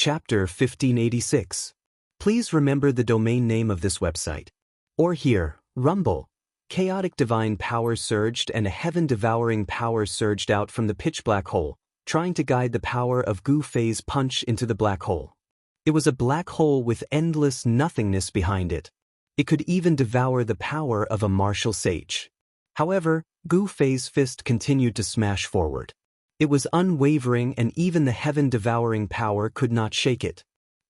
Chapter 1586. Please remember the domain name of this website. Or here, Rumble. Chaotic divine power surged and a heaven-devouring power surged out from the pitch black hole, trying to guide the power of Gu Fei's punch into the black hole. It was a black hole with endless nothingness behind it. It could even devour the power of a martial sage. However, Gu Fei's fist continued to smash forward. It was unwavering and even the heaven-devouring power could not shake it.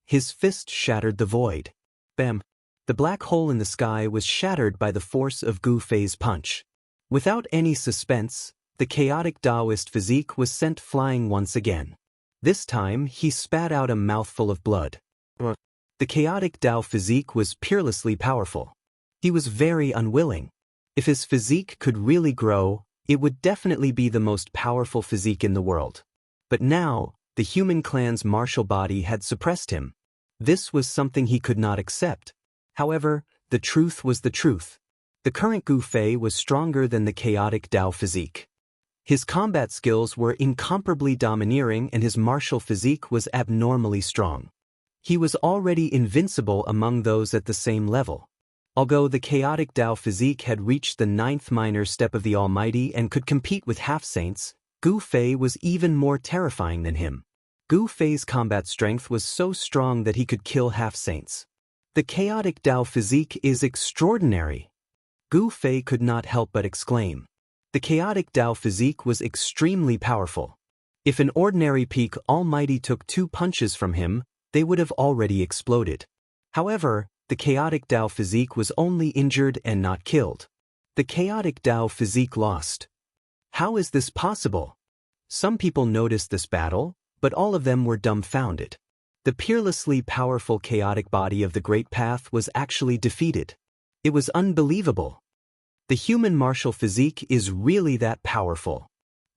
His fist shattered the void. Bam! The black hole in the sky was shattered by the force of Gu Fei's punch. Without any suspense, the chaotic Taoist physique was sent flying once again. This time, he spat out a mouthful of blood. The chaotic Tao physique was peerlessly powerful. He was very unwilling. If his physique could really grow, it would definitely be the most powerful physique in the world. But now, the human clan's martial body had suppressed him. This was something he could not accept. However, the truth was the truth. The current Gu Fei was stronger than the chaotic Tao physique. His combat skills were incomparably domineering and his martial physique was abnormally strong. He was already invincible among those at the same level. Although the chaotic Tao physique had reached the 9th minor step of the Almighty and could compete with half-saints, Gu Fei was even more terrifying than him. Gu Fei's combat strength was so strong that he could kill half-saints. The chaotic Tao physique is extraordinary. Gu Fei could not help but exclaim. The chaotic Tao physique was extremely powerful. If an ordinary peak Almighty took 2 punches from him, they would have already exploded. However, the chaotic Tao physique was only injured and not killed. The chaotic Tao physique lost. How is this possible? Some people noticed this battle, but all of them were dumbfounded. The peerlessly powerful chaotic body of the Great Path was actually defeated. It was unbelievable. The human martial physique is really that powerful.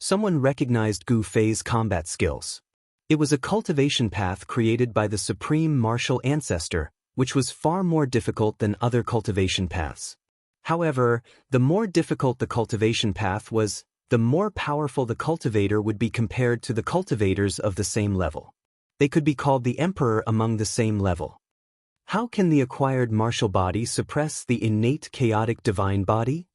Someone recognized Gu Fei's combat skills. It was a cultivation path created by the supreme martial ancestor, which was far more difficult than other cultivation paths. However, the more difficult the cultivation path was, the more powerful the cultivator would be compared to the cultivators of the same level. They could be called the emperor among the same level. How can the acquired martial body suppress the innate chaotic divine body?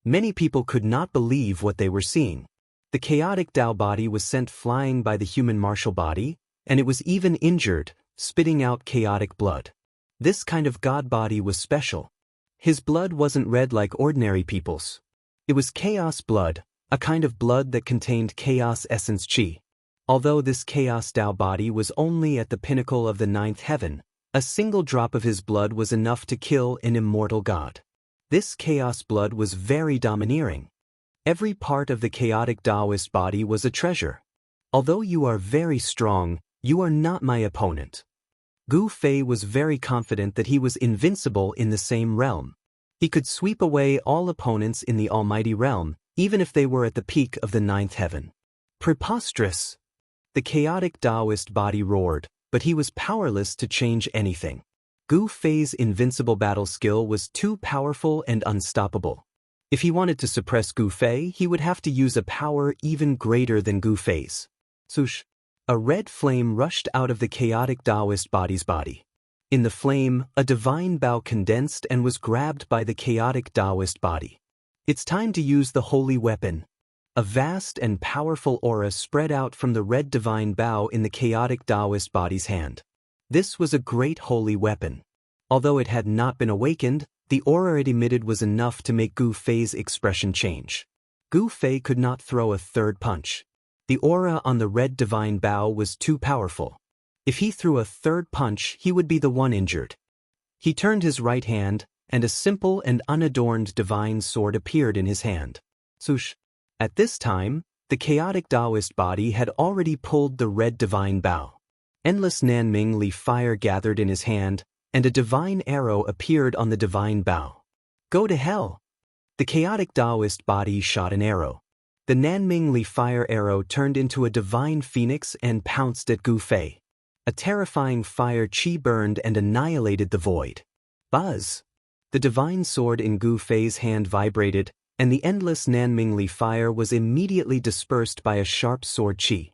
Many people could not believe what they were seeing. The chaotic Tao body was sent flying by the human martial body, and it was even injured, spitting out chaotic blood. This kind of god body was special. His blood wasn't red like ordinary people's. It was chaos blood, a kind of blood that contained chaos essence chi. Although this chaos Tao body was only at the pinnacle of the 9th heaven, a single drop of his blood was enough to kill an immortal god. This chaos blood was very domineering. Every part of the chaotic Taoist body was a treasure. Although you are very strong, you are not my opponent. Gu Fei was very confident that he was invincible in the same realm. He could sweep away all opponents in the Almighty Realm, even if they were at the peak of the 9th heaven. Preposterous! The chaotic Taoist body roared, but he was powerless to change anything. Gu Fei's invincible battle skill was too powerful and unstoppable. If he wanted to suppress Gu Fei, he would have to use a power even greater than Gu Fei's. Swoosh! A red flame rushed out of the chaotic Taoist body's body. In the flame, a divine bow condensed and was grabbed by the chaotic Taoist body. It's time to use the holy weapon. A vast and powerful aura spread out from the red divine bow in the chaotic Taoist body's hand. This was a great holy weapon. Although it had not been awakened, the aura it emitted was enough to make Gu Fei's expression change. Gu Fei could not throw a third punch. The aura on the red divine bow was too powerful. If he threw a third punch, he would be the one injured. He turned his right hand, and a simple and unadorned divine sword appeared in his hand. Swoosh! At this time, the chaotic Taoist body had already pulled the red divine bow. Endless Nanming Li fire gathered in his hand, and a divine arrow appeared on the divine bow. Go to hell! The chaotic Taoist body shot an arrow. The Nanming Li fire arrow turned into a divine phoenix and pounced at Gu Fei. A terrifying fire chi burned and annihilated the void. Buzz! The divine sword in Gu Fei's hand vibrated, and the endless Nanming Li fire was immediately dispersed by a sharp sword chi.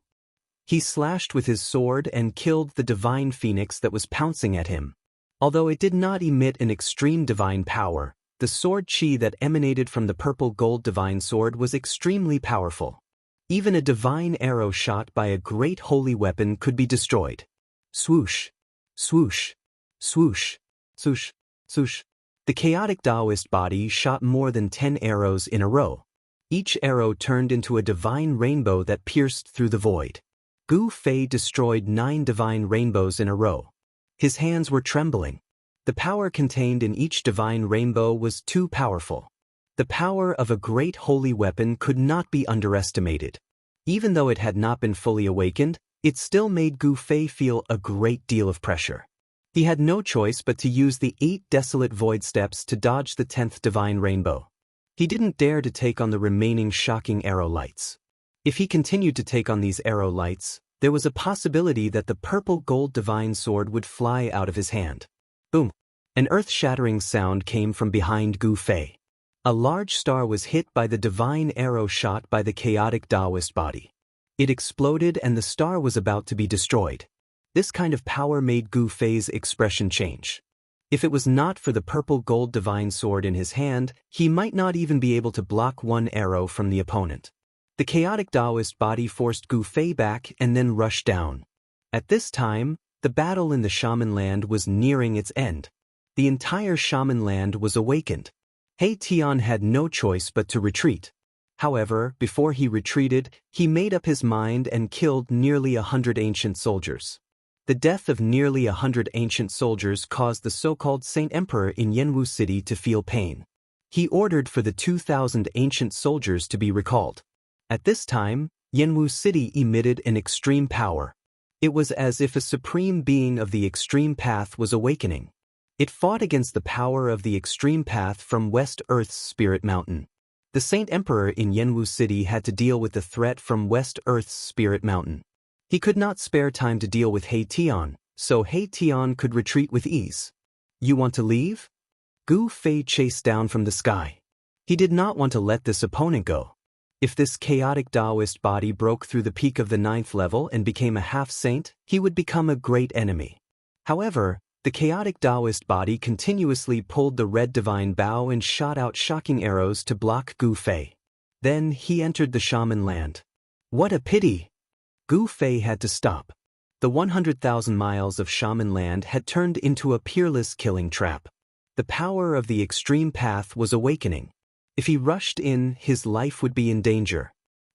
He slashed with his sword and killed the divine phoenix that was pouncing at him. Although it did not emit an extreme divine power, the sword chi that emanated from the purple gold divine sword was extremely powerful. Even a divine arrow shot by a great holy weapon could be destroyed. Swoosh, swoosh, swoosh, swoosh, swoosh. The chaotic Taoist body shot more than 10 arrows in a row. Each arrow turned into a divine rainbow that pierced through the void. Gu Fei destroyed 9 divine rainbows in a row. His hands were trembling. The power contained in each divine rainbow was too powerful. The power of a great holy weapon could not be underestimated. Even though it had not been fully awakened, it still made Gu Fei feel a great deal of pressure. He had no choice but to use the 8 desolate void steps to dodge the 10th divine rainbow. He didn't dare to take on the remaining shocking arrow lights. If he continued to take on these arrow lights, there was a possibility that the purple gold divine sword would fly out of his hand. Boom! An earth-shattering sound came from behind Gu Fei. A large star was hit by the divine arrow shot by the chaotic Taoist body. It exploded and the star was about to be destroyed. This kind of power made Gu Fei's expression change. If it was not for the purple gold divine sword in his hand, he might not even be able to block one arrow from the opponent. The chaotic Taoist body forced Gu Fei back and then rushed down. At this time, the battle in the shaman land was nearing its end. The entire shaman land was awakened. He Tian had no choice but to retreat. However, before he retreated, he made up his mind and killed nearly 100 ancient soldiers. The death of nearly 100 ancient soldiers caused the so-called Saint Emperor in Yanwu City to feel pain. He ordered for the 2,000 ancient soldiers to be recalled. At this time, Yanwu City emitted an extreme power. It was as if a supreme being of the extreme path was awakening. It fought against the power of the extreme path from West Earth's Spirit Mountain. The Saint Emperor in Yanwu City had to deal with the threat from West Earth's Spirit Mountain. He could not spare time to deal with He Tian, so He Tian could retreat with ease. You want to leave? Gu Fei chased down from the sky. He did not want to let this opponent go. If this chaotic Taoist body broke through the peak of the 9th level and became a half-saint, he would become a great enemy. However, the chaotic Taoist body continuously pulled the red divine bow and shot out shocking arrows to block Gu Fei. Then he entered the shaman land. What a pity! Gu Fei had to stop. The 100,000 miles of shaman land had turned into a peerless killing trap. The power of the extreme path was awakening. If he rushed in, his life would be in danger.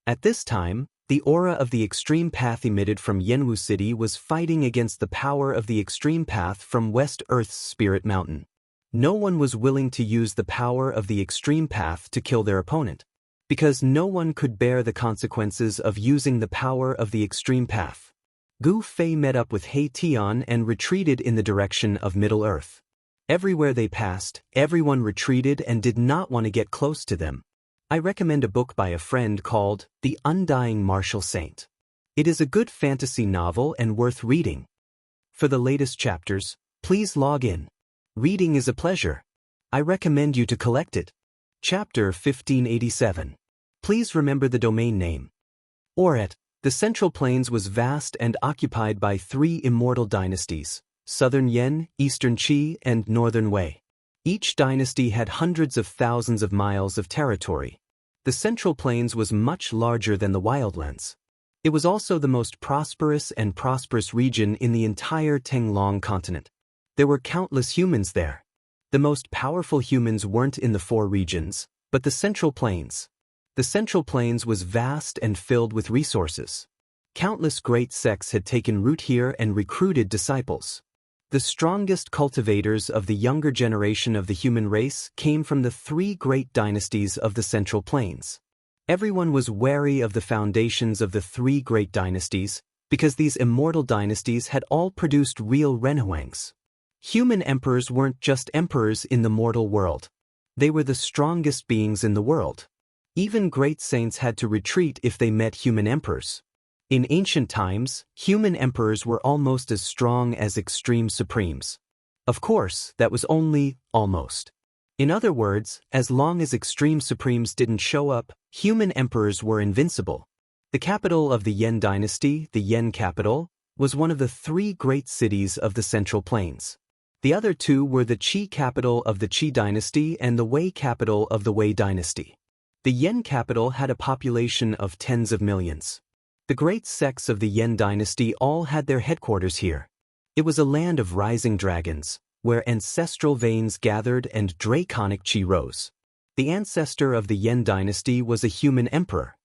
At this time, the aura of the extreme path emitted from Yanwu City was fighting against the power of the extreme path from West Earth's Spirit Mountain. No one was willing to use the power of the extreme path to kill their opponent, because no one could bear the consequences of using the power of the extreme path. Gu Fei met up with He Tian and retreated in the direction of Middle Earth. Everywhere they passed, everyone retreated and did not want to get close to them. I recommend a book by a friend called The Undying Martial Saint. It is a good fantasy novel and worth reading. For the latest chapters, please log in. Reading is a pleasure. I recommend you to collect it. Chapter 1587. Please remember the domain name. Oret, the Central Plains was vast and occupied by 3 immortal dynasties: Southern Yen, Eastern Qi, and Northern Wei. Each dynasty had hundreds of thousands of miles of territory. The Central Plains was much larger than the Wildlands. It was also the most prosperous region in the entire Tenglong continent. There were countless humans there. The most powerful humans weren't in the 4 regions, but the Central Plains. The Central Plains was vast and filled with resources. Countless great sects had taken root here and recruited disciples. The strongest cultivators of the younger generation of the human race came from the 3 great dynasties of the Central Plains. Everyone was wary of the foundations of the 3 great dynasties, because these immortal dynasties had all produced real renhuangs. Human emperors weren't just emperors in the mortal world. They were the strongest beings in the world. Even great saints had to retreat if they met human emperors. In ancient times, human emperors were almost as strong as extreme supremes. Of course, that was only almost. In other words, as long as extreme supremes didn't show up, human emperors were invincible. The capital of the Yan dynasty, the Yan capital, was one of the three great cities of the Central Plains. The other two were the Qi capital of the Qi dynasty and the Wei capital of the Wei dynasty. The Yan capital had a population of tens of millions. The great sects of the Yan dynasty all had their headquarters here. It was a land of rising dragons, where ancestral veins gathered and draconic qi rose. The ancestor of the Yan dynasty was a human emperor.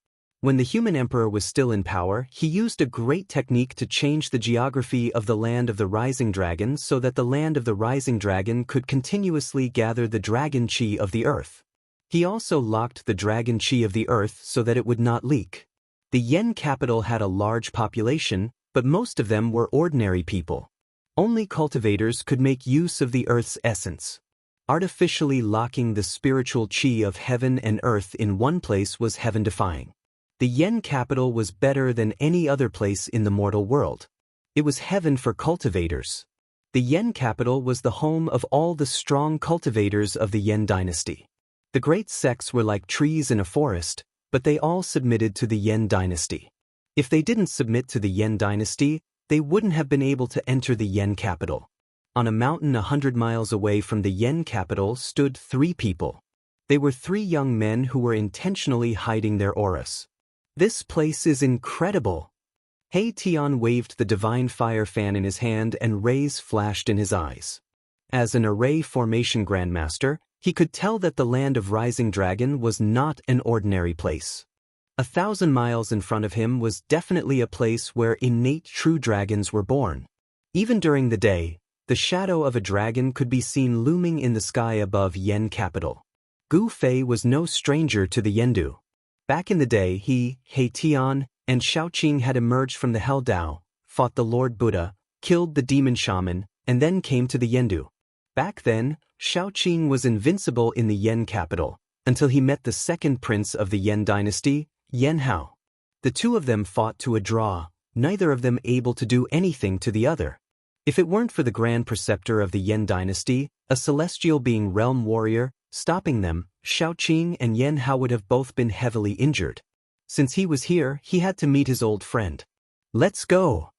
When the human emperor was still in power, he used a great technique to change the geography of the land of the rising dragon so that the land of the rising dragon could continuously gather the dragon qi of the earth. He also locked the dragon qi of the earth so that it would not leak. The Yan capital had a large population, but most of them were ordinary people. Only cultivators could make use of the earth's essence. Artificially locking the spiritual qi of heaven and earth in one place was heaven-defying. The Yan capital was better than any other place in the mortal world. It was heaven for cultivators. The Yan capital was the home of all the strong cultivators of the Yan dynasty. The great sects were like trees in a forest, but they all submitted to the Yan dynasty. If they didn't submit to the Yan dynasty, they wouldn't have been able to enter the Yan capital. On a mountain 100 miles away from the Yan capital stood three people. They were three young men who were intentionally hiding their auras. This place is incredible. He Tian waved the divine fire fan in his hand and rays flashed in his eyes. As an array formation grandmaster, he could tell that the land of Rising Dragon was not an ordinary place. 1,000 miles in front of him was definitely a place where innate true dragons were born. Even during the day, the shadow of a dragon could be seen looming in the sky above Yan capital. Gu Fei was no stranger to the Yendu. Back in the day he Tian, and Shaoqing had emerged from the Hell Dao, fought the Lord Buddha, killed the demon shaman, and then came to the Yendu. Back then, Shaoqing was invincible in the Yan capital, until he met the second prince of the Yan dynasty, Yan Hao. The two of them fought to a draw, neither of them able to do anything to the other. If it weren't for the grand preceptor of the Yan dynasty, a celestial being realm warrior, stopping them, Shaoqing and Yan Hao would have both been heavily injured. Since he was here, he had to meet his old friend. Let's go!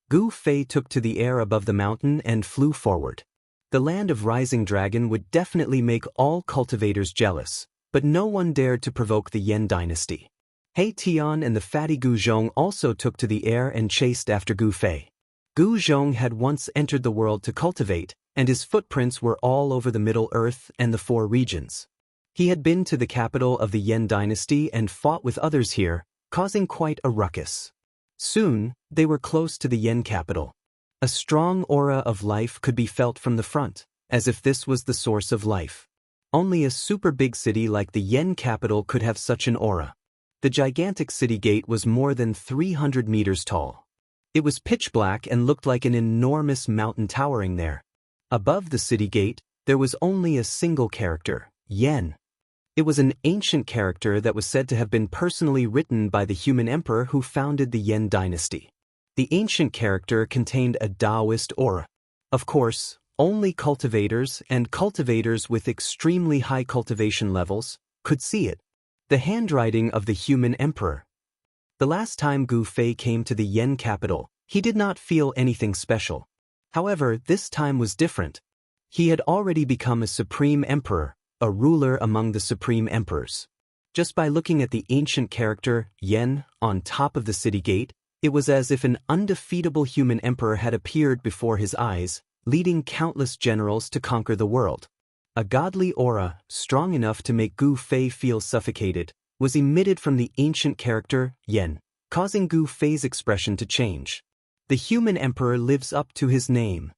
Gu Fei took to the air above the mountain and flew forward. The land of Rising Dragon would definitely make all cultivators jealous, but no one dared to provoke the Yan dynasty. He Tian and the fatty Gu Zhong also took to the air and chased after Gu Fei. Gu Zhong had once entered the world to cultivate, and his footprints were all over the Middle Earth and the four regions. He had been to the capital of the Yan dynasty and fought with others here, causing quite a ruckus. Soon, they were close to the Yan capital. A strong aura of life could be felt from the front, as if this was the source of life. Only a super big city like the Yan capital could have such an aura. The gigantic city gate was more than 300 meters tall. It was pitch black and looked like an enormous mountain towering there. Above the city gate, there was only a single character, Yan. It was an ancient character that was said to have been personally written by the human emperor who founded the Yan dynasty. The ancient character contained a Taoist aura. Of course, only cultivators and cultivators with extremely high cultivation levels could see it. The handwriting of the human emperor. The last time Gu Fei came to the Yan capital, he did not feel anything special. However, this time was different. He had already become a supreme emperor, a ruler among the supreme emperors. Just by looking at the ancient character, Yan, on top of the city gate, it was as if an undefeatable human emperor had appeared before his eyes, leading countless generals to conquer the world. A godly aura, strong enough to make Gu Fei feel suffocated, was emitted from the ancient character, Yan, causing Gu Fei's expression to change. The human emperor lives up to his name.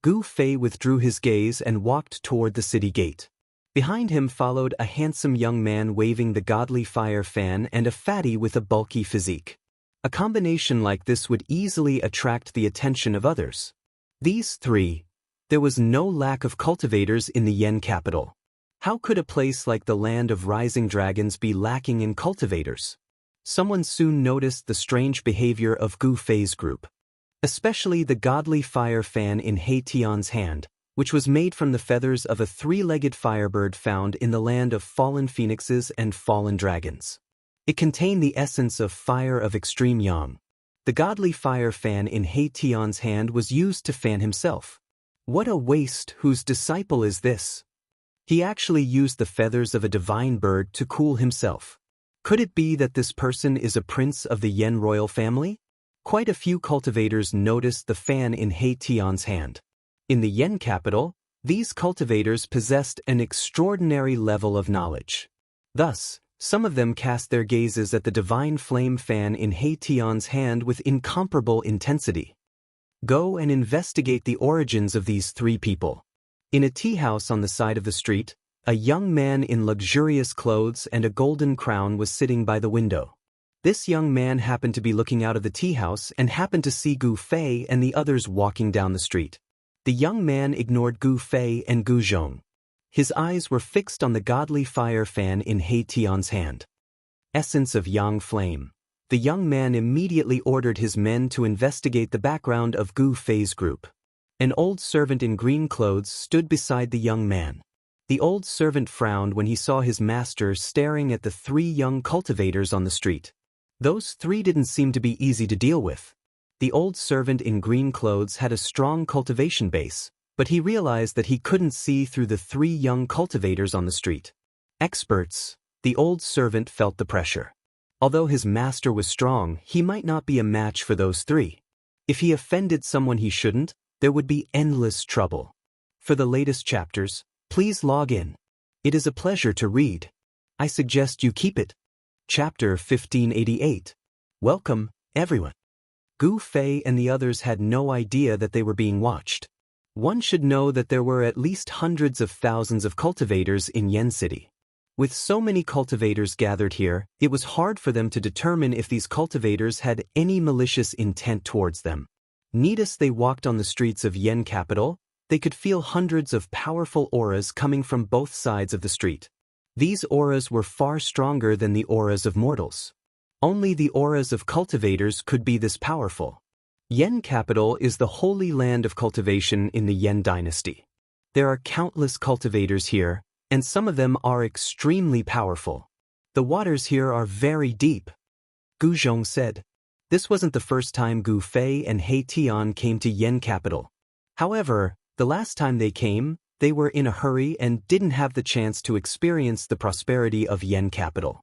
Gu Fei withdrew his gaze and walked toward the city gate. Behind him followed a handsome young man waving the godly fire fan and a fatty with a bulky physique. A combination like this would easily attract the attention of others. These three. There was no lack of cultivators in the Yan capital. How could a place like the land of rising dragons be lacking in cultivators? Someone soon noticed the strange behavior of Gu Fei's group. Especially the godly fire fan in He Tian's hand, which was made from the feathers of a three-legged firebird found in the land of fallen phoenixes and fallen dragons. It contained the essence of fire of extreme yang. The godly fire fan in He Tian's hand was used to fan himself. What a waste! Whose disciple is this? He actually used the feathers of a divine bird to cool himself. Could it be that this person is a prince of the Yan royal family? Quite a few cultivators noticed the fan in He Tian's hand. In the Yan capital, these cultivators possessed an extraordinary level of knowledge. Thus, some of them cast their gazes at the divine flame fan in He Tian's hand with incomparable intensity. Go and investigate the origins of these three people. In a tea house on the side of the street, a young man in luxurious clothes and a golden crown was sitting by the window. This young man happened to be looking out of the tea house and happened to see Gu Fei and the others walking down the street. The young man ignored Gu Fei and Gu Zhong. His eyes were fixed on the godly fire fan in He Tian's hand. Essence of Yang Flame. The young man immediately ordered his men to investigate the background of Gu Fei's group. An old servant in green clothes stood beside the young man. The old servant frowned when he saw his master staring at the three young cultivators on the street. Those three didn't seem to be easy to deal with. The old servant in green clothes had a strong cultivation base, but he realized that he couldn't see through the three young cultivators on the street. Experts. The old servant felt the pressure. Although his master was strong, he might not be a match for those three. If he offended someone he shouldn't, there would be endless trouble. For the latest chapters, please log in. It is a pleasure to read. I suggest you keep it. Chapter 1588. Welcome, everyone. Gu Fei and the others had no idea that they were being watched. One should know that there were at least hundreds of thousands of cultivators in Yen City. With so many cultivators gathered here, it was hard for them to determine if these cultivators had any malicious intent towards them. Needless they walked on the streets of Yen capital, they could feel hundreds of powerful auras coming from both sides of the street. These auras were far stronger than the auras of mortals. Only the auras of cultivators could be this powerful. Yen capital is the holy land of cultivation in the Yen dynasty. There are countless cultivators here, and some of them are extremely powerful. The waters here are very deep. Gu Zhong said. This wasn't the first time Gu Fei and He Tian came to Yen capital. However, the last time they came, they were in a hurry and didn't have the chance to experience the prosperity of Yen capital.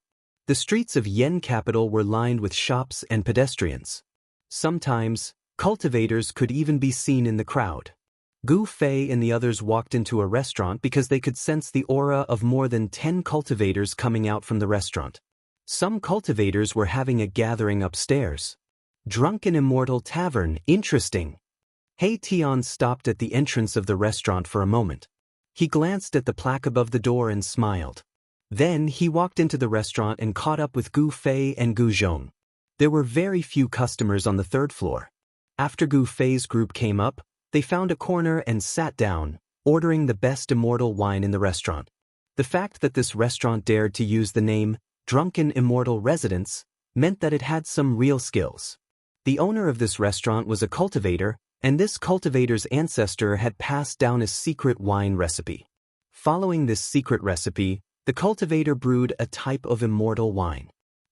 The streets of Yen capital were lined with shops and pedestrians. Sometimes, cultivators could even be seen in the crowd. Gu Fei and the others walked into a restaurant because they could sense the aura of more than 10 cultivators coming out from the restaurant. Some cultivators were having a gathering upstairs. Drunken Immortal Tavern, interesting. He Tian stopped at the entrance of the restaurant for a moment. He glanced at the plaque above the door and smiled. Then he walked into the restaurant and caught up with Gu Fei and Gu Zhong. There were very few customers on the third floor. After Gu Fei's group came up, they found a corner and sat down, ordering the best immortal wine in the restaurant. The fact that this restaurant dared to use the name Drunken Immortal Residence meant that it had some real skills. The owner of this restaurant was a cultivator, and this cultivator's ancestor had passed down a secret wine recipe. Following this secret recipe, the cultivator brewed a type of immortal wine.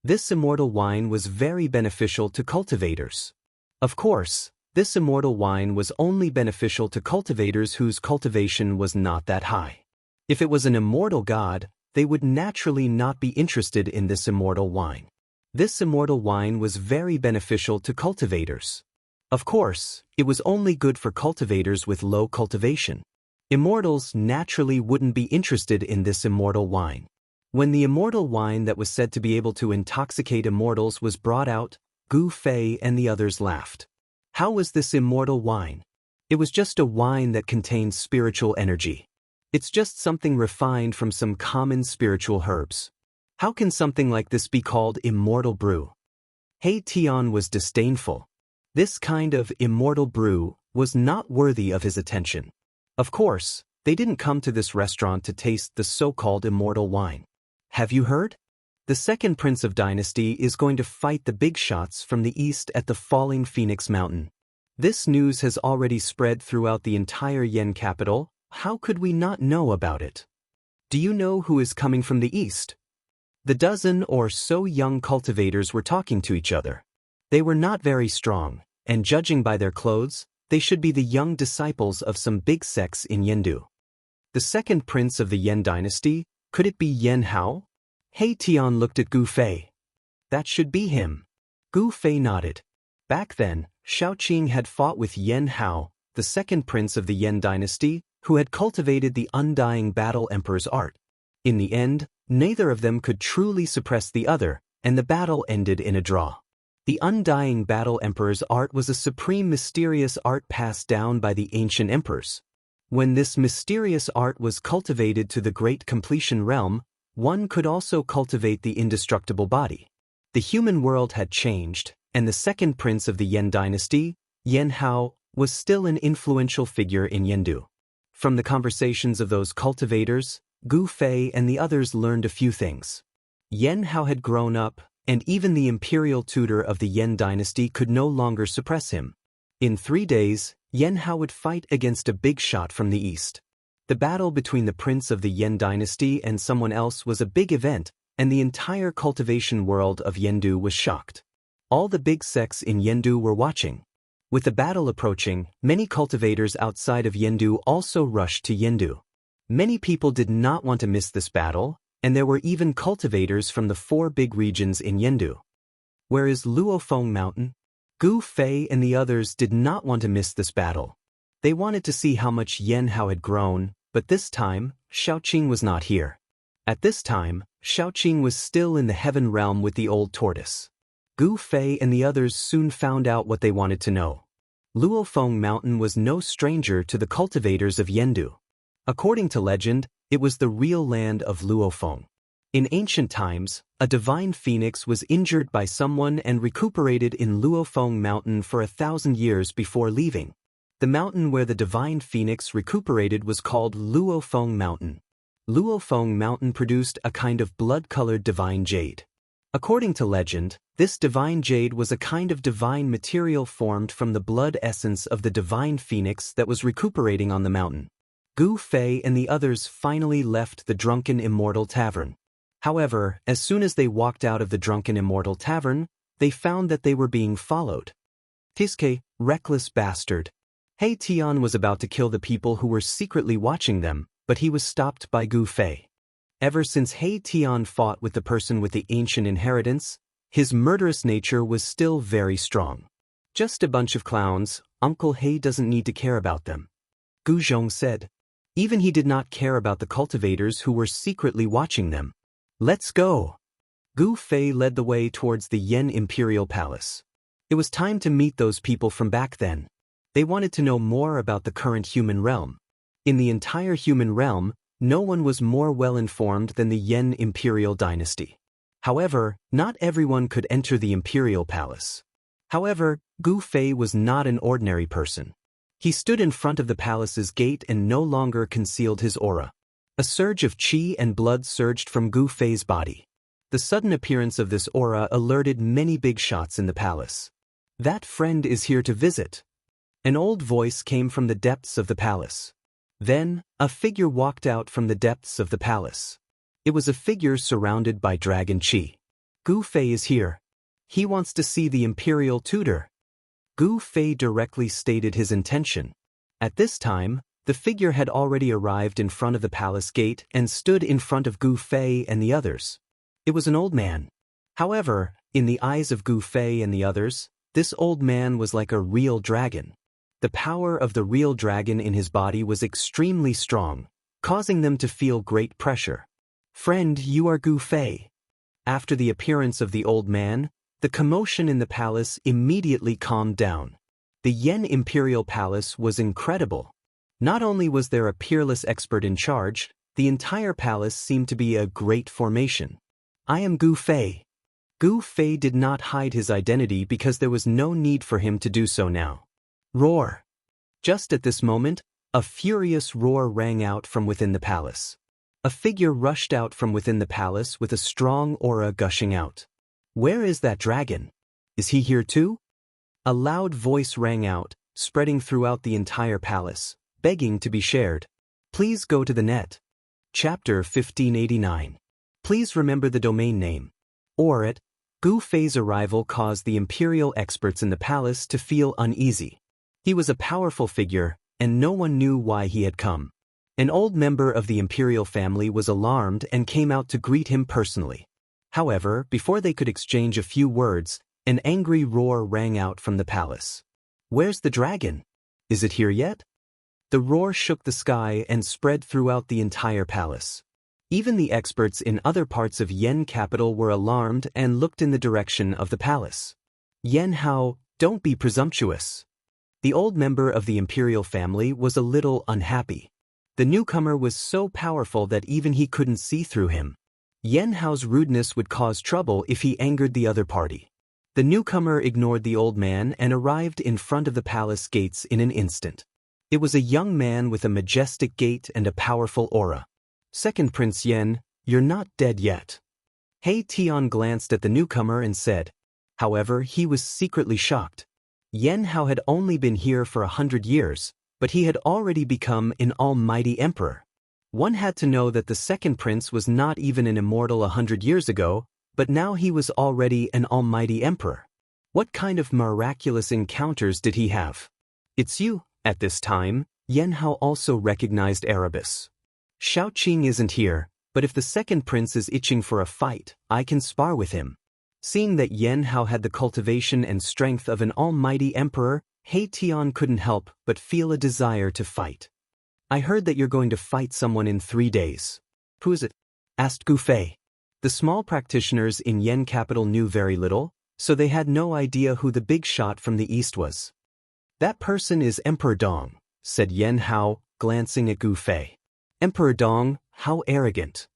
This immortal wine was very beneficial to cultivators. Of course, this immortal wine was only beneficial to cultivators whose cultivation was not that high. If it was an immortal god, they would naturally not be interested in this immortal wine. This immortal wine was very beneficial to cultivators. Of course, it was only good for cultivators with low cultivation. Immortals naturally wouldn't be interested in this immortal wine. When the immortal wine that was said to be able to intoxicate immortals was brought out, Gu Fei and the others laughed. How was this immortal wine? It was just a wine that contained spiritual energy. It's just something refined from some common spiritual herbs. How can something like this be called immortal brew? He Tian was disdainful. This kind of immortal brew was not worthy of his attention. Of course, they didn't come to this restaurant to taste the so-called immortal wine. Have you heard? The second prince of dynasty is going to fight the big shots from the east at the falling Phoenix Mountain. This news has already spread throughout the entire Yen capital. How could we not know about it? Do you know who is coming from the east? The dozen or so young cultivators were talking to each other. They were not very strong, and judging by their clothes, they should be the young disciples of some big sects in Yendu. The second prince of the Yan dynasty, could it be Yan Hao? He Tian looked at Gu Fei. That should be him. Gu Fei nodded. Back then, Xiaoqing had fought with Yan Hao, the second prince of the Yan dynasty, who had cultivated the Undying Battle Emperor's art. In the end, neither of them could truly suppress the other, and the battle ended in a draw. The Undying Battle Emperor's art was a supreme mysterious art passed down by the ancient emperors. When this mysterious art was cultivated to the great completion realm, one could also cultivate the indestructible body. The human world had changed, and the second prince of the Yan dynasty, Yan Hao, was still an influential figure in Yendu. From the conversations of those cultivators, Gu Fei and the others learned a few things. Yan Hao had grown up, and even the imperial tutor of the Yan dynasty could no longer suppress him. In 3 days, Yan Hao would fight against a big shot from the east. The battle between the prince of the Yan dynasty and someone else was a big event, and the entire cultivation world of Yendu was shocked. All the big sects in Yendu were watching. With the battle approaching, many cultivators outside of Yendu also rushed to Yendu. Many people did not want to miss this battle, and there were even cultivators from the 4 big regions in Yendu. Where is Luofeng Mountain? Gu Fei and the others did not want to miss this battle. They wanted to see how much Yan Hao had grown, but this time, Xiaoqing was not here. At this time, Xiaoqing was still in the heaven realm with the old tortoise. Gu Fei and the others soon found out what they wanted to know. Luofeng Mountain was no stranger to the cultivators of Yendu. According to legend, it was the real land of Luofeng. In ancient times, a divine phoenix was injured by someone and recuperated in Luofeng Mountain for 1,000 years before leaving. The mountain where the divine phoenix recuperated was called Luofeng Mountain. Luofeng Mountain produced a kind of blood-colored divine jade. According to legend, this divine jade was a kind of divine material formed from the blood essence of the divine phoenix that was recuperating on the mountain. Gu Fei and the others finally left the Drunken Immortal Tavern. However, as soon as they walked out of the Drunken Immortal Tavern, they found that they were being followed. Tiske, reckless bastard. He Tian was about to kill the people who were secretly watching them, but he was stopped by Gu Fei. Ever since He Tian fought with the person with the ancient inheritance, his murderous nature was still very strong. Just a bunch of clowns, Uncle He doesn't need to care about them. Gu Zhong said. Even he did not care about the cultivators who were secretly watching them. Let's go. Gu Fei led the way towards the Yan Imperial Palace. It was time to meet those people from back then. They wanted to know more about the current human realm. In the entire human realm, no one was more well-informed than the Yan Imperial Dynasty. However, not everyone could enter the Imperial Palace. However, Gu Fei was not an ordinary person. He stood in front of the palace's gate and no longer concealed his aura. A surge of qi and blood surged from Gu Fei's body. The sudden appearance of this aura alerted many big shots in the palace. That friend is here to visit. An old voice came from the depths of the palace. Then, a figure walked out from the depths of the palace. It was a figure surrounded by dragon qi. Gu Fei is here. He wants to see the imperial tutor. Gu Fei directly stated his intention. At this time, the figure had already arrived in front of the palace gate and stood in front of Gu Fei and the others. It was an old man. However, in the eyes of Gu Fei and the others, this old man was like a real dragon. The power of the real dragon in his body was extremely strong, causing them to feel great pressure. Friend, you are Gu Fei. After the appearance of the old man, the commotion in the palace immediately calmed down. The Yan Imperial Palace was incredible. Not only was there a peerless expert in charge, the entire palace seemed to be a great formation. I am Gu Fei. Gu Fei did not hide his identity because there was no need for him to do so now. Roar! Just at this moment, a furious roar rang out from within the palace. A figure rushed out from within the palace with a strong aura gushing out. Where is that dragon? Is he here too? A loud voice rang out, spreading throughout the entire palace, begging to be shared. Please go to the net. Chapter 1589. Please remember the domain name. Or it. Gu Fei's arrival caused the imperial experts in the palace to feel uneasy. He was a powerful figure, and no one knew why he had come. An old member of the imperial family was alarmed and came out to greet him personally. However, before they could exchange a few words, an angry roar rang out from the palace. "Where's the dragon? Is it here yet?" The roar shook the sky and spread throughout the entire palace. Even the experts in other parts of Yen capital were alarmed and looked in the direction of the palace. "Yen Hao, don't be presumptuous." The old member of the imperial family was a little unhappy. The newcomer was so powerful that even he couldn't see through him. Yen Hao's rudeness would cause trouble if he angered the other party. The newcomer ignored the old man and arrived in front of the palace gates in an instant. It was a young man with a majestic gait and a powerful aura. "Second Prince Yen, you're not dead yet." He Tian glanced at the newcomer and said. However, he was secretly shocked. Yen Hao had only been here for 100 years, but he had already become an almighty emperor. One had to know that the second prince was not even an immortal 100 years ago, but now he was already an almighty emperor. What kind of miraculous encounters did he have? "It's you." At this time, Yen Hao also recognized Erebus. "Xiaoqing isn't here, but if the second prince is itching for a fight, I can spar with him." Seeing that Yen Hao had the cultivation and strength of an almighty emperor, He Tian couldn't help but feel a desire to fight. "I heard that you're going to fight someone in 3 days. Who is it?" asked Gu Fei. The small practitioners in Yen capital knew very little, so they had no idea who the big shot from the east was. "That person is Emperor Dong," said Yen Hao, glancing at Gu Fei. "Emperor Dong, how arrogant."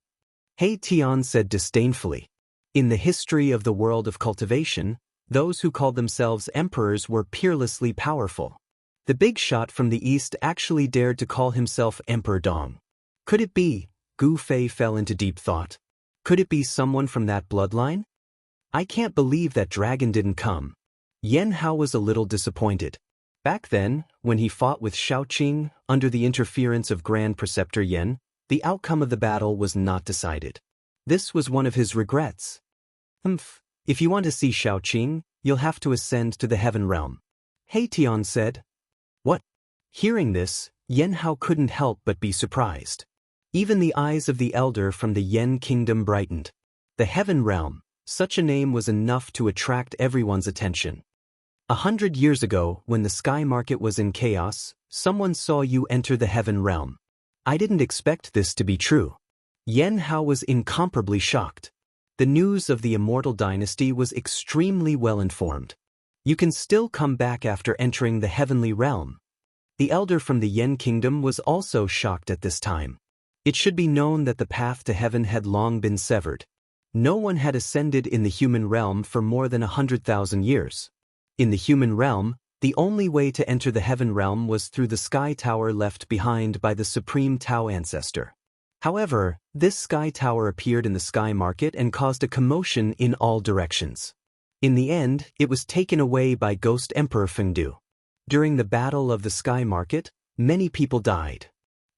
He Tian said disdainfully. In the history of the world of cultivation, those who called themselves emperors were peerlessly powerful. The big shot from the east actually dared to call himself Emperor Dong. Could it be? Gu Fei fell into deep thought. Could it be someone from that bloodline? "I can't believe that dragon didn't come." Yen Hao was a little disappointed. Back then, when he fought with Xiaoqing, under the interference of Grand Preceptor Yen, the outcome of the battle was not decided. This was one of his regrets. If you want to see Xiaoqing, you'll have to ascend to the heaven realm," He Tian said. "What?" Hearing this, Yen Hao couldn't help but be surprised. Even the eyes of the elder from the Yen kingdom brightened. The heaven realm, such a name was enough to attract everyone's attention. 100 years ago, when the sky market was in chaos, someone saw you enter the heaven realm. I didn't expect this to be true. Yen Hao was incomparably shocked. The news of the immortal dynasty was extremely well informed. You can still come back after entering the heavenly realm. The elder from the Yen kingdom was also shocked at this time. It should be known that the path to heaven had long been severed. No one had ascended in the human realm for more than 100,000 years. In the human realm, the only way to enter the heaven realm was through the sky tower left behind by the supreme Tao ancestor. However, this sky tower appeared in the sky market and caused a commotion in all directions. In the end, it was taken away by Ghost Emperor Fengdu. During the battle of the sky market, many people died.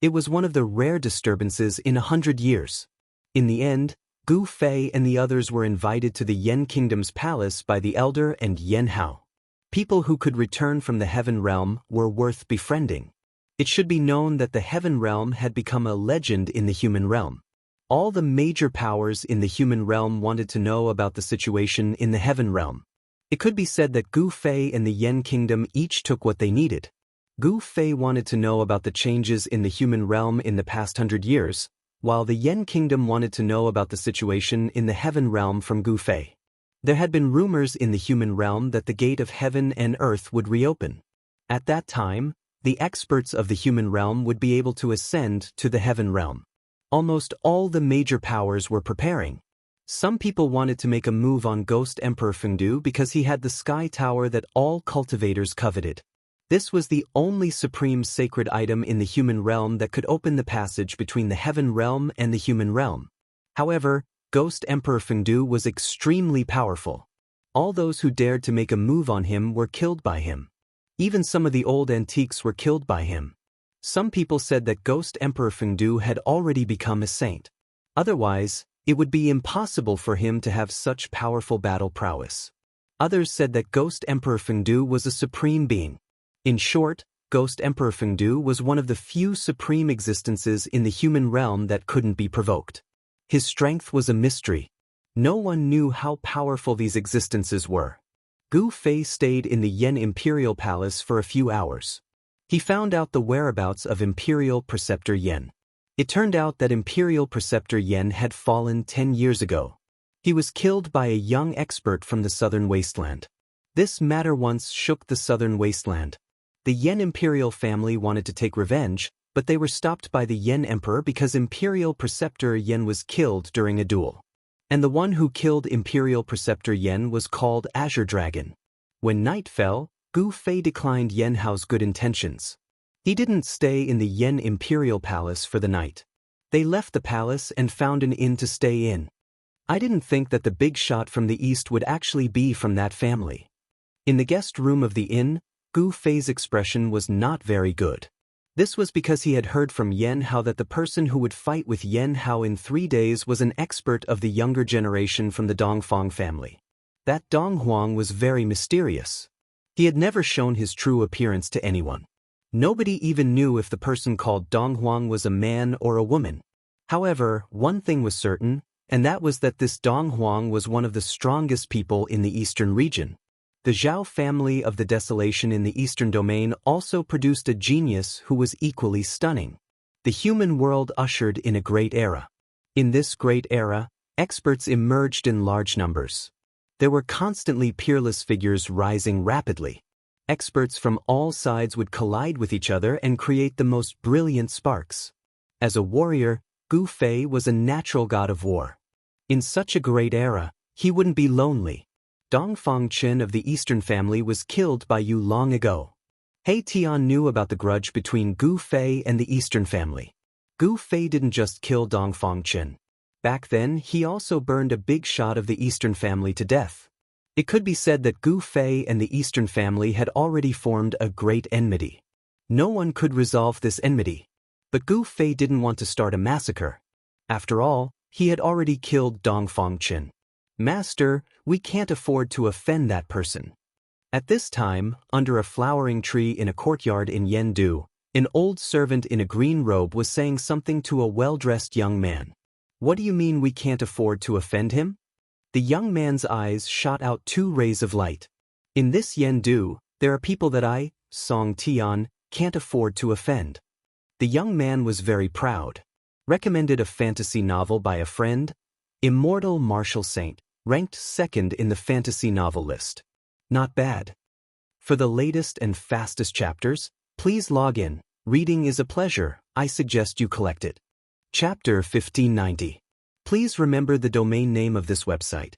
It was one of the rare disturbances in 100 years. In the end, Gu Fei and the others were invited to the Yen Kingdom's palace by the elder and Yen Hao. People who could return from the heaven realm were worth befriending. It should be known that the heaven realm had become a legend in the human realm. All the major powers in the human realm wanted to know about the situation in the heaven realm. It could be said that Gu Fei and the Yen Kingdom each took what they needed. Gu Fei wanted to know about the changes in the human realm in the past 100 years, while the Yen Kingdom wanted to know about the situation in the heaven realm from Gu Fei. There had been rumors in the human realm that the gate of heaven and earth would reopen. At that time, the experts of the human realm would be able to ascend to the heaven realm. Almost all the major powers were preparing. Some people wanted to make a move on Ghost Emperor Fengdu because he had the sky tower that all cultivators coveted. This was the only supreme sacred item in the human realm that could open the passage between the heaven realm and the human realm. However, Ghost Emperor Fengdu was extremely powerful. All those who dared to make a move on him were killed by him. Even some of the old antiques were killed by him. Some people said that Ghost Emperor Fengdu had already become a saint. Otherwise, It would be impossible for him to have such powerful battle prowess. Others said that Ghost Emperor Fengdu was a supreme being. In short, Ghost Emperor Fengdu was one of the few supreme existences in the human realm that couldn't be provoked. His strength was a mystery. No one knew how powerful these existences were. Gu Fei stayed in the Yan Imperial Palace for a few hours. He found out the whereabouts of Imperial Preceptor Yan. It turned out that Imperial Preceptor Yan had fallen 10 years ago. He was killed by a young expert from the southern wasteland. This matter once shook the southern wasteland. The Yan imperial family wanted to take revenge, but they were stopped by the Yan emperor because Imperial Preceptor Yan was killed during a duel. And the one who killed Imperial Preceptor Yan was called Azure Dragon. When night fell, Gu Fei declined Yan Hao's good intentions. He didn't stay in the Yan Imperial Palace for the night. They left the palace and found an inn to stay in. I didn't think that the big shot from the east would actually be from that family. In the guest room of the inn, Gu Fei's expression was not very good. This was because he had heard from Yan Hao that the person who would fight with Yan Hao in 3 days was an expert of the younger generation from the Dongfang family. That Dong Huang was very mysterious. He had never shown his true appearance to anyone. Nobody even knew if the person called Dong Huang was a man or a woman. However, one thing was certain, and that was that this Dong Huang was one of the strongest people in the eastern region. The Zhao family of the Desolation in the eastern domain also produced a genius who was equally stunning. The human world ushered in a great era. In this great era, experts emerged in large numbers. There were constantly peerless figures rising rapidly. Experts from all sides would collide with each other and create the most brilliant sparks. As a warrior, Gu Fei was a natural god of war. In such a great era, he wouldn't be lonely. Dongfang Chen of the Eastern family was killed by Yu long ago. He Tian knew about the grudge between Gu Fei and the Eastern family. Gu Fei didn't just kill Dongfang Chen. Back then, he also burned a big shot of the Eastern family to death. It could be said that Gu Fei and the Eastern family had already formed a great enmity. No one could resolve this enmity. But Gu Fei didn't want to start a massacre. After all, he had already killed Dongfang Chen. Master, we can't afford to offend that person. At this time, under a flowering tree in a courtyard in Yendu, an old servant in a green robe was saying something to a well-dressed young man. What do you mean we can't afford to offend him? The young man's eyes shot out 2 rays of light. In this Yendu, there are people that I, Song Tian, can't afford to offend. The young man was very proud. Recommended a fantasy novel by a friend, Immortal Martial Saint, ranked 2nd in the fantasy novel list. Not bad. For the latest and fastest chapters, please log in. Reading is a pleasure. I suggest you collect it. Chapter 1590. Please remember the domain name of this website.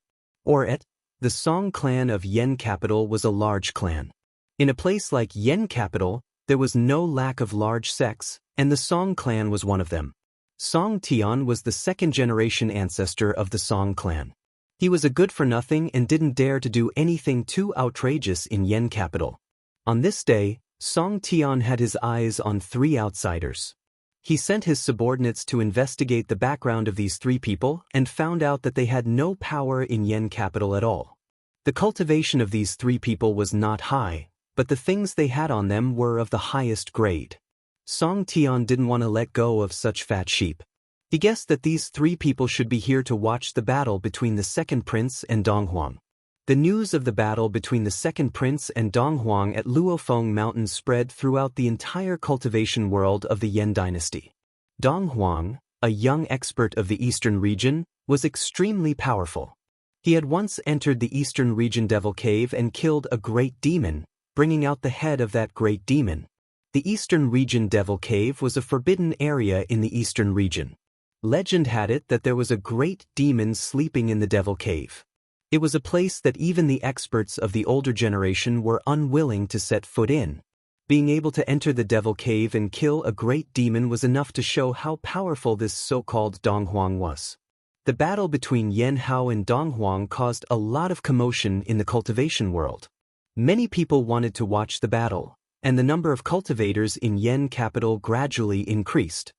The Song clan of Yen Capital was a large clan. In a place like Yen Capital, there was no lack of large sects, and the Song clan was one of them. Song Tian was the 2nd-generation ancestor of the Song clan. He was a good-for-nothing and didn't dare to do anything too outrageous in Yen Capital. On this day, Song Tian had his eyes on 3 outsiders. He sent his subordinates to investigate the background of these 3 people and found out that they had no power in Yen Capital at all. The cultivation of these 3 people was not high, but the things they had on them were of the highest grade. Song Tian didn't want to let go of such fat sheep. He guessed that these 3 people should be here to watch the battle between the 2nd prince and Dong Huang. The news of the battle between the 2nd prince and Dong Huang at Luofeng Mountain spread throughout the entire cultivation world of the Yan dynasty. Dong Huang, a young expert of the eastern region, was extremely powerful. He had once entered the eastern region Devil Cave and killed a great demon, bringing out the head of that great demon. The eastern region Devil Cave was a forbidden area in the eastern region. Legend had it that there was a great demon sleeping in the Devil Cave. It was a place that even the experts of the older generation were unwilling to set foot in. Being able to enter the Devil Cave and kill a great demon was enough to show how powerful this so-called Dong Huang was. The battle between Yan Hao and Dong Huang caused a lot of commotion in the cultivation world. Many people wanted to watch the battle, and the number of cultivators in Yen Capital gradually increased.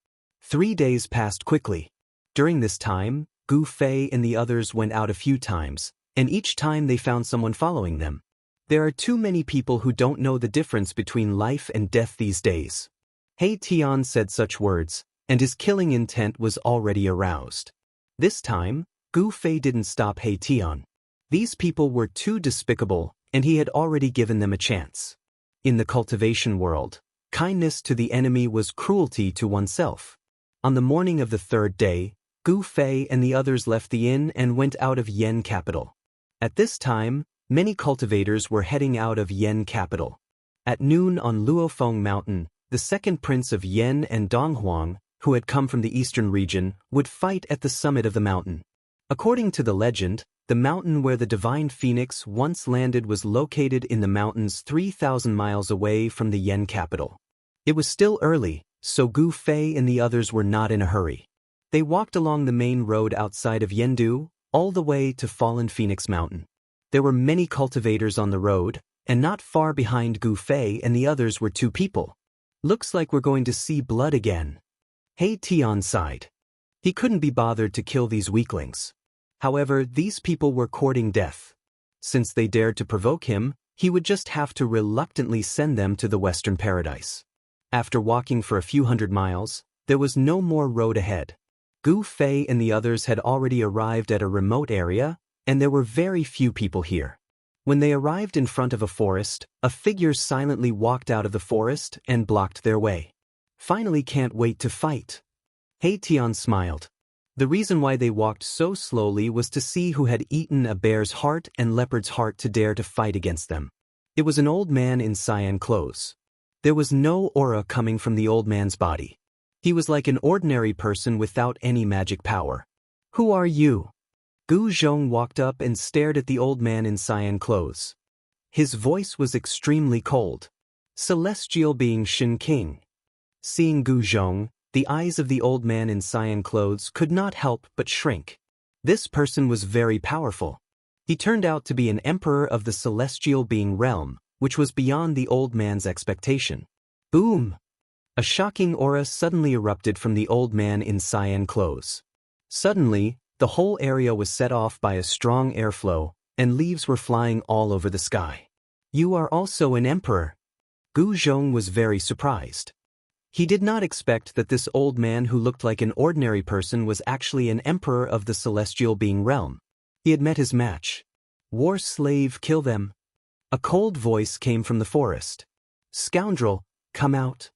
3 days passed quickly. During this time, Gu Fei and the others went out a few times, and each time they found someone following them. There are too many people who don't know the difference between life and death these days. He Tian said such words, and his killing intent was already aroused. This time, Gu Fei didn't stop He Tian. These people were too despicable, and he had already given them a chance. In the cultivation world, kindness to the enemy was cruelty to oneself. On the morning of the third day, Gu Fei and the others left the inn and went out of Yen capital. At this time, many cultivators were heading out of Yen capital. At noon on Luofeng Mountain, the second prince of Yen and Donghuang, who had come from the eastern region, would fight at the summit of the mountain. According to the legend, the mountain where the divine phoenix once landed was located in the mountains 3,000 miles away from the Yen capital. It was still early, so Gu Fei and the others were not in a hurry. They walked along the main road outside of Yendu, all the way to Fallen Phoenix Mountain. There were many cultivators on the road, and not far behind Gu Fei and the others were two people. Looks like we're going to see blood again. He Tian sighed. He couldn't be bothered to kill these weaklings. However, these people were courting death. Since they dared to provoke him, he would just have to reluctantly send them to the Western Paradise. After walking for a few hundred miles, there was no more road ahead. Gu Fei and the others had already arrived at a remote area, and there were very few people here. When they arrived in front of a forest, a figure silently walked out of the forest and blocked their way. Finally, can't wait to fight. He Tian smiled. The reason why they walked so slowly was to see who had eaten a bear's heart and leopard's heart to dare to fight against them. It was an old man in cyan clothes. There was no aura coming from the old man's body. He was like an ordinary person without any magic power. Who are you? Gu Zhong walked up and stared at the old man in cyan clothes. His voice was extremely cold. Celestial being Shin King. Seeing Gu Zhong, the eyes of the old man in cyan clothes could not help but shrink. This person was very powerful. He turned out to be an emperor of the celestial being realm, which was beyond the old man's expectation. Boom! A shocking aura suddenly erupted from the old man in cyan clothes. Suddenly, the whole area was set off by a strong airflow, and leaves were flying all over the sky. You are also an emperor. Gu Zhong was very surprised. He did not expect that this old man who looked like an ordinary person was actually an emperor of the celestial being realm. He had met his match. War slave, kill them. A cold voice came from the forest. Scoundrel, come out.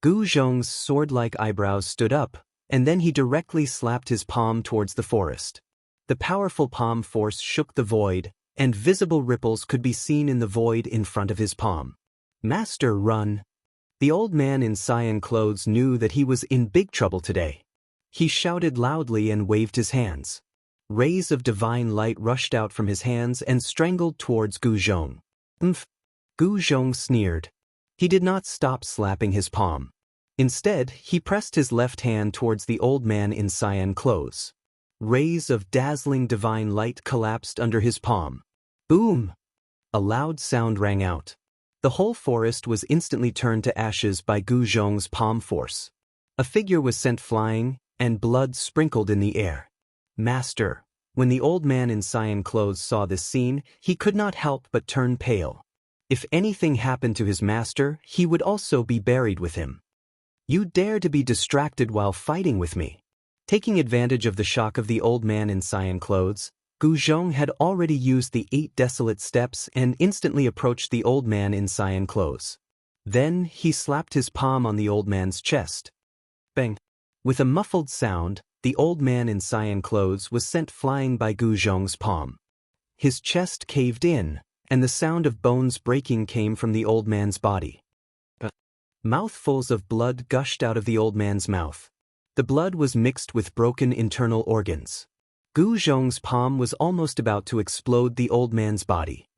Gu Zhong's sword-like eyebrows stood up, and then he directly slapped his palm towards the forest. The powerful palm force shook the void, and visible ripples could be seen in the void in front of his palm. Master, run. The old man in cyan clothes knew that he was in big trouble today. He shouted loudly and waved his hands. Rays of divine light rushed out from his hands and strangled towards Gu Zhong. Gu Zhong sneered. He did not stop slapping his palm. Instead, he pressed his left hand towards the old man in cyan clothes. Rays of dazzling divine light collapsed under his palm. Boom! A loud sound rang out. The whole forest was instantly turned to ashes by Gu Zhong's palm force. A figure was sent flying, and blood sprinkled in the air. Master, when the old man in cyan clothes saw this scene, he could not help but turn pale. If anything happened to his master, he would also be buried with him. You dare to be distracted while fighting with me. Taking advantage of the shock of the old man in cyan clothes, Gu Zhong had already used the 8 desolate steps and instantly approached the old man in cyan clothes. Then he slapped his palm on the old man's chest. Bang! With a muffled sound, the old man in cyan clothes was sent flying by Gu Zhong's palm. His chest caved in, and the sound of bones breaking came from the old man's body. Mouthfuls of blood gushed out of the old man's mouth. The blood was mixed with broken internal organs. Gu Zhong's palm was almost about to explode the old man's body.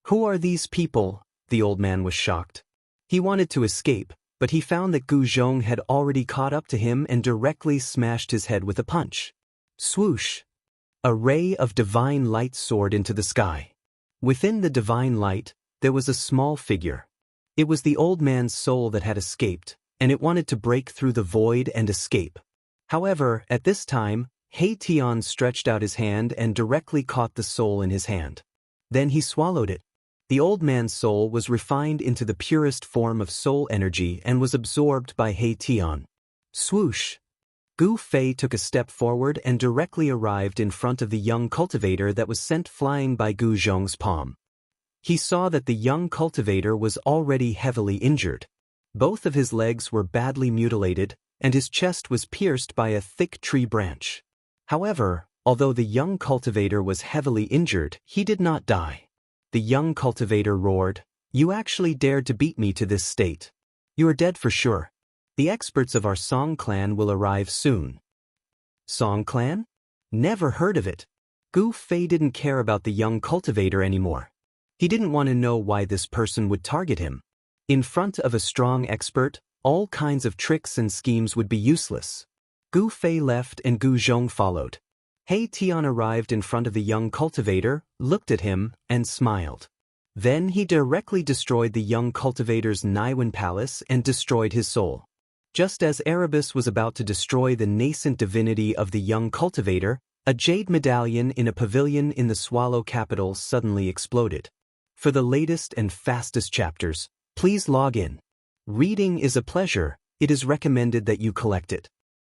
Who are these people? The old man was shocked. He wanted to escape, but he found that Gu Zhong had already caught up to him and directly smashed his head with a punch. Swoosh! A ray of divine light soared into the sky. Within the divine light, there was a small figure. It was the old man's soul that had escaped, and it wanted to break through the void and escape. However, at this time, He Tian stretched out his hand and directly caught the soul in his hand. Then he swallowed it. The old man's soul was refined into the purest form of soul energy and was absorbed by He Tian. Swoosh! Gu Fei took a step forward and directly arrived in front of the young cultivator that was sent flying by Gu Zhong's palm. He saw that the young cultivator was already heavily injured. Both of his legs were badly mutilated, and his chest was pierced by a thick tree branch. However, although the young cultivator was heavily injured, he did not die. The young cultivator roared, "You actually dared to beat me to this state. You are dead for sure. The experts of our Song clan will arrive soon." Song clan? Never heard of it. Gu Fei didn't care about the young cultivator anymore. He didn't want to know why this person would target him. In front of a strong expert, all kinds of tricks and schemes would be useless. Gu Fei left and Gu Zhong followed. He Tian arrived in front of the young cultivator, looked at him, and smiled. Then he directly destroyed the young cultivator's Naiwan palace and destroyed his soul. Just as Erebus was about to destroy the nascent divinity of the young cultivator, a jade medallion in a pavilion in the Swallow capital suddenly exploded. For the latest and fastest chapters, please log in. Reading is a pleasure, it is recommended that you collect it.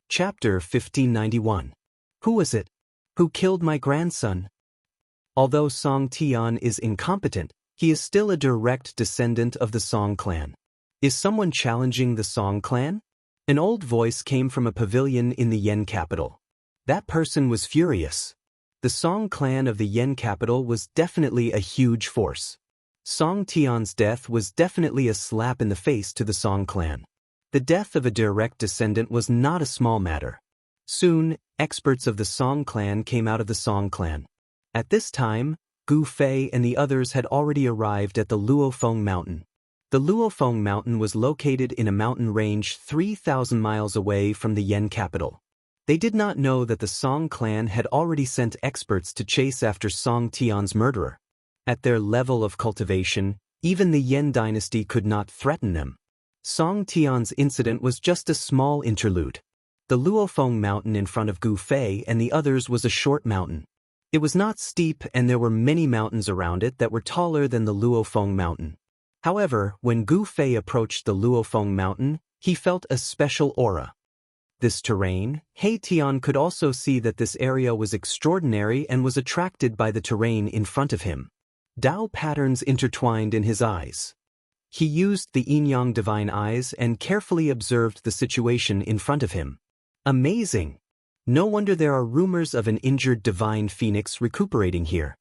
Chapter 1591. Who was it? Who killed my grandson? Although Song Tian is incompetent, he is still a direct descendant of the Song clan. Is someone challenging the Song clan? An old voice came from a pavilion in the Yen capital. That person was furious. The Song clan of the Yen capital was definitely a huge force. Song Tian's death was definitely a slap in the face to the Song clan. The death of a direct descendant was not a small matter. Soon, experts of the Song clan came out of the Song clan. At this time, Gu Fei and the others had already arrived at the Luofeng mountain. The Luofeng mountain was located in a mountain range 3,000 miles away from the Yen capital. They did not know that the Song clan had already sent experts to chase after Song Tian's murderer. At their level of cultivation, even the Yen dynasty could not threaten them. Song Tian's incident was just a small interlude. The Luofeng mountain in front of Gu Fei and the others was a short mountain. It was not steep and there were many mountains around it that were taller than the Luofeng mountain. However, when Gu Fei approached the Luofeng mountain, he felt a special aura. This terrain, He Tian could also see that this area was extraordinary and was attracted by the terrain in front of him. Dao patterns intertwined in his eyes. He used the yin-yang divine eyes and carefully observed the situation in front of him. Amazing! No wonder there are rumors of an injured divine phoenix recuperating here.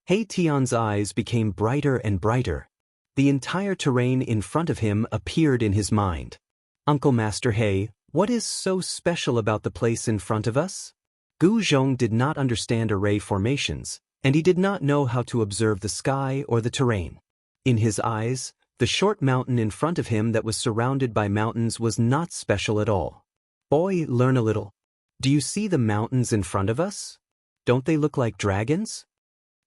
He Tian's eyes became brighter and brighter. The entire terrain in front of him appeared in his mind. Uncle Master He, what is so special about the place in front of us? Gu Zhong did not understand array formations, and he did not know how to observe the sky or the terrain. In his eyes, the short mountain in front of him that was surrounded by mountains was not special at all. Boy, learn a little. Do you see the mountains in front of us? Don't they look like dragons?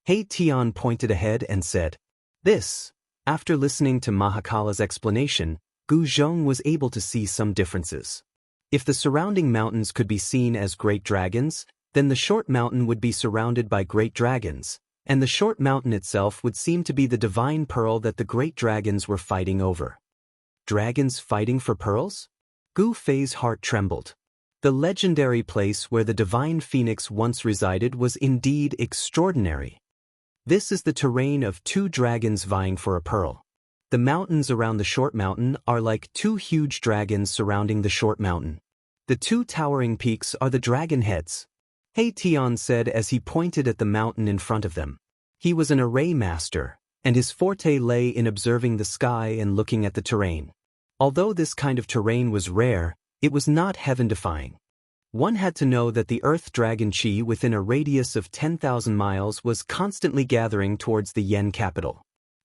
He Tian pointed ahead and said, "This." After listening to Mahakala's explanation, Gu Zhong was able to see some differences. If the surrounding mountains could be seen as great dragons, then the short mountain would be surrounded by great dragons, and the short mountain itself would seem to be the divine pearl that the great dragons were fighting over. Dragons fighting for pearls? Gu Fei's heart trembled. The legendary place where the divine phoenix once resided was indeed extraordinary. This is the terrain of two dragons vying for a pearl. The mountains around the short mountain are like two huge dragons surrounding the short mountain. The two towering peaks are the dragon heads. He Tian said as he pointed at the mountain in front of them. He was an array master, and his forte lay in observing the sky and looking at the terrain. Although this kind of terrain was rare, it was not heaven-defying. One had to know that the Earth Dragon Chi within a radius of 10,000 miles was constantly gathering towards the Yen capital.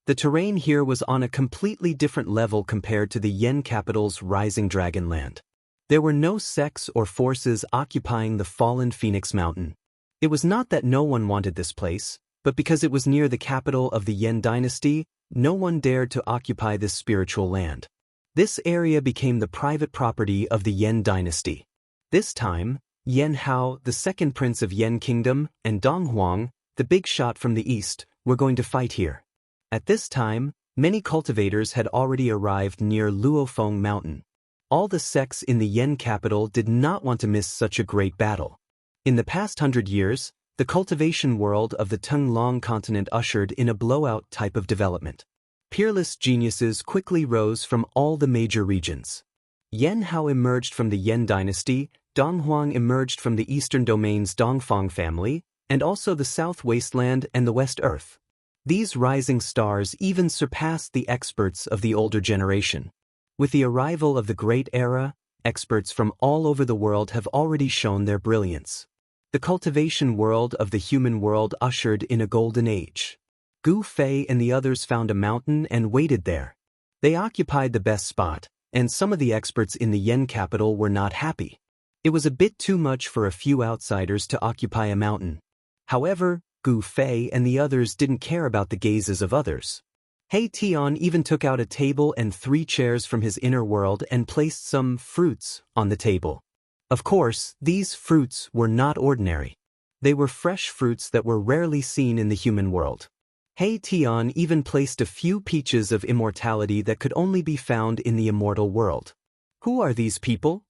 The terrain here was on a completely different level compared to the Yen capital's rising dragon land. There were no sects or forces occupying the fallen Phoenix Mountain. It was not that no one wanted this place, but because it was near the capital of the Yen dynasty, no one dared to occupy this spiritual land. This area became the private property of the Yen dynasty. This time, Yan Hao, the second prince of Yan Kingdom, and Dong Huang, the big shot from the east, were going to fight here. At this time, many cultivators had already arrived near Luofeng Mountain. All the sects in the Yan capital did not want to miss such a great battle. In the past 100 years, the cultivation world of the Tenglong continent ushered in a blowout type of development. Peerless geniuses quickly rose from all the major regions. Yan Hao emerged from the Yan dynasty, Dong Huang emerged from the eastern domain's Dongfang family, and also the South Wasteland and the West Earth. These rising stars even surpassed the experts of the older generation. With the arrival of the Great Era, experts from all over the world have already shown their brilliance. The cultivation world of the human world ushered in a golden age. Gu Fei and the others found a mountain and waited there. They occupied the best spot, and some of the experts in the Yan capital were not happy. It was a bit too much for a few outsiders to occupy a mountain. However, Gu Fei and the others didn't care about the gazes of others. He Tian even took out a table and 3 chairs from his inner world and placed some fruits on the table. Of course, these fruits were not ordinary. They were fresh fruits that were rarely seen in the human world. He Tian even placed a few peaches of immortality that could only be found in the immortal world. Who are these people?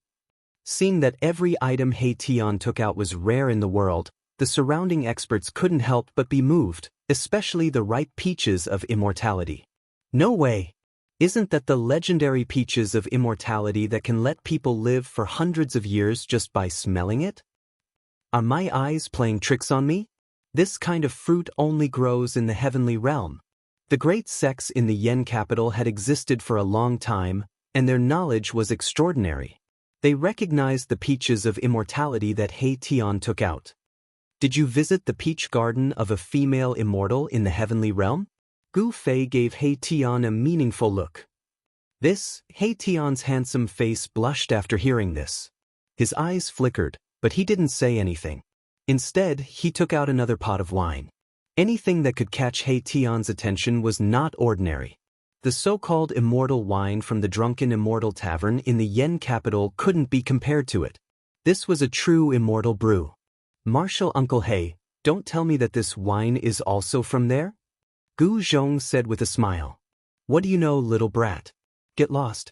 Seeing that every item He Tian took out was rare in the world, the surrounding experts couldn't help but be moved, especially the ripe peaches of immortality. No way! Isn't that the legendary peaches of immortality that can let people live for hundreds of years just by smelling it? Are my eyes playing tricks on me? This kind of fruit only grows in the heavenly realm. The great sects in the Yan capital had existed for a long time, and their knowledge was extraordinary. They recognized the peaches of immortality that He Tian took out. Did you visit the peach garden of a female immortal in the heavenly realm? Gu Fei gave He Tian a meaningful look. He Tian's handsome face blushed after hearing this. His eyes flickered, but he didn't say anything. Instead, he took out another pot of wine. Anything that could catch He Tian's attention was not ordinary. The so-called immortal wine from the Drunken Immortal Tavern in the Yan capital couldn't be compared to it. This was a true immortal brew. Martial Uncle He, don't tell me that this wine is also from there? Gu Zhong said with a smile. What do you know, little brat? Get lost.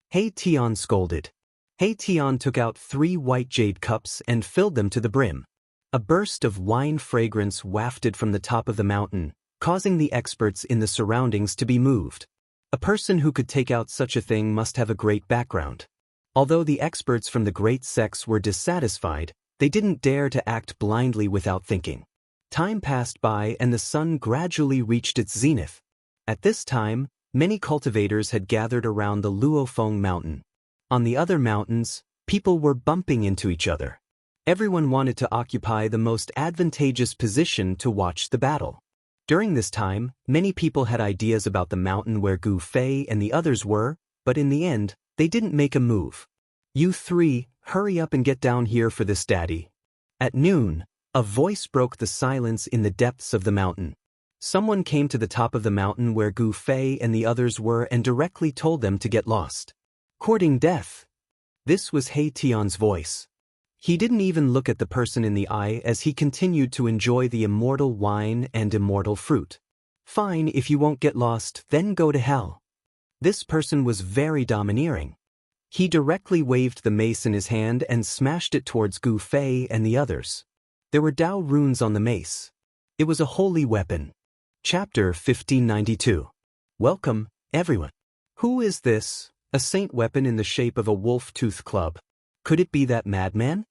He Tian scolded. He Tian took out 3 white jade cups and filled them to the brim. A burst of wine fragrance wafted from the top of the mountain, causing the experts in the surroundings to be moved. A person who could take out such a thing must have a great background. Although the experts from the great sects were dissatisfied, they didn't dare to act blindly without thinking. Time passed by and the sun gradually reached its zenith. At this time, many cultivators had gathered around the Luofeng mountain. On the other mountains, people were bumping into each other. Everyone wanted to occupy the most advantageous position to watch the battle. During this time, many people had ideas about the mountain where Gu Fei and the others were, but in the end, they didn't make a move. You 3, hurry up and get down here for this, daddy. At noon, a voice broke the silence in the depths of the mountain. Someone came to the top of the mountain where Gu Fei and the others were and directly told them to get lost. Courting death. This was He Tian's voice. He didn't even look at the person in the eye as he continued to enjoy the immortal wine and immortal fruit. Fine, if you won't get lost, then go to hell. This person was very domineering. He directly waved the mace in his hand and smashed it towards Gu Fei and the others. There were Dao runes on the mace. It was a holy weapon. Chapter 1592. Welcome, everyone. Who is this? A saint weapon in the shape of a wolf-tooth club. Could it be that madman?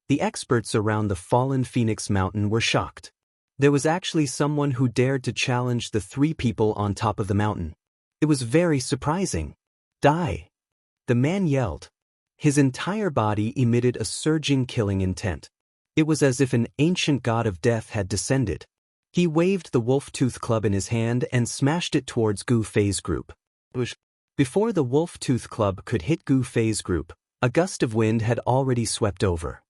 The experts around the fallen Phoenix Mountain were shocked. There was actually someone who dared to challenge the 3 people on top of the mountain. It was very surprising. Die! The man yelled. His entire body emitted a surging killing intent. It was as if an ancient god of death had descended. He waved the wolf-tooth club in his hand and smashed it towards Gu Fei's group. Before the wolf-tooth club could hit Gu Fei's group, a gust of wind had already swept over.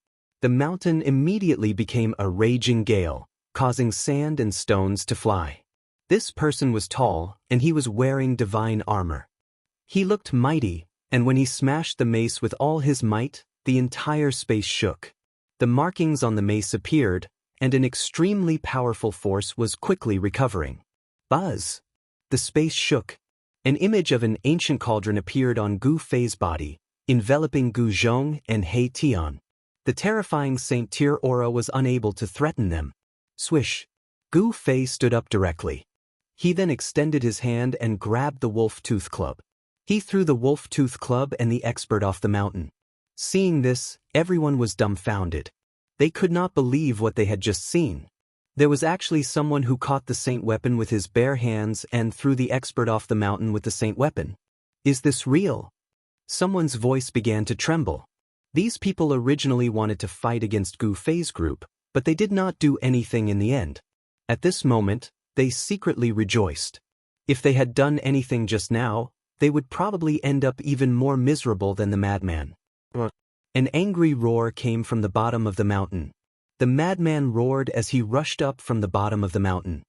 The mountain immediately became a raging gale, causing sand and stones to fly. This person was tall, and he was wearing divine armor. He looked mighty, and when he smashed the mace with all his might, the entire space shook. The markings on the mace appeared, and an extremely powerful force was quickly recovering. Buzz! The space shook. An image of an ancient cauldron appeared on Gu Fei's body, enveloping Gu Zhong and He Tian. The terrifying Saint Tier aura was unable to threaten them. Swish! Gu Fei stood up directly. He then extended his hand and grabbed the wolf tooth club. He threw the wolf tooth club and the expert off the mountain. Seeing this, everyone was dumbfounded. They could not believe what they had just seen. There was actually someone who caught the saint weapon with his bare hands and threw the expert off the mountain with the saint weapon. Is this real? Someone's voice began to tremble. These people originally wanted to fight against Gu Fei's group, but they did not do anything in the end. At this moment, they secretly rejoiced. If they had done anything just now, they would probably end up even more miserable than the madman. An angry roar came from the bottom of the mountain. The madman roared as he rushed up from the bottom of the mountain.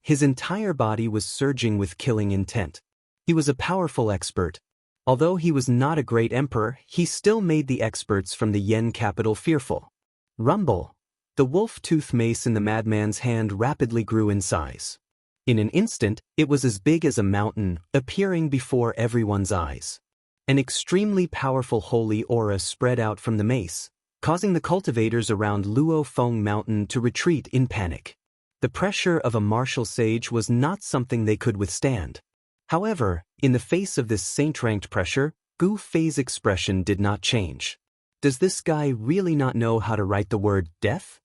His entire body was surging with killing intent. He was a powerful expert. Although he was not a great emperor, he still made the experts from the Yen capital fearful. Rumble! The wolf-tooth mace in the madman's hand rapidly grew in size. In an instant, it was as big as a mountain, appearing before everyone's eyes. An extremely powerful holy aura spread out from the mace, causing the cultivators around Luo Feng Mountain to retreat in panic. The pressure of a martial sage was not something they could withstand. However, in the face of this saint-ranked pressure, Gu Fei's expression did not change. Does this guy really not know how to write the word death?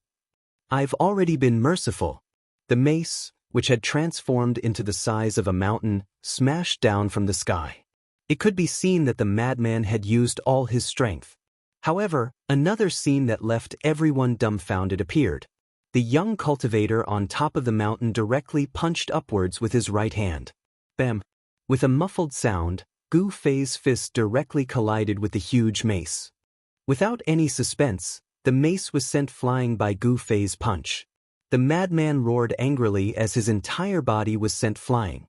I've already been merciful. The mace, which had transformed into the size of a mountain, smashed down from the sky. It could be seen that the madman had used all his strength. However, another scene that left everyone dumbfounded appeared. The young cultivator on top of the mountain directly punched upwards with his right hand. Bam! With a muffled sound, Gu Fei's fist directly collided with the huge mace. Without any suspense, the mace was sent flying by Gu Fei's punch. The madman roared angrily as his entire body was sent flying.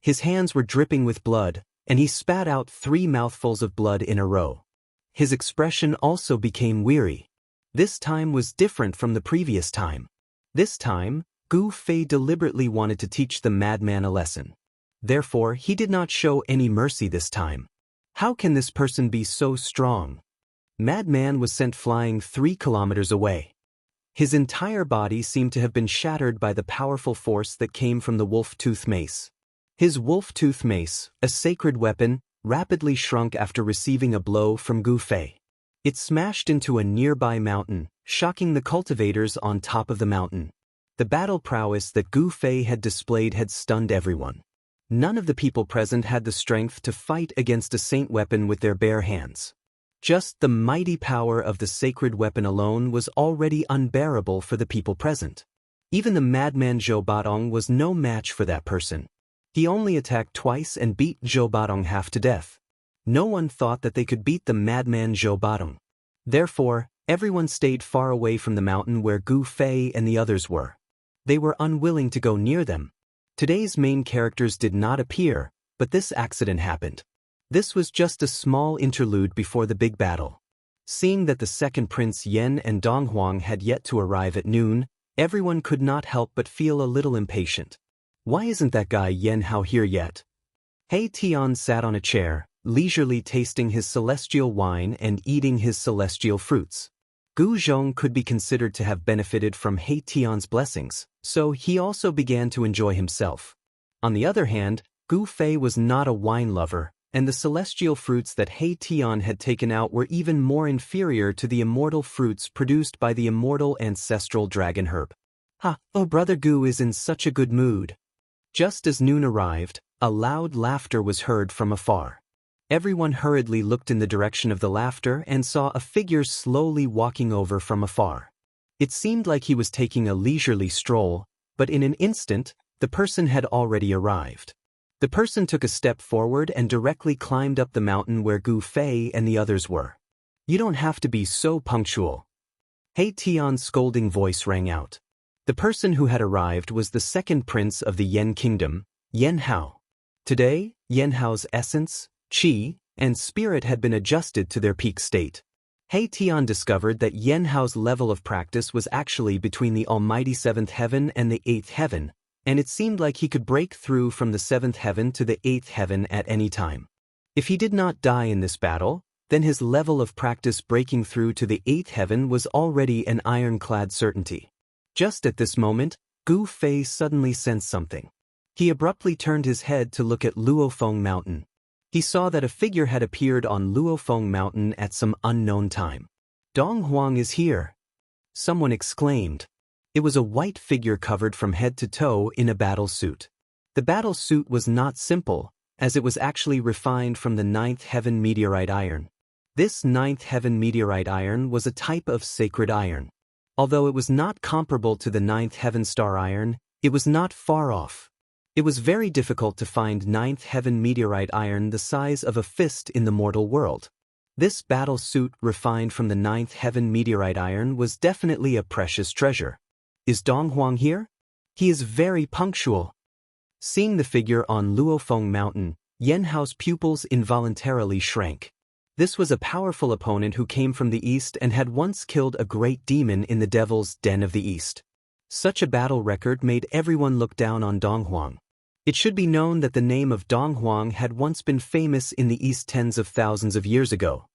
His hands were dripping with blood, and he spat out 3 mouthfuls of blood in a row. His expression also became weary. This time was different from the previous time. This time, Gu Fei deliberately wanted to teach the madman a lesson. Therefore, he did not show any mercy this time. How can this person be so strong? Madman was sent flying 3 kilometers away. His entire body seemed to have been shattered by the powerful force that came from the wolf-tooth mace. His wolf-tooth mace, a sacred weapon, rapidly shrunk after receiving a blow from Gu Fei. It smashed into a nearby mountain, shocking the cultivators on top of the mountain. The battle prowess that Gu Fei had displayed had stunned everyone. None of the people present had the strength to fight against a saint weapon with their bare hands. Just the mighty power of the sacred weapon alone was already unbearable for the people present. Even the madman Zhou Badong was no match for that person. He only attacked twice and beat Zhou Badong half to death. No one thought that they could beat the madman Zhou Badong. Therefore, everyone stayed far away from the mountain where Gu Fei and the others were. They were unwilling to go near them. Today's main characters did not appear, but this accident happened. This was just a small interlude before the big battle. Seeing that the second Prince Yen and Donghuang had yet to arrive at noon, everyone could not help but feel a little impatient. Why isn't that guy Yen Hao here yet? He Tian sat on a chair, leisurely tasting his celestial wine and eating his celestial fruits. Gu Zhong could be considered to have benefited from He Tian's blessings, so he also began to enjoy himself. On the other hand, Gu Fei was not a wine lover, and the celestial fruits that He Tian had taken out were even more inferior to the immortal fruits produced by the immortal ancestral dragon herb. Ha! Oh, Brother Gu is in such a good mood. Just as noon arrived, a loud laughter was heard from afar. Everyone hurriedly looked in the direction of the laughter and saw a figure slowly walking over from afar. It seemed like he was taking a leisurely stroll, but in an instant, the person had already arrived. The person took a step forward and directly climbed up the mountain where Gu Fei and the others were. You don't have to be so punctual. He Tian's scolding voice rang out. The person who had arrived was the second prince of the Yen kingdom, Yen Hao. Today, Yen Hao's essence, qi, and spirit had been adjusted to their peak state. He Tian discovered that Yen Hao's level of practice was actually between the almighty 7th heaven and the 8th heaven, and it seemed like he could break through from the 7th heaven to the 8th heaven at any time. If he did not die in this battle, then his level of practice breaking through to the 8th heaven was already an ironclad certainty. Just at this moment, Gu Fei suddenly sensed something. He abruptly turned his head to look at Luofeng Mountain. He saw that a figure had appeared on Luofeng Mountain at some unknown time. Dong Huang is here, someone exclaimed. It was a white figure covered from head to toe in a battle suit. The battle suit was not simple, as it was actually refined from the 9th heaven meteorite iron. This 9th heaven meteorite iron was a type of sacred iron. Although it was not comparable to the 9th heaven star iron, it was not far off. It was very difficult to find 9th heaven meteorite iron the size of a fist in the mortal world. This battle suit refined from the 9th heaven meteorite iron was definitely a precious treasure. Is Dong Huang here? He is very punctual. Seeing the figure on Luofeng Mountain, Yen Hao's pupils involuntarily shrank. This was a powerful opponent who came from the east and had once killed a great demon in the Devil's Den of the East. Such a battle record made everyone look down on Dong Huang. It should be known that the name of Dong Huang had once been famous in the East tens of thousands of years ago.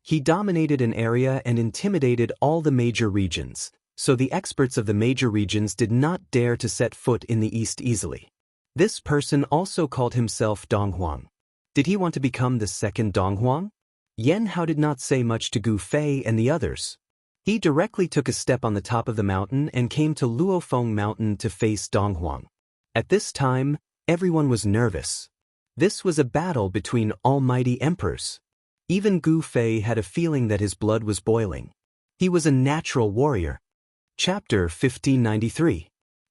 He dominated an area and intimidated all the major regions, so the experts of the major regions did not dare to set foot in the East easily. This person also called himself Dong Huang. Did he want to become the second Dong Huang? Yen Hao did not say much to Gu Fei and the others. He directly took a step on the top of the mountain and came to Luofeng Mountain to face Dong Huang. At this time, everyone was nervous. This was a battle between almighty emperors. Even Gu Fei had a feeling that his blood was boiling. He was a natural warrior. Chapter 1593.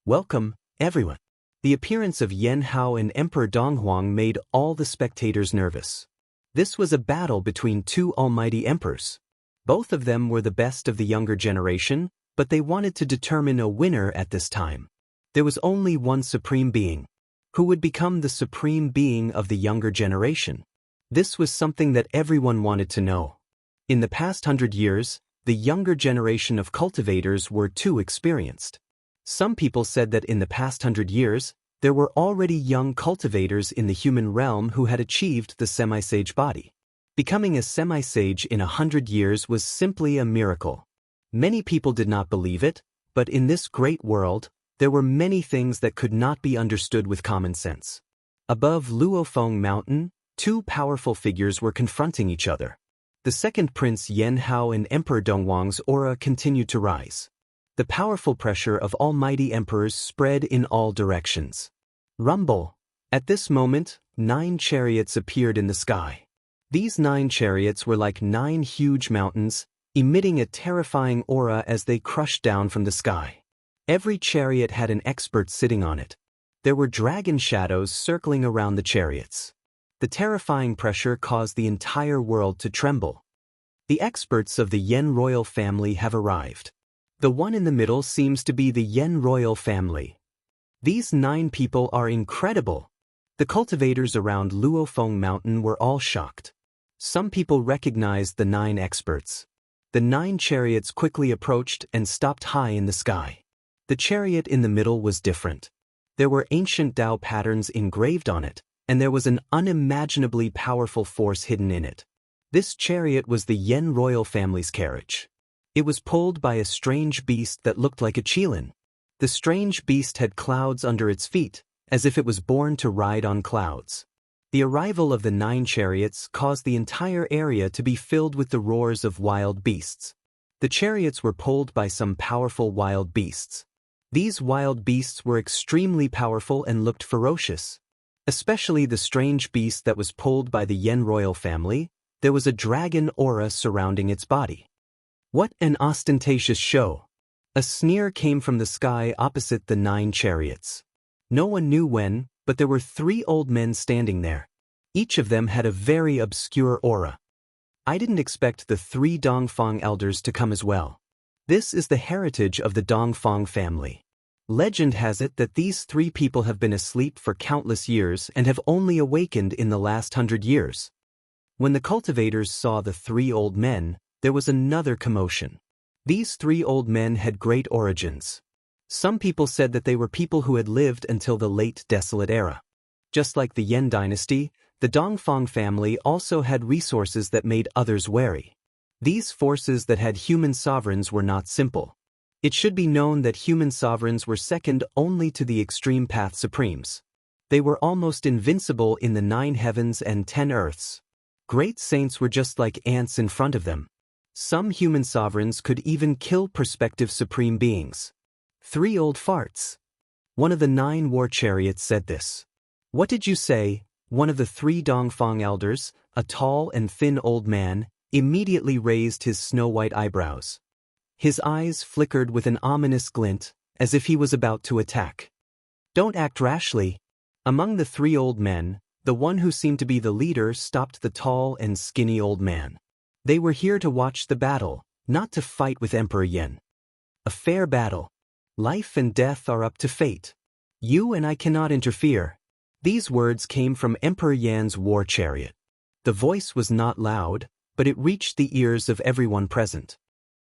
Welcome, everyone. The appearance of Yen Hao and Emperor Dong Huang made all the spectators nervous. This was a battle between two almighty emperors. Both of them were the best of the younger generation, but they wanted to determine a winner at this time. There was only one supreme being. Who would become the supreme being of the younger generation? This was something that everyone wanted to know. In the past 100 years, the younger generation of cultivators were too experienced. Some people said that in the past 100 years, there were already young cultivators in the human realm who had achieved the semi-sage body. Becoming a semi-sage in 100 years was simply a miracle. Many people did not believe it, but in this great world, there were many things that could not be understood with common sense. Above Luofeng Mountain, two powerful figures were confronting each other. The second Prince Yen Hao and Emperor Dong Huang's aura continued to rise. The powerful pressure of almighty emperors spread in all directions. Rumble. At this moment, 9 chariots appeared in the sky. These 9 chariots were like 9 huge mountains, emitting a terrifying aura as they crushed down from the sky. Every chariot had an expert sitting on it. There were dragon shadows circling around the chariots. The terrifying pressure caused the entire world to tremble. The experts of the Yen royal family have arrived. The one in the middle seems to be the Yen royal family. These 9 people are incredible. The cultivators around Luofeng Mountain were all shocked. Some people recognized the 9 experts. The 9 chariots quickly approached and stopped high in the sky. The chariot in the middle was different. There were ancient Tao patterns engraved on it, and there was an unimaginably powerful force hidden in it. This chariot was the Yen royal family's carriage. It was pulled by a strange beast that looked like a qilin. The strange beast had clouds under its feet, as if it was born to ride on clouds. The arrival of the 9 chariots caused the entire area to be filled with the roars of wild beasts. The chariots were pulled by some powerful wild beasts. These wild beasts were extremely powerful and looked ferocious. Especially the strange beast that was pulled by the Yen royal family, there was a dragon aura surrounding its body. What an ostentatious show! A sneer came from the sky opposite the 9 chariots. No one knew when, but there were 3 old men standing there. Each of them had a very obscure aura. I didn't expect the 3 Dongfang elders to come as well. This is the heritage of the Dongfang family. Legend has it that these 3 people have been asleep for countless years and have only awakened in the last 100 years. When the cultivators saw the 3 old men, there was another commotion. These three old men had great origins. Some people said that they were people who had lived until the late Desolate Era. Just like the Yan dynasty, the Dongfang family also had resources that made others wary. These forces that had human sovereigns were not simple. It should be known that human sovereigns were second only to the extreme path supremes. They were almost invincible in the 9 heavens and 10 earths. Great saints were just like ants in front of them. Some human sovereigns could even kill prospective supreme beings. 3 old farts. One of the 9 war chariots said this. What did you say? One of the 3 Dongfang elders, a tall and thin old man, immediately raised his snow-white eyebrows. His eyes flickered with an ominous glint, as if he was about to attack. Don't act rashly. Among the 3 old men, the one who seemed to be the leader stopped the tall and skinny old man. They were here to watch the battle, not to fight with Emperor Yan. A fair battle. Life and death are up to fate. You and I cannot interfere. These words came from Emperor Yan's war chariot. The voice was not loud, but it reached the ears of everyone present.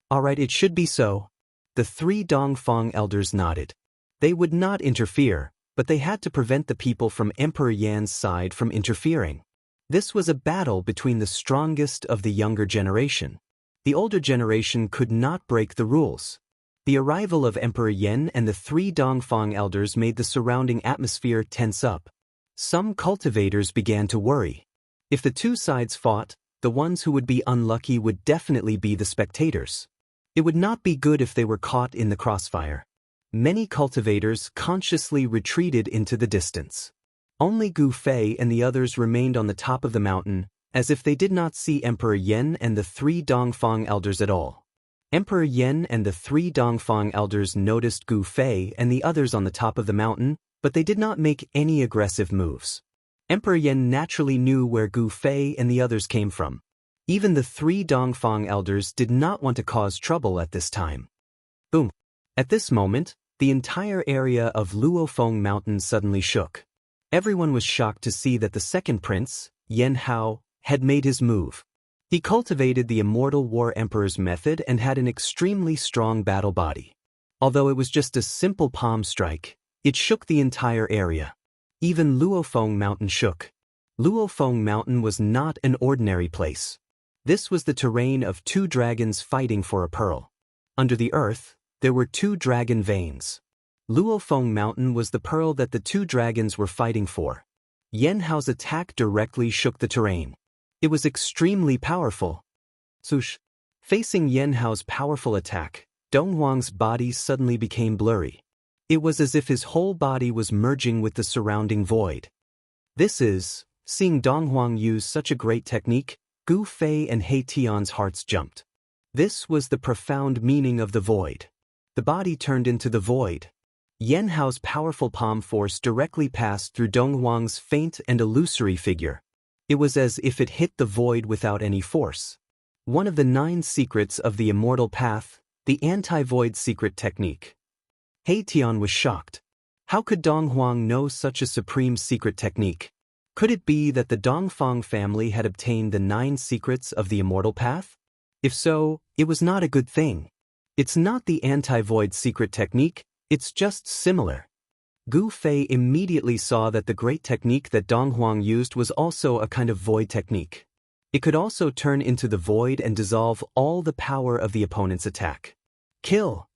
All right, it should be so. The 3 Dongfang elders nodded. They would not interfere, but they had to prevent the people from Emperor Yan's side from interfering. This was a battle between the strongest of the younger generation. The older generation could not break the rules. The arrival of Emperor Yan and the 3 Dongfang elders made the surrounding atmosphere tense up. Some cultivators began to worry. If the 2 sides fought, the ones who would be unlucky would definitely be the spectators. It would not be good if they were caught in the crossfire. Many cultivators consciously retreated into the distance. Only Gu Fei and the others remained on the top of the mountain, as if they did not see Emperor Yan and the 3 Dongfang elders at all. Emperor Yan and the 3 Dongfang elders noticed Gu Fei and the others on the top of the mountain, but they did not make any aggressive moves. Emperor Yan naturally knew where Gu Fei and the others came from. Even the 3 Dongfang elders did not want to cause trouble at this time. Boom! At this moment, the entire area of Luofeng Mountain suddenly shook. Everyone was shocked to see that the second prince, Yan Hao, had made his move. He cultivated the Immortal War Emperor's method and had an extremely strong battle body. Although it was just a simple palm strike, it shook the entire area. Even Luofeng Mountain shook. Luofeng Mountain was not an ordinary place. This was the terrain of 2 dragons fighting for a pearl. Under the earth, there were 2 dragon veins. Luofeng Mountain was the pearl that the 2 dragons were fighting for. Yan Hao's attack directly shook the terrain. It was extremely powerful. Swoosh! Facing Yan Hao's powerful attack, Dong Huang's body suddenly became blurry. It was as if his whole body was merging with the surrounding void. Seeing Dong Huang use such a great technique, Gu Fei and He Tian's hearts jumped. This was the profound meaning of the void. The body turned into the void. Yan Hao's powerful palm force directly passed through Dong Huang's faint and illusory figure. It was as if it hit the void without any force. One of the 9 secrets of the immortal path, the anti-void secret technique. He Tian was shocked. How could Dong Huang know such a supreme secret technique? Could it be that the Dongfang family had obtained the 9 secrets of the immortal path? If so, it was not a good thing. It's not the anti-void secret technique, it's just similar. Gu Fei immediately saw that the great technique that Dong Huang used was also a kind of void technique. It could also turn into the void and dissolve all the power of the opponent's attack. Kill!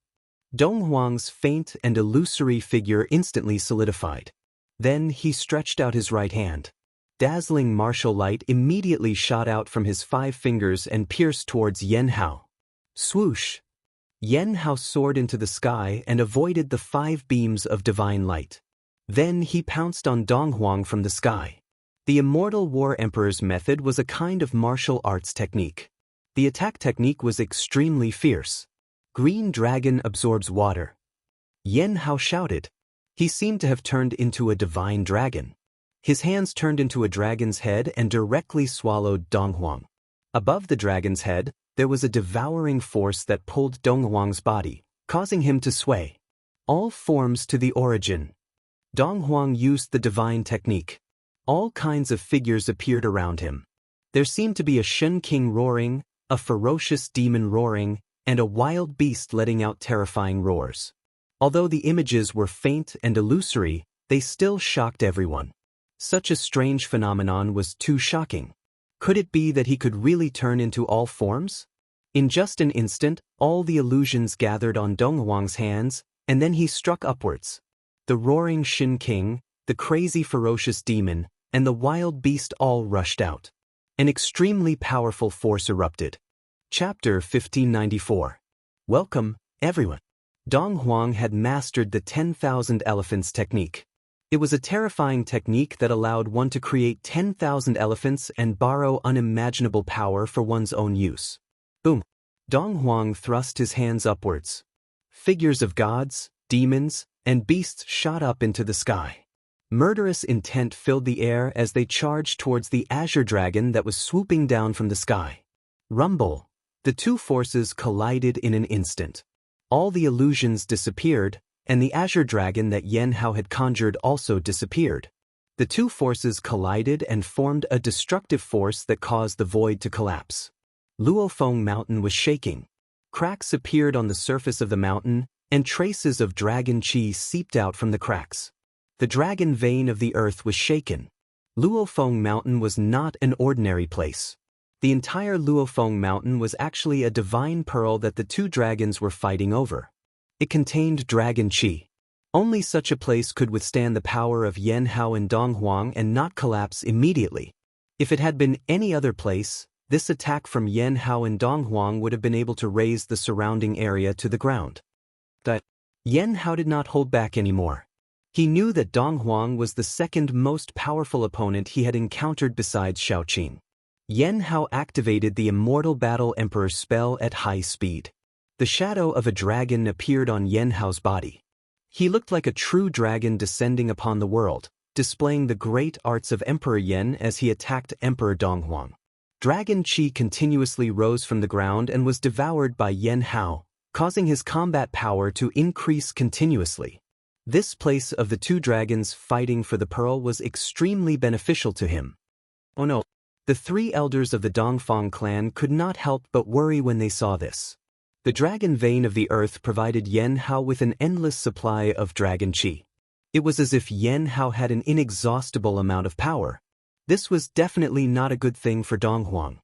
Dong Huang's faint and illusory figure instantly solidified. Then he stretched out his right hand. Dazzling martial light immediately shot out from his 5 fingers and pierced towards Yan Hao. Swoosh! Yan Hao soared into the sky and avoided the 5 beams of divine light. Then he pounced on Dong Huang from the sky. The Immortal War Emperor's method was a kind of martial arts technique. The attack technique was extremely fierce. Green dragon absorbs water. Yan Hao shouted. He seemed to have turned into a divine dragon. His hands turned into a dragon's head and directly swallowed Dong Huang. Above the dragon's head, there was a devouring force that pulled Dong Huang's body, causing him to sway. All forms to the origin. Dong Huang used the divine technique. All kinds of figures appeared around him. There seemed to be a Shen King roaring, a ferocious demon roaring, and a wild beast letting out terrifying roars. Although the images were faint and illusory, they still shocked everyone. Such a strange phenomenon was too shocking. Could it be that he could really turn into all forms? In just an instant, all the illusions gathered on Donghuang's hands, and then he struck upwards. The roaring Shin King, the crazy ferocious demon, and the wild beast all rushed out. An extremely powerful force erupted. Chapter 1594. Welcome, everyone. Donghuang had mastered the 10,000 elephants technique. It was a terrifying technique that allowed one to create 10,000 elephants and borrow unimaginable power for one's own use. Boom! Donghuang thrust his hands upwards. Figures of gods, demons, and beasts shot up into the sky. Murderous intent filled the air as they charged towards the azure dragon that was swooping down from the sky. Rumble! The two forces collided in an instant. All the illusions disappeared, and the azure dragon that Yan Hao had conjured also disappeared. The two forces collided and formed a destructive force that caused the void to collapse. Luofeng Mountain was shaking. Cracks appeared on the surface of the mountain, and traces of dragon qi seeped out from the cracks. The dragon vein of the earth was shaken. Luofeng Mountain was not an ordinary place. The entire Luofeng Mountain was actually a divine pearl that the two dragons were fighting over. It contained dragon qi. Only such a place could withstand the power of Yan Hao and Donghuang and not collapse immediately. If it had been any other place, this attack from Yan Hao and Donghuang would have been able to raise the surrounding area to the ground. But Yan Hao did not hold back anymore. He knew that Donghuang was the second most powerful opponent he had encountered besides Shaoqing. Yan Hao activated the Immortal Battle Emperor spell at high speed. The shadow of a dragon appeared on Yan Hao's body. He looked like a true dragon descending upon the world, displaying the great arts of Emperor Yan as he attacked Emperor Donghuang. Dragon qi continuously rose from the ground and was devoured by Yan Hao, causing his combat power to increase continuously. This place of the two dragons fighting for the pearl was extremely beneficial to him. Oh no! The three elders of the Dongfang clan could not help but worry when they saw this. The dragon vein of the earth provided Yan Hao with an endless supply of dragon qi. It was as if Yan Hao had an inexhaustible amount of power. This was definitely not a good thing for Donghuang.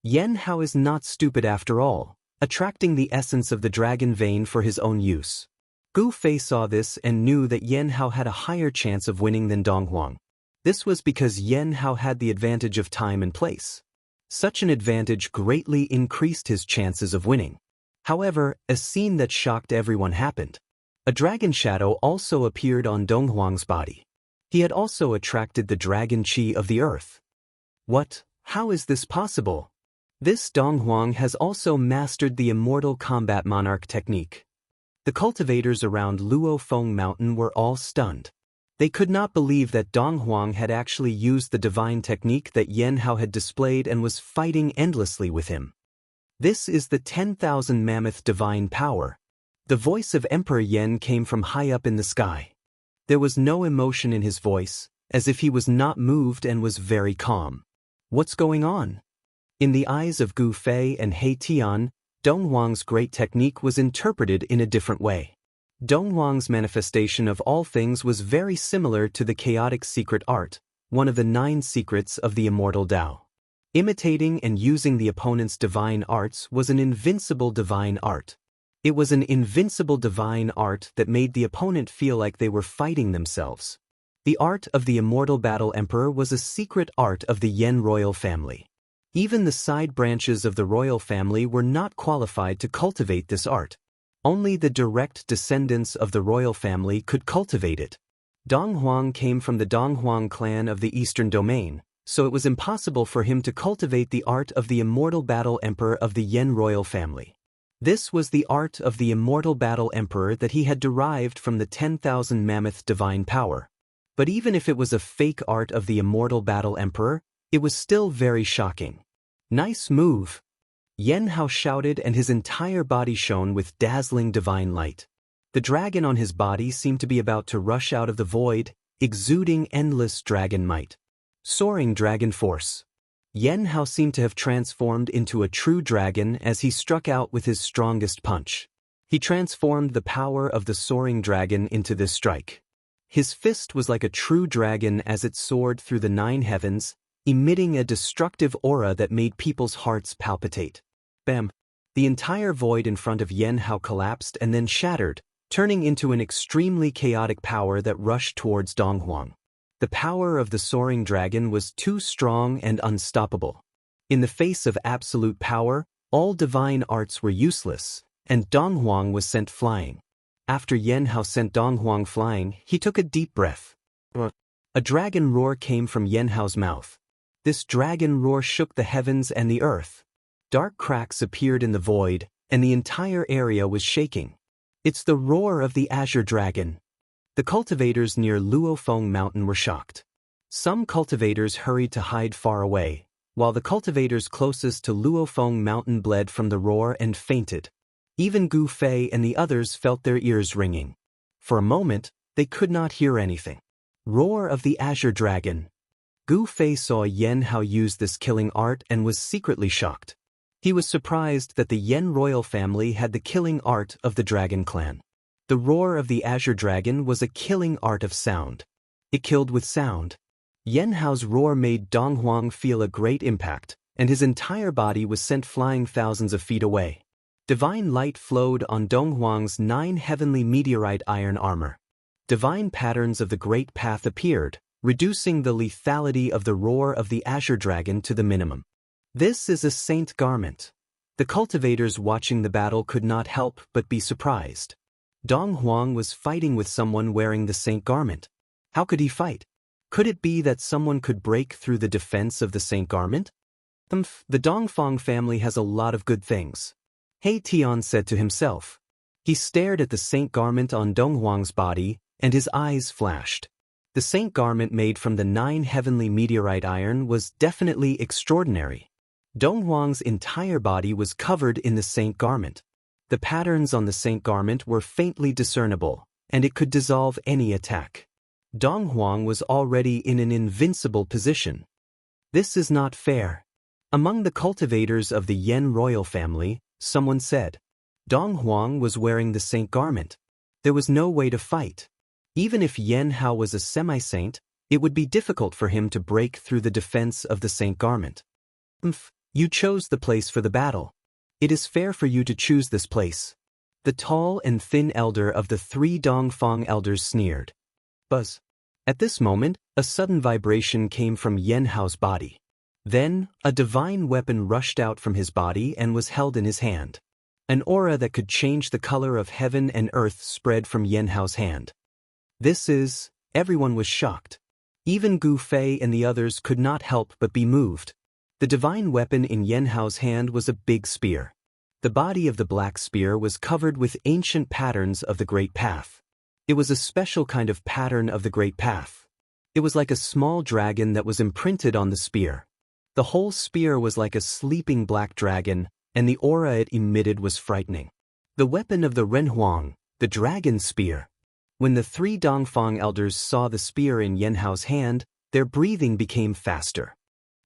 Yan Hao is not stupid after all, attracting the essence of the dragon vein for his own use. Gu Fei saw this and knew that Yan Hao had a higher chance of winning than Donghuang. This was because Yan Hao had the advantage of time and place. Such an advantage greatly increased his chances of winning. However, a scene that shocked everyone happened. A dragon shadow also appeared on Donghuang's body. He had also attracted the dragon qi of the earth. What? How is this possible? This Donghuang has also mastered the Immortal Combat Monarch technique. The cultivators around Luofeng Mountain were all stunned. They could not believe that Donghuang had actually used the divine technique that Yan Hao had displayed and was fighting endlessly with him. This is the 10,000 mammoth divine power. The voice of Emperor Yan came from high up in the sky. There was no emotion in his voice, as if he was not moved and was very calm. What's going on? In the eyes of Gu Fei and He Tian, Donghuang's great technique was interpreted in a different way. Donghuang's manifestation of all things was very similar to the chaotic secret art, one of the 9 secrets of the immortal Tao. Imitating and using the opponent's divine arts was an invincible divine art. It was an invincible divine art that made the opponent feel like they were fighting themselves. The art of the Immortal Battle Emperor was a secret art of the Yan royal family. Even the side branches of the royal family were not qualified to cultivate this art. Only the direct descendants of the royal family could cultivate it. Donghuang came from the Donghuang clan of the Eastern Domain, so it was impossible for him to cultivate the art of the Immortal Battle Emperor of the Yan royal family. This was the art of the Immortal Battle Emperor that he had derived from the 10,000 mammoth divine power. But even if it was a fake art of the Immortal Battle Emperor, it was still very shocking. Nice move! Yan Hao shouted and his entire body shone with dazzling divine light. The dragon on his body seemed to be about to rush out of the void, exuding endless dragon might. Soaring dragon force. Yan Hao seemed to have transformed into a true dragon as he struck out with his strongest punch. He transformed the power of the soaring dragon into this strike. His fist was like a true dragon as it soared through the 9 heavens, emitting a destructive aura that made people's hearts palpitate. Bam! The entire void in front of Yan Hao collapsed and then shattered, turning into an extremely chaotic power that rushed towards Donghuang. The power of the soaring dragon was too strong and unstoppable. In the face of absolute power, all divine arts were useless, and Donghuang was sent flying. After Yan Hao sent Donghuang flying, he took a deep breath. A dragon roar came from Yan Hao's mouth. This dragon roar shook the heavens and the earth. Dark cracks appeared in the void, and the entire area was shaking. It's the roar of the Azure Dragon. The cultivators near Luofeng Mountain were shocked. Some cultivators hurried to hide far away, while the cultivators closest to Luofeng Mountain bled from the roar and fainted. Even Gu Fei and the others felt their ears ringing. For a moment, they could not hear anything. Roar of the Azure Dragon. Gu Fei saw Yan Hao use this killing art and was secretly shocked. He was surprised that the Yan royal family had the killing art of the Dragon clan. The roar of the Azure Dragon was a killing art of sound. It killed with sound. Yan Hao's roar made Donghuang feel a great impact, and his entire body was sent flying thousands of feet away. Divine light flowed on Donghuang's 9 heavenly meteorite iron armor. Divine patterns of the Great Path appeared, reducing the lethality of the roar of the Azure Dragon to the minimum. This is a saint garment. The cultivators watching the battle could not help but be surprised. Donghuang was fighting with someone wearing the saint garment. How could he fight? Could it be that someone could break through the defense of the saint garment? The Dongfang family has a lot of good things. He Tian said to himself. He stared at the saint garment on Donghuang's body, and his eyes flashed. The saint garment made from the 9 heavenly meteorite iron was definitely extraordinary. Donghuang's entire body was covered in the saint garment. The patterns on the saint garment were faintly discernible, and it could dissolve any attack. Donghuang was already in an invincible position. This is not fair. Among the cultivators of the Yan royal family, someone said. Donghuang was wearing the saint garment. There was no way to fight. Even if Yan Hao was a semi-saint, it would be difficult for him to break through the defense of the saint garment. You chose the place for the battle. It is fair for you to choose this place. The tall and thin elder of the 3 Dongfang elders sneered. Buzz. At this moment, a sudden vibration came from Yan Hao's body. Then, a divine weapon rushed out from his body and was held in his hand. An aura that could change the color of heaven and earth spread from Yan Hao's hand. Everyone was shocked. Even Gu Fei and the others could not help but be moved. The divine weapon in Yan Hao's hand was a big spear. The body of the black spear was covered with ancient patterns of the Great Path. It was a special kind of pattern of the Great Path. It was like a small dragon that was imprinted on the spear. The whole spear was like a sleeping black dragon, and the aura it emitted was frightening. The weapon of the Renhuang, the dragon spear. When the 3 Dongfang elders saw the spear in Yan Hao's hand, their breathing became faster.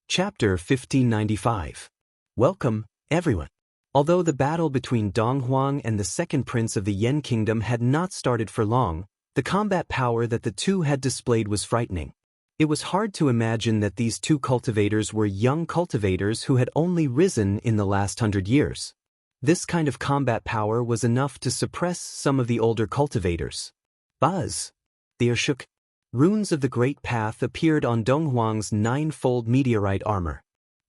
Chapter 1595. Welcome, everyone. Although the battle between Donghuang and the second prince of the Yan kingdom had not started for long, the combat power that the two had displayed was frightening. It was hard to imagine that these 2 cultivators were young cultivators who had only risen in the last 100 years. This kind of combat power was enough to suppress some of the older cultivators. Buzz! The air shook. Runes of the Great Path appeared on Donghuang's 9-fold meteorite armor.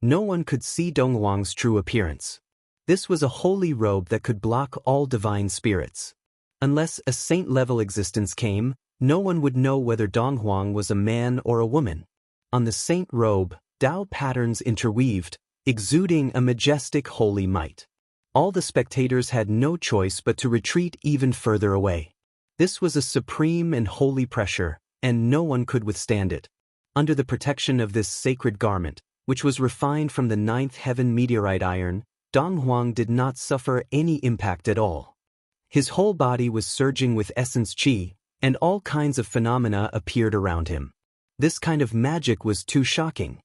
No one could see Donghuang's true appearance. This was a holy robe that could block all divine spirits. Unless a saint-level existence came, no one would know whether Donghuang was a man or a woman. On the saint robe, Tao patterns interweaved, exuding a majestic holy might. All the spectators had no choice but to retreat even further away. This was a supreme and holy pressure, and no one could withstand it. Under the protection of this sacred garment, which was refined from the 9th heaven meteorite iron, Donghuang did not suffer any impact at all. His whole body was surging with essence qi, and all kinds of phenomena appeared around him. This kind of magic was too shocking.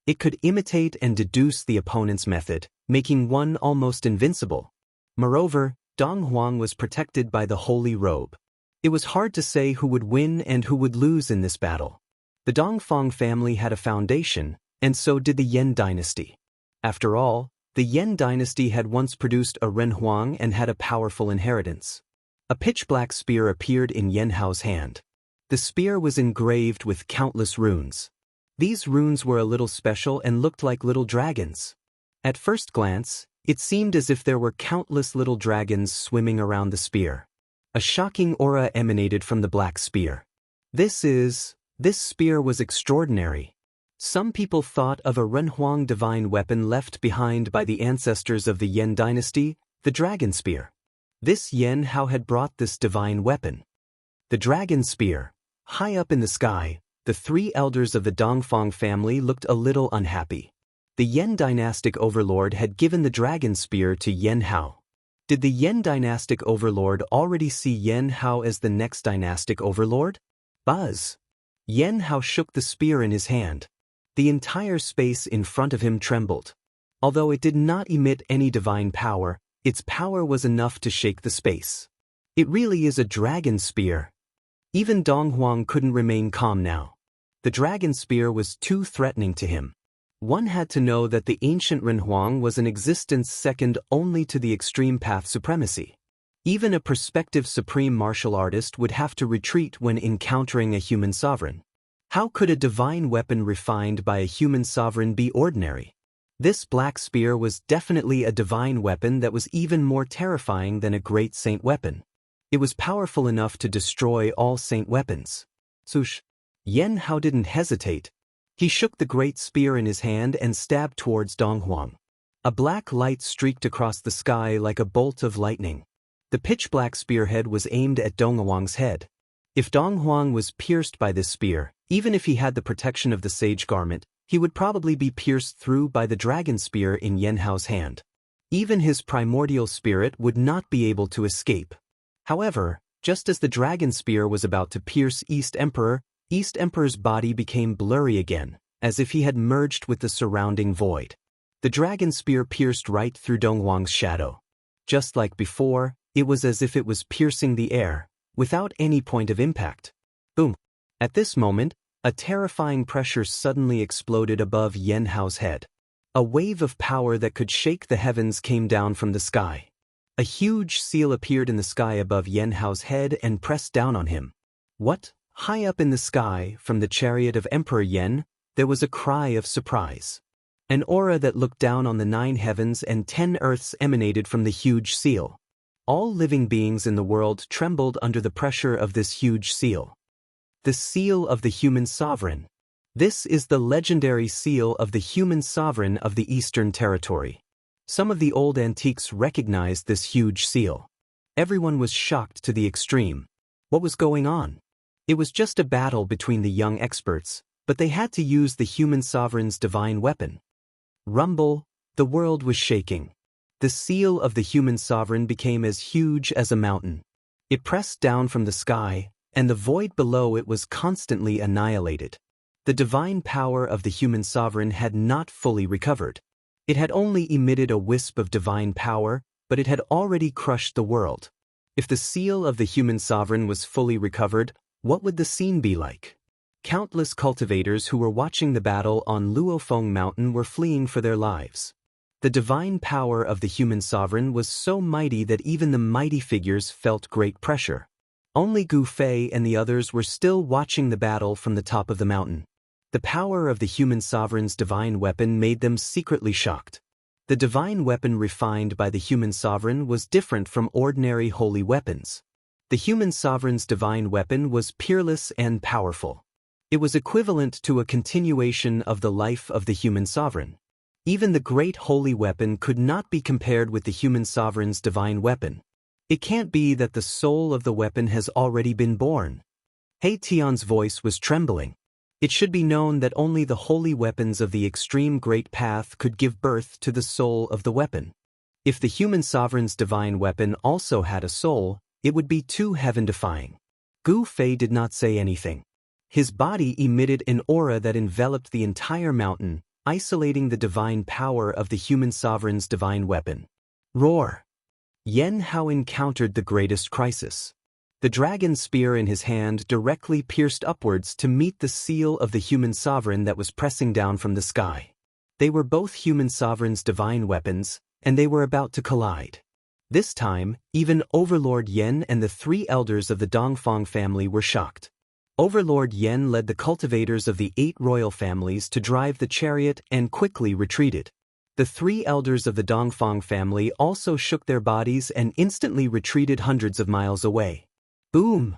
It could imitate and deduce the opponent's method, making one almost invincible. Moreover, Dong Huang was protected by the holy robe. It was hard to say who would win and who would lose in this battle. The Dongfang family had a foundation, and so did the Yen dynasty. After all, the Yen dynasty had once produced a Ren Huang and had a powerful inheritance. A pitch-black spear appeared in Yen Hao's hand. The spear was engraved with countless runes. These runes were a little special and looked like little dragons. At first glance, it seemed as if there were countless little dragons swimming around the spear. A shocking aura emanated from the black spear. This spear was extraordinary. Some people thought of a Renhuang divine weapon left behind by the ancestors of the Yen dynasty, the dragon spear. This Yen Hao had brought this divine weapon. The dragon spear. High up in the sky, the three elders of the Dongfang family looked a little unhappy. The Yen dynastic overlord had given the dragon spear to Yen Hao. Did the Yen dynastic overlord already see Yen Hao as the next dynastic overlord? Buzz! Yen Hao shook the spear in his hand. The entire space in front of him trembled. Although it did not emit any divine power, its power was enough to shake the space. It really is a dragon spear. Even Dong Huang couldn't remain calm now. The dragon spear was too threatening to him. One had to know that the ancient Renhuang was an existence second only to the extreme path supremacy. Even a prospective supreme martial artist would have to retreat when encountering a human sovereign. How could a divine weapon refined by a human sovereign be ordinary? This black spear was definitely a divine weapon that was even more terrifying than a great saint weapon. It was powerful enough to destroy all saint weapons. Sush! Yen Hao didn't hesitate. He shook the great spear in his hand and stabbed towards Dong Huang. A black light streaked across the sky like a bolt of lightning. The pitch-black spearhead was aimed at Dong Huang's head. If Dong Huang was pierced by this spear, even if he had the protection of the sage garment, he would probably be pierced through by the dragon spear in Yen Hao's hand. Even his primordial spirit would not be able to escape. However, just as the dragon spear was about to pierce East Emperor's body became blurry again, as if he had merged with the surrounding void. The dragon spear pierced right through Dong Huang's shadow. Just like before, it was as if it was piercing the air, without any point of impact. Boom! At this moment, a terrifying pressure suddenly exploded above Yen Hao's head. A wave of power that could shake the heavens came down from the sky. A huge seal appeared in the sky above Yen Hao's head and pressed down on him. What? High up in the sky, from the chariot of Emperor Yen, there was a cry of surprise. An aura that looked down on the 9 heavens and 10 earths emanated from the huge seal. All living beings in the world trembled under the pressure of this huge seal. The seal of the human sovereign. This is the legendary seal of the human sovereign of the Eastern Territory. Some of the old antiques recognized this huge seal. Everyone was shocked to the extreme. What was going on? It was just a battle between the young experts, but they had to use the human sovereign's divine weapon. Rumble, the world was shaking. The seal of the human sovereign became as huge as a mountain. It pressed down from the sky, and the void below it was constantly annihilated. The divine power of the human sovereign had not fully recovered. It had only emitted a wisp of divine power, but it had already crushed the world. If the seal of the human sovereign was fully recovered, what would the scene be like? Countless cultivators who were watching the battle on Luofeng Mountain were fleeing for their lives. The divine power of the human sovereign was so mighty that even the mighty figures felt great pressure. Only Gu Fei and the others were still watching the battle from the top of the mountain. The power of the human sovereign's divine weapon made them secretly shocked. The divine weapon refined by the human sovereign was different from ordinary holy weapons. The human sovereign's divine weapon was peerless and powerful. It was equivalent to a continuation of the life of the human sovereign. Even the great holy weapon could not be compared with the human sovereign's divine weapon. It can't be that the soul of the weapon has already been born. He Tian's voice was trembling. It should be known that only the holy weapons of the extreme great path could give birth to the soul of the weapon. If the human sovereign's divine weapon also had a soul, it would be too heaven-defying. Gu Fei did not say anything. His body emitted an aura that enveloped the entire mountain, isolating the divine power of the human sovereign's divine weapon. Roar! Yen Hao encountered the greatest crisis. The dragon spear in his hand directly pierced upwards to meet the seal of the human sovereign that was pressing down from the sky. They were both human sovereign's divine weapons, and they were about to collide. This time, even Overlord Yen and the 3 elders of the Dongfang family were shocked. Overlord Yen led the cultivators of the 8 royal families to drive the chariot and quickly retreated. The 3 elders of the Dongfang family also shook their bodies and instantly retreated hundreds of miles away. Boom!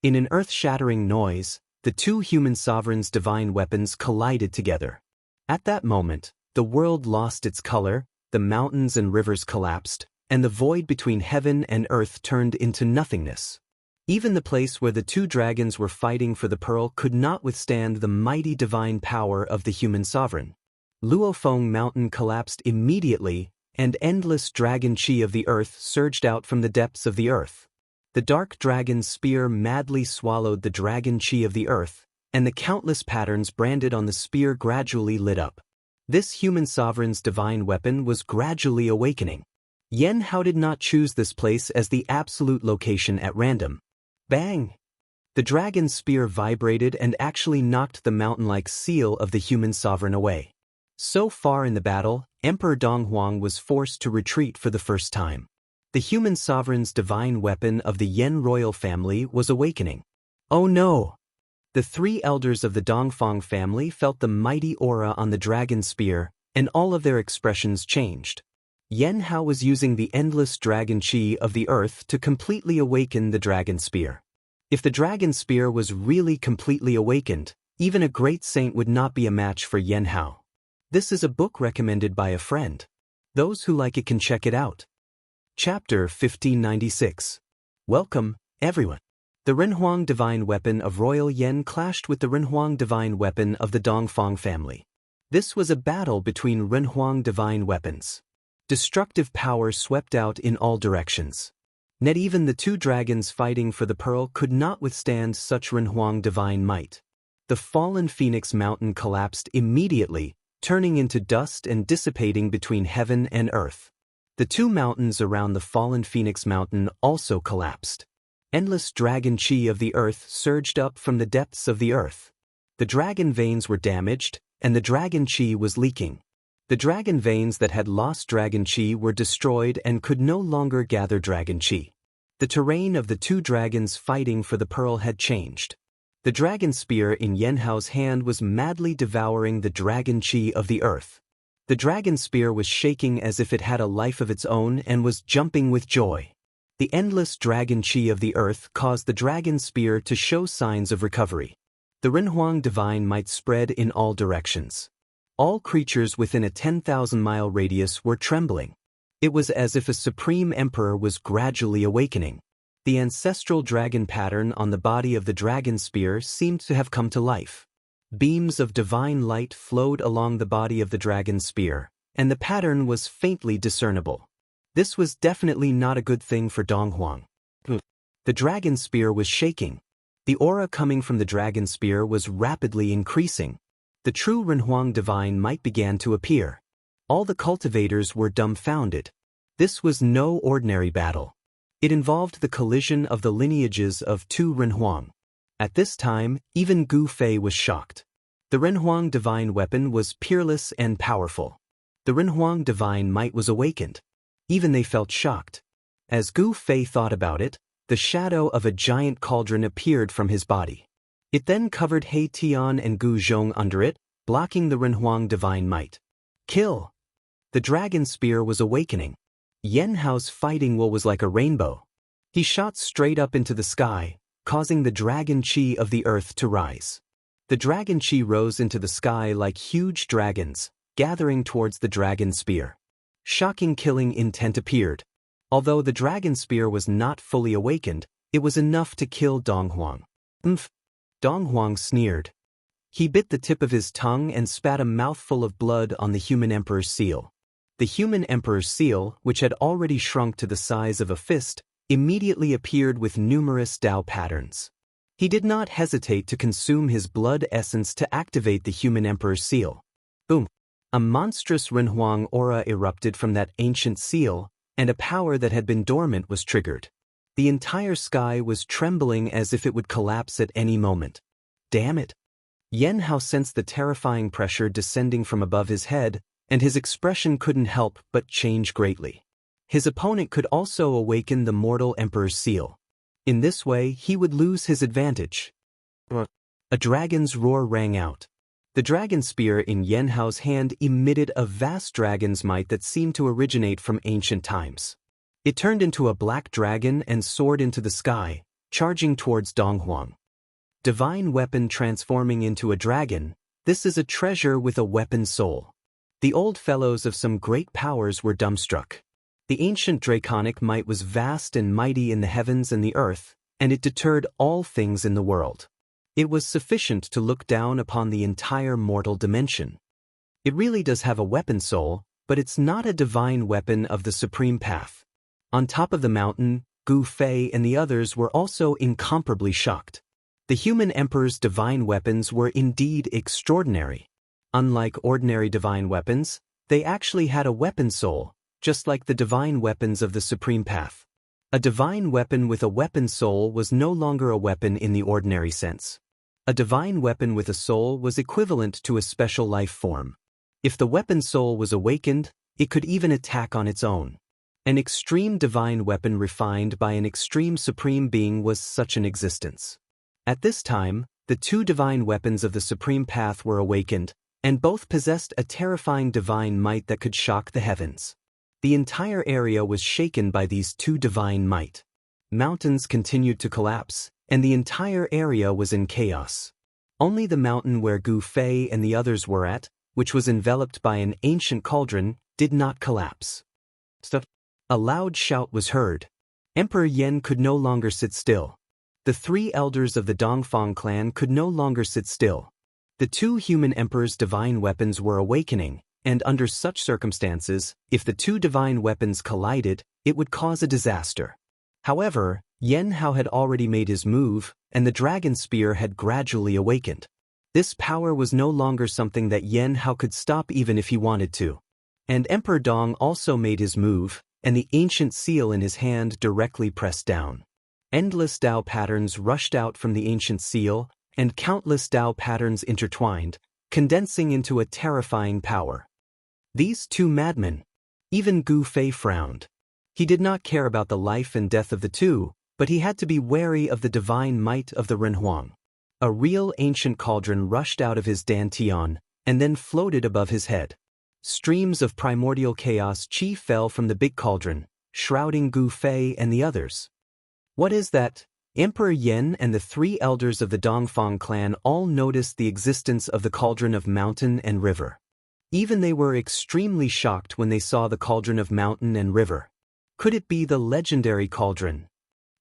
In an earth-shattering noise, the 2 human sovereigns' divine weapons collided together. At that moment, the world lost its color, the mountains and rivers collapsed, and the void between heaven and earth turned into nothingness. Even the place where the 2 dragons were fighting for the pearl could not withstand the mighty divine power of the human sovereign. Luofeng Mountain collapsed immediately, and endless dragon chi of the earth surged out from the depths of the earth. The dark dragon's spear madly swallowed the dragon chi of the earth, and the countless patterns branded on the spear gradually lit up. This human sovereign's divine weapon was gradually awakening. Yen Hao did not choose this place as the absolute location at random. Bang! The dragon's spear vibrated and actually knocked the mountain-like seal of the human sovereign away. So far in the battle, Emperor Donghuang was forced to retreat for the first time. The human sovereign's divine weapon of the Yen royal family was awakening. Oh no! The 3 elders of the Dongfang family felt the mighty aura on the dragon spear, and all of their expressions changed. Yen Hao was using the endless dragon chi of the earth to completely awaken the dragon spear. If the dragon spear was really completely awakened, even a great saint would not be a match for Yen Hao. This is a book recommended by a friend. Those who like it can check it out. Chapter 1596. Welcome, everyone. The Renhuang divine weapon of Royal Yen clashed with the Renhuang divine weapon of the Dongfang family. This was a battle between Renhuang divine weapons. Destructive power swept out in all directions. Not even the 2 dragons fighting for the pearl could not withstand such Renhuang divine might. The fallen Phoenix Mountain collapsed immediately, turning into dust and dissipating between heaven and earth. The 2 mountains around the fallen Phoenix Mountain also collapsed. Endless dragon chi of the earth surged up from the depths of the earth. The dragon veins were damaged, and the dragon chi was leaking. The dragon veins that had lost dragon chi were destroyed and could no longer gather dragon chi. The terrain of the 2 dragons fighting for the pearl had changed. The dragon spear in Yen Hao's hand was madly devouring the dragon chi of the earth. The dragon spear was shaking as if it had a life of its own and was jumping with joy. The endless dragon chi of the earth caused the dragon spear to show signs of recovery. The Renhuang divine might spread in all directions. All creatures within a 10,000-mile radius were trembling. It was as if a supreme emperor was gradually awakening. The ancestral dragon pattern on the body of the dragon spear seemed to have come to life. Beams of divine light flowed along the body of the dragon spear, and the pattern was faintly discernible. This was definitely not a good thing for Donghuang. The dragon spear was shaking. The aura coming from the dragon spear was rapidly increasing. The true Renhuang divine might began to appear. All the cultivators were dumbfounded. This was no ordinary battle. It involved the collision of the lineages of 2 Renhuang. At this time, even Gu Fei was shocked. The Renhuang divine weapon was peerless and powerful. The Renhuang divine might was awakened. Even they felt shocked. As Gu Fei thought about it, the shadow of a giant cauldron appeared from his body. It then covered He Tian and Gu Zhong under it, blocking the Renhuang divine might. Kill! The dragon spear was awakening. Yen Hao's fighting will was like a rainbow. He shot straight up into the sky, causing the dragon chi of the earth to rise. The dragon chi rose into the sky like huge dragons, gathering towards the dragon spear. Shocking killing intent appeared. Although the dragon spear was not fully awakened, it was enough to kill Donghuang. Donghuang sneered. He bit the tip of his tongue and spat a mouthful of blood on the human emperor's seal. The human emperor's seal, which had already shrunk to the size of a fist, immediately appeared with numerous Dao patterns. He did not hesitate to consume his blood essence to activate the human emperor's seal. Boom! A monstrous Renhuang aura erupted from that ancient seal, and a power that had been dormant was triggered. The entire sky was trembling as if it would collapse at any moment. Damn it! Yan Hao sensed the terrifying pressure descending from above his head, and his expression couldn't help but change greatly. His opponent could also awaken the mortal Emperor's seal. In this way, he would lose his advantage. A dragon's roar rang out. The dragon spear in Yan Hao's hand emitted a vast dragon's might that seemed to originate from ancient times. It turned into a black dragon and soared into the sky, charging towards Donghuang. Divine weapon transforming into a dragon, this is a treasure with a weapon soul. The old fellows of some great powers were dumbstruck. The ancient draconic might was vast and mighty in the heavens and the earth, and it deterred all things in the world. It was sufficient to look down upon the entire mortal dimension. It really does have a weapon soul, but it's not a divine weapon of the supreme path. On top of the mountain, Gu Fei and the others were also incomparably shocked. The human emperor's divine weapons were indeed extraordinary. Unlike ordinary divine weapons, they actually had a weapon soul, just like the divine weapons of the supreme path. A divine weapon with a weapon soul was no longer a weapon in the ordinary sense. A divine weapon with a soul was equivalent to a special life form. If the weapon soul was awakened, it could even attack on its own. An extreme divine weapon refined by an extreme supreme being was such an existence. At this time, the two divine weapons of the supreme path were awakened, and both possessed a terrifying divine might that could shock the heavens. The entire area was shaken by these two divine might. Mountains continued to collapse, and the entire area was in chaos. Only the mountain where Gu Fei and the others were at, which was enveloped by an ancient cauldron, did not collapse. A loud shout was heard. Emperor Yan could no longer sit still. The three elders of the Dongfang clan could no longer sit still. The two human emperors' divine weapons were awakening, and under such circumstances, if the two divine weapons collided, it would cause a disaster. However, Yan Hao had already made his move, and the dragon spear had gradually awakened. This power was no longer something that Yan Hao could stop even if he wanted to. And Emperor Dong also made his move, and the ancient seal in his hand directly pressed down. Endless Tao patterns rushed out from the ancient seal, and countless Tao patterns intertwined, condensing into a terrifying power. These two madmen. Even Gu Fei frowned. He did not care about the life and death of the two, but he had to be wary of the divine might of the Renhuang. A real ancient cauldron rushed out of his dantian, and then floated above his head. Streams of primordial chaos chi fell from the big cauldron, shrouding Gu Fei and the others. What is that? Emperor Yan and the three elders of the Dongfang clan all noticed the existence of the cauldron of mountain and river. Even they were extremely shocked when they saw the cauldron of mountain and river. Could it be the legendary cauldron?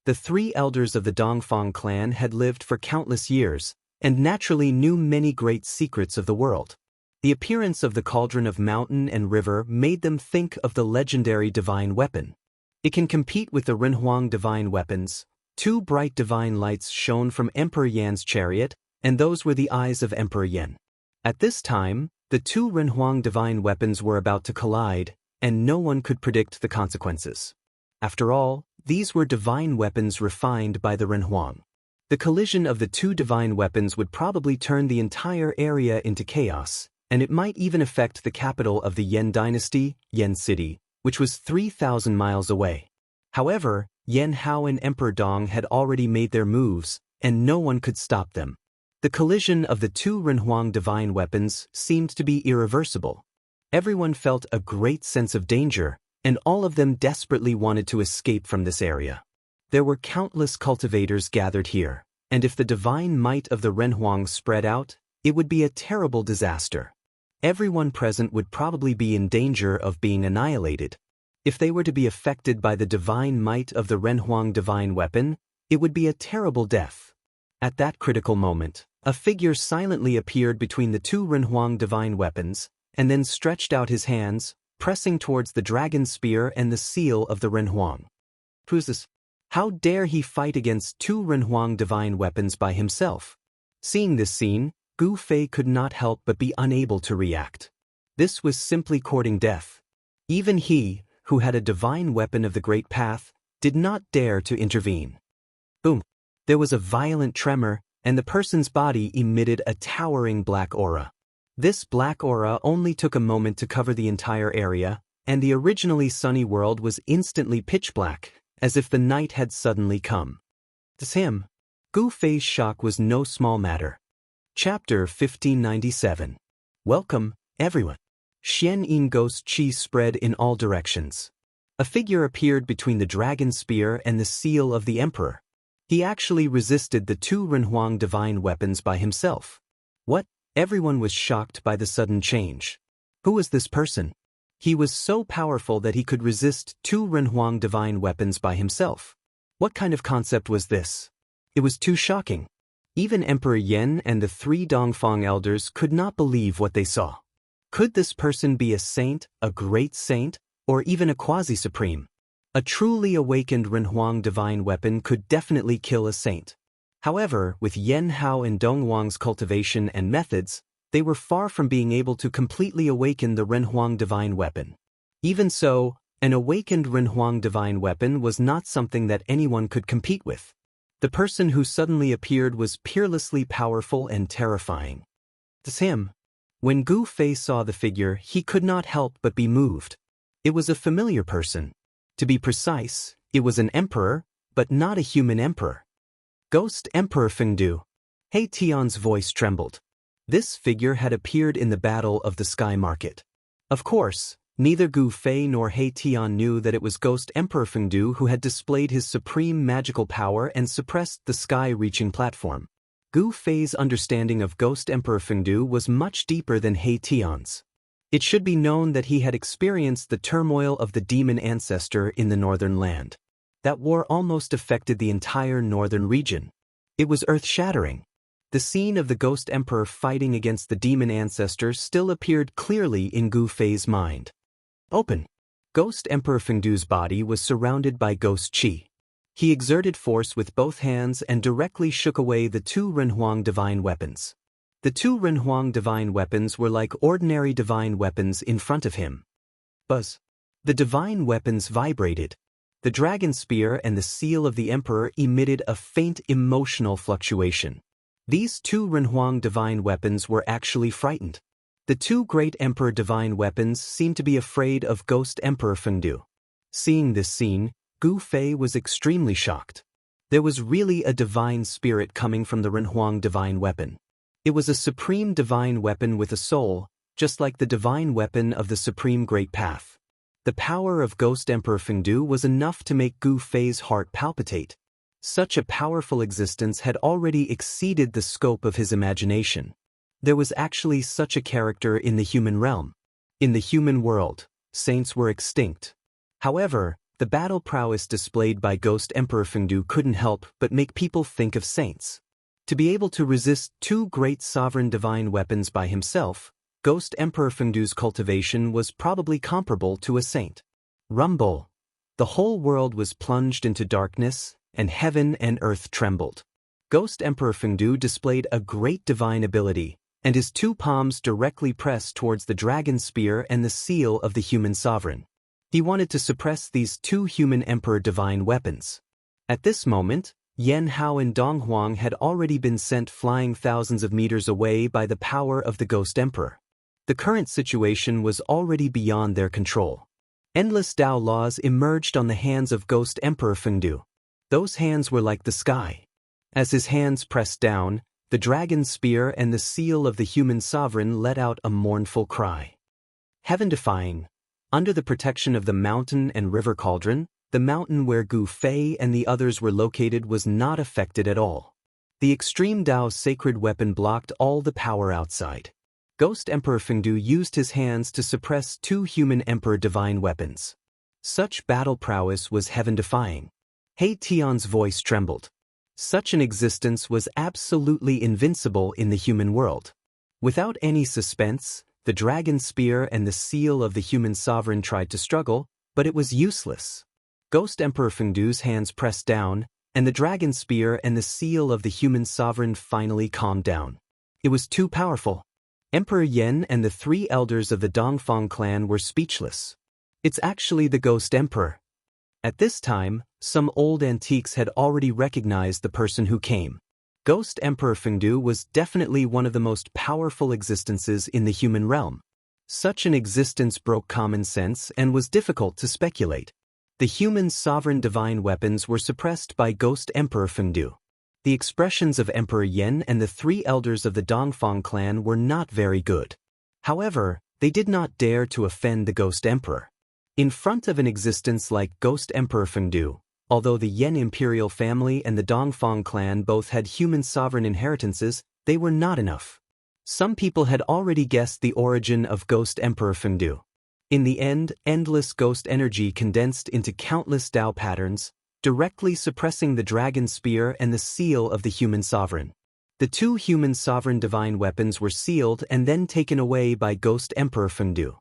The three elders of the Dongfang clan had lived for countless years, and naturally knew many great secrets of the world. The appearance of the cauldron of mountain and river made them think of the legendary divine weapon. It can compete with the Renhuang divine weapons. Two bright divine lights shone from Emperor Yan's chariot, and those were the eyes of Emperor Yan. At this time, the two Renhuang divine weapons were about to collide, and no one could predict the consequences. After all, these were divine weapons refined by the Renhuang. The collision of the two divine weapons would probably turn the entire area into chaos, and it might even affect the capital of the Yan dynasty, Yan City, which was 3,000 miles away. However, Yan Hao and Emperor Dong had already made their moves, and no one could stop them. The collision of the two Renhuang divine weapons seemed to be irreversible. Everyone felt a great sense of danger, and all of them desperately wanted to escape from this area. There were countless cultivators gathered here, and if the divine might of the Renhuang spread out, it would be a terrible disaster. Everyone present would probably be in danger of being annihilated. If they were to be affected by the divine might of the Renhuang divine weapon, it would be a terrible death. At that critical moment, a figure silently appeared between the two Renhuang divine weapons, and then stretched out his hands, pressing towards the dragon spear and the seal of the Renhuang. Who's this? How dare he fight against two Renhuang divine weapons by himself? Seeing this scene, Gu Fei could not help but be unable to react. This was simply courting death. Even he, who had a divine weapon of the Great Path, did not dare to intervene. Boom! There was a violent tremor, and the person's body emitted a towering black aura. This black aura only took a moment to cover the entire area, and the originally sunny world was instantly pitch black, as if the night had suddenly come. To him, Gu Fei's shock was no small matter. Chapter 1597. Welcome, everyone. Xianxia ghost chi spread in all directions. A figure appeared between the dragon spear and the seal of the emperor. He actually resisted the two Renhuang divine weapons by himself. What? Everyone was shocked by the sudden change. Who was this person? He was so powerful that he could resist two Renhuang divine weapons by himself. What kind of concept was this? It was too shocking. Even Emperor Yan and the three Dongfang elders could not believe what they saw. Could this person be a saint, a great saint, or even a quasi-supreme? A truly awakened Renhuang divine weapon could definitely kill a saint. However, with Yan Hao and Dongwang's cultivation and methods, they were far from being able to completely awaken the Renhuang divine weapon. Even so, an awakened Renhuang divine weapon was not something that anyone could compete with. The person who suddenly appeared was peerlessly powerful and terrifying. To him, when Gu Fei saw the figure, he could not help but be moved. It was a familiar person. To be precise, it was an emperor, but not a human emperor. Ghost Emperor Fengdu. He Tian's voice trembled. This figure had appeared in the Battle of the Sky Market. Of course, neither Gu Fei nor He Tian knew that it was Ghost Emperor Fengdu who had displayed his supreme magical power and suppressed the sky-reaching platform. Gu Fei's understanding of Ghost Emperor Fengdu was much deeper than He Tian's. It should be known that he had experienced the turmoil of the demon ancestor in the northern land. That war almost affected the entire northern region. It was earth-shattering. The scene of the Ghost Emperor fighting against the demon ancestor still appeared clearly in Gu Fei's mind. Open. Ghost Emperor Fengdu's body was surrounded by ghost chi. He exerted force with both hands and directly shook away the two Renhuang divine weapons. The two Renhuang divine weapons were like ordinary divine weapons in front of him. Buzz. The divine weapons vibrated. The dragon spear and the seal of the emperor emitted a faint emotional fluctuation. These two Renhuang divine weapons were actually frightened. The two great emperor divine weapons seemed to be afraid of Ghost Emperor Fengdu. Seeing this scene, Gu Fei was extremely shocked. There was really a divine spirit coming from the Renhuang divine weapon. It was a supreme divine weapon with a soul, just like the divine weapon of the Supreme Great Path. The power of Ghost Emperor Fengdu was enough to make Gu Fei's heart palpitate. Such a powerful existence had already exceeded the scope of his imagination. There was actually such a character in the human realm. In the human world, saints were extinct. However, the battle prowess displayed by Ghost Emperor Fengdu couldn't help but make people think of saints. To be able to resist two great sovereign divine weapons by himself, Ghost Emperor Fengdu's cultivation was probably comparable to a saint. Rumble. The whole world was plunged into darkness, and heaven and earth trembled. Ghost Emperor Fengdu displayed a great divine ability, and his two palms directly pressed towards the dragon spear and the seal of the human sovereign. He wanted to suppress these two human emperor divine weapons. At this moment, Yan Hao and Dong Huang had already been sent flying thousands of meters away by the power of the Ghost Emperor. The current situation was already beyond their control. Endless Dao laws emerged on the hands of Ghost Emperor Fengdu. Those hands were like the sky. As his hands pressed down, the dragon spear and the seal of the human sovereign let out a mournful cry. Heaven-defying. Under the protection of the mountain and river cauldron, the mountain where Gu Fei and the others were located was not affected at all. The extreme Dao sacred weapon blocked all the power outside. Ghost Emperor Fengdu used his hands to suppress two human emperor divine weapons. Such battle prowess was heaven-defying. He Tian's voice trembled. Such an existence was absolutely invincible in the human world. Without any suspense, the dragon spear and the seal of the human sovereign tried to struggle, but it was useless. Ghost Emperor Fengdu's hands pressed down, and the dragon spear and the seal of the human sovereign finally calmed down. It was too powerful. Emperor Yan and the three elders of the Dongfang clan were speechless. It's actually the Ghost Emperor. At this time, some old antiques had already recognized the person who came. Ghost Emperor Fengdu was definitely one of the most powerful existences in the human realm. Such an existence broke common sense and was difficult to speculate. The human sovereign divine weapons were suppressed by Ghost Emperor Fengdu. The expressions of Emperor Yan and the three elders of the Dongfang clan were not very good. However, they did not dare to offend the Ghost Emperor. In front of an existence like Ghost Emperor Fengdu, although the Yan imperial family and the Dongfang clan both had human sovereign inheritances, they were not enough. Some people had already guessed the origin of Ghost Emperor Fengdu. In the end, endless ghost energy condensed into countless Tao patterns, directly suppressing the dragon spear and the seal of the human sovereign. The two human sovereign divine weapons were sealed and then taken away by Ghost Emperor Fengdu.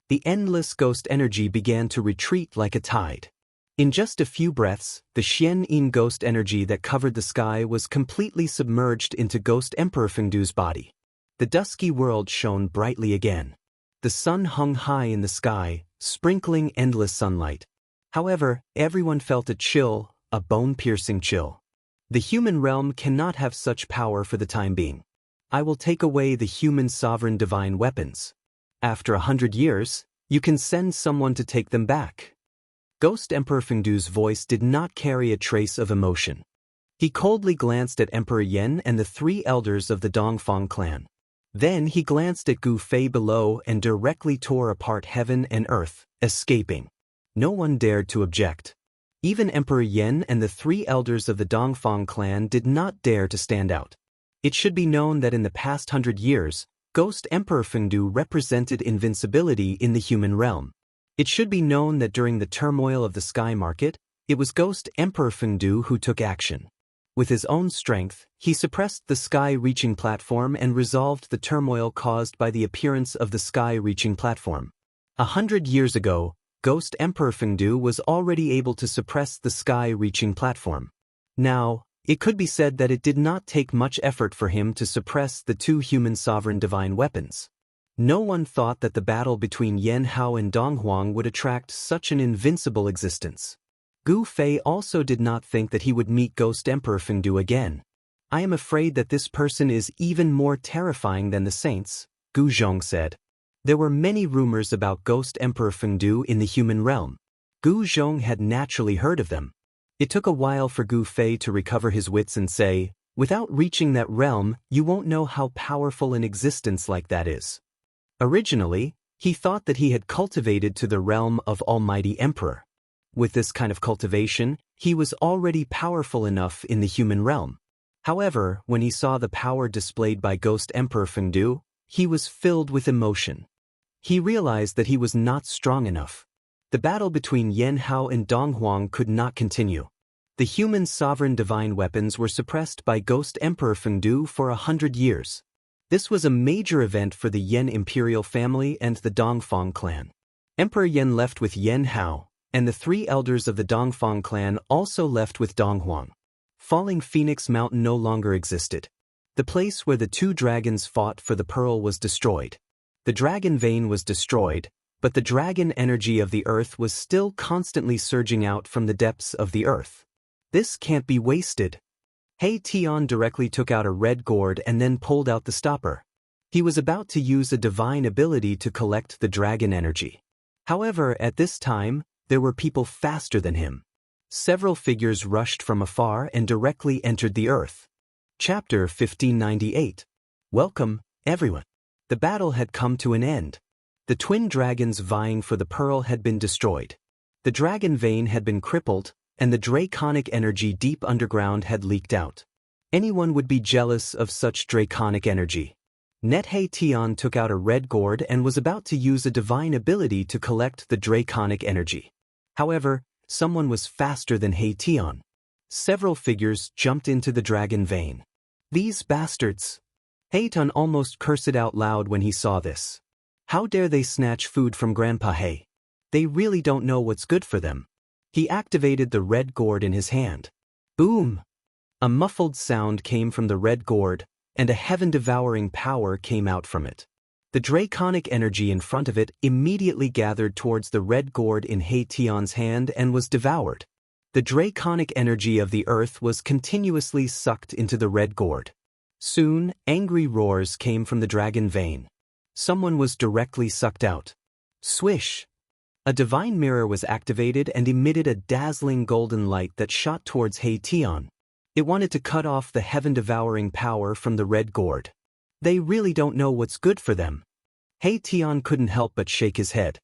The endless ghost energy began to retreat like a tide. In just a few breaths, the Xianxia ghost energy that covered the sky was completely submerged into Ghost Emperor Fengdu's body. The dusky world shone brightly again. The sun hung high in the sky, sprinkling endless sunlight. However, everyone felt a chill, a bone-piercing chill. The human realm cannot have such power for the time being. I will take away the human sovereign divine weapons. After 100 years, you can send someone to take them back. Ghost Emperor Fengdu's voice did not carry a trace of emotion. He coldly glanced at Emperor Yan and the three elders of the Dongfang clan. Then he glanced at Gu Fei below and directly tore apart heaven and earth, escaping. No one dared to object. Even Emperor Yan and the three elders of the Dongfang clan did not dare to stand out. It should be known that in the past 100 years, Ghost Emperor Fengdu represented invincibility in the human realm. It should be known that during the turmoil of the sky market, it was Ghost Emperor Fengdu who took action. With his own strength, he suppressed the sky-reaching platform and resolved the turmoil caused by the appearance of the sky-reaching platform. 100 years ago, Ghost Emperor Fengdu was already able to suppress the sky-reaching platform. Now, it could be said that it did not take much effort for him to suppress the two human sovereign divine weapons. No one thought that the battle between Yan Hao and Dong Huang would attract such an invincible existence. Gu Fei also did not think that he would meet Ghost Emperor Fengdu again. I am afraid that this person is even more terrifying than the saints, Gu Zhong said. There were many rumors about Ghost Emperor Fengdu in the human realm. Gu Zhong had naturally heard of them. It took a while for Gu Fei to recover his wits and say, "Without reaching that realm, you won't know how powerful an existence like that is." Originally, he thought that he had cultivated to the realm of Almighty Emperor. With this kind of cultivation, he was already powerful enough in the human realm. However, when he saw the power displayed by Ghost Emperor Fengdu, he was filled with emotion. He realized that he was not strong enough. The battle between Yan Hao and Dong Huang could not continue. The human sovereign divine weapons were suppressed by Ghost Emperor Fengdu for 100 years. This was a major event for the Yan imperial family and the Dongfang clan. Emperor Yan left with Yan Hao, and the three elders of the Dongfang clan also left with Dong Huang. Falling Phoenix Mountain no longer existed. The place where the two dragons fought for the pearl was destroyed. The dragon vein was destroyed, but the dragon energy of the earth was still constantly surging out from the depths of the earth. This can't be wasted. He Tian directly took out a red gourd and then pulled out the stopper. He was about to use a divine ability to collect the dragon energy. However, at this time, there were people faster than him. Several figures rushed from afar and directly entered the earth. Chapter 1598. Welcome, everyone. The battle had come to an end. The twin dragons vying for the pearl had been destroyed. The dragon vein had been crippled, and the draconic energy deep underground had leaked out. Anyone would be jealous of such draconic energy. He Tian took out a red gourd and was about to use a divine ability to collect the draconic energy. However, someone was faster than He Tian. Several figures jumped into the dragon vein. These bastards! He Tian almost cursed out loud when he saw this. How dare they snatch food from Grandpa He? They really don't know what's good for them. He activated the red gourd in his hand. Boom! A muffled sound came from the red gourd, and a heaven-devouring power came out from it. The draconic energy in front of it immediately gathered towards the red gourd in He Tian's hand and was devoured. The draconic energy of the earth was continuously sucked into the red gourd. Soon, angry roars came from the dragon vein. Someone was directly sucked out. Swish! A divine mirror was activated and emitted a dazzling golden light that shot towards He Tian. It wanted to cut off the heaven-devouring power from the red gourd. They really don't know what's good for them. He Tian couldn't help but shake his head.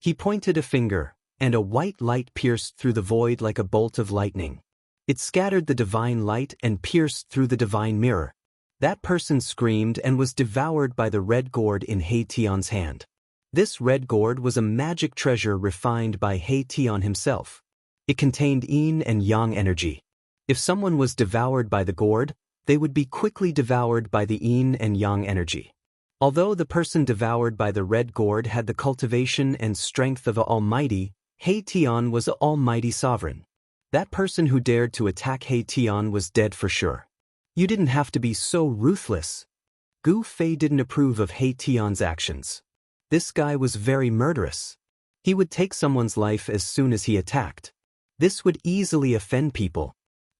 He pointed a finger, and a white light pierced through the void like a bolt of lightning. It scattered the divine light and pierced through the divine mirror. That person screamed and was devoured by the red gourd in He Tian's hand. This red gourd was a magic treasure refined by He Tian himself. It contained yin and yang energy. If someone was devoured by the gourd, they would be quickly devoured by the yin and yang energy. Although the person devoured by the red gourd had the cultivation and strength of an almighty, He Tian was an almighty sovereign. That person who dared to attack He Tian was dead for sure. You didn't have to be so ruthless. Gu Fei didn't approve of He Tian's actions. This guy was very murderous. He would take someone's life as soon as he attacked. This would easily offend people.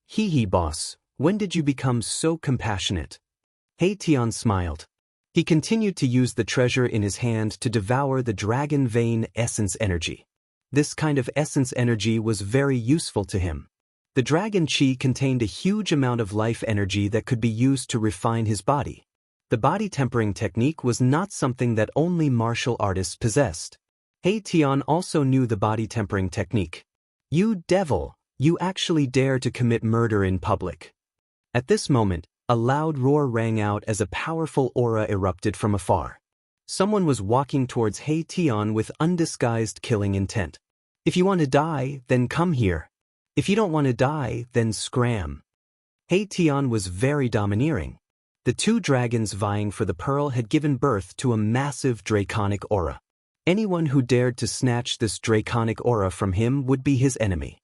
Hee boss, when did you become so compassionate? He Tian smiled. He continued to use the treasure in his hand to devour the dragon vein essence energy. This kind of essence energy was very useful to him. The dragon chi contained a huge amount of life energy that could be used to refine his body. The body tempering technique was not something that only martial artists possessed. He Tian also knew the body tempering technique. You devil, you actually dare to commit murder in public. At this moment, a loud roar rang out as a powerful aura erupted from afar. Someone was walking towards He Tian with undisguised killing intent. If you want to die, then come here. If you don't want to die, then scram. He Tian was very domineering. The two dragons vying for the pearl had given birth to a massive draconic aura. Anyone who dared to snatch this draconic aura from him would be his enemy.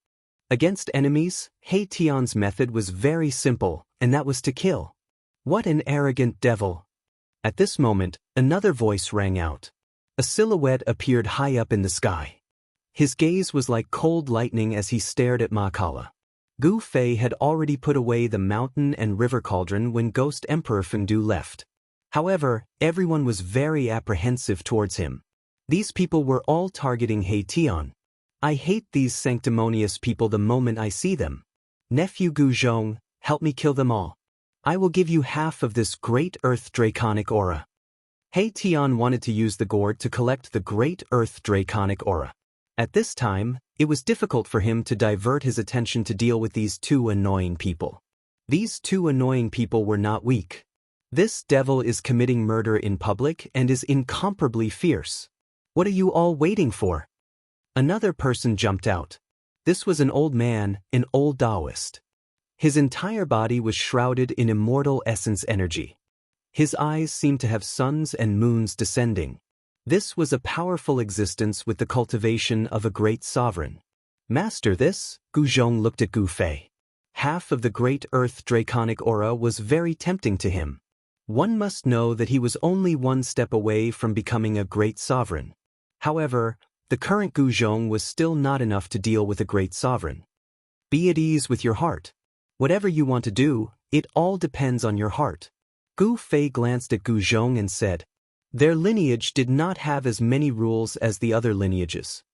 Against enemies, He Tian's method was very simple, and that was to kill. What an arrogant devil! At this moment, another voice rang out. A silhouette appeared high up in the sky. His gaze was like cold lightning as he stared at Ma Kala. Gu Fei had already put away the mountain and river cauldron when Ghost Emperor Fengdu left. However, everyone was very apprehensive towards him. These people were all targeting He Tian. I hate these sanctimonious people the moment I see them. Nephew Gu Zhong, help me kill them all. I will give you half of this great earth draconic aura. He Tian wanted to use the gourd to collect the great earth draconic aura. At this time, it was difficult for him to divert his attention to deal with these two annoying people. These two annoying people were not weak. This devil is committing murder in public and is incomparably fierce. What are you all waiting for? Another person jumped out. This was an old man, an old Taoist. His entire body was shrouded in immortal essence energy. His eyes seemed to have suns and moons descending. This was a powerful existence with the cultivation of a great sovereign. Master this, Gu Zhong looked at Gu Fei. Half of the great earth draconic aura was very tempting to him. One must know that he was only one step away from becoming a great sovereign. However, the current Gu Zhong was still not enough to deal with a great sovereign. Be at ease with your heart. Whatever you want to do, it all depends on your heart. Gu Fei glanced at Gu Zhong and said, their lineage did not have as many rules as the other lineages.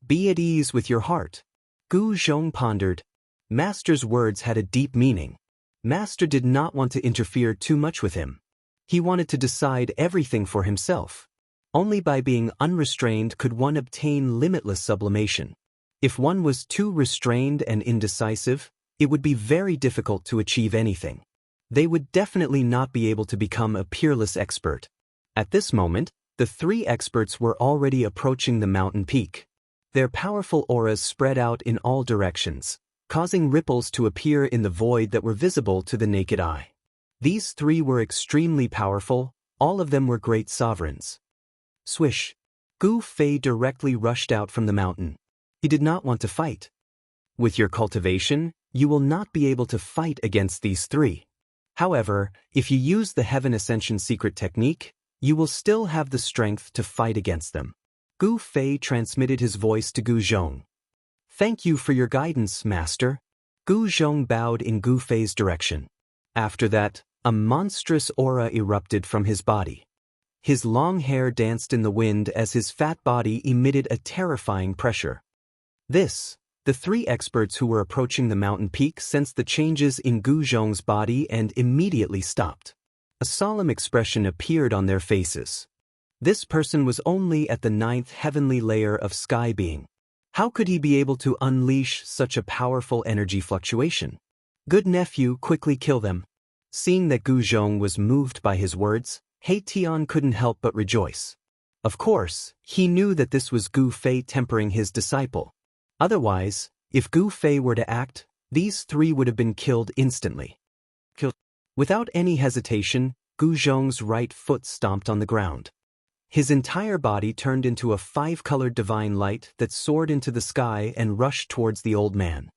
Be at ease with your heart. Gu Zhong pondered. Master's words had a deep meaning. Master did not want to interfere too much with him. He wanted to decide everything for himself. Only by being unrestrained could one obtain limitless sublimation. If one was too restrained and indecisive, it would be very difficult to achieve anything. They would definitely not be able to become a peerless expert. At this moment, the three experts were already approaching the mountain peak. Their powerful auras spread out in all directions, causing ripples to appear in the void that were visible to the naked eye. These three were extremely powerful, all of them were great sovereigns. Swish! Gu Fei directly rushed out from the mountain. He did not want to fight. With your cultivation, you will not be able to fight against these three. However, if you use the Heaven Ascension secret technique, you will still have the strength to fight against them. Gu Fei transmitted his voice to Gu Zhong. Thank you for your guidance, master. Gu Zhong bowed in Gu Fei's direction. After that, a monstrous aura erupted from his body. His long hair danced in the wind as his fat body emitted a terrifying pressure. The three experts who were approaching the mountain peak sensed the changes in Gu Zhong's body and immediately stopped. A solemn expression appeared on their faces. This person was only at the 9th heavenly layer of sky being. How could he be able to unleash such a powerful energy fluctuation? Good nephew, quickly kill them. Seeing that Gu Zhong was moved by his words, He Tian couldn't help but rejoice. Of course, he knew that this was Gu Fei tempering his disciple. Otherwise, if Gu Fei were to act, these three would have been killed instantly. Without any hesitation, Gu Zhong's right foot stomped on the ground. His entire body turned into a 5-colored divine light that soared into the sky and rushed towards the old man.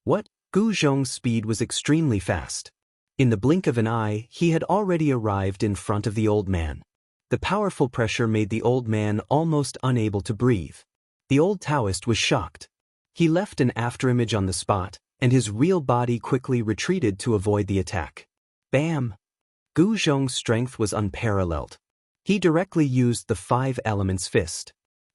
What? Gu Zhong's speed was extremely fast. In the blink of an eye, he had already arrived in front of the old man. The powerful pressure made the old man almost unable to breathe. The old Taoist was shocked. He left an afterimage on the spot, and his real body quickly retreated to avoid the attack. Bam! Gu Zhong's strength was unparalleled. He directly used the 5 elements fist.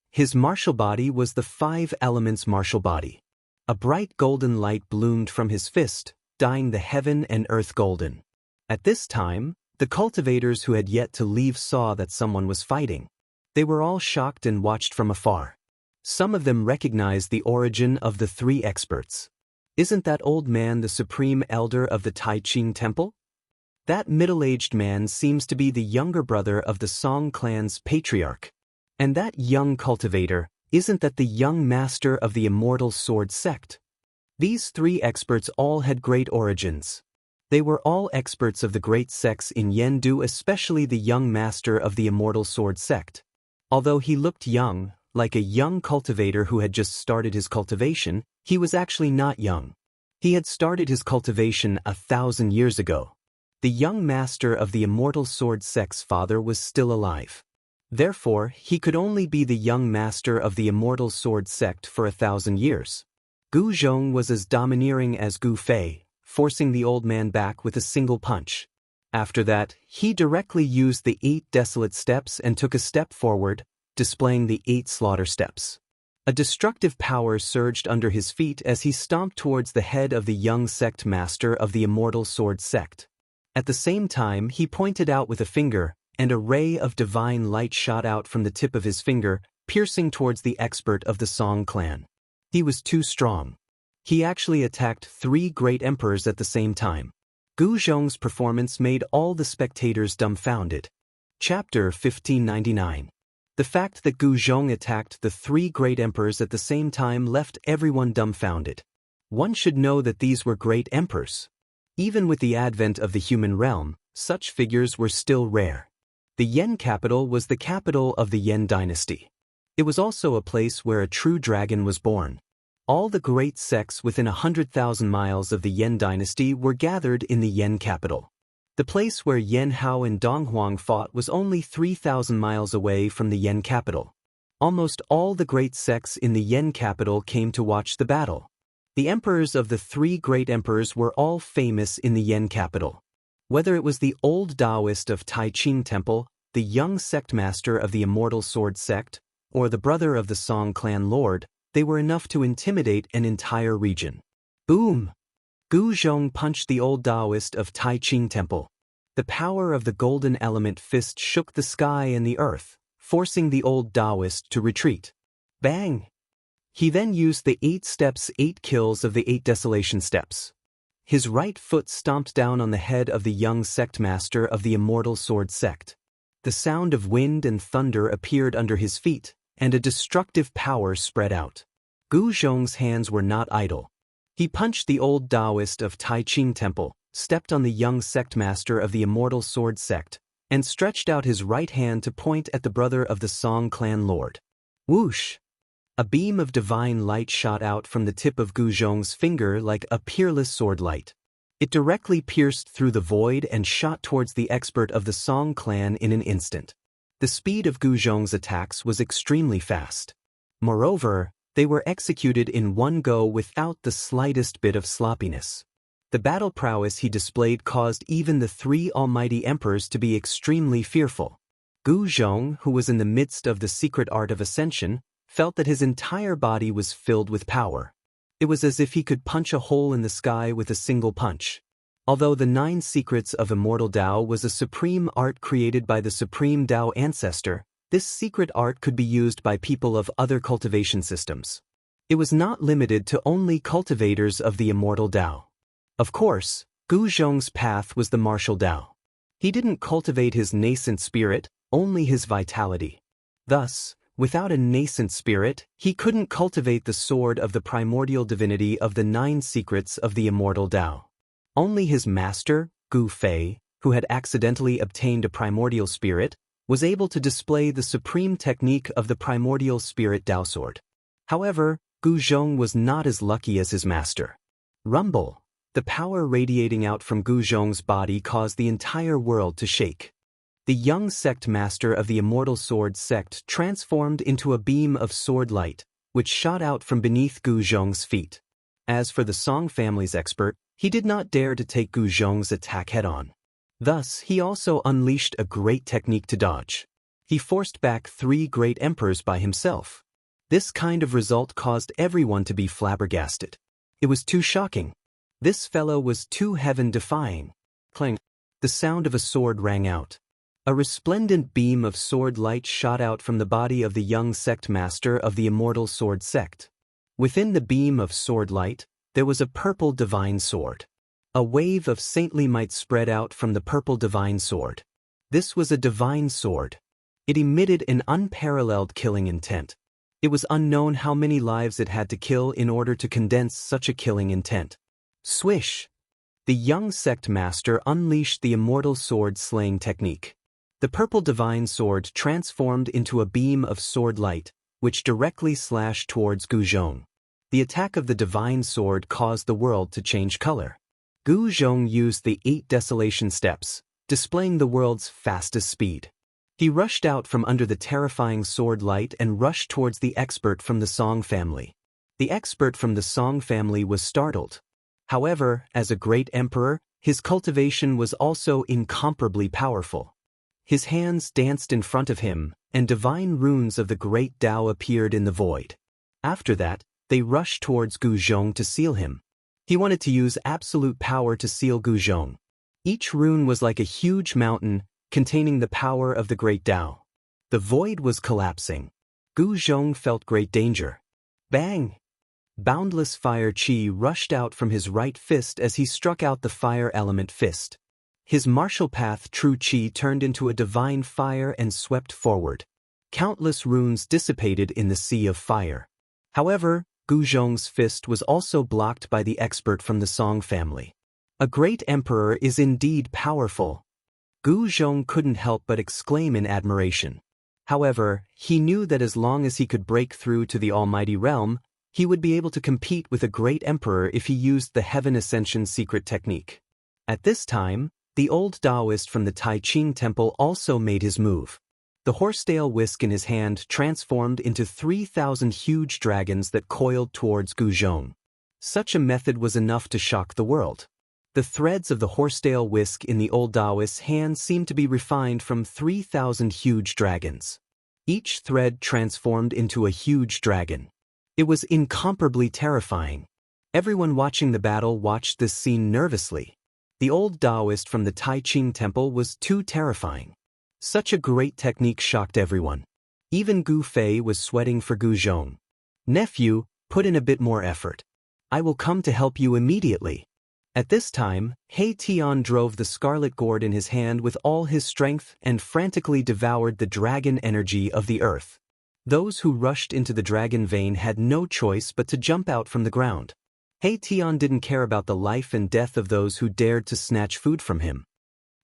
His martial body was the 5 elements martial body. A bright golden light bloomed from his fist, dyeing the heaven and earth golden. At this time, the cultivators who had yet to leave saw that someone was fighting. They were all shocked and watched from afar. Some of them recognized the origin of the 3 experts. Isn't that old man the supreme elder of the Tai Ching temple? That middle-aged man seems to be the younger brother of the Song clan's patriarch. And that young cultivator, isn't that the young master of the immortal sword sect? These 3 experts all had great origins. They were all experts of the great sects in Yendu, especially the young master of the immortal sword sect. Although he looked young, like a young cultivator who had just started his cultivation, he was actually not young. He had started his cultivation 1,000 years ago. The young master of the immortal sword sect's father was still alive. Therefore, he could only be the young master of the immortal sword sect for 1,000 years. Gu Zhong was as domineering as Gu Fei, forcing the old man back with a single punch. After that, he directly used the 8 desolate steps and took a step forward, displaying the 8 slaughter steps. A destructive power surged under his feet as he stomped towards the head of the young sect master of the immortal sword sect. At the same time, he pointed out with a finger, and a ray of divine light shot out from the tip of his finger, piercing towards the expert of the Song clan. He was too strong. He actually attacked 3 great emperors at the same time. Gu Zhong's performance made all the spectators dumbfounded. Chapter 1599. The fact that Gu Zhong attacked the 3 great emperors at the same time left everyone dumbfounded. One should know that these were great emperors. Even with the advent of the human realm, such figures were still rare. The Yen capital was the capital of the Yen dynasty. It was also a place where a true dragon was born. All the great sects within 100,000 miles of the Yen dynasty were gathered in the Yen capital. The place where Yen Hao and Dong Huang fought was only 3,000 miles away from the Yen capital. Almost all the great sects in the Yen capital came to watch the battle. The emperors of the 3 great emperors were all famous in the Yen capital. Whether it was the old Taoist of Tai Ching Temple, the young sect master of the immortal sword sect, or the brother of the Song clan lord, they were enough to intimidate an entire region. Boom! Gu Zhong punched the old Taoist of Tai Ching Temple. The power of the golden element fist shook the sky and the earth, forcing the old Taoist to retreat. Bang! He then used the 8 steps, 8 kills of the 8 desolation steps. His right foot stomped down on the head of the young sect master of the immortal sword sect. The sound of wind and thunder appeared under his feet, and a destructive power spread out. Gu Zhong's hands were not idle. He punched the old Taoist of Tai Ching Temple, stepped on the young sect master of the immortal sword sect, and stretched out his right hand to point at the brother of the Song clan lord. Whoosh! A beam of divine light shot out from the tip of Gu Zhong's finger like a peerless sword light. It directly pierced through the void and shot towards the expert of the Song clan in an instant. The speed of Gu Zhong's attacks was extremely fast. Moreover, they were executed in one go without the slightest bit of sloppiness. The battle prowess he displayed caused even the three almighty emperors to be extremely fearful. Gu Zhong, who was in the midst of the secret art of ascension, felt that his entire body was filled with power. It was as if he could punch a hole in the sky with a single punch. Although the 9 secrets of immortal Tao was a supreme art created by the supreme Tao ancestor, this secret art could be used by people of other cultivation systems. It was not limited to only cultivators of the immortal Tao. Of course, Gu Zhong's path was the martial Tao. He didn't cultivate his nascent spirit, only his vitality. Thus, without a nascent spirit, he couldn't cultivate the sword of the primordial divinity of the 9 secrets of the immortal Tao. Only his master, Gu Fei, who had accidentally obtained a primordial spirit, was able to display the supreme technique of the primordial spirit Tao sword. However, Gu Zhong was not as lucky as his master. Rumble. The power radiating out from Gu Zhong's body caused the entire world to shake. The young sect master of the immortal sword sect transformed into a beam of sword light, which shot out from beneath Gu Zhong's feet. As for the Song family's expert, he did not dare to take Gu Zhong's attack head-on. Thus, he also unleashed a great technique to dodge. He forced back 3 great emperors by himself. This kind of result caused everyone to be flabbergasted. It was too shocking. This fellow was too heaven-defying. Clang! The sound of a sword rang out. A resplendent beam of sword light shot out from the body of the young sect master of the immortal sword sect. Within the beam of sword light, there was a purple divine sword. A wave of saintly might spread out from the purple divine sword. This was a divine sword. It emitted an unparalleled killing intent. It was unknown how many lives it had to kill in order to condense such a killing intent. Swish! The young sect master unleashed the immortal sword slaying technique. The purple divine sword transformed into a beam of sword light, which directly slashed towards Gu Zhong. The attack of the divine sword caused the world to change color. Gu Zhong used the 8 desolation steps, displaying the world's fastest speed. He rushed out from under the terrifying sword light and rushed towards the expert from the Song family. The expert from the Song family was startled. However, as a great emperor, his cultivation was also incomparably powerful. His hands danced in front of him, and divine runes of the great Tao appeared in the void. After that, they rushed towards Gu Zhong to seal him. He wanted to use absolute power to seal Gu Zhong. Each rune was like a huge mountain, containing the power of the great Tao. The void was collapsing. Gu Zhong felt great danger. Bang! Boundless fire chi rushed out from his right fist as he struck out the fire element fist. His martial path true chi turned into a divine fire and swept forward. Countless runes dissipated in the sea of fire. However, Gu Zhong's fist was also blocked by the expert from the Song family. A great emperor is indeed powerful. Gu Zhong couldn't help but exclaim in admiration. However, he knew that as long as he could break through to the almighty realm, he would be able to compete with a great emperor if he used the Heaven Ascension secret technique. At this time, the old Taoist from the Tai Ching temple also made his move. The horsetail whisk in his hand transformed into 3,000 huge dragons that coiled towards Gu Zhong. Such a method was enough to shock the world. The threads of the horsetail whisk in the old Taoist's hand seemed to be refined from 3,000 huge dragons. Each thread transformed into a huge dragon. It was incomparably terrifying. Everyone watching the battle watched this scene nervously. The old Taoist from the Tai Ching temple was too terrifying. Such a great technique shocked everyone. Even Gu Fei was sweating for Gu Zhong. Nephew, put in a bit more effort. I will come to help you immediately. At this time, He Tian drove the scarlet gourd in his hand with all his strength and frantically devoured the dragon energy of the earth. Those who rushed into the dragon vein had no choice but to jump out from the ground. He Tian didn't care about the life and death of those who dared to snatch food from him.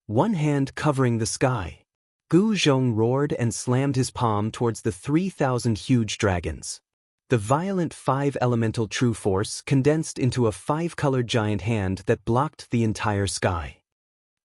One hand covering the sky. Gu Zhong roared and slammed his palm towards the 3,000 huge dragons. The violent 5-elemental true force condensed into a 5-colored giant hand that blocked the entire sky.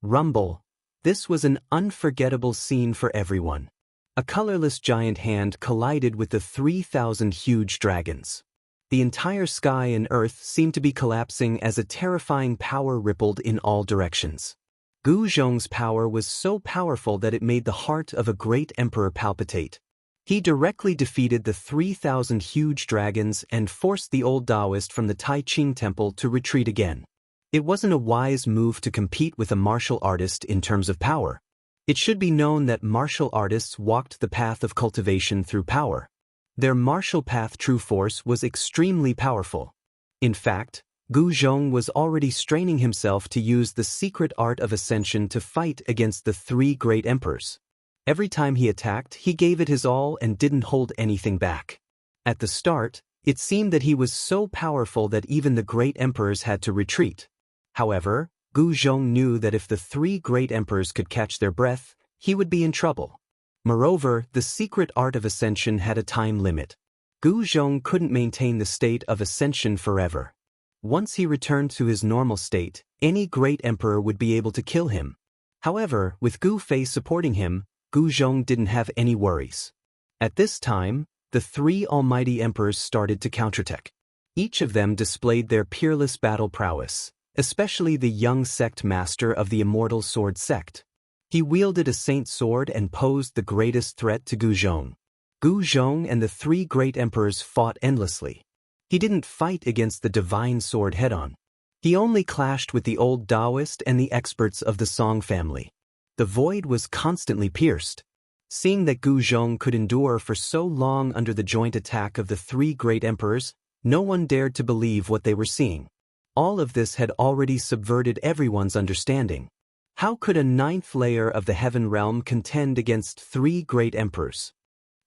Rumble. This was an unforgettable scene for everyone. A colorless giant hand collided with the 3,000 huge dragons. The entire sky and earth seemed to be collapsing as a terrifying power rippled in all directions. Gu Zhong's power was so powerful that it made the heart of a great emperor palpitate. He directly defeated the 3,000 huge dragons and forced the old Taoist from the Tai Ching temple to retreat again. It wasn't a wise move to compete with a martial artist in terms of power. It should be known that martial artists walked the path of cultivation through power. Their martial path true force was extremely powerful. In fact, Gu Zhong was already straining himself to use the secret art of ascension to fight against the three great emperors. Every time he attacked, he gave it his all and didn't hold anything back. At the start, it seemed that he was so powerful that even the great emperors had to retreat. However, Gu Zhong knew that if the three great emperors could catch their breath, he would be in trouble. Moreover, the secret art of ascension had a time limit. Gu Zhong couldn't maintain the state of ascension forever. Once he returned to his normal state, any great emperor would be able to kill him. However, with Gu Fei supporting him, Gu Zhong didn't have any worries. At this time, the three almighty emperors started to counterattack. Each of them displayed their peerless battle prowess, especially the young sect master of the immortal sword sect. He wielded a saint sword and posed the greatest threat to Gu Zhong. Gu Zhong and the three great emperors fought endlessly. He didn't fight against the divine sword head-on. He only clashed with the old Taoist and the experts of the Song family. The void was constantly pierced. Seeing that Gu Zhong could endure for so long under the joint attack of the three great emperors, no one dared to believe what they were seeing. All of this had already subverted everyone's understanding. How could a ninth layer of the heaven realm contend against three great emperors?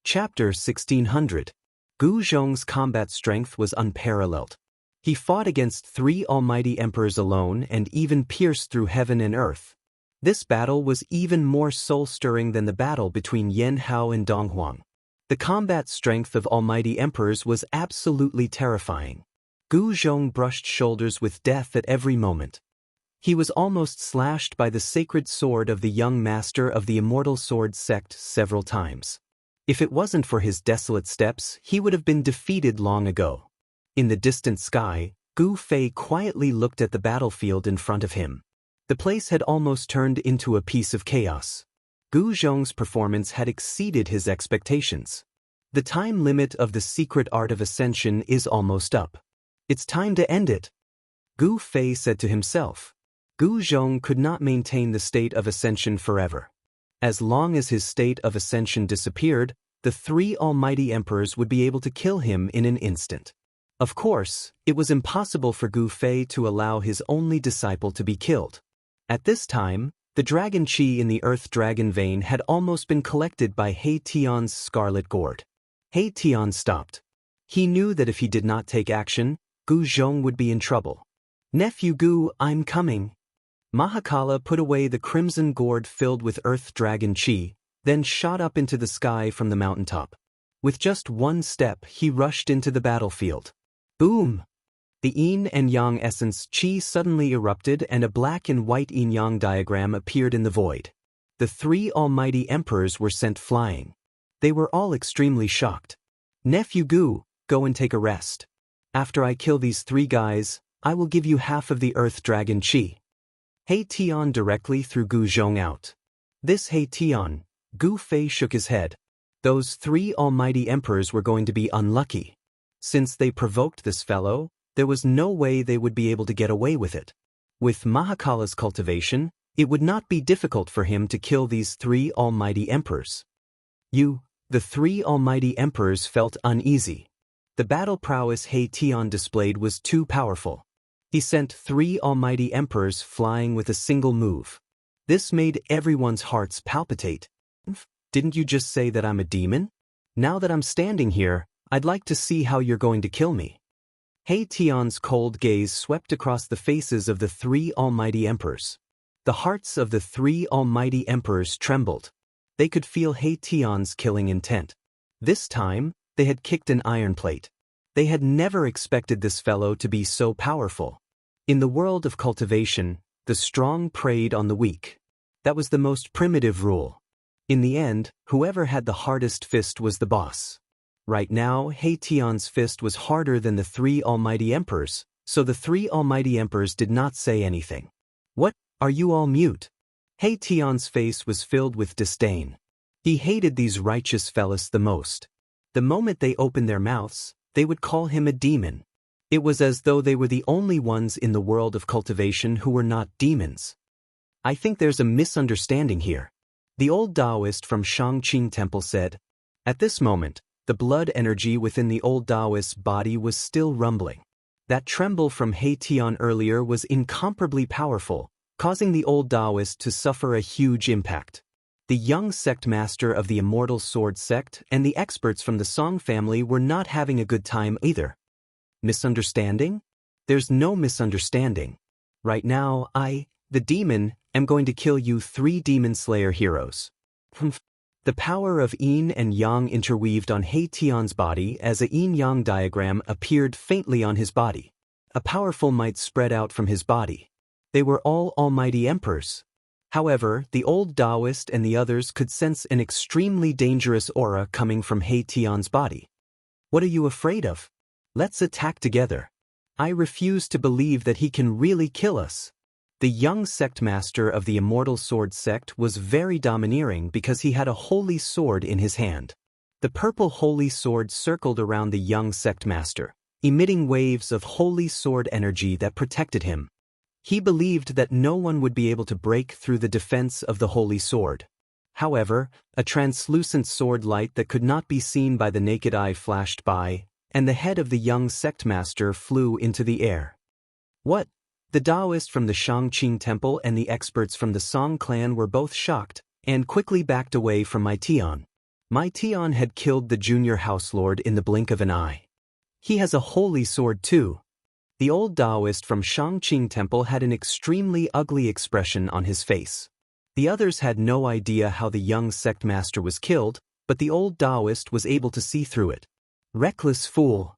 Chapter 1600. Gu Zhong's combat strength was unparalleled. He fought against three almighty emperors alone and even pierced through heaven and earth. This battle was even more soul-stirring than the battle between Yan Hao and Dong Huang. The combat strength of almighty emperors was absolutely terrifying. Gu Zhong brushed shoulders with death at every moment. He was almost slashed by the sacred sword of the young master of the immortal sword sect several times. If it wasn't for his desolate steps, he would have been defeated long ago. In the distant sky, Gu Fei quietly looked at the battlefield in front of him. The place had almost turned into a piece of chaos. Gu Zhong's performance had exceeded his expectations. The time limit of the secret art of ascension is almost up. It's time to end it. Gu Fei said to himself. Gu Zhong could not maintain the state of ascension forever. As long as his state of ascension disappeared, the three almighty emperors would be able to kill him in an instant. Of course, it was impossible for Gu Fei to allow his only disciple to be killed. At this time, the dragon chi in the earth dragon vein had almost been collected by He Tian's scarlet gourd. He Tian stopped. He knew that if he did not take action, Gu Zhong would be in trouble. "Nephew Gu, I'm coming." Mahakala put away the crimson gourd filled with earth dragon chi, then shot up into the sky from the mountaintop. With just one step, he rushed into the battlefield. Boom! The yin and yang essence chi suddenly erupted and a black and white yin-yang diagram appeared in the void. The three almighty emperors were sent flying. They were all extremely shocked. "Nephew Gu, go and take a rest. After I kill these three guys, I will give you half of the earth dragon chi." He Tian directly threw Gu Zhong out. This He Tian, Gu Fei shook his head. Those three almighty emperors were going to be unlucky. Since they provoked this fellow, there was no way they would be able to get away with it. With Mahakala's cultivation, it would not be difficult for him to kill these three almighty emperors. The three almighty emperors felt uneasy. The battle prowess He Tian displayed was too powerful. He sent three almighty emperors flying with a single move. This made everyone's hearts palpitate. "Didn't you just say that I'm a demon? Now that I'm standing here, I'd like to see how you're going to kill me." He Tian's cold gaze swept across the faces of the three almighty emperors. The hearts of the three almighty emperors trembled. They could feel He Tian's killing intent. This time, they had kicked an iron plate. They had never expected this fellow to be so powerful. In the world of cultivation, the strong preyed on the weak. That was the most primitive rule. In the end, whoever had the hardest fist was the boss. Right now, He Tian's fist was harder than the 3 almighty emperors, so the 3 almighty emperors did not say anything. What, are you all mute? He Tian's face was filled with disdain. He hated these righteous fellas the most. The moment they opened their mouths, they would call him a demon. It was as though they were the only ones in the world of cultivation who were not demons. I think there's a misunderstanding here. The old Taoist from Xianxia Temple said. At this moment, the blood energy within the old Taoist's body was still rumbling. That tremble from He Tian earlier was incomparably powerful, causing the old Taoist to suffer a huge impact. The young sect master of the Immortal Sword sect and the experts from the Song family were not having a good time either. Misunderstanding? There's no misunderstanding. Right now, I, the demon, am going to kill you 3 demon slayer heroes. The power of yin and yang interweaved on He Tian's body as a yin-yang diagram appeared faintly on his body. A powerful might spread out from his body. They were all almighty emperors. However, the old Taoist and the others could sense an extremely dangerous aura coming from He Tian's body. What are you afraid of? Let's attack together. I refuse to believe that he can really kill us. The young sect master of the Immortal Sword sect was very domineering because he had a holy sword in his hand. The purple holy sword circled around the young sect master, emitting waves of holy sword energy that protected him. He believed that no one would be able to break through the defense of the holy sword. However, a translucent sword light that could not be seen by the naked eye flashed by, and the head of the young sect master flew into the air. What? The Taoist from the Xianxia Temple and the experts from the Song clan were both shocked, and quickly backed away from Mai Tian. Mai Tian had killed the junior house lord in the blink of an eye. He has a holy sword too. The old Taoist from Xianxia Temple had an extremely ugly expression on his face. The others had no idea how the young sect master was killed, but the old Taoist was able to see through it. Reckless fool!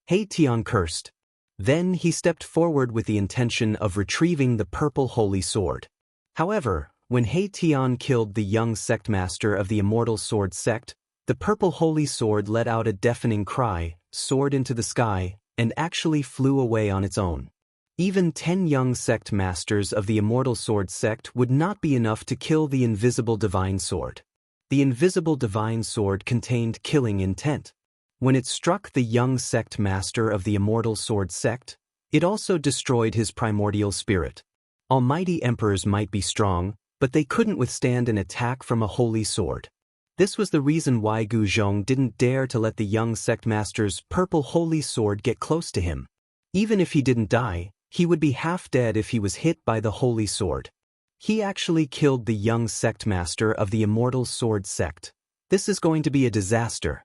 He Tian cursed. Then he stepped forward with the intention of retrieving the purple holy sword. However, when He Tian killed the young sect master of the Immortal Sword sect, the purple holy sword let out a deafening cry, soared into the sky, and actually flew away on its own. Even 10 young sect masters of the Immortal Sword sect would not be enough to kill the invisible divine sword. The invisible divine sword contained killing intent. When it struck the young sect master of the Immortal Sword sect, it also destroyed his primordial spirit. Almighty emperors might be strong, but they couldn't withstand an attack from a holy sword. This was the reason why Gu Zhong didn't dare to let the young sect master's purple holy sword get close to him. Even if he didn't die, he would be half dead if he was hit by the holy sword. He actually killed the young sect master of the Immortal Sword sect. This is going to be a disaster.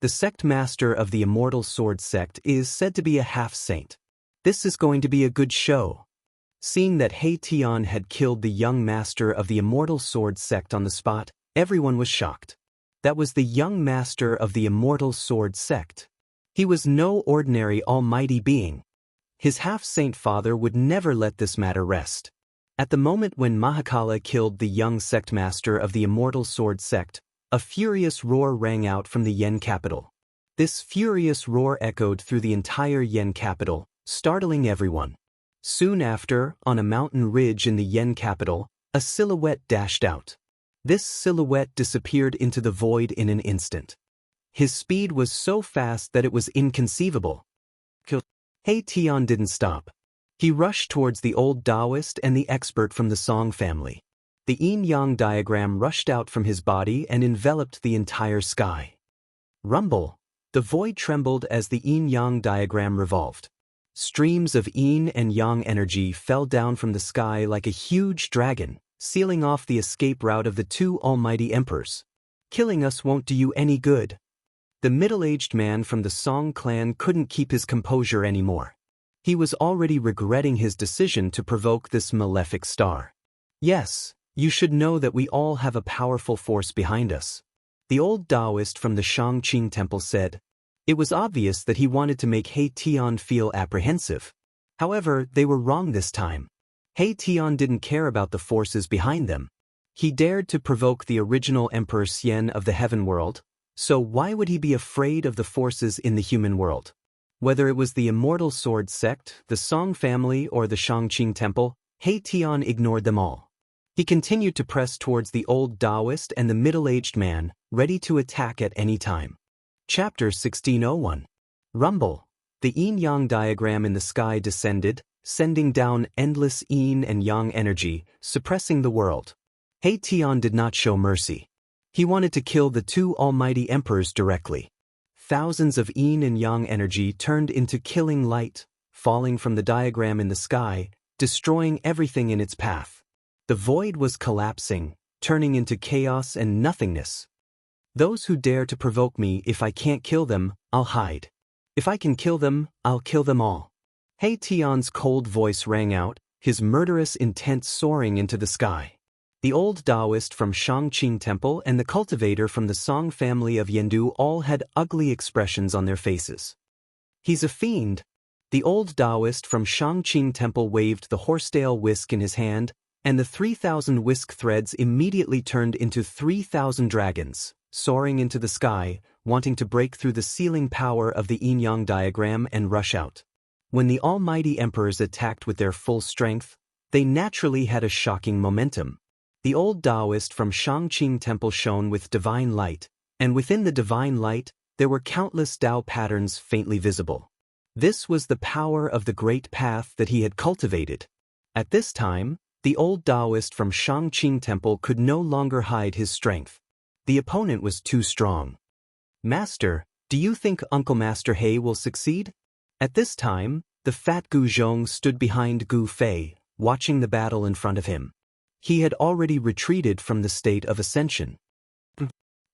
The sect master of the Immortal Sword sect is said to be a half-saint. This is going to be a good show. Seeing that He Tian had killed the young master of the Immortal Sword sect on the spot, everyone was shocked. That was the young master of the Immortal Sword sect. He was no ordinary almighty being. His half-saint father would never let this matter rest. At the moment when Mahakala killed the young sect master of the Immortal Sword sect, a furious roar rang out from the Yen capital. This furious roar echoed through the entire Yen capital, startling everyone. Soon after, on a mountain ridge in the Yen capital, a silhouette dashed out. This silhouette disappeared into the void in an instant. His speed was so fast that it was inconceivable. He Tian didn't stop. He rushed towards the old Taoist and the expert from the Song family. The yin-yang diagram rushed out from his body and enveloped the entire sky. Rumble! The void trembled as the yin-yang diagram revolved. Streams of yin and yang energy fell down from the sky like a huge dragon, sealing off the escape route of the 2 almighty emperors. Killing us won't do you any good. The middle-aged man from the Song clan couldn't keep his composure anymore. He was already regretting his decision to provoke this malefic star. Yes, you should know that we all have a powerful force behind us. The old Taoist from the Xianxia Temple said. It was obvious that he wanted to make He Tian feel apprehensive. However, they were wrong this time. He Tian didn't care about the forces behind them. He dared to provoke the original Emperor Xian of the heaven world, so why would he be afraid of the forces in the human world? Whether it was the Immortal Sword sect, the Song family, or the Shangqing Temple, He Tian ignored them all. He continued to press towards the old Taoist and the middle-aged man, ready to attack at any time. Chapter 1601. Rumble. The yin-yang diagram in the sky descended, sending down endless yin and yang energy, suppressing the world. He Tian did not show mercy. He wanted to kill the two almighty emperors directly. Thousands of yin and yang energy turned into killing light, falling from the diagram in the sky, destroying everything in its path. The void was collapsing, turning into chaos and nothingness. Those who dare to provoke me, if I can't kill them, I'll hide. If I can kill them, I'll kill them all. He Tian's cold voice rang out, his murderous intent soaring into the sky. The old Taoist from Shangqing Temple and the cultivator from the Song family of Yendu all had ugly expressions on their faces. He's a fiend. The old Taoist from Shangqing Temple waved the horsetail whisk in his hand, and the 3,000 whisk threads immediately turned into 3,000 dragons, soaring into the sky, wanting to break through the sealing power of the yin-yang diagram and rush out. When the almighty emperors attacked with their full strength, they naturally had a shocking momentum. The old Taoist from Shangqing Temple shone with divine light, and within the divine light, there were countless Tao patterns faintly visible. This was the power of the great path that he had cultivated. At this time, the old Taoist from Shangqing Temple could no longer hide his strength. The opponent was too strong. Master, do you think Uncle Master He will succeed? At this time, the fat Gu Zhong stood behind Gu Fei, watching the battle in front of him. He had already retreated from the state of ascension.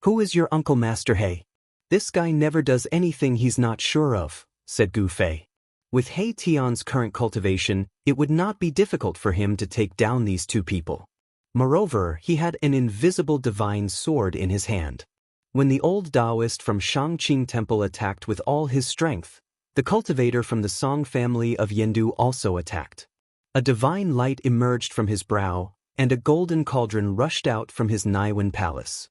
Who is your Uncle Master He? This guy never does anything he's not sure of, said Gu Fei. With He Tian's current cultivation, it would not be difficult for him to take down these two people. Moreover, he had an invisible divine sword in his hand. When the old Taoist from Shangqing Temple attacked with all his strength, the cultivator from the Song family of Yendu also attacked. A divine light emerged from his brow, and a golden cauldron rushed out from his Naiwan palace.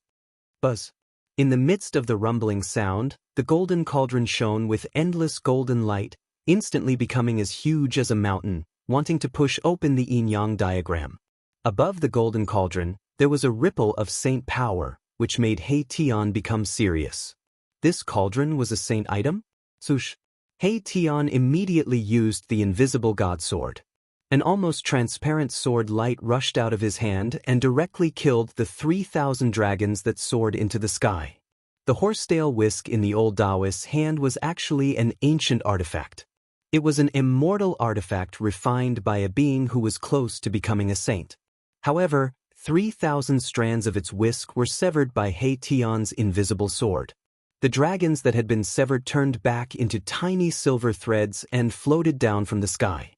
Buzz. In the midst of the rumbling sound, the golden cauldron shone with endless golden light, instantly becoming as huge as a mountain, wanting to push open the yin-yang diagram. Above the golden cauldron, there was a ripple of saint power, which made He Tian become serious. This cauldron was a saint item? Sush. He Tian immediately used the invisible god sword. An almost transparent sword light rushed out of his hand and directly killed the 3,000 dragons that soared into the sky. The horsetail whisk in the old Taoist's hand was actually an ancient artifact. It was an immortal artifact refined by a being who was close to becoming a saint. However, 3,000 strands of its whisk were severed by He Tian's invisible sword. The dragons that had been severed turned back into tiny silver threads and floated down from the sky.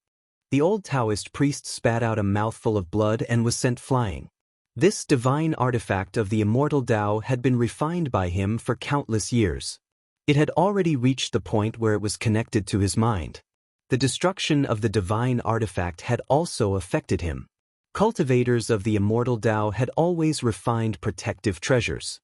The old Taoist priest spat out a mouthful of blood and was sent flying. This divine artifact of the immortal Tao had been refined by him for countless years. It had already reached the point where it was connected to his mind. The destruction of the divine artifact had also affected him. Cultivators of the immortal Tao had always refined protective treasures.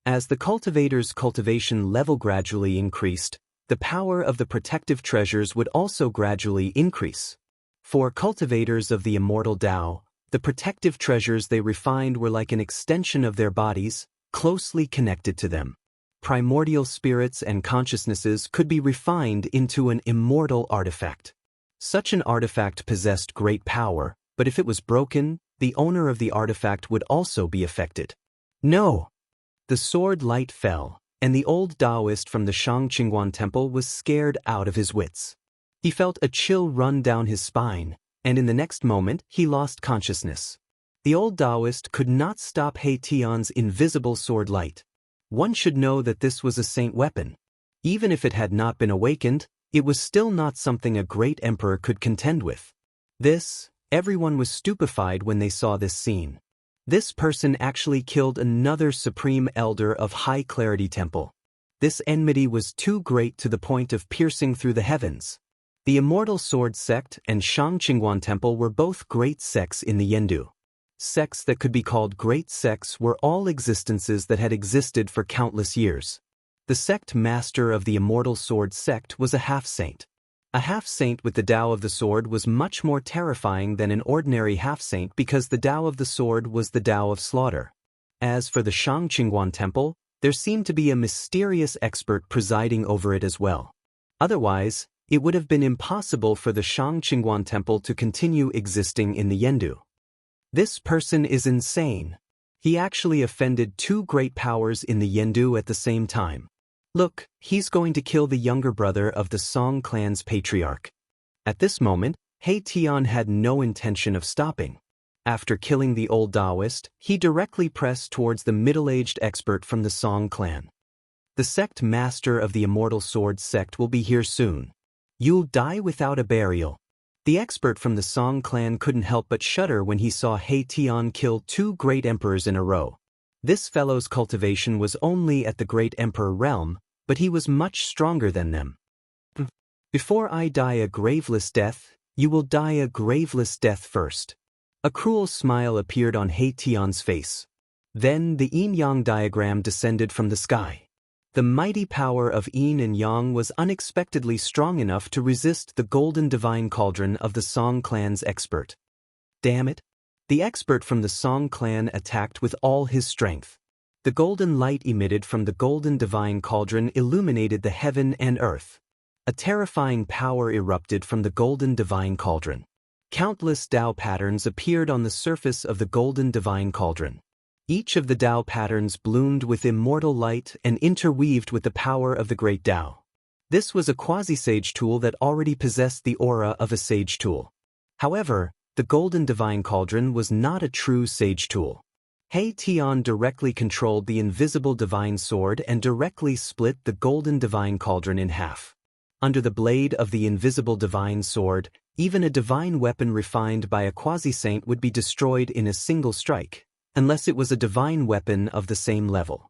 As the cultivator's cultivation level gradually increased, the power of the protective treasures would also gradually increase. For cultivators of the immortal Tao, the protective treasures they refined were like an extension of their bodies, closely connected to them. Primordial spirits and consciousnesses could be refined into an immortal artifact. Such an artifact possessed great power, but if it was broken, the owner of the artifact would also be affected. No! The sword light fell, and the old Taoist from the Shangqing Temple was scared out of his wits. He felt a chill run down his spine, and in the next moment he lost consciousness. The old Taoist could not stop He Tian's invisible sword light. One should know that this was a saint weapon. Even if it had not been awakened, it was still not something a great emperor could contend with. Everyone was stupefied when they saw this scene. This person actually killed another supreme elder of High Clarity Temple. This enmity was too great to the point of piercing through the heavens. The Immortal Sword sect and Shangqing Temple were both great sects in the Yendu. sects that could be called great sects were all existences that had existed for countless years. The sect master of the Immortal Sword sect was a half-saint. A half-saint with the Tao of the Sword was much more terrifying than an ordinary half-saint because the Tao of the Sword was the Tao of slaughter. As for the Xianxia temple, there seemed to be a mysterious expert presiding over it as well. Otherwise, it would have been impossible for the Xianxia temple to continue existing in the Yendu. This person is insane. He actually offended two great powers in the Yendu at the same time. Look, he's going to kill the younger brother of the Song clan's patriarch. At this moment, He Tian had no intention of stopping. After killing the old Taoist, he directly pressed towards the middle-aged expert from the Song clan. The sect master of the Immortal Sword sect will be here soon. You'll die without a burial. The expert from the Song clan couldn't help but shudder when he saw He Tian kill two great emperors in a row. This fellow's cultivation was only at the great emperor realm, but he was much stronger than them. Before I die a graveless death, you will die a graveless death first. A cruel smile appeared on He Tian's face. Then the yin-yang diagram descended from the sky. The mighty power of yin and yang was unexpectedly strong enough to resist the golden divine cauldron of the Song clan's expert. Damn it! The expert from the Song clan attacked with all his strength. The golden light emitted from the golden divine cauldron illuminated the heaven and earth. A terrifying power erupted from the golden divine cauldron. Countless Tao patterns appeared on the surface of the golden divine cauldron. Each of the Tao patterns bloomed with immortal light and interweaved with the power of the great Tao. This was a quasi-sage tool that already possessed the aura of a sage tool. However, the golden divine cauldron was not a true sage tool. He Tian directly controlled the invisible divine sword and directly split the golden divine cauldron in half. Under the blade of the invisible divine sword, even a divine weapon refined by a quasi-saint would be destroyed in a single strike, unless it was a divine weapon of the same level.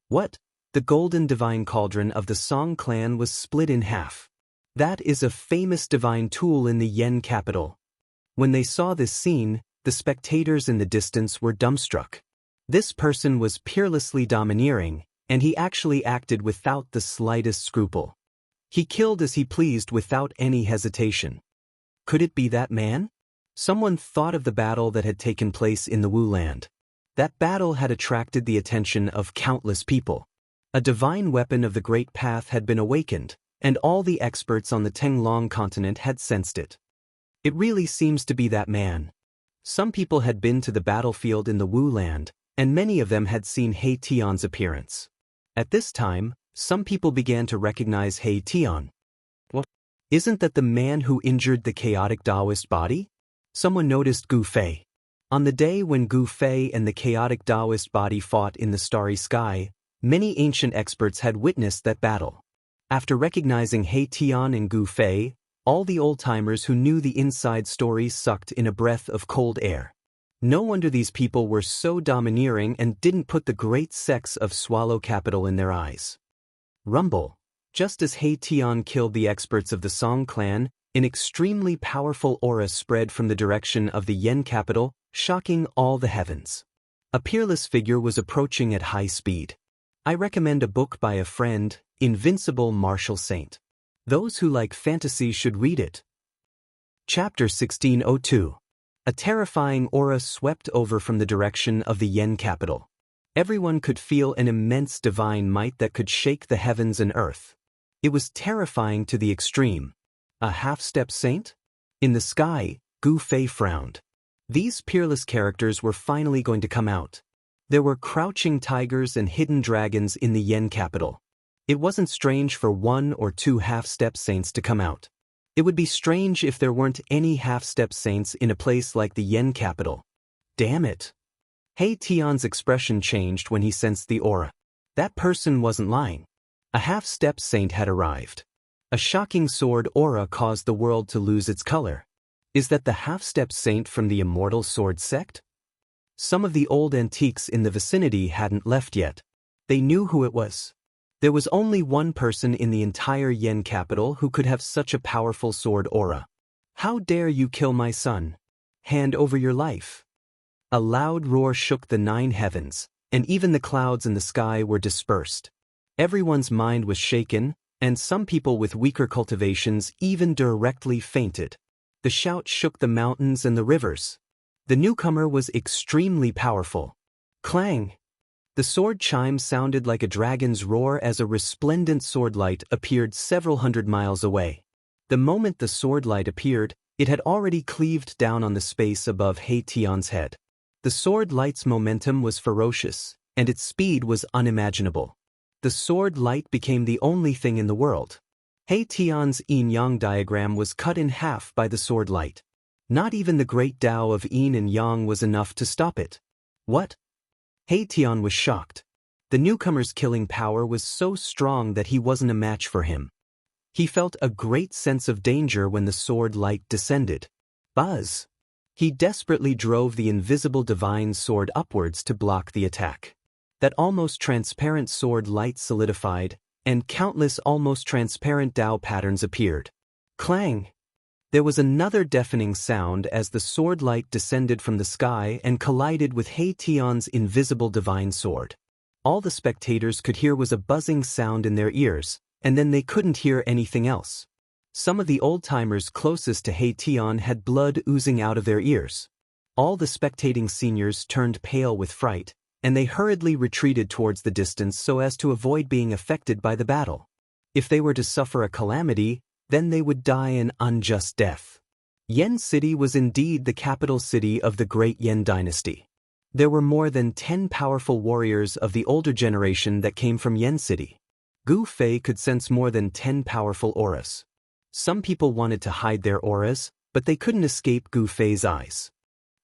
What? The golden divine cauldron of the Song clan was split in half. That is a famous divine tool in the Yen capital. When they saw this scene, the spectators in the distance were dumbstruck. This person was peerlessly domineering, and he actually acted without the slightest scruple. He killed as he pleased without any hesitation. Could it be that man? Someone thought of the battle that had taken place in the Wu land. That battle had attracted the attention of countless people. A divine weapon of the Great Path had been awakened, and all the experts on the Tenglong continent had sensed it. It really seems to be that man. Some people had been to the battlefield in the Wu land, and many of them had seen He Tian's appearance. At this time, some people began to recognize He Tian. What? Isn't that the man who injured the chaotic Taoist body? Someone noticed Gu Fei. On the day when Gu Fei and the chaotic Taoist body fought in the starry sky, many ancient experts had witnessed that battle. After recognizing He Tian and Gu Fei, all the old-timers who knew the inside story sucked in a breath of cold air. No wonder these people were so domineering and didn't put the great sects of Swallow Capital in their eyes. Rumble. Just as He Tian killed the experts of the Song clan, an extremely powerful aura spread from the direction of the Yen capital, shocking all the heavens. A peerless figure was approaching at high speed. I recommend a book by a friend, Invincible Martial Saint. Those who like fantasy should read it. Chapter 1602. A terrifying aura swept over from the direction of the Yen capital. Everyone could feel an immense divine might that could shake the heavens and earth. It was terrifying to the extreme. A half-step saint? In the sky, Gu Fei frowned. These peerless characters were finally going to come out. There were crouching tigers and hidden dragons in the Yen capital. It wasn't strange for one or two half-step saints to come out. It would be strange if there weren't any half-step saints in a place like the Yen capital. Damn it! He Tian's expression changed when he sensed the aura. That person wasn't lying. A half-step saint had arrived. A shocking sword aura caused the world to lose its color. Is that the half-step saint from the Immortal Sword sect? Some of the old antiques in the vicinity hadn't left yet. They knew who it was. There was only one person in the entire Yen capital who could have such a powerful sword aura. How dare you kill my son? Hand over your life. A loud roar shook the 9 heavens, and even the clouds in the sky were dispersed. Everyone's mind was shaken, and some people with weaker cultivations even directly fainted. The shout shook the mountains and the rivers. The newcomer was extremely powerful. Clang! The sword chime sounded like a dragon's roar as a resplendent sword light appeared several hundred miles away. The moment the sword light appeared, it had already cleaved down on the space above He Tian's head. The sword light's momentum was ferocious, and its speed was unimaginable. The sword light became the only thing in the world. He Tian's yin-yang diagram was cut in half by the sword light. Not even the great Tao of yin and yang was enough to stop it. What? He Tian was shocked. The newcomer's killing power was so strong that he wasn't a match for him. He felt a great sense of danger when the sword light descended. Buzz! He desperately drove the invisible divine sword upwards to block the attack. That almost transparent sword light solidified, and countless almost transparent Tao patterns appeared. Clang! There was another deafening sound as the sword light descended from the sky and collided with He Tian's invisible divine sword. All the spectators could hear was a buzzing sound in their ears, and then they couldn't hear anything else. Some of the old-timers closest to He Tian had blood oozing out of their ears. All the spectating seniors turned pale with fright, and they hurriedly retreated towards the distance so as to avoid being affected by the battle. If they were to suffer a calamity, then they would die an unjust death. Yan City was indeed the capital city of the great Yan dynasty. There were more than 10 powerful warriors of the older generation that came from Yan City. Gu Fei could sense more than 10 powerful auras. Some people wanted to hide their auras, but they couldn't escape Gu Fei's eyes.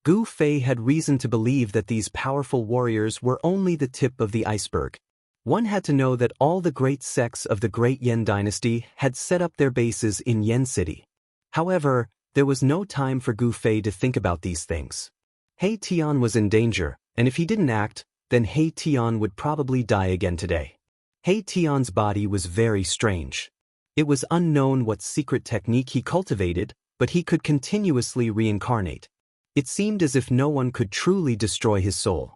Gu Fei had reason to believe that these powerful warriors were only the tip of the iceberg. One had to know that all the great sects of the great Yan dynasty had set up their bases in Yan City. However, there was no time for Gu Fei to think about these things. He Tian was in danger, and if he didn't act, then He Tian would probably die again today. He Tian's body was very strange. It was unknown what secret technique he cultivated, but he could continuously reincarnate. It seemed as if no one could truly destroy his soul.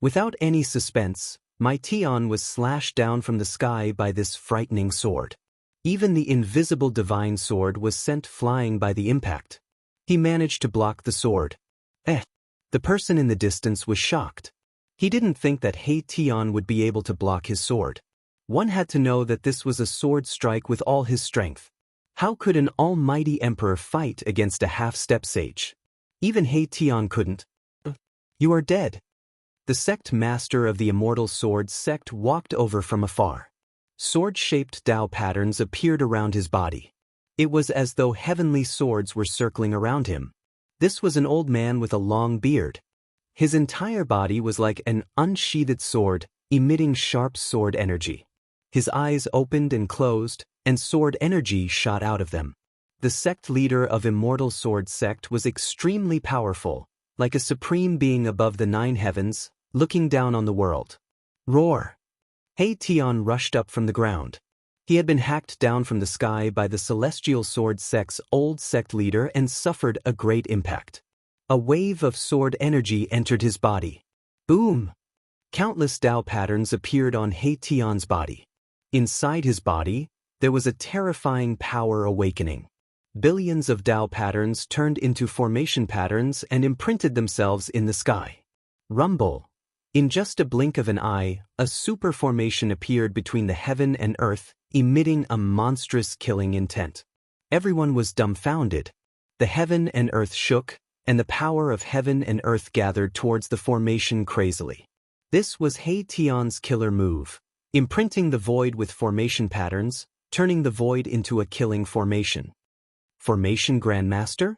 Without any suspense, my Tian was slashed down from the sky by this frightening sword. Even the invisible divine sword was sent flying by the impact. He managed to block the sword. The person in the distance was shocked. He didn't think that He Tian would be able to block his sword. One had to know that this was a sword strike with all his strength. How could an almighty emperor fight against a half-step sage? Even He Tian couldn't. You are dead. The sect master of the immortal sword sect walked over from afar. Sword-shaped Tao patterns appeared around his body. It was as though heavenly swords were circling around him. This was an old man with a long beard. His entire body was like an unsheathed sword, emitting sharp sword energy. His eyes opened and closed, and sword energy shot out of them. The sect leader of Immortal Sword Sect was extremely powerful, like a supreme being above the 9 heavens, looking down on the world. Roar! He Tian rushed up from the ground. He had been hacked down from the sky by the Celestial Sword Sect's old sect leader and suffered a great impact. A wave of sword energy entered his body. Boom! Countless Tao patterns appeared on He Tian's body. Inside his body, there was a terrifying power awakening. Billions of Tao patterns turned into formation patterns and imprinted themselves in the sky. Rumble! In just a blink of an eye, a super formation appeared between the heaven and earth, emitting a monstrous killing intent. Everyone was dumbfounded. The heaven and earth shook, and the power of heaven and earth gathered towards the formation crazily. This was He Tian's killer move, imprinting the void with formation patterns, turning the void into a killing formation. Formation Grandmaster?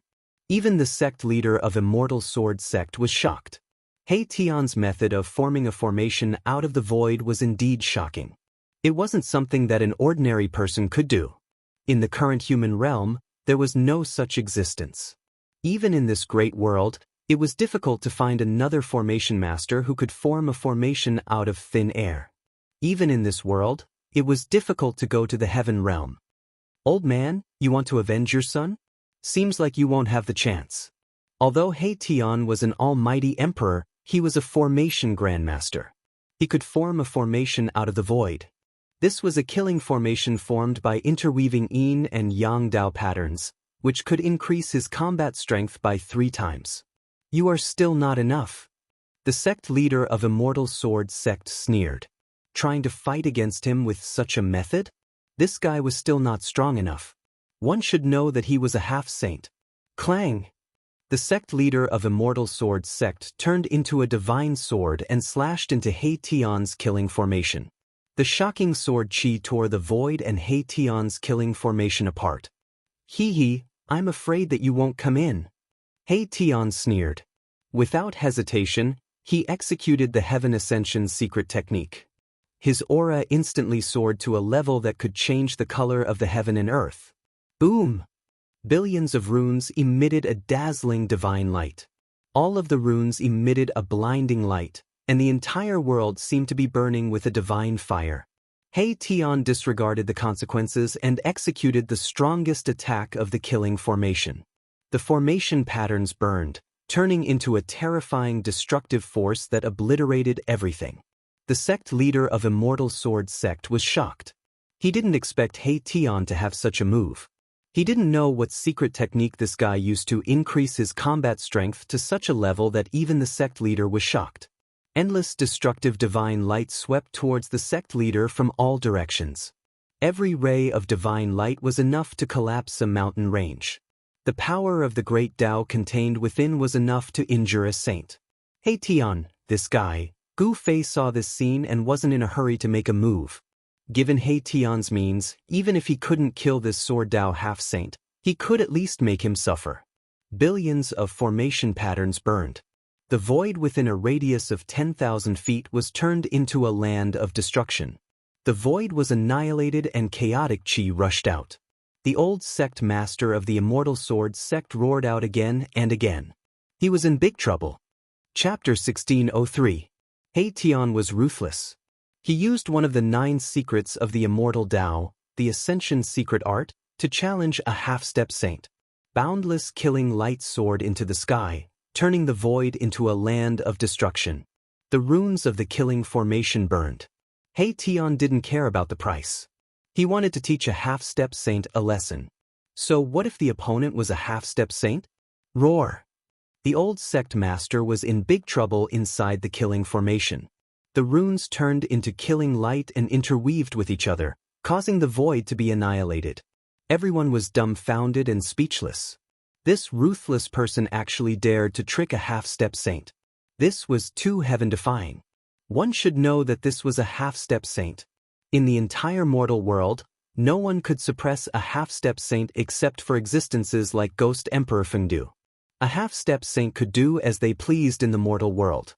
Even the sect leader of Immortal Sword Sect was shocked. He Tian's method of forming a formation out of the void was indeed shocking. It wasn't something that an ordinary person could do. In the current human realm, there was no such existence. Even in this great world, it was difficult to find another formation master who could form a formation out of thin air. Even in this world, it was difficult to go to the heaven realm. Old man, you want to avenge your son? Seems like you won't have the chance. Although He Tian was an almighty emperor, he was a formation grandmaster. He could form a formation out of the void. This was a killing formation formed by interweaving yin and yang Dao patterns, which could increase his combat strength by 3 times. You are still not enough. The sect leader of Immortal Sword sect sneered. Trying to fight against him with such a method? This guy was still not strong enough. One should know that he was a half-saint. Clang! The sect leader of Immortal Sword sect turned into a divine sword and slashed into He Tian's killing formation. The shocking sword chi tore the void and He Tian's killing formation apart. Hee, I'm afraid that you won't come in. He Tian sneered. Without hesitation, he executed the Heaven Ascension secret technique. His aura instantly soared to a level that could change the color of the heaven and earth. Boom! Billions of runes emitted a dazzling divine light. All of the runes emitted a blinding light, and the entire world seemed to be burning with a divine fire. He Tian disregarded the consequences and executed the strongest attack of the killing formation. The formation patterns burned, turning into a terrifying destructive force that obliterated everything. The sect leader of Immortal Sword sect was shocked. He didn't expect He Tian to have such a move. He didn't know what secret technique this guy used to increase his combat strength to such a level that even the sect leader was shocked. Endless destructive divine light swept towards the sect leader from all directions. Every ray of divine light was enough to collapse a mountain range. The power of the great Tao contained within was enough to injure a saint. He Tian, this guy, Gu Fei saw this scene and wasn't in a hurry to make a move. Given He Tian's means, even if he couldn't kill this sword Tao half-saint, he could at least make him suffer. Billions of formation patterns burned. The void within a radius of 10,000 feet was turned into a land of destruction. The void was annihilated and chaotic chi rushed out. The old sect master of the Immortal Sword sect roared out again and again. He was in big trouble. Chapter 1603. He Tian was ruthless. He used one of the 9 secrets of the Immortal Tao, the Ascension secret art, to challenge a half-step saint. Boundless killing light soared into the sky, turning the void into a land of destruction. The runes of the killing formation burned. He Tian didn't care about the price. He wanted to teach a half-step saint a lesson. So what if the opponent was a half-step saint? Roar! The old sect master was in big trouble inside the killing formation. The runes turned into killing light and interweaved with each other, causing the void to be annihilated. Everyone was dumbfounded and speechless. This ruthless person actually dared to trick a half-step saint. This was too heaven-defying. One should know that this was a half-step saint. In the entire mortal world, no one could suppress a half-step saint except for existences like Ghost Emperor Fengdu. A half-step saint could do as they pleased in the mortal world.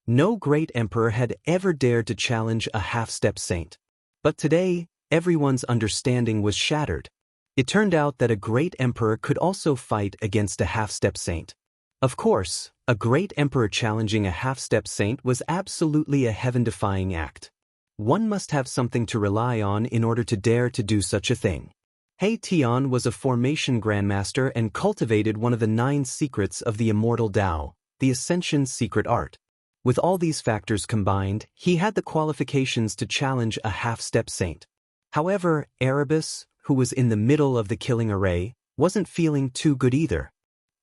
No great emperor had ever dared to challenge a half-step saint. But today, everyone's understanding was shattered. It turned out that a great emperor could also fight against a half-step saint. Of course, a great emperor challenging a half-step saint was absolutely a heaven-defying act. One must have something to rely on in order to dare to do such a thing. He Tian was a formation grandmaster and cultivated one of the 9 secrets of the Immortal Tao, the Ascension secret art. With all these factors combined, he had the qualifications to challenge a half-step saint. However, Erebus, who was in the middle of the killing array, wasn't feeling too good either.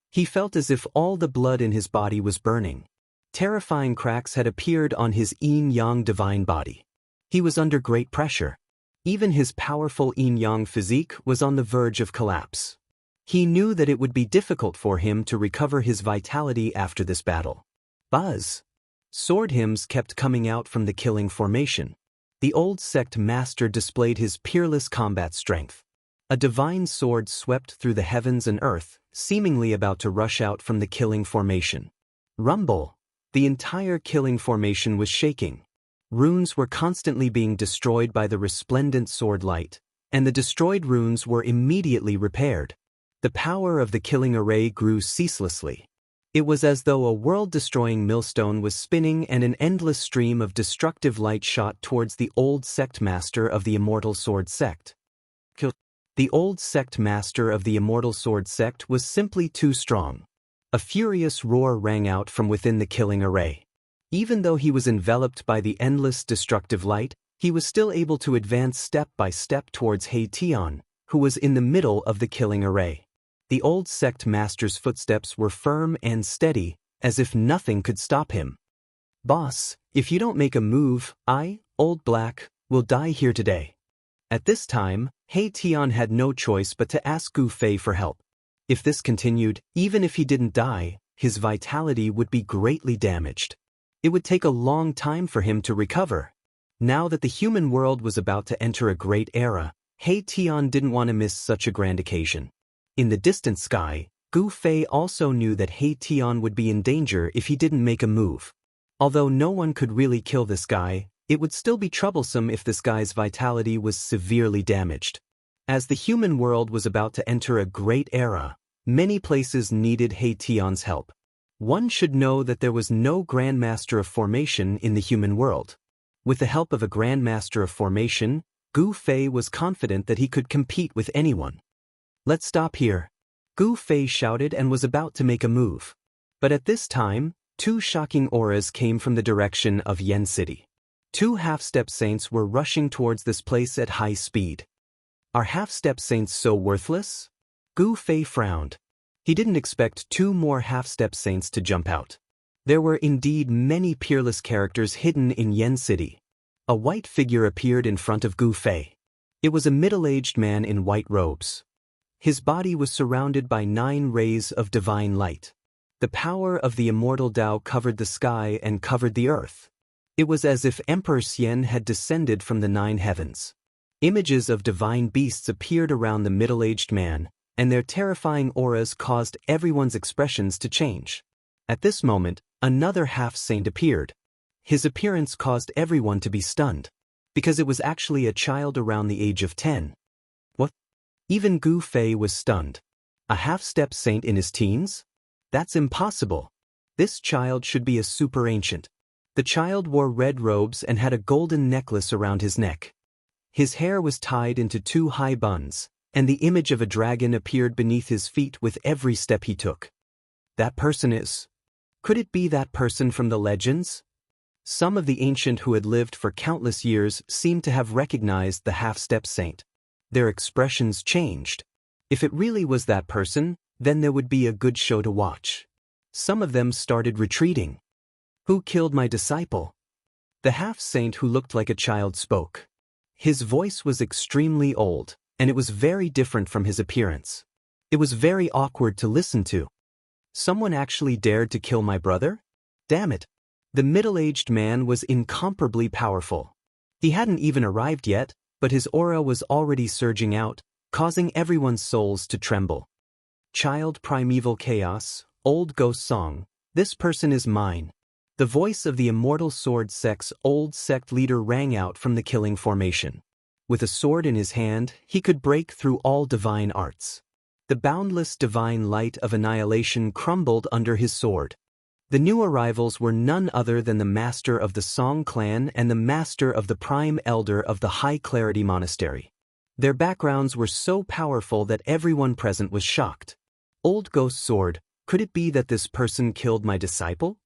He felt as if all the blood in his body was burning. Terrifying cracks had appeared on his yin-yang divine body. He was under great pressure. Even his powerful yin-yang physique was on the verge of collapse. He knew that it would be difficult for him to recover his vitality after this battle. Buzz! Sword hymns kept coming out from the killing formation. The old sect master displayed his peerless combat strength. A divine sword swept through the heavens and earth, seemingly about to rush out from the killing formation. Rumble! The entire killing formation was shaking. Runes were constantly being destroyed by the resplendent sword light, and the destroyed runes were immediately repaired. The power of the killing array grew ceaselessly. It was as though a world-destroying millstone was spinning and an endless stream of destructive light shot towards the old sect master of the Immortal Sword sect. The old sect master of the Immortal Sword sect was simply too strong. A furious roar rang out from within the killing array. Even though he was enveloped by the endless destructive light, he was still able to advance step by step towards He Tian, who was in the middle of the killing array. The old sect master's footsteps were firm and steady, as if nothing could stop him. "Boss, if you don't make a move, I, Old Black, will die here today." At this time, He Tian had no choice but to ask Gu Fei for help. If this continued, even if he didn't die, his vitality would be greatly damaged. It would take a long time for him to recover. Now that the human world was about to enter a great era, He Tian didn't want to miss such a grand occasion. In the distant sky, Gu Fei also knew that He Tian would be in danger if he didn't make a move. Although no one could really kill this guy, it would still be troublesome if this guy's vitality was severely damaged. As the human world was about to enter a great era, many places needed He Tian's help. One should know that there was no Grandmaster of Formation in the human world. With the help of a Grandmaster of Formation, Gu Fei was confident that he could compete with anyone. "Let's stop here," Gu Fei shouted and was about to make a move. But at this time, two shocking auras came from the direction of Yen City. Two half-step saints were rushing towards this place at high speed. Are half-step saints so worthless? Gu Fei frowned. He didn't expect two more half-step saints to jump out. There were indeed many peerless characters hidden in Yen City. A white figure appeared in front of Gu Fei. It was a middle-aged man in white robes. His body was surrounded by 9 rays of divine light. The power of the immortal Tao covered the sky and covered the earth. It was as if Emperor Xian had descended from the 9 heavens. Images of divine beasts appeared around the middle-aged man, and their terrifying auras caused everyone's expressions to change. At this moment, another half-saint appeared. His appearance caused everyone to be stunned, because it was actually a child around the age of 10. What? Even Gu Fei was stunned. A half-step saint in his teens? That's impossible. This child should be a super ancient. The child wore red robes and had a golden necklace around his neck. His hair was tied into 2 high buns, and the image of a dragon appeared beneath his feet with every step he took. That person is... Could it be that person from the legends? Some of the ancient who had lived for countless years seemed to have recognized the half-step saint. Their expressions changed. If it really was that person, then there would be a good show to watch. Some of them started retreating. "Who killed my disciple?" The half-saint who looked like a child spoke. His voice was extremely old, and it was very different from his appearance. It was very awkward to listen to. "Someone actually dared to kill my brother? Damn it." The middle-aged man was incomparably powerful. He hadn't even arrived yet, but his aura was already surging out, causing everyone's souls to tremble. "Child primeval chaos, old ghost song, this person is mine." The voice of the immortal sword sect's old sect leader rang out from the killing formation. With a sword in his hand, he could break through all divine arts. The boundless divine light of annihilation crumbled under his sword. The new arrivals were none other than the master of the Song clan and the master of the prime elder of the High Clarity Monastery. Their backgrounds were so powerful that everyone present was shocked. "Old ghost sword, could it be that this person killed my disciple?"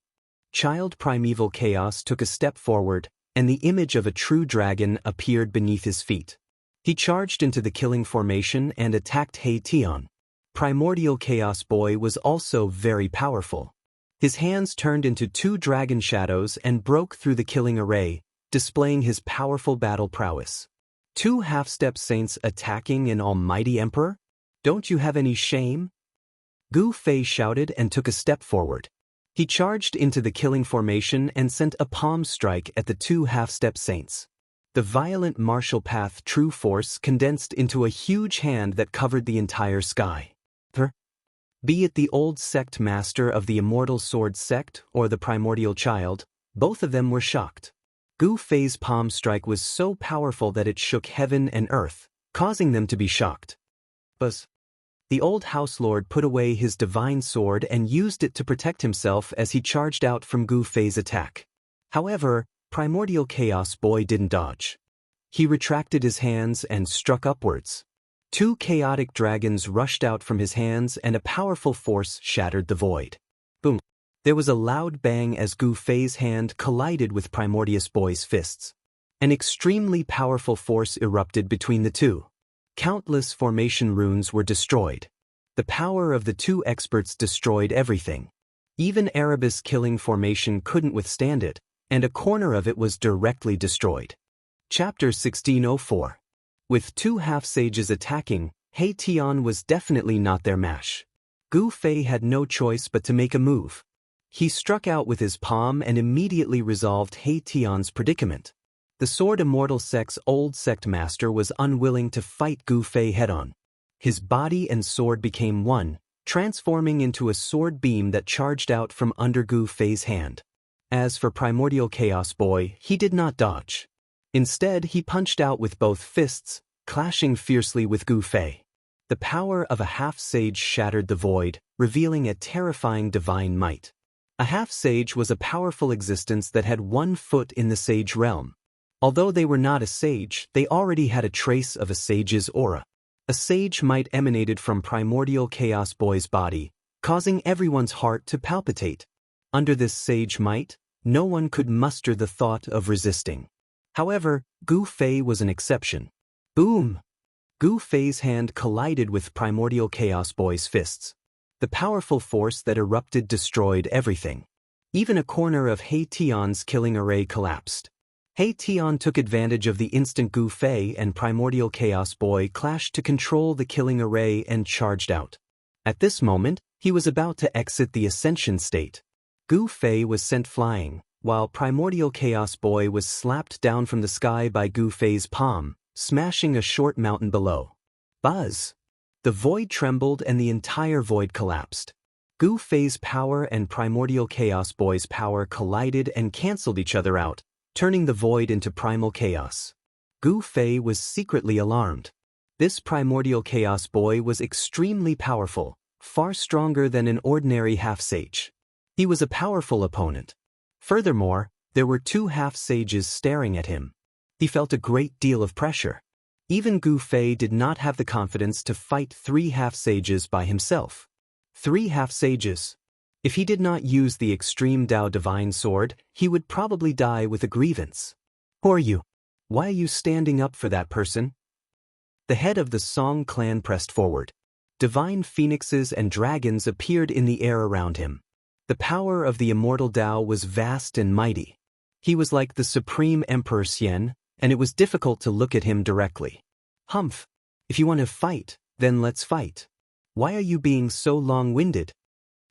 Child primeval chaos took a step forward, and the image of a true dragon appeared beneath his feet. He charged into the killing formation and attacked He Tian. Primordial Chaos Boy was also very powerful. His hands turned into 2 dragon shadows and broke through the killing array, displaying his powerful battle prowess. 2 half-step saints attacking an almighty emperor? Don't you have any shame? Gu Fei shouted and took a step forward. He charged into the killing formation and sent a palm strike at the 2 half-step saints. The violent martial path true force condensed into a huge hand that covered the entire sky. Be it the old sect master of the immortal sword sect or the primordial child, both of them were shocked. Gu Fei's palm strike was so powerful that it shook heaven and earth, causing them to be shocked. Buzz. The old house lord put away his divine sword and used it to protect himself as he charged out from Gu Fei's attack. However, Primordial Chaos Boy didn't dodge. He retracted his hands and struck upwards. Two chaotic dragons rushed out from his hands and a powerful force shattered the void. Boom! There was a loud bang as Gu Fei's hand collided with Primordius Boy's fists. An extremely powerful force erupted between the two. Countless formation runes were destroyed. The power of the two experts destroyed everything. Even Erebus killing formation couldn't withstand it, and a corner of it was directly destroyed. Chapter 1604. With two half-sages attacking, He Tian was definitely not their match. Gu Fei had no choice but to make a move. He struck out with his palm and immediately resolved He Tian's predicament. The Sword Immortal Sect's old sect master was unwilling to fight Gu Fei head-on. His body and sword became one, transforming into a sword beam that charged out from under Gu Fei's hand. As for Primordial Chaos Boy, he did not dodge. Instead, he punched out with both fists, clashing fiercely with Gu Fei. The power of a half-sage shattered the void, revealing a terrifying divine might. A half-sage was a powerful existence that had 1 foot in the sage realm. Although they were not a sage, they already had a trace of a sage's aura. A sage might emanated from Primordial Chaos Boy's body, causing everyone's heart to palpitate. Under this sage might, no one could muster the thought of resisting. However, Gu Fei was an exception. Boom! Gu Fei's hand collided with Primordial Chaos Boy's fists. The powerful force that erupted destroyed everything. Even a corner of He Tian's killing array collapsed. He Tian took advantage of the instant Gu Fei and Primordial Chaos Boy clashed to control the killing array and charged out. At this moment, he was about to exit the Ascension state. Gu Fei was sent flying, while Primordial Chaos Boy was slapped down from the sky by Gu Fei's palm, smashing a short mountain below. Buzz! The void trembled and the entire void collapsed. Gu Fei's power and Primordial Chaos Boy's power collided and cancelled each other out, turning the void into primal chaos. Gu Fei was secretly alarmed. This Primordial Chaos Boy was extremely powerful, far stronger than an ordinary half-sage. He was a powerful opponent. Furthermore, there were 2 half-sages staring at him. He felt a great deal of pressure. Even Gu Fei did not have the confidence to fight 3 half-sages by himself. 3 half-sages. If he did not use the Extreme Dao Divine Sword, he would probably die with a grievance. Who are you? Why are you standing up for that person? The head of the Song clan pressed forward. Divine phoenixes and dragons appeared in the air around him. The power of the immortal Dao was vast and mighty. He was like the Supreme Emperor Xian, and it was difficult to look at him directly. Humph! If you want to fight, then let's fight. Why are you being so long-winded?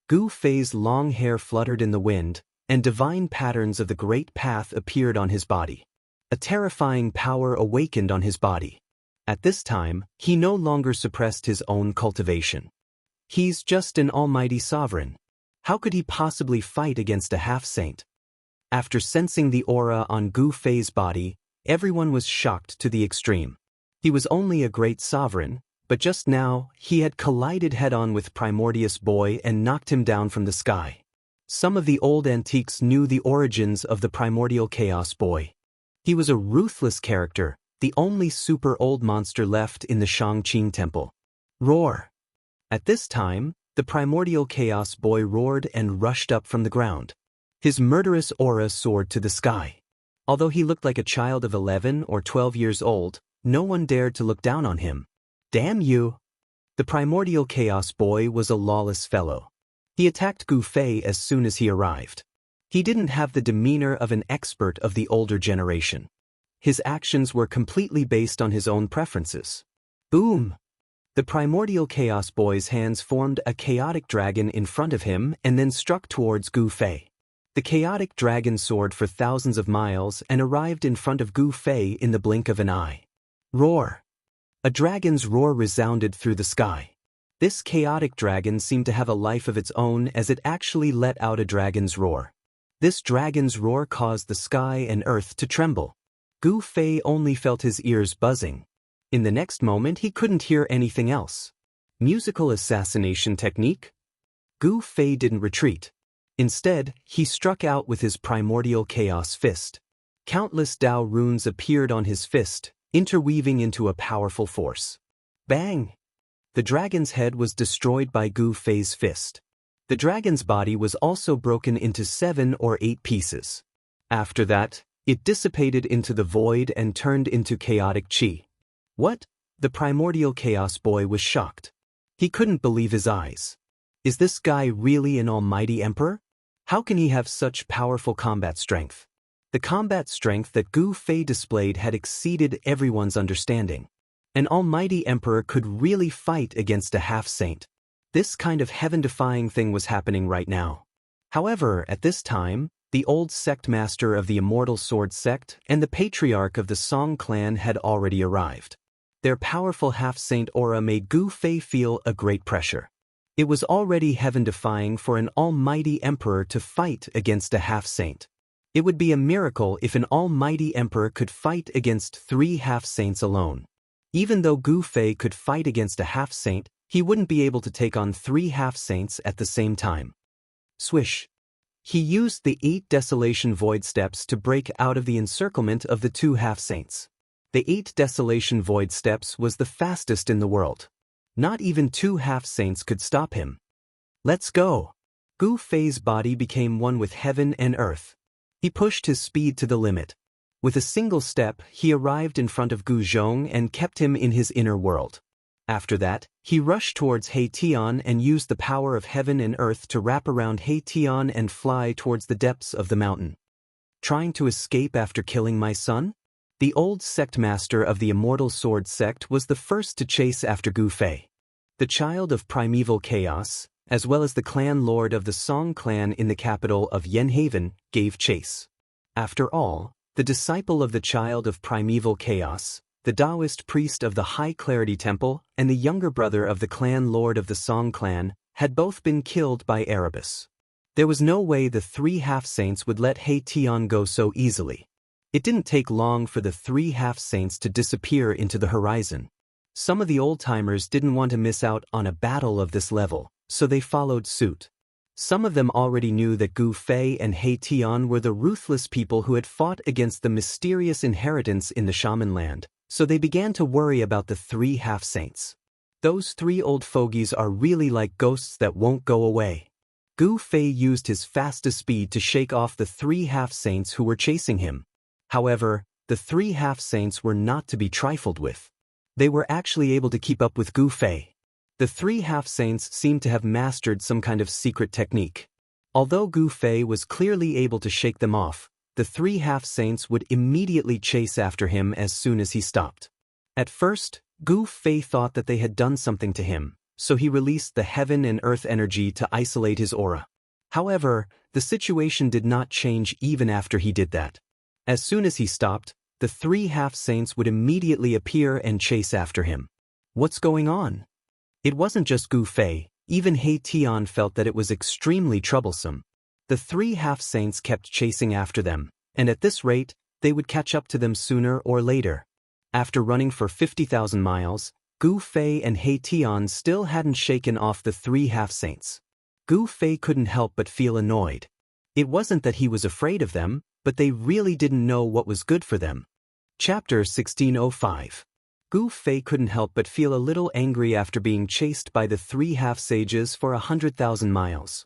Gu Fei's long hair fluttered in the wind, and divine patterns of the Great Path appeared on his body. A terrifying power awakened on his body. At this time, he no longer suppressed his own cultivation. He's just an almighty sovereign. How could he possibly fight against a half-saint? After sensing the aura on Gu Fei's body, everyone was shocked to the extreme. He was only a great sovereign, but just now, he had collided head-on with Primordius Boy and knocked him down from the sky. Some of the old antiques knew the origins of the Primordial Chaos Boy. He was a ruthless character, the only super old monster left in the Shangqing Temple. Roar! At this time, the Primordial Chaos Boy roared and rushed up from the ground. His murderous aura soared to the sky. Although he looked like a child of 11 or 12 years old, no one dared to look down on him. Damn you! The Primordial Chaos Boy was a lawless fellow. He attacked Gu Fei as soon as he arrived. He didn't have the demeanor of an expert of the older generation. His actions were completely based on his own preferences. Boom! The Primordial Chaos Boy's hands formed a chaotic dragon in front of him and then struck towards Gu Fei. The chaotic dragon soared for thousands of miles and arrived in front of Gu Fei in the blink of an eye. Roar! A dragon's roar resounded through the sky. This chaotic dragon seemed to have a life of its own as it actually let out a dragon's roar. This dragon's roar caused the sky and earth to tremble. Gu Fei only felt his ears buzzing. In the next moment he couldn't hear anything else. Musical assassination technique? Gu Fei didn't retreat. Instead, he struck out with his Primordial Chaos Fist. Countless Dao runes appeared on his fist, interweaving into a powerful force. Bang! The dragon's head was destroyed by Gu Fei's fist. The dragon's body was also broken into 7 or 8 pieces. After that, it dissipated into the void and turned into chaotic chi. What? The primordial chaos boy was shocked. He couldn't believe his eyes. Is this guy really an almighty emperor? How can he have such powerful combat strength? The combat strength that Gu Fei displayed had exceeded everyone's understanding. An almighty emperor could really fight against a half-saint. This kind of heaven-defying thing was happening right now. However, at this time, the old sect master of the Immortal Sword sect and the patriarch of the Song clan had already arrived. Their powerful half-saint aura made Gu Fei feel a great pressure. It was already heaven-defying for an almighty emperor to fight against a half-saint. It would be a miracle if an almighty emperor could fight against 3 half-saints alone. Even though Gu Fei could fight against a half-saint, he wouldn't be able to take on 3 half-saints at the same time. Swish. He used the 8 Desolation Void steps to break out of the encirclement of the 2 half-saints. The 8 Desolation Void steps was the fastest in the world. Not even 2 half-saints could stop him. Let's go! Gu Fei's body became one with heaven and earth. He pushed his speed to the limit. With a single step, he arrived in front of Gu Zhong and kept him in his inner world. After that, he rushed towards He Tian and used the power of heaven and earth to wrap around He Tian and fly towards the depths of the mountain. Trying to escape after killing my son? The old sect master of the Immortal Sword sect was the first to chase after Gu Fei. The child of primeval chaos, as well as the clan lord of the Song clan in the capital of Yenhaven, gave chase. After all, the disciple of the child of primeval chaos, the Taoist priest of the High Clarity Temple, and the younger brother of the clan lord of the Song clan, had both been killed by Erebus. There was no way the 3 half-saints would let He Tian go so easily. It didn't take long for the 3 half-saints to disappear into the horizon. Some of the old-timers didn't want to miss out on a battle of this level, so they followed suit. Some of them already knew that Gu Fei and He Tian were the ruthless people who had fought against the mysterious inheritance in the shaman land, so they began to worry about the 3 half-saints. Those 3 old fogies are really like ghosts that won't go away. Gu Fei used his fastest speed to shake off the 3 half-saints who were chasing him. However, the 3 half-saints were not to be trifled with. They were actually able to keep up with Gu Fei. The 3 half-saints seemed to have mastered some kind of secret technique. Although Gu Fei was clearly able to shake them off, the 3 half-saints would immediately chase after him as soon as he stopped. At first, Gu Fei thought that they had done something to him, so he released the heaven and earth energy to isolate his aura. However, the situation did not change even after he did that. As soon as he stopped, the 3 half-saints would immediately appear and chase after him. What's going on? It wasn't just Gu Fei, even He Tian felt that it was extremely troublesome. The 3 half-saints kept chasing after them, and at this rate, they would catch up to them sooner or later. After running for 50,000 miles, Gu Fei and He Tian still hadn't shaken off the 3 half-saints. Gu Fei couldn't help but feel annoyed. It wasn't that he was afraid of them, but they really didn't know what was good for them. Chapter 1605. Gu Fei couldn't help but feel a little angry after being chased by the 3 half-sages for 100,000 miles.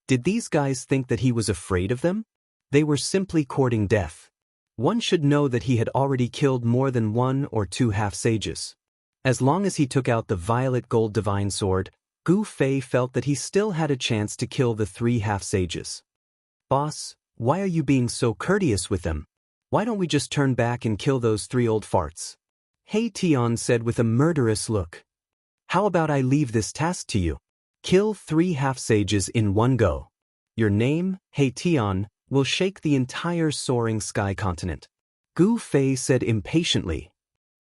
Did these guys think that he was afraid of them? They were simply courting death. One should know that he had already killed more than 1 or 2 half-sages. As long as he took out the violet gold divine sword, Gu Fei felt that he still had a chance to kill the 3 half-sages. Boss, why are you being so courteous with them? Why don't we just turn back and kill those 3 old farts? He Tian said with a murderous look. How about I leave this task to you? Kill 3 half-sages in one go. Your name, He Tian, will shake the entire soaring sky continent. Gu Fei said impatiently.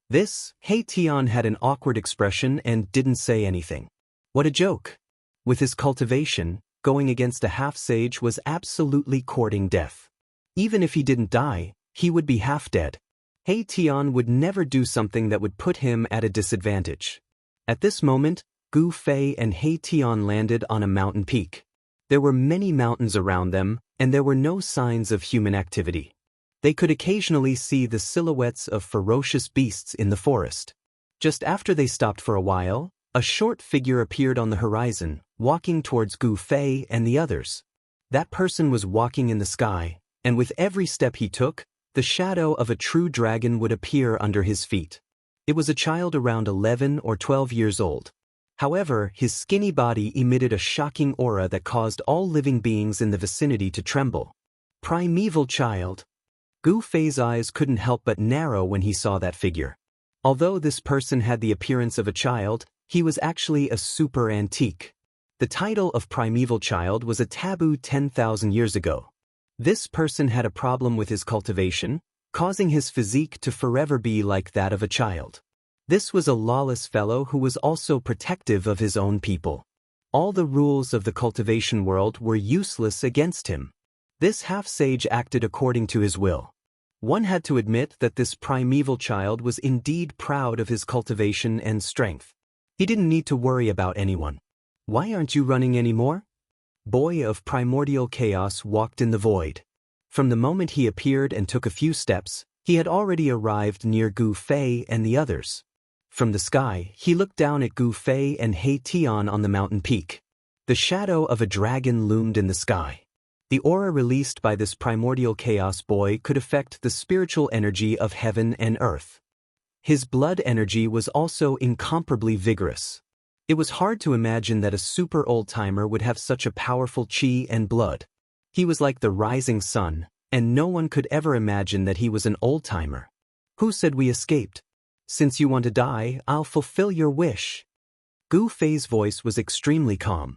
This, He Tian had an awkward expression and didn't say anything. What a joke. With his cultivation, going against a half-sage was absolutely courting death. Even if he didn't die, he would be half dead. He Tian would never do something that would put him at a disadvantage. At this moment, Gu Fei and He Tian landed on a mountain peak. There were many mountains around them, and there were no signs of human activity. They could occasionally see the silhouettes of ferocious beasts in the forest. Just after they stopped for a while, a short figure appeared on the horizon, walking towards Gu Fei and the others. That person was walking in the sky, and with every step he took, the shadow of a true dragon would appear under his feet. It was a child around 11 or 12 years old. However, his skinny body emitted a shocking aura that caused all living beings in the vicinity to tremble. Primeval child. Gu Fei's eyes couldn't help but narrow when he saw that figure. Although this person had the appearance of a child, he was actually a super antique. The title of primeval child was a taboo 10,000 years ago. This person had a problem with his cultivation, causing his physique to forever be like that of a child. This was a lawless fellow who was also protective of his own people. All the rules of the cultivation world were useless against him. This half-sage acted according to his will. One had to admit that this primeval child was indeed proud of his cultivation and strength. He didn't need to worry about anyone. Why aren't you running anymore? Boy of primordial chaos walked in the void. From the moment he appeared and took a few steps, he had already arrived near Gu Fei and the others. From the sky, he looked down at Gu Fei and He Tian on the mountain peak. The shadow of a dragon loomed in the sky. The aura released by this primordial chaos boy could affect the spiritual energy of heaven and earth. His blood energy was also incomparably vigorous. It was hard to imagine that a super old-timer would have such a powerful chi and blood. He was like the rising sun, and no one could ever imagine that he was an old-timer. Who said we escaped? Since you want to die, I'll fulfill your wish. Gu Fei's voice was extremely calm.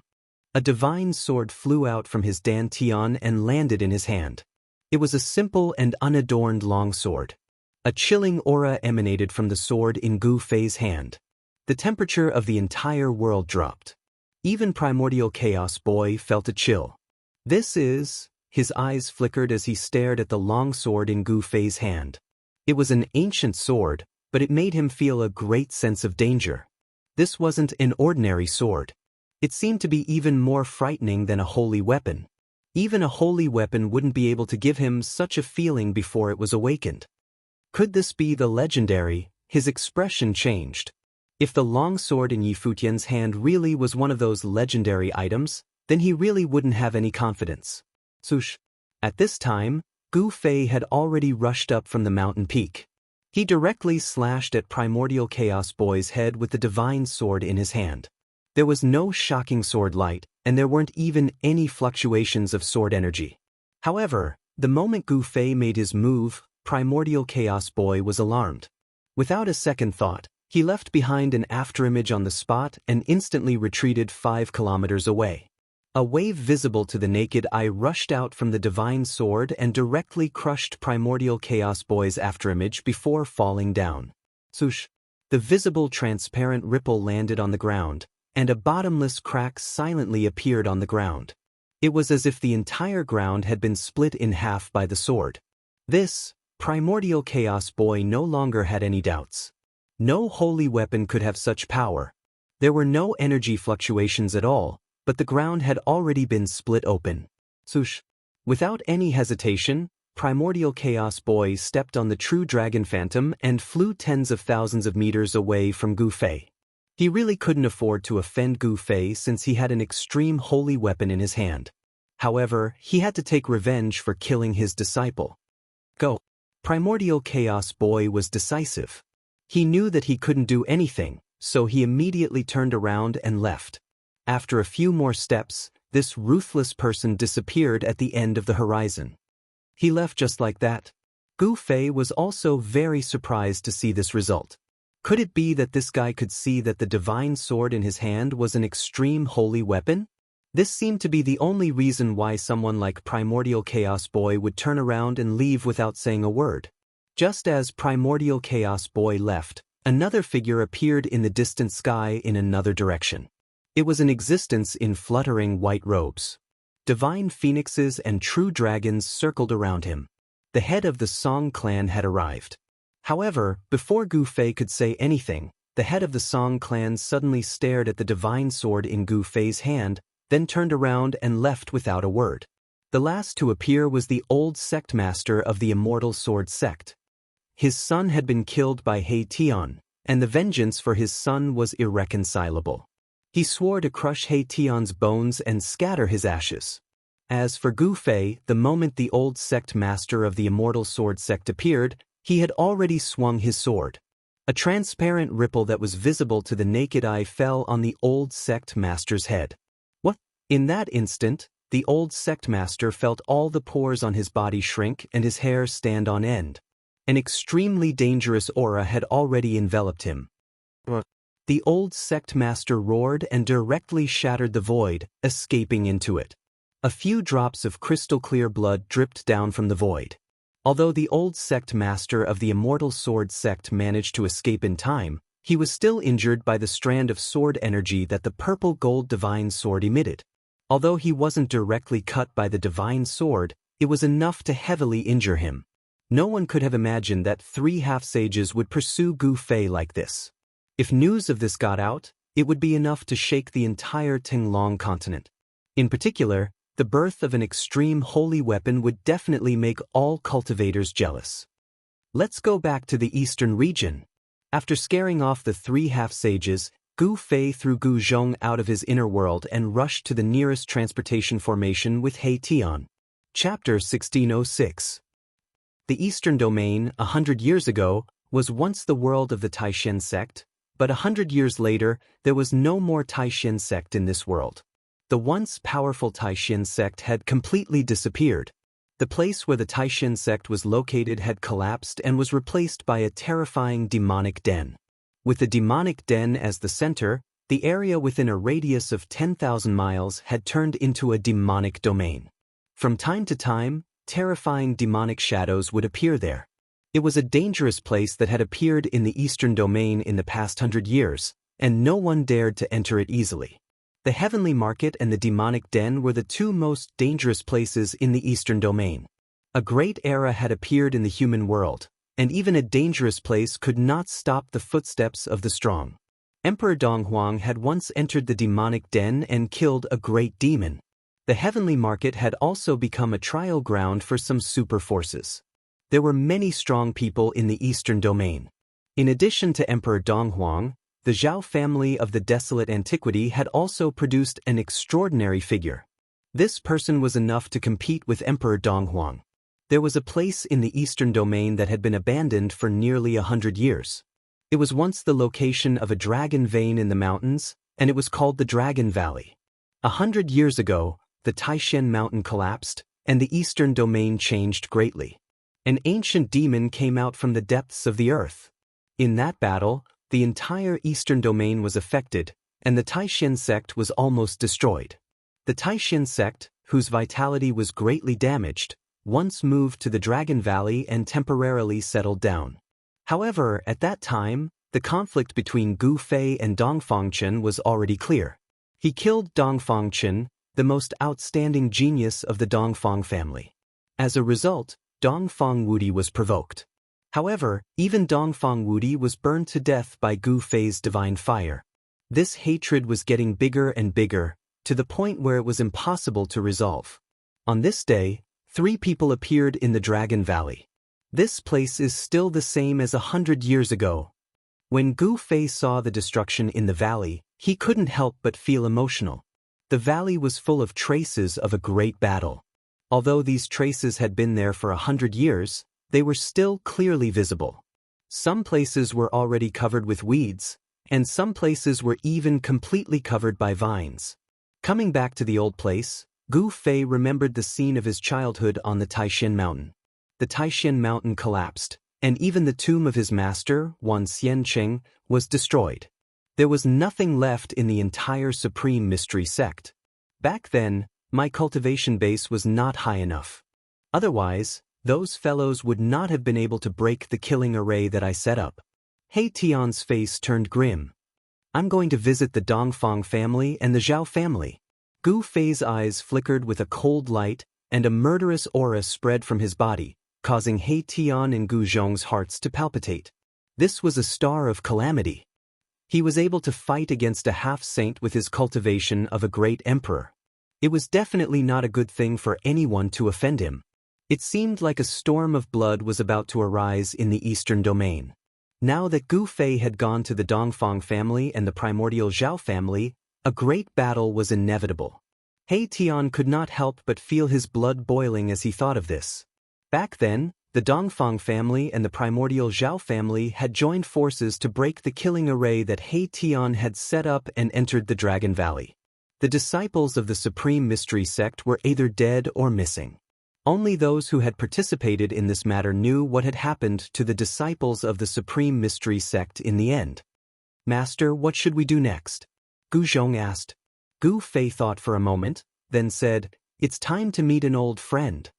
A divine sword flew out from his dantian and landed in his hand. It was a simple and unadorned long sword. A chilling aura emanated from the sword in Gu Fei's hand. The temperature of the entire world dropped. Even primordial chaos boy felt a chill. His eyes flickered as he stared at the long sword in Gu Fei's hand. It was an ancient sword, but it made him feel a great sense of danger. This wasn't an ordinary sword. It seemed to be even more frightening than a holy weapon. Even a holy weapon wouldn't be able to give him such a feeling before it was awakened. Could this be the legendary? His expression changed. If the long sword in Yi Futian's hand really was one of those legendary items, then he really wouldn't have any confidence. Swoosh. At this time, Gu Fei had already rushed up from the mountain peak. He directly slashed at Primordial Chaos Boy's head with the divine sword in his hand. There was no shocking sword light, and there weren't even any fluctuations of sword energy. However, the moment Gu Fei made his move, Primordial Chaos Boy was alarmed. Without a second thought, he left behind an afterimage on the spot and instantly retreated 5 kilometers away. A wave visible to the naked eye rushed out from the divine sword and directly crushed Primordial Chaos Boy's afterimage before falling down. Swoosh! The visible transparent ripple landed on the ground, and a bottomless crack silently appeared on the ground. It was as if the entire ground had been split in half by the sword. This, Primordial Chaos Boy no longer had any doubts. No holy weapon could have such power. There were no energy fluctuations at all, but the ground had already been split open. Swoosh! Without any hesitation, Primordial Chaos Boy stepped on the true dragon phantom and flew tens of thousands of meters away from Gu Fei. He really couldn't afford to offend Gu Fei since he had an extreme holy weapon in his hand. However, he had to take revenge for killing his disciple. Go! Primordial Chaos Boy was decisive. He knew that he couldn't do anything, so he immediately turned around and left. After a few more steps, this ruthless person disappeared at the end of the horizon. He left just like that. Gu Fei was also very surprised to see this result. Could it be that this guy could see that the divine sword in his hand was an extreme holy weapon? This seemed to be the only reason why someone like Primordial Chaos Boy would turn around and leave without saying a word. Just as Primordial Chaos Boy left, another figure appeared in the distant sky in another direction. It was an existence in fluttering white robes. Divine phoenixes and true dragons circled around him. The head of the Song clan had arrived. However, before Gu Fei could say anything, the head of the Song clan suddenly stared at the divine sword in Gu Fei's hand, then turned around and left without a word. The last to appear was the old sect master of the Immortal Sword sect. His son had been killed by He Tian, and the vengeance for his son was irreconcilable. He swore to crush He Tian's bones and scatter his ashes. As for Gu Fei, the moment the old sect master of the Immortal Sword sect appeared, he had already swung his sword. A transparent ripple that was visible to the naked eye fell on the old sect master's head. What? In that instant, the old sect master felt all the pores on his body shrink and his hair stand on end. An extremely dangerous aura had already enveloped him. What? The old sect master roared and directly shattered the void, escaping into it. A few drops of crystal-clear blood dripped down from the void. Although the old sect master of the Immortal Sword sect managed to escape in time, he was still injured by the strand of sword energy that the purple-gold divine sword emitted. Although he wasn't directly cut by the divine sword, it was enough to heavily injure him. No one could have imagined that 3 half-sages would pursue Gu Fei like this. If news of this got out, it would be enough to shake the entire Tinglong continent. In particular, the birth of an extreme holy weapon would definitely make all cultivators jealous. Let's go back to the eastern region. After scaring off the 3 half-sages, Gu Fei threw Gu Zhong out of his inner world and rushed to the nearest transportation formation with He Tian. Chapter 1606. The Eastern Domain, 100 years ago, was once the world of the Taishan sect, but 100 years later, there was no more Taishan sect in this world. The once powerful Taishan sect had completely disappeared. The place where the Taishan sect was located had collapsed and was replaced by a terrifying demonic den. With the demonic den as the center, the area within a radius of 10,000 miles had turned into a demonic domain. From time to time, terrifying demonic shadows would appear there. It was a dangerous place that had appeared in the Eastern Domain in the past 100 years, and no one dared to enter it easily. The Heavenly Market and the Demonic Den were the 2 most dangerous places in the Eastern Domain. A great era had appeared in the human world, and even a dangerous place could not stop the footsteps of the strong. Emperor Donghuang had once entered the Demonic Den and killed a great demon. The Heavenly Market had also become a trial ground for some super forces. There were many strong people in the Eastern Domain. In addition to Emperor Donghuang, the Zhao family of the Desolate Antiquity had also produced an extraordinary figure. This person was enough to compete with Emperor Donghuang. There was a place in the Eastern Domain that had been abandoned for nearly 100 years. It was once the location of a dragon vein in the mountains, and it was called the Dragon Valley. 100 years ago, the Taishan mountain collapsed, and the Eastern Domain changed greatly. An ancient demon came out from the depths of the earth. In that battle, the entire Eastern Domain was affected, and the Taishan sect was almost destroyed. The Taishan sect, whose vitality was greatly damaged, once moved to the Dragon Valley and temporarily settled down. However, at that time, the conflict between Gu Fei and Dongfangchen was already clear. He killed Dongfangchen, the most outstanding genius of the Dongfang family. As a result, Dongfang Wudi was provoked. However, even Dongfang Wudi was burned to death by Gu Fei's divine fire. This hatred was getting bigger and bigger, to the point where it was impossible to resolve. On this day, 3 people appeared in the Dragon Valley. This place is still the same as 100 years ago. When Gu Fei saw the destruction in the valley, he couldn't help but feel emotional. The valley was full of traces of a great battle. Although these traces had been there for 100 years, they were still clearly visible. Some places were already covered with weeds, and some places were even completely covered by vines. Coming back to the old place, Gu Fei remembered the scene of his childhood on the Taishan mountain. The Taishan mountain collapsed, and even the tomb of his master, Wan Xiancheng, was destroyed. There was nothing left in the entire Supreme Mystery sect. Back then, my cultivation base was not high enough. Otherwise, those fellows would not have been able to break the killing array that I set up. He Tian's face turned grim. I'm going to visit the Dongfang family and the Zhao family. Gu Fei's eyes flickered with a cold light, and a murderous aura spread from his body, causing He Tian and Gu Zhong's hearts to palpitate. This was a star of calamity. He was able to fight against a half-saint with his cultivation of a great emperor. It was definitely not a good thing for anyone to offend him. It seemed like a storm of blood was about to arise in the Eastern Domain. Now that Gu Fei had gone to the Dongfang family and the primordial Zhao family, a great battle was inevitable. He Tian could not help but feel his blood boiling as he thought of this. Back then, the Dongfang family and the primordial Zhao family had joined forces to break the killing array that He Tian had set up and entered the Dragon Valley. The disciples of the Supreme Mystery Sect were either dead or missing. Only those who had participated in this matter knew what had happened to the disciples of the Supreme Mystery Sect in the end. "Master, what should we do next?" Gu Zhong asked. Gu Fei thought for a moment, then said, "It's time to meet an old friend."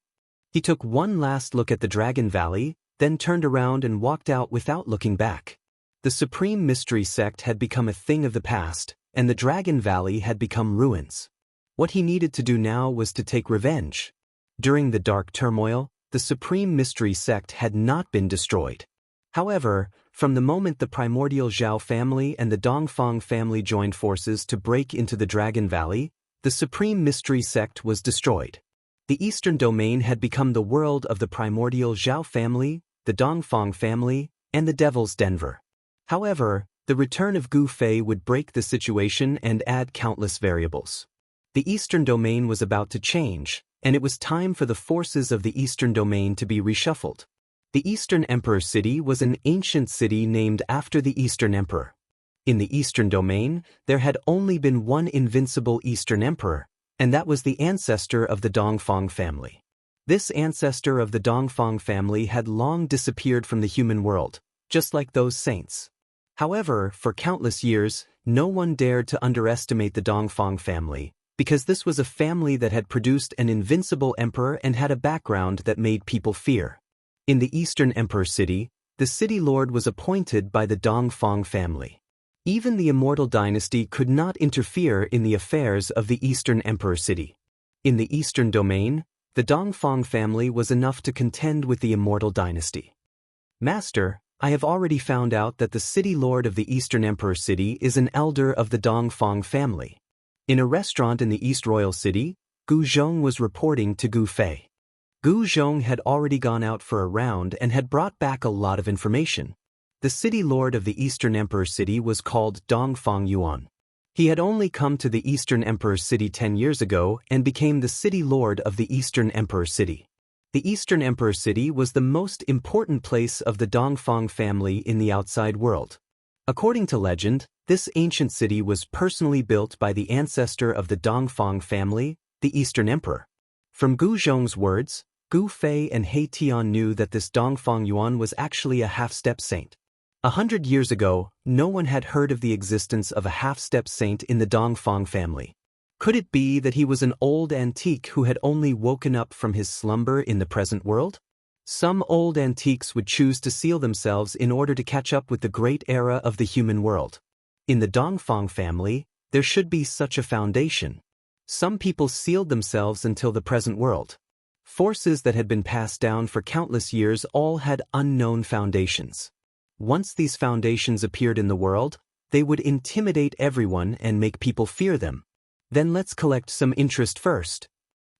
He took one last look at the Dragon Valley, then turned around and walked out without looking back. The Supreme Mystery Sect had become a thing of the past, and the Dragon Valley had become ruins. What he needed to do now was to take revenge. During the dark turmoil, the Supreme Mystery Sect had not been destroyed. However, from the moment the primordial Zhao family and the Dongfang family joined forces to break into the Dragon Valley, the Supreme Mystery Sect was destroyed. The Eastern Domain had become the world of the primordial Zhao family, the Dongfang family, and the Devil's Denver. However, the return of Gu Fei would break the situation and add countless variables. The Eastern Domain was about to change, and it was time for the forces of the Eastern Domain to be reshuffled. The Eastern Emperor City was an ancient city named after the Eastern Emperor. In the Eastern Domain, there had only been one invincible Eastern Emperor, and that was the ancestor of the Dongfang family. This ancestor of the Dongfang family had long disappeared from the human world, just like those saints. However, for countless years, no one dared to underestimate the Dongfang family, because this was a family that had produced an invincible emperor and had a background that made people fear. In the Eastern Emperor City, the city lord was appointed by the Dongfang family. Even the Immortal Dynasty could not interfere in the affairs of the Eastern Emperor City. In the Eastern Domain, the Dongfang family was enough to contend with the Immortal Dynasty. "Master, I have already found out that the city lord of the Eastern Emperor City is an elder of the Dongfang family." In a restaurant in the East Royal City, Gu Zhong was reporting to Gu Fei. Gu Zhong had already gone out for a round and had brought back a lot of information. The city lord of the Eastern Emperor City was called Dongfang Yuan. He had only come to the Eastern Emperor City 10 years ago and became the city lord of the Eastern Emperor City. The Eastern Emperor City was the most important place of the Dongfang family in the outside world. According to legend, this ancient city was personally built by the ancestor of the Dongfang family, the Eastern Emperor. From Gu Zhong's words, Gu Fei and He Tian knew that this Dongfang Yuan was actually a half-step saint. 100 years ago, no one had heard of the existence of a half-step saint in the Dongfang family. Could it be that he was an old antique who had only woken up from his slumber in the present world? Some old antiques would choose to seal themselves in order to catch up with the great era of the human world. In the Dongfang family, there should be such a foundation. Some people sealed themselves until the present world. Forces that had been passed down for countless years all had unknown foundations. Once these foundations appeared in the world, they would intimidate everyone and make people fear them. Then let's collect some interest first.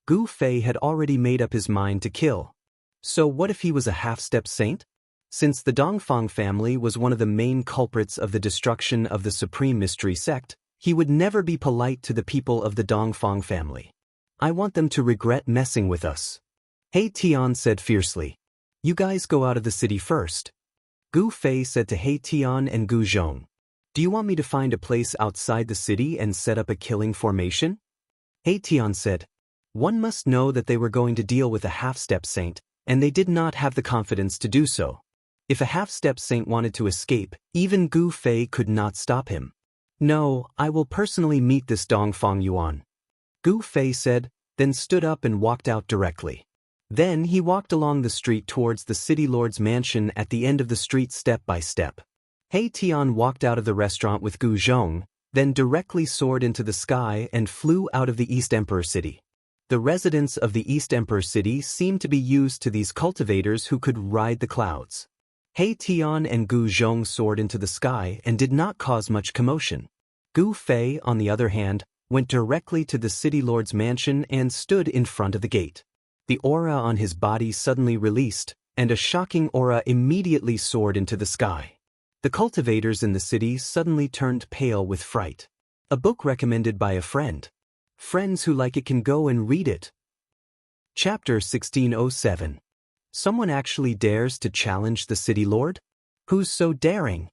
Gu Fei had already made up his mind to kill. So what if he was a half-step saint? Since the Dongfang family was one of the main culprits of the destruction of the Supreme Mystery Sect, he would never be polite to the people of the Dongfang family. "I want them to regret messing with us," He Tian said fiercely. "You guys go out of the city first." Gu Fei said to He Tian and Gu Zhong, "Do you want me to find a place outside the city and set up a killing formation?" He Tian said, "One must know that they were going to deal with a half-step saint, and they did not have the confidence to do so. If a half-step saint wanted to escape, even Gu Fei could not stop him. No, I will personally meet this Dongfang Yuan," Gu Fei said, then stood up and walked out directly. Then he walked along the street towards the city lord's mansion at the end of the street step by step. He Tian walked out of the restaurant with Gu Zhong, then directly soared into the sky and flew out of the East Emperor City. The residents of the East Emperor City seemed to be used to these cultivators who could ride the clouds. He Tian and Gu Zhong soared into the sky and did not cause much commotion. Gu Fei, on the other hand, went directly to the city lord's mansion and stood in front of the gate. The aura on his body suddenly released, and a shocking aura immediately soared into the sky. The cultivators in the city suddenly turned pale with fright. A book recommended by a friend. Friends who like it can go and read it. Chapter 1607. Someone actually dares to challenge the city lord? Who's so daring?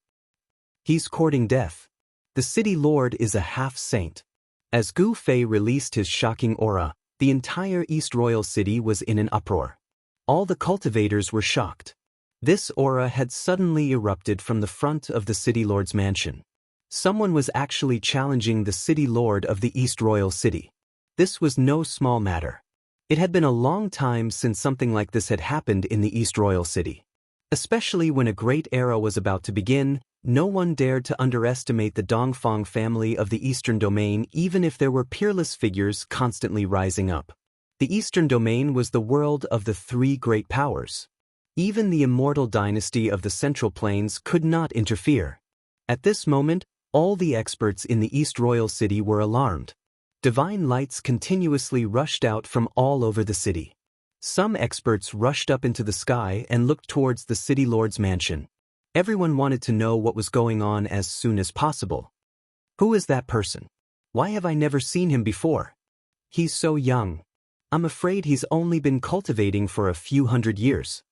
He's courting death. The city lord is a half-saint. As Gu Fei released his shocking aura, the entire East Royal City was in an uproar. All the cultivators were shocked. This aura had suddenly erupted from the front of the city lord's mansion. Someone was actually challenging the city lord of the East Royal City. This was no small matter. It had been a long time since something like this had happened in the East Royal City. Especially when a great era was about to begin, no one dared to underestimate the Dongfang family of the Eastern Domain even if there were peerless figures constantly rising up. The Eastern Domain was the world of the three great powers. Even the immortal dynasty of the Central Plains could not interfere. At this moment, all the experts in the East Royal City were alarmed. Divine lights continuously rushed out from all over the city. Some experts rushed up into the sky and looked towards the city lord's mansion. Everyone wanted to know what was going on as soon as possible. Who is that person? Why have I never seen him before? He's so young. I'm afraid he's only been cultivating for a few hundred years.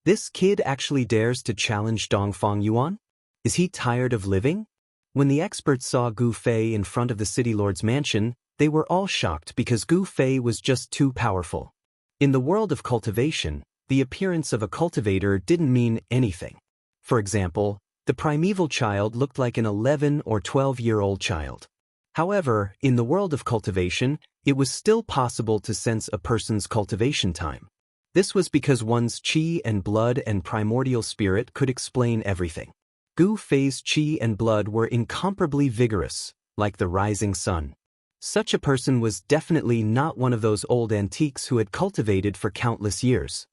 This kid actually dares to challenge Dongfang Yuan? Is he tired of living? When the experts saw Gu Fei in front of the city lord's mansion, they were all shocked because Gu Fei was just too powerful. In the world of cultivation, the appearance of a cultivator didn't mean anything. For example, the primeval child looked like an 11 or 12-year-old child. However, in the world of cultivation, it was still possible to sense a person's cultivation time. This was because one's qi and blood and primordial spirit could explain everything. Gu Fei's qi and blood were incomparably vigorous, like the rising sun. Such a person was definitely not one of those old antiques who had cultivated for countless years.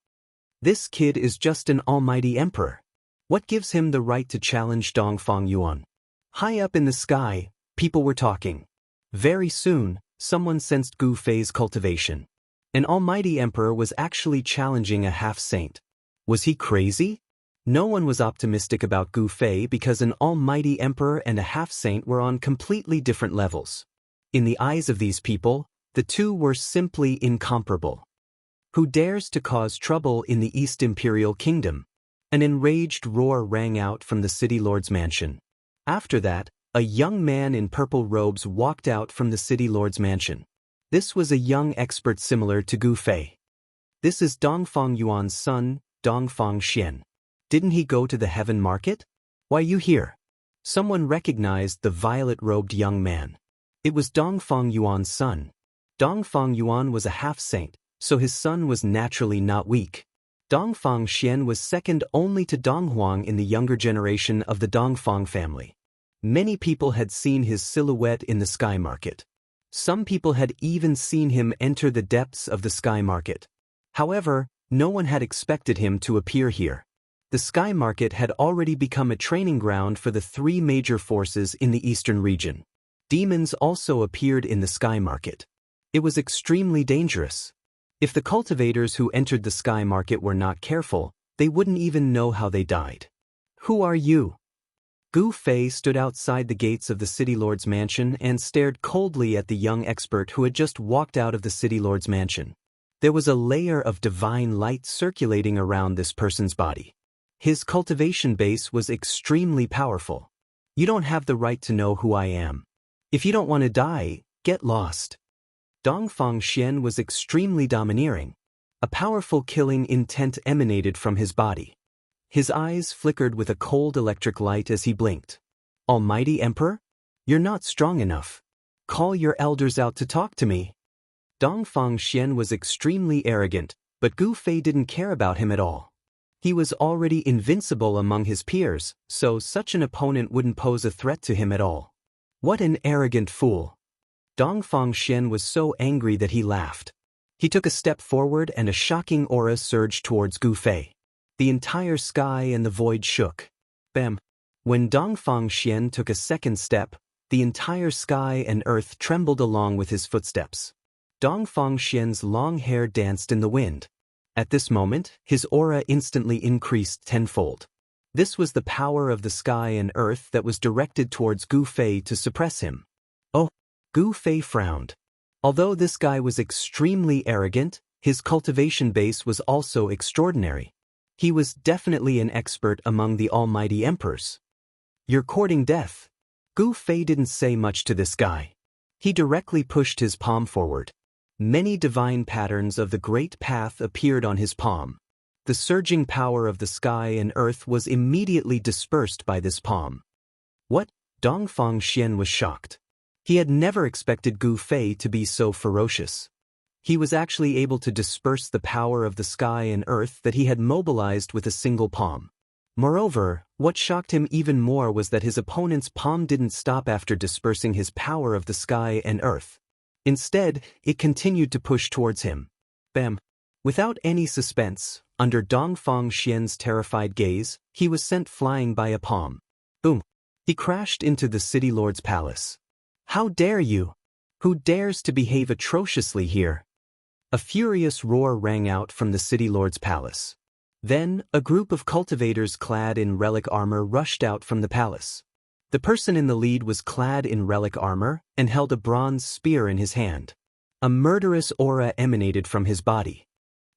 This kid is just an almighty emperor. What gives him the right to challenge Dongfang Yuan? High up in the sky, people were talking. Very soon, someone sensed Gu Fei's cultivation. An almighty emperor was actually challenging a half-saint. Was he crazy? No one was optimistic about Gu Fei because an almighty emperor and a half-saint were on completely different levels. In the eyes of these people, the two were simply incomparable. Who dares to cause trouble in the East Imperial Kingdom? An enraged roar rang out from the city lord's mansion. After that, a young man in purple robes walked out from the city lord's mansion. This was a young expert similar to Gu Fei. This is Dongfang Yuan's son, Dongfang Xian. Didn't he go to the heaven market? Why you here? Someone recognized the violet-robed young man. It was Dongfang Yuan's son. Dongfang Yuan was a half-saint, so his son was naturally not weak. Dongfang Xian was second only to Donghuang in the younger generation of the Dongfang family. Many people had seen his silhouette in the sky market. Some people had even seen him enter the depths of the sky market. However, no one had expected him to appear here. The sky market had already become a training ground for the three major forces in the eastern region. Demons also appeared in the sky market. It was extremely dangerous. If the cultivators who entered the sky market were not careful, they wouldn't even know how they died. Who are you? Gu Fei stood outside the gates of the city lord's mansion and stared coldly at the young expert who had just walked out of the city lord's mansion. There was a layer of divine light circulating around this person's body. His cultivation base was extremely powerful. You don't have the right to know who I am. If you don't want to die, get lost. Dongfang Xian was extremely domineering. A powerful killing intent emanated from his body. His eyes flickered with a cold electric light as he blinked. Almighty Emperor? You're not strong enough. Call your elders out to talk to me. Dongfang Xian was extremely arrogant, but Gu Fei didn't care about him at all. He was already invincible among his peers, so such an opponent wouldn't pose a threat to him at all. What an arrogant fool. Dongfang Xian was so angry that he laughed. He took a step forward and a shocking aura surged towards Gu Fei. The entire sky and the void shook. Bam! When Dongfang Xian took a second step, the entire sky and earth trembled along with his footsteps. Dongfang Xian's long hair danced in the wind. At this moment, his aura instantly increased tenfold. This was the power of the sky and earth that was directed towards Gu Fei to suppress him. Oh, Gu Fei frowned. Although this guy was extremely arrogant, his cultivation base was also extraordinary. He was definitely an expert among the almighty emperors. You're courting death. Gu Fei didn't say much to this guy. He directly pushed his palm forward. Many divine patterns of the great path appeared on his palm. The surging power of the sky and earth was immediately dispersed by this palm. What? Dongfang Xian was shocked. He had never expected Gu Fei to be so ferocious. He was actually able to disperse the power of the sky and earth that he had mobilized with a single palm. Moreover, what shocked him even more was that his opponent's palm didn't stop after dispersing his power of the sky and earth. Instead, it continued to push towards him. Bam! Without any suspense, under Dongfang Xian's terrified gaze, he was sent flying by a palm. Boom! He crashed into the city lord's palace. How dare you? Who dares to behave atrociously here? A furious roar rang out from the city lord's palace. Then, a group of cultivators clad in relic armor rushed out from the palace. The person in the lead was clad in relic armor and held a bronze spear in his hand. A murderous aura emanated from his body.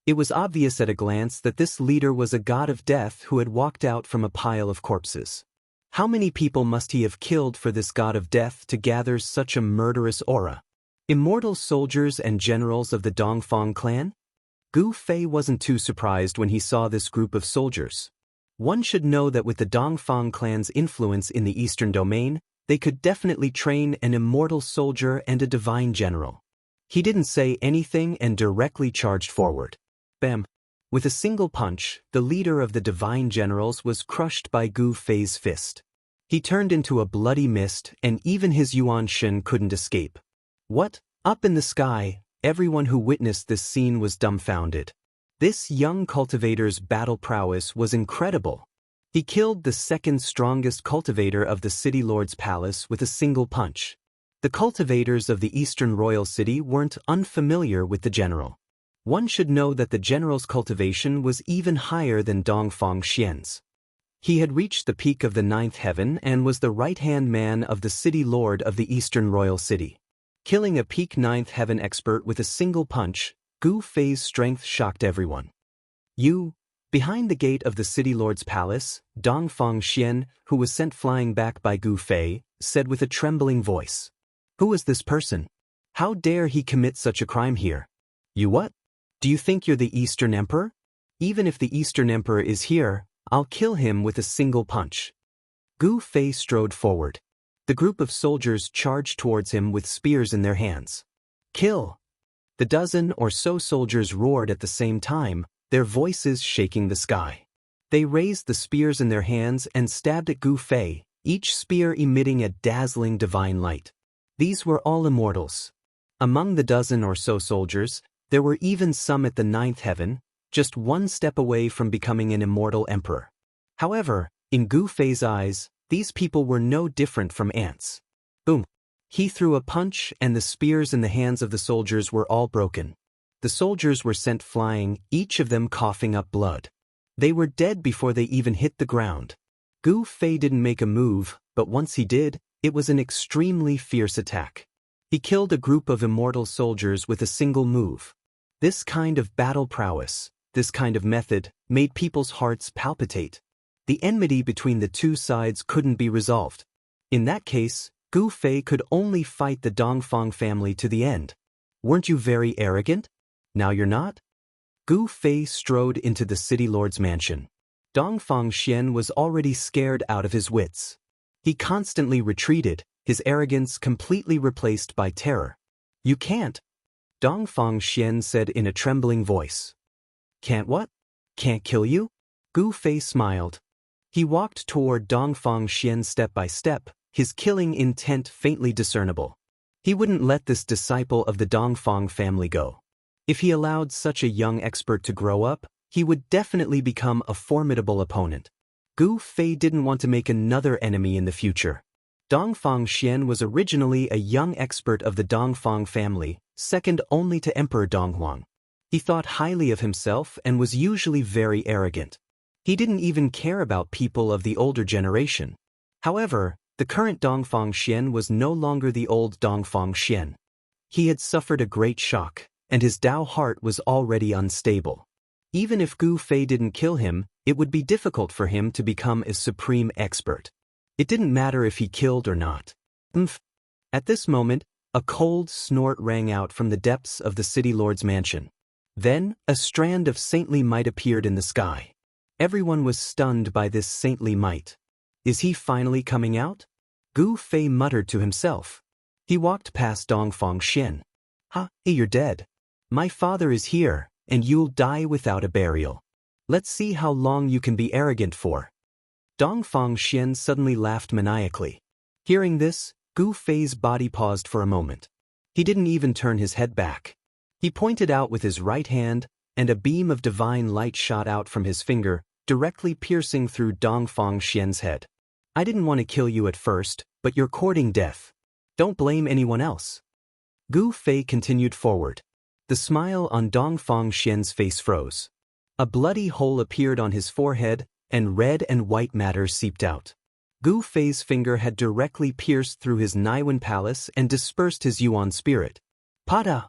It was obvious at a glance that this leader was a god of death who had walked out from a pile of corpses. How many people must he have killed for this god of death to gather such a murderous aura? Immortal soldiers and generals of the Dongfang clan? Gu Fei wasn't too surprised when he saw this group of soldiers. One should know that with the Dongfang clan's influence in the eastern domain, they could definitely train an immortal soldier and a divine general. He didn't say anything and directly charged forward. Bam! With a single punch, the leader of the divine generals was crushed by Gu Fei's fist. He turned into a bloody mist and even his Yuan Shen couldn't escape. What? Up in the sky, everyone who witnessed this scene was dumbfounded. This young cultivator's battle prowess was incredible. He killed the second strongest cultivator of the city lord's palace with a single punch. The cultivators of the eastern royal city weren't unfamiliar with the general. One should know that the general's cultivation was even higher than Dongfang Xian's. He had reached the peak of the ninth heaven and was the right-hand man of the city lord of the eastern royal city. Killing a peak ninth heaven expert with a single punch, Gu Fei's strength shocked everyone. Behind the gate of the city lord's palace, Dongfang Xian, who was sent flying back by Gu Fei, said with a trembling voice. Who is this person? How dare he commit such a crime here? You what? Do you think you're the Eastern Emperor? Even if the Eastern Emperor is here, I'll kill him with a single punch. Gu Fei strode forward. The group of soldiers charged towards him with spears in their hands. Kill! The dozen or so soldiers roared at the same time, their voices shaking the sky. They raised the spears in their hands and stabbed at Gu Fei, each spear emitting a dazzling divine light. These were all immortals. Among the dozen or so soldiers, there were even some at the ninth heaven, just one step away from becoming an immortal emperor. However, in Gu Fei's eyes, these people were no different from ants. Boom! He threw a punch and the spears in the hands of the soldiers were all broken. The soldiers were sent flying, each of them coughing up blood. They were dead before they even hit the ground. Gu Fei didn't make a move, but once he did, it was an extremely fierce attack. He killed a group of immortal soldiers with a single move. This kind of battle prowess, this kind of method, made people's hearts palpitate. The enmity between the two sides couldn't be resolved. In that case, Gu Fei could only fight the Dongfang family to the end. Weren't you very arrogant? Now you're not? Gu Fei strode into the city lord's mansion. Dongfang Xian was already scared out of his wits. He constantly retreated, his arrogance completely replaced by terror. You can't. Dongfang Xian said in a trembling voice. Can't what? Can't kill you? Gu Fei smiled. He walked toward Dongfang Xian step by step, his killing intent faintly discernible. He wouldn't let this disciple of the Dongfang family go. If he allowed such a young expert to grow up, he would definitely become a formidable opponent. Gu Fei didn't want to make another enemy in the future. Dongfang Xian was originally a young expert of the Dongfang family, second only to Emperor Donghuang. He thought highly of himself and was usually very arrogant. He didn't even care about people of the older generation. However, the current Dongfang Xian was no longer the old Dongfang Xian. He had suffered a great shock, and his Dao heart was already unstable. Even if Gu Fei didn't kill him, it would be difficult for him to become a supreme expert. It didn't matter if he killed or not. At this moment, a cold snort rang out from the depths of the city lord's mansion. Then, a strand of saintly might appeared in the sky. Everyone was stunned by this saintly might. Is he finally coming out? Gu Fei muttered to himself. He walked past Dongfang Xian. Hey, you're dead. My father is here, and you'll die without a burial. Let's see how long you can be arrogant for. Dongfang Xian suddenly laughed maniacally. Hearing this, Gu Fei's body paused for a moment. He didn't even turn his head back. He pointed out with his right hand, and a beam of divine light shot out from his finger, directly piercing through Dongfang Xian's head. I didn't want to kill you at first, but you're courting death. Don't blame anyone else. Gu Fei continued forward. The smile on Dongfang Xian's face froze. A bloody hole appeared on his forehead, and red and white matter seeped out. Gu Fei's finger had directly pierced through his Naiwen palace and dispersed his Yuan spirit. Pada!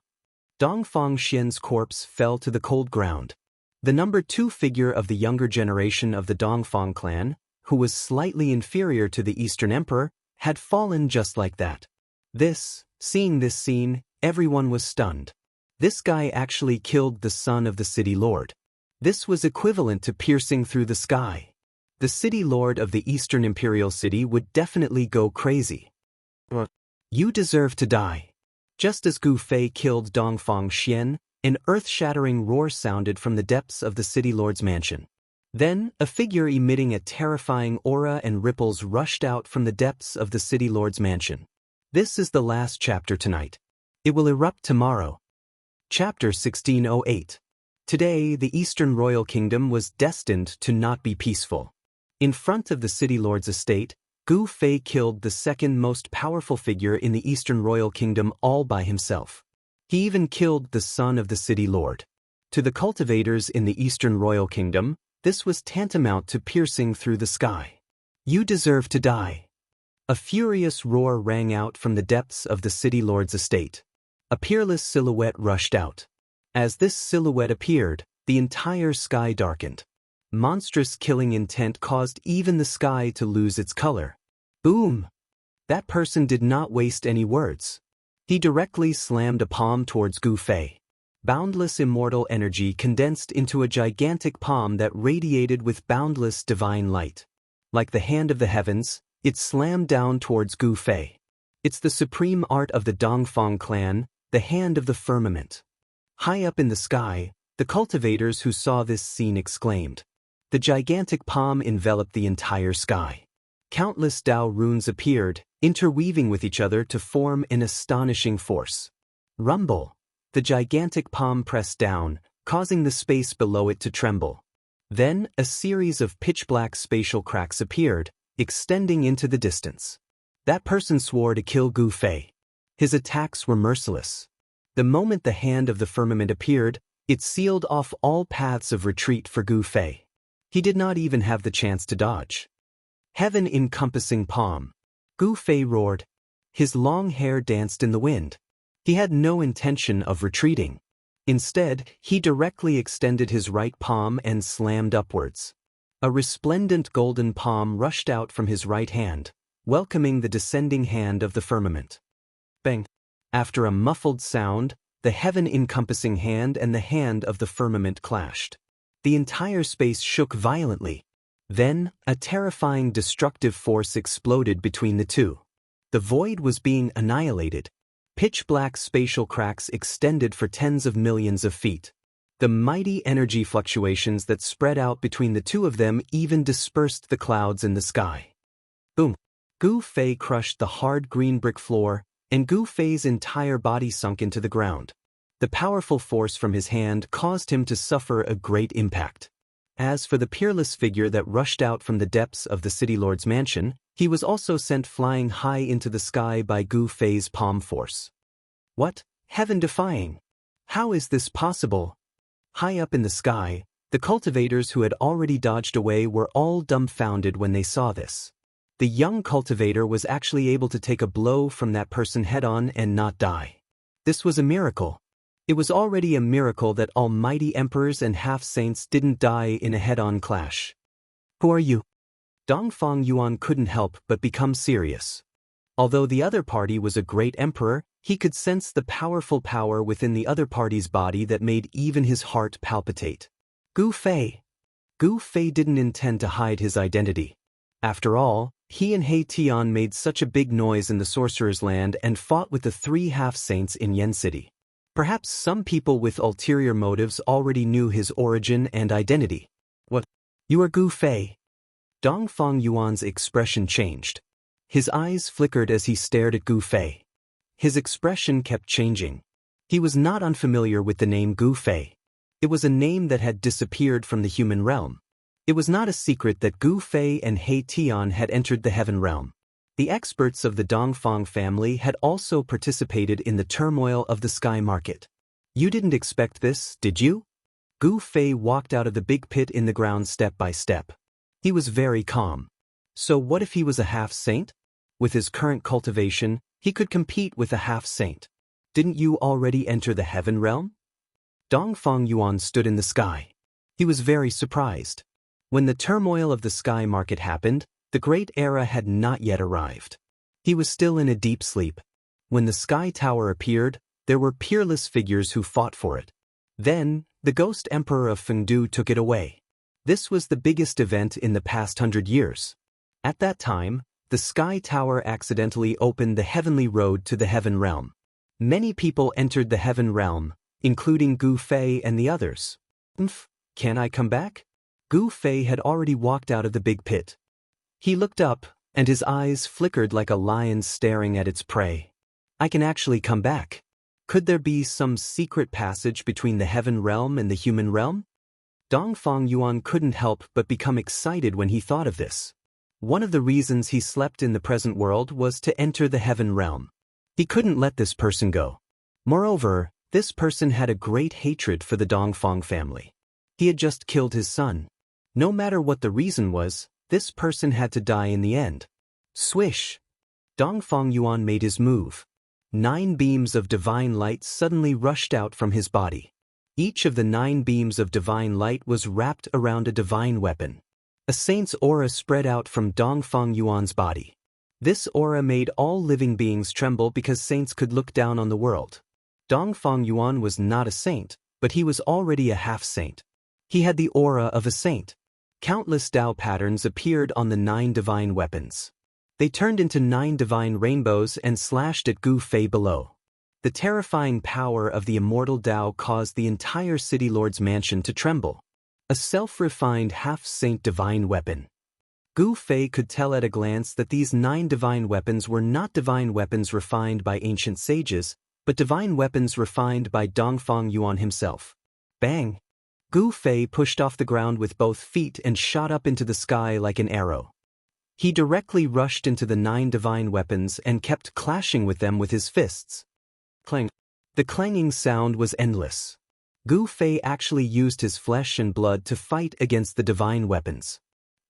Dongfang Xian's corpse fell to the cold ground. The number 2 figure of the younger generation of the Dongfang clan, who was slightly inferior to the Eastern Emperor, had fallen just like that. Seeing this scene, everyone was stunned. This guy actually killed the son of the city lord. This was equivalent to piercing through the sky. The city lord of the Eastern Imperial City would definitely go crazy. What? You deserve to die. Just as Gu Fei killed Dongfang Xian, an earth-shattering roar sounded from the depths of the city lord's mansion. Then, a figure emitting a terrifying aura and ripples rushed out from the depths of the city lord's mansion. This is the last chapter tonight. It will erupt tomorrow. Chapter 1608. Today, the Eastern Royal Kingdom was destined to not be peaceful. In front of the city lord's estate, Gu Fei killed the second most powerful figure in the Eastern Royal Kingdom all by himself. He even killed the son of the city lord. To the cultivators in the Eastern Royal Kingdom, this was tantamount to piercing through the sky. You deserve to die. A furious roar rang out from the depths of the city lord's estate. A peerless silhouette rushed out. As this silhouette appeared, the entire sky darkened. Monstrous killing intent caused even the sky to lose its color. Boom! That person did not waste any words. He directly slammed a palm towards Gu Fei. Boundless immortal energy condensed into a gigantic palm that radiated with boundless divine light. Like the hand of the heavens, it slammed down towards Gu Fei. It's the supreme art of the Dongfang clan, the hand of the firmament. High up in the sky, the cultivators who saw this scene exclaimed. The gigantic palm enveloped the entire sky. Countless Dao runes appeared, interweaving with each other to form an astonishing force. Rumble! The gigantic palm pressed down, causing the space below it to tremble. Then, a series of pitch-black spatial cracks appeared, extending into the distance. That person swore to kill Gu Fei. His attacks were merciless. The moment the hand of the firmament appeared, it sealed off all paths of retreat for Gu Fei. He did not even have the chance to dodge. Heaven-encompassing palm. Gu Fei roared. His long hair danced in the wind. He had no intention of retreating. Instead, he directly extended his right palm and slammed upwards. A resplendent golden palm rushed out from his right hand, welcoming the descending hand of the firmament. Bang! After a muffled sound, the heaven-encompassing hand and the hand of the firmament clashed. The entire space shook violently. Then, a terrifying destructive force exploded between the two. The void was being annihilated. Pitch-black spatial cracks extended for tens of millions of feet. The mighty energy fluctuations that spread out between the two of them even dispersed the clouds in the sky. Boom! Gu Fei crushed the hard green brick floor, and Gu Fei's entire body sunk into the ground. The powerful force from his hand caused him to suffer a great impact. As for the peerless figure that rushed out from the depths of the city lord's mansion, he was also sent flying high into the sky by Gu Fei's palm force. What? Heaven-defying! How is this possible? High up in the sky, The cultivators who had already dodged away were all dumbfounded when they saw this. The young cultivator was actually able to take a blow from that person head-on and not die. This was a miracle. It was already a miracle that almighty emperors and half-saints didn't die in a head-on clash. Who are you? Dongfang Yuan couldn't help but become serious. Although the other party was a great emperor, he could sense the powerful power within the other party's body that made even his heart palpitate. Gu Fei. Gu Fei didn't intend to hide his identity. After all, he and He Tian made such a big noise in the Sorcerer's Land and fought with the 3 half-saints in Yen City. Perhaps some people with ulterior motives already knew his origin and identity. What? You are Gu Fei? Dongfang Yuan's expression changed. His eyes flickered as he stared at Gu Fei. His expression kept changing. He was not unfamiliar with the name Gu Fei. It was a name that had disappeared from the human realm. It was not a secret that Gu Fei and He Tian had entered the heaven realm. The experts of the Dongfang family had also participated in the turmoil of the sky market. You didn't expect this, did you? Gu Fei walked out of the big pit in the ground step by step. He was very calm. So what if he was a half-saint? With his current cultivation, he could compete with a half-saint. Didn't you already enter the heaven realm? Dongfang Yuan stood in the sky. He was very surprised. When the turmoil of the sky market happened, the great era had not yet arrived. He was still in a deep sleep. When the sky tower appeared, there were peerless figures who fought for it. Then, the ghost emperor of Fengdu took it away. This was the biggest event in the past 100 years. At that time, the sky tower accidentally opened the heavenly road to the heaven realm. Many people entered the heaven realm, including Gu Fei and the others. Can I come back? Gu Fei had already walked out of the big pit. He looked up, and his eyes flickered like a lion staring at its prey. I can actually come back. Could there be some secret passage between the heaven realm and the human realm? Dongfang Yuan couldn't help but become excited when he thought of this. One of the reasons he slept in the present world was to enter the heaven realm. He couldn't let this person go. Moreover, this person had a great hatred for the Dongfang family. He had just killed his son. No matter what the reason was, this person had to die in the end. Swish! Dongfang Yuan made his move. 9 beams of divine light suddenly rushed out from his body. Each of the 9 beams of divine light was wrapped around a divine weapon. A saint's aura spread out from Dongfang Yuan's body. This aura made all living beings tremble because saints could look down on the world. Dongfang Yuan was not a saint, but he was already a half-saint. He had the aura of a saint. Countless Tao patterns appeared on the 9 divine weapons. They turned into 9 divine rainbows and slashed at Gu Fei below. The terrifying power of the immortal Tao caused the entire City Lord's mansion to tremble. A self-refined half-saint divine weapon. Gu Fei could tell at a glance that these 9 divine weapons were not divine weapons refined by ancient sages, but divine weapons refined by Dongfang Yuan himself. Bang! Gu Fei pushed off the ground with both feet and shot up into the sky like an arrow. He directly rushed into the 9 divine weapons and kept clashing with them with his fists. Clang. The clanging sound was endless. Gu Fei actually used his flesh and blood to fight against the divine weapons.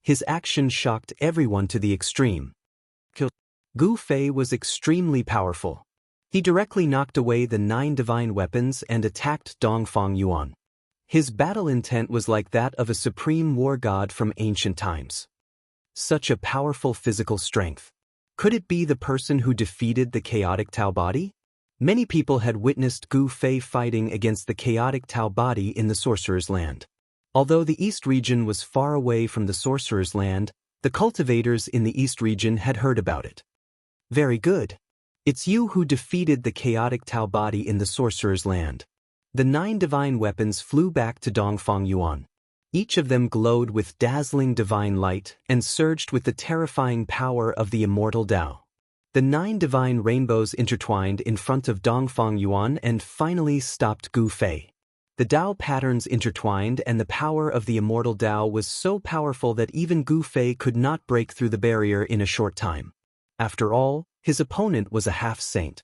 His action shocked everyone to the extreme. Gu Fei was extremely powerful. He directly knocked away the 9 divine weapons and attacked Dongfang Yuan. His battle intent was like that of a supreme war god from ancient times. Such a powerful physical strength. Could it be the person who defeated the chaotic Tao body? Many people had witnessed Gu Fei fighting against the chaotic Tao body in the Sorcerer's Land. Although the East region was far away from the Sorcerer's Land, the cultivators in the East region had heard about it. Very good. It's you who defeated the chaotic Tao body in the Sorcerer's Land. The 9 divine weapons flew back to Dongfang Yuan. Each of them glowed with dazzling divine light and surged with the terrifying power of the immortal Tao. The 9 divine rainbows intertwined in front of Dongfang Yuan and finally stopped Gu Fei. The Tao patterns intertwined and the power of the immortal Tao was so powerful that even Gu Fei could not break through the barrier in a short time. After all, his opponent was a half-saint.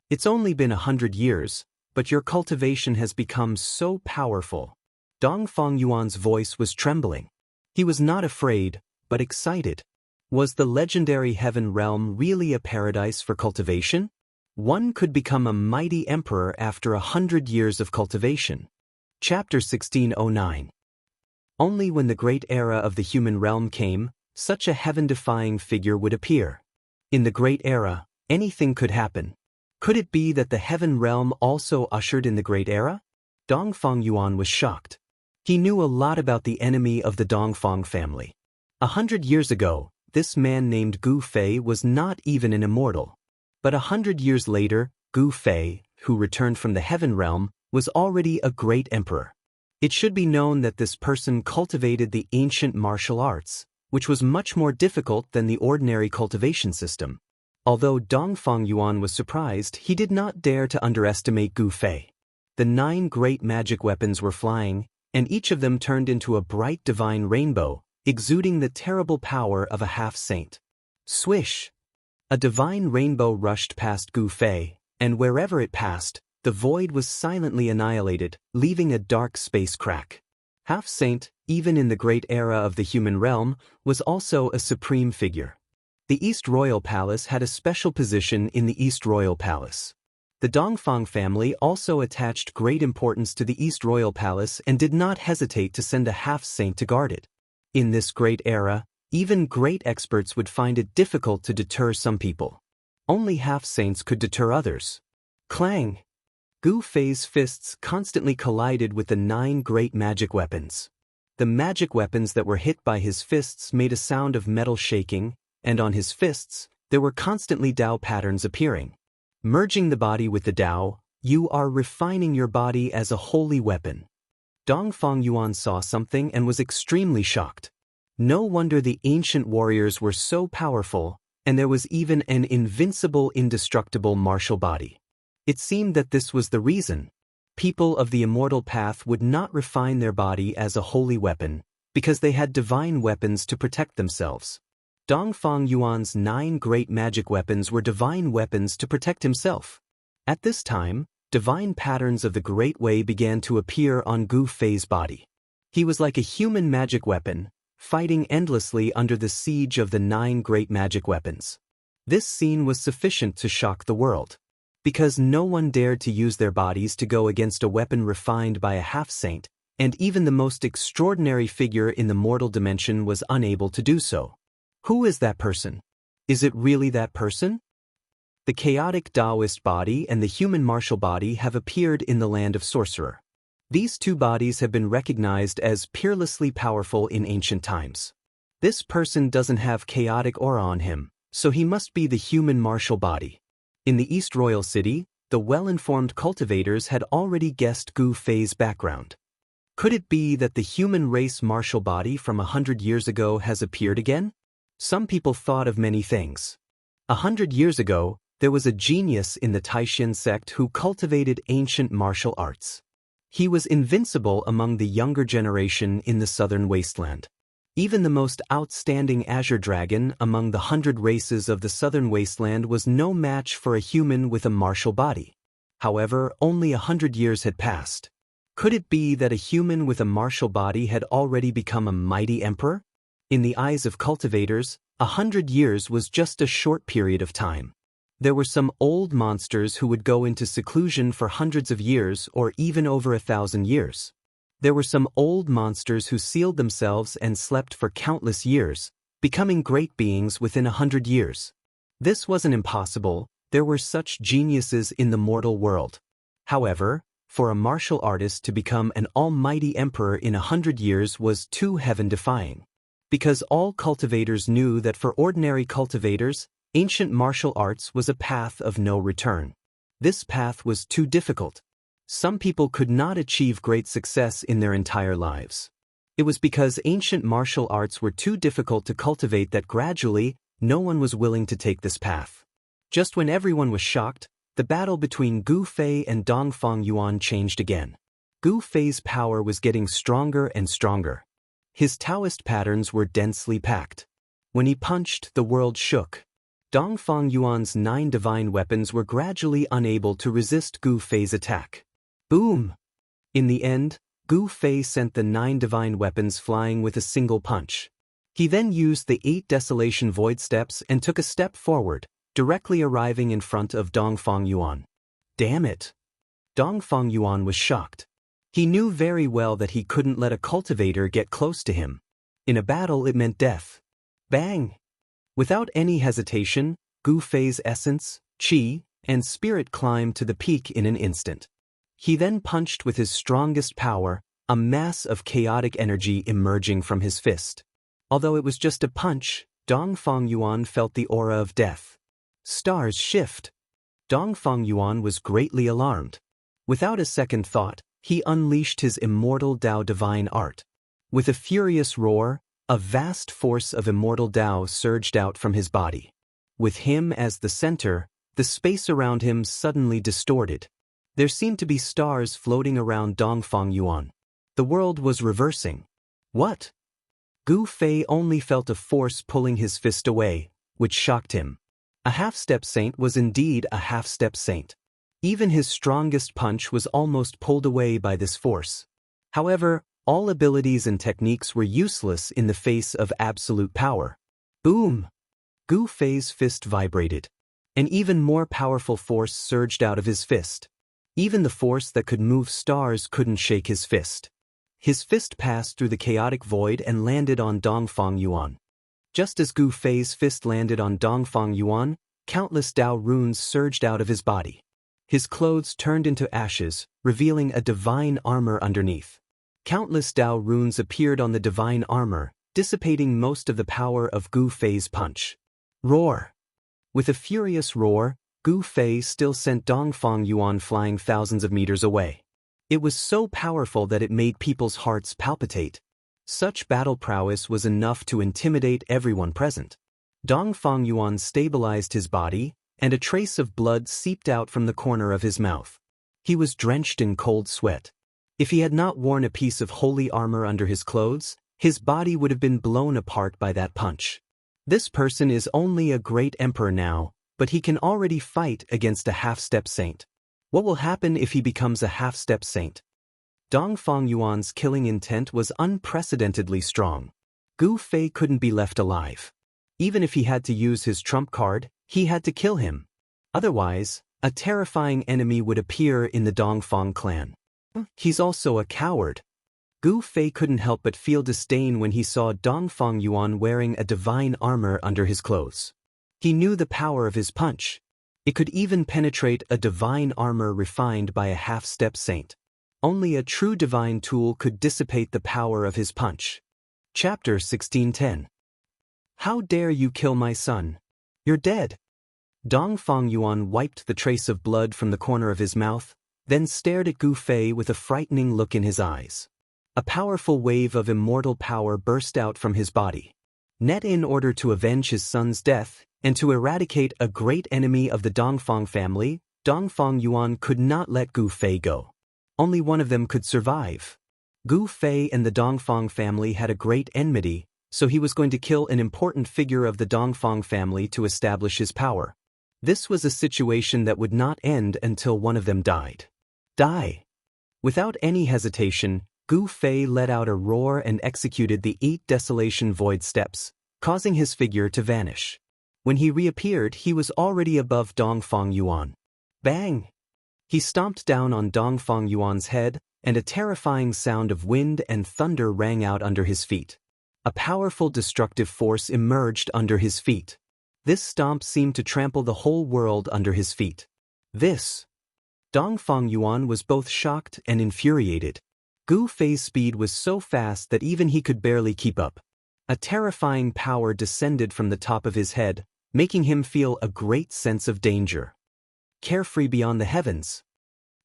It's only been 100 years, but your cultivation has become so powerful. Dongfang Yuan's voice was trembling. He was not afraid, but excited. Was the legendary heaven realm really a paradise for cultivation? One could become a mighty emperor after 100 years of cultivation. Chapter 1609. Only when the great era of the human realm came, such a heaven-defying figure would appear. In the great era, anything could happen. Could it be that the heaven realm also ushered in the great era? Dongfang Yuan was shocked. He knew a lot about the enemy of the Dongfang family. 100 years ago, this man named Gu Fei was not even an immortal. But 100 years later, Gu Fei, who returned from the heaven realm, was already a great emperor. It should be known that this person cultivated the ancient martial arts, which was much more difficult than the ordinary cultivation system. Although Dongfang Yuan was surprised, he did not dare to underestimate Gu Fei. The 9 great magic weapons were flying, and each of them turned into a bright divine rainbow, exuding the terrible power of a half-saint. Swish! A divine rainbow rushed past Gu Fei, and wherever it passed, the void was silently annihilated, leaving a dark space crack. Half-saint, even in the great era of the human realm, was also a supreme figure. The East Royal Palace had a special position in the East Royal Palace. The Dongfang family also attached great importance to the East Royal Palace and did not hesitate to send a half-saint to guard it. In this great era, even great experts would find it difficult to deter some people. Only half-saints could deter others. Clang! Gu Fei's fists constantly collided with the 9 great magic weapons. The magic weapons that were hit by his fists made a sound of metal shaking, and on his fists, there were constantly Dao patterns appearing. Merging the body with the Dao, you are refining your body as a holy weapon. Dongfang Yuan saw something and was extremely shocked. No wonder the ancient warriors were so powerful, and there was even an invincible, indestructible martial body. It seemed that this was the reason. People of the immortal path would not refine their body as a holy weapon, because they had divine weapons to protect themselves. Dongfang Yuan's 9 great magic weapons were divine weapons to protect himself. At this time, divine patterns of the Great Way began to appear on Gu Fei's body. He was like a human magic weapon, fighting endlessly under the siege of the 9 great magic weapons. This scene was sufficient to shock the world. Because no one dared to use their bodies to go against a weapon refined by a half-saint, and even the most extraordinary figure in the mortal dimension was unable to do so. Who is that person? Is it really that person? The chaotic Taoist body and the human martial body have appeared in the land of Sorcerer. These 2 bodies have been recognized as peerlessly powerful in ancient times. This person doesn't have chaotic aura on him, so he must be the human martial body. In the East Royal City, the well-informed cultivators had already guessed Gu Fei's background. Could it be that the human race martial body from 100 years ago has appeared again? Some people thought of many things. 100 years ago, there was a genius in the Taishan sect who cultivated ancient martial arts. He was invincible among the younger generation in the southern wasteland. Even the most outstanding azure dragon among the 100 races of the southern wasteland was no match for a human with a martial body. However, only 100 years had passed. Could it be that a human with a martial body had already become a mighty emperor? In the eyes of cultivators, 100 years was just a short period of time. There were some old monsters who would go into seclusion for hundreds of years or even over 1,000 years. There were some old monsters who sealed themselves and slept for countless years, becoming great beings within 100 years. This wasn't impossible, there were such geniuses in the mortal world. However, for a martial artist to become an almighty emperor in 100 years was too heaven-defying. Because all cultivators knew that for ordinary cultivators, ancient martial arts was a path of no return. This path was too difficult. Some people could not achieve great success in their entire lives. It was because ancient martial arts were too difficult to cultivate that gradually, no one was willing to take this path. Just when everyone was shocked, the battle between Gu Fei and Dongfang Yuan changed again. Gu Fei's power was getting stronger and stronger. His Taoist patterns were densely packed. When he punched, the world shook. Dongfang Yuan's 9 divine weapons were gradually unable to resist Gu Fei's attack. Boom! In the end, Gu Fei sent the 9 divine weapons flying with a single punch. He then used the 8 Desolation Void Steps and took a step forward, directly arriving in front of Dongfang Yuan. Damn it! Dongfang Yuan was shocked. He knew very well that he couldn't let a cultivator get close to him. In a battle it meant death. Bang! Without any hesitation, Gu Fei's essence, qi, and spirit climbed to the peak in an instant. He then punched with his strongest power, a mass of chaotic energy emerging from his fist. Although it was just a punch, Dongfang Yuan felt the aura of death. Stars shift. Dongfang Yuan was greatly alarmed. Without a second thought, he unleashed his immortal Dao divine art. With a furious roar, a vast force of immortal Dao surged out from his body. With him as the center, the space around him suddenly distorted. There seemed to be stars floating around Dongfang Yuan. The world was reversing. What? Gu Fei only felt a force pulling his fist away, which shocked him. A half-step saint was indeed a half-step saint. Even his strongest punch was almost pulled away by this force. However, all abilities and techniques were useless in the face of absolute power. Boom! Gu Fei's fist vibrated. An even more powerful force surged out of his fist. Even the force that could move stars couldn't shake his fist. His fist passed through the chaotic void and landed on Dongfang Yuan. Just as Gu Fei's fist landed on Dongfang Yuan, countless Dao runes surged out of his body. His clothes turned into ashes, revealing a divine armor underneath. Countless Dao runes appeared on the divine armor, dissipating most of the power of Gu Fei's punch. Roar! With a furious roar, Gu Fei still sent Dongfang Yuan flying thousands of meters away. It was so powerful that it made people's hearts palpitate. Such battle prowess was enough to intimidate everyone present. Dongfang Yuan stabilized his body, and a trace of blood seeped out from the corner of his mouth. He was drenched in cold sweat. If he had not worn a piece of holy armor under his clothes, his body would have been blown apart by that punch. This person is only a great emperor now, but he can already fight against a half-step saint. What will happen if he becomes a half-step saint? Dongfang Yuan's killing intent was unprecedentedly strong. Gu Fei couldn't be left alive. Even if he had to use his trump card, he had to kill him. Otherwise, a terrifying enemy would appear in the Dongfang clan. He's also a coward. Gu Fei couldn't help but feel disdain when he saw Dongfang Yuan wearing a divine armor under his clothes. He knew the power of his punch. It could even penetrate a divine armor refined by a half-step saint. Only a true divine tool could dissipate the power of his punch. Chapter 1610. How dare you kill my son? You're dead. Dongfang Yuan wiped the trace of blood from the corner of his mouth, then stared at Gu Fei with a frightening look in his eyes. A powerful wave of immortal power burst out from his body. In order to avenge his son's death, and to eradicate a great enemy of the Dongfang family, Dongfang Yuan could not let Gu Fei go. Only one of them could survive. Gu Fei and the Dongfang family had a great enmity, so he was going to kill an important figure of the Dongfang family to establish his power. This was a situation that would not end until one of them died. Die! Without any hesitation, Gu Fei let out a roar and executed the 8 Desolation Void Steps, causing his figure to vanish. When he reappeared, he was already above Dongfang Yuan. Bang! He stomped down on Dongfang Yuan's head, and a terrifying sound of wind and thunder rang out under his feet. A powerful destructive force emerged under his feet. This stomp seemed to trample the whole world under his feet. Dongfang Yuan was both shocked and infuriated. Gu Fei's speed was so fast that even he could barely keep up. A terrifying power descended from the top of his head, making him feel a great sense of danger. Carefree beyond the heavens.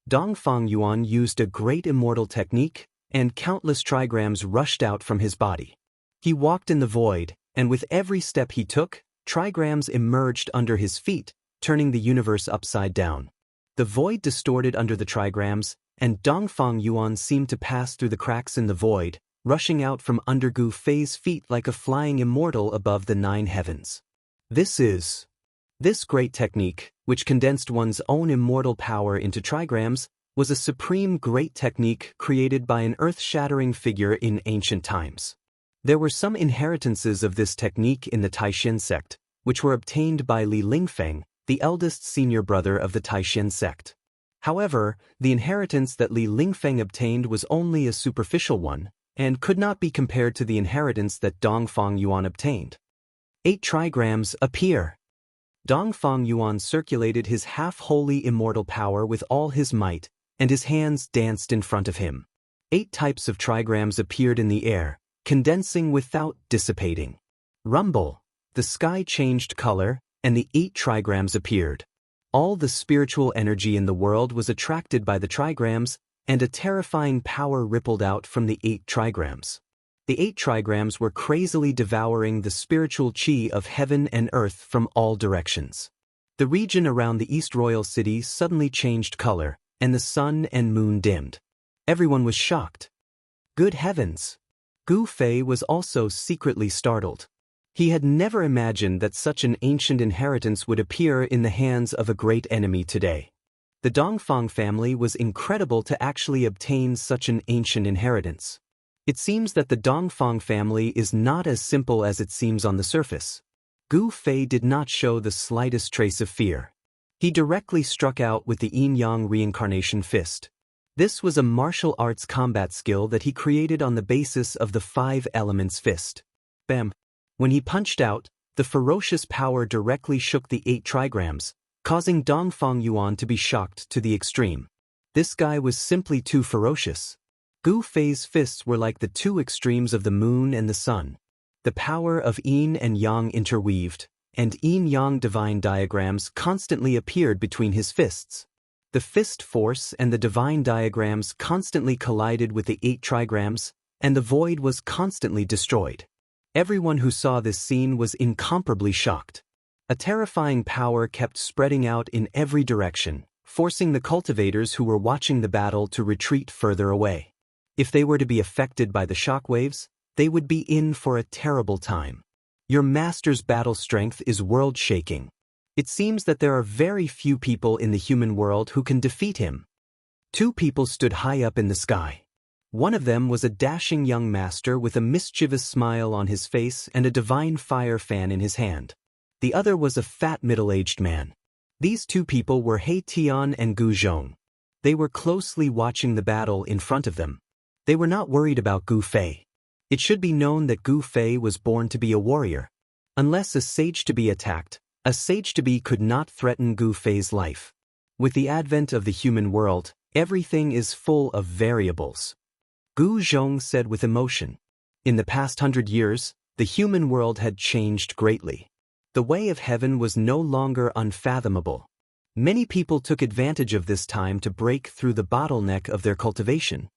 Dongfang Yuan used a great immortal technique, and countless trigrams rushed out from his body. He walked in the void, and with every step he took, trigrams emerged under his feet, turning the universe upside down. The void distorted under the trigrams, and Dongfang Yuan seemed to pass through the cracks in the void, rushing out from under Gu Fei's feet like a flying immortal above the 9 heavens. This great technique, which condensed one's own immortal power into trigrams, was a supreme great technique created by an earth-shattering figure in ancient times. There were some inheritances of this technique in the Taishan sect, which were obtained by Li Lingfeng, the eldest senior brother of the Taishan sect. However, the inheritance that Li Lingfeng obtained was only a superficial one, and could not be compared to the inheritance that Dongfang Yuan obtained. 8 trigrams appear. Dongfang Yuan circulated his half-holy immortal power with all his might, and his hands danced in front of him. 8 types of trigrams appeared in the air, condensing without dissipating. Rumble. The sky changed color, and the 8 trigrams appeared. All the spiritual energy in the world was attracted by the trigrams, and a terrifying power rippled out from the 8 trigrams. The 8 trigrams were crazily devouring the spiritual chi of heaven and earth from all directions. The region around the East Royal City suddenly changed color, and the sun and moon dimmed. Everyone was shocked. Good heavens! Gu Fei was also secretly startled. He had never imagined that such an ancient inheritance would appear in the hands of a great enemy today. The Dongfang family was incredible to actually obtain such an ancient inheritance. It seems that the Dongfang family is not as simple as it seems on the surface. Gu Fei did not show the slightest trace of fear. He directly struck out with the yin-yang reincarnation fist. This was a martial arts combat skill that he created on the basis of the 5 elements fist. Bam! When he punched out, the ferocious power directly shook the 8 trigrams, causing Dongfang Yuan to be shocked to the extreme. This guy was simply too ferocious. Gu Fei's fists were like the 2 extremes of the moon and the sun. The power of yin and yang interweaved, and yin-yang divine diagrams constantly appeared between his fists. The fist force and the divine diagrams constantly collided with the 8 trigrams, and the void was constantly destroyed. Everyone who saw this scene was incomparably shocked. A terrifying power kept spreading out in every direction, forcing the cultivators who were watching the battle to retreat further away. If they were to be affected by the shockwaves, they would be in for a terrible time. Your master's battle strength is world-shaking. It seems that there are very few people in the human world who can defeat him. 2 people stood high up in the sky. One of them was a dashing young master with a mischievous smile on his face and a divine fire fan in his hand. The other was a fat middle-aged man. These 2 people were He Tian and Gu Zhong. They were closely watching the battle in front of them. They were not worried about Gu Fei. It should be known that Gu Fei was born to be a warrior. Unless a sage-to-be attacked, a sage-to-be could not threaten Gu Fei's life. With the advent of the human world, everything is full of variables. Gu Zhong said with emotion. In the past 100 years, the human world had changed greatly. The way of heaven was no longer unfathomable. Many people took advantage of this time to break through the bottleneck of their cultivation.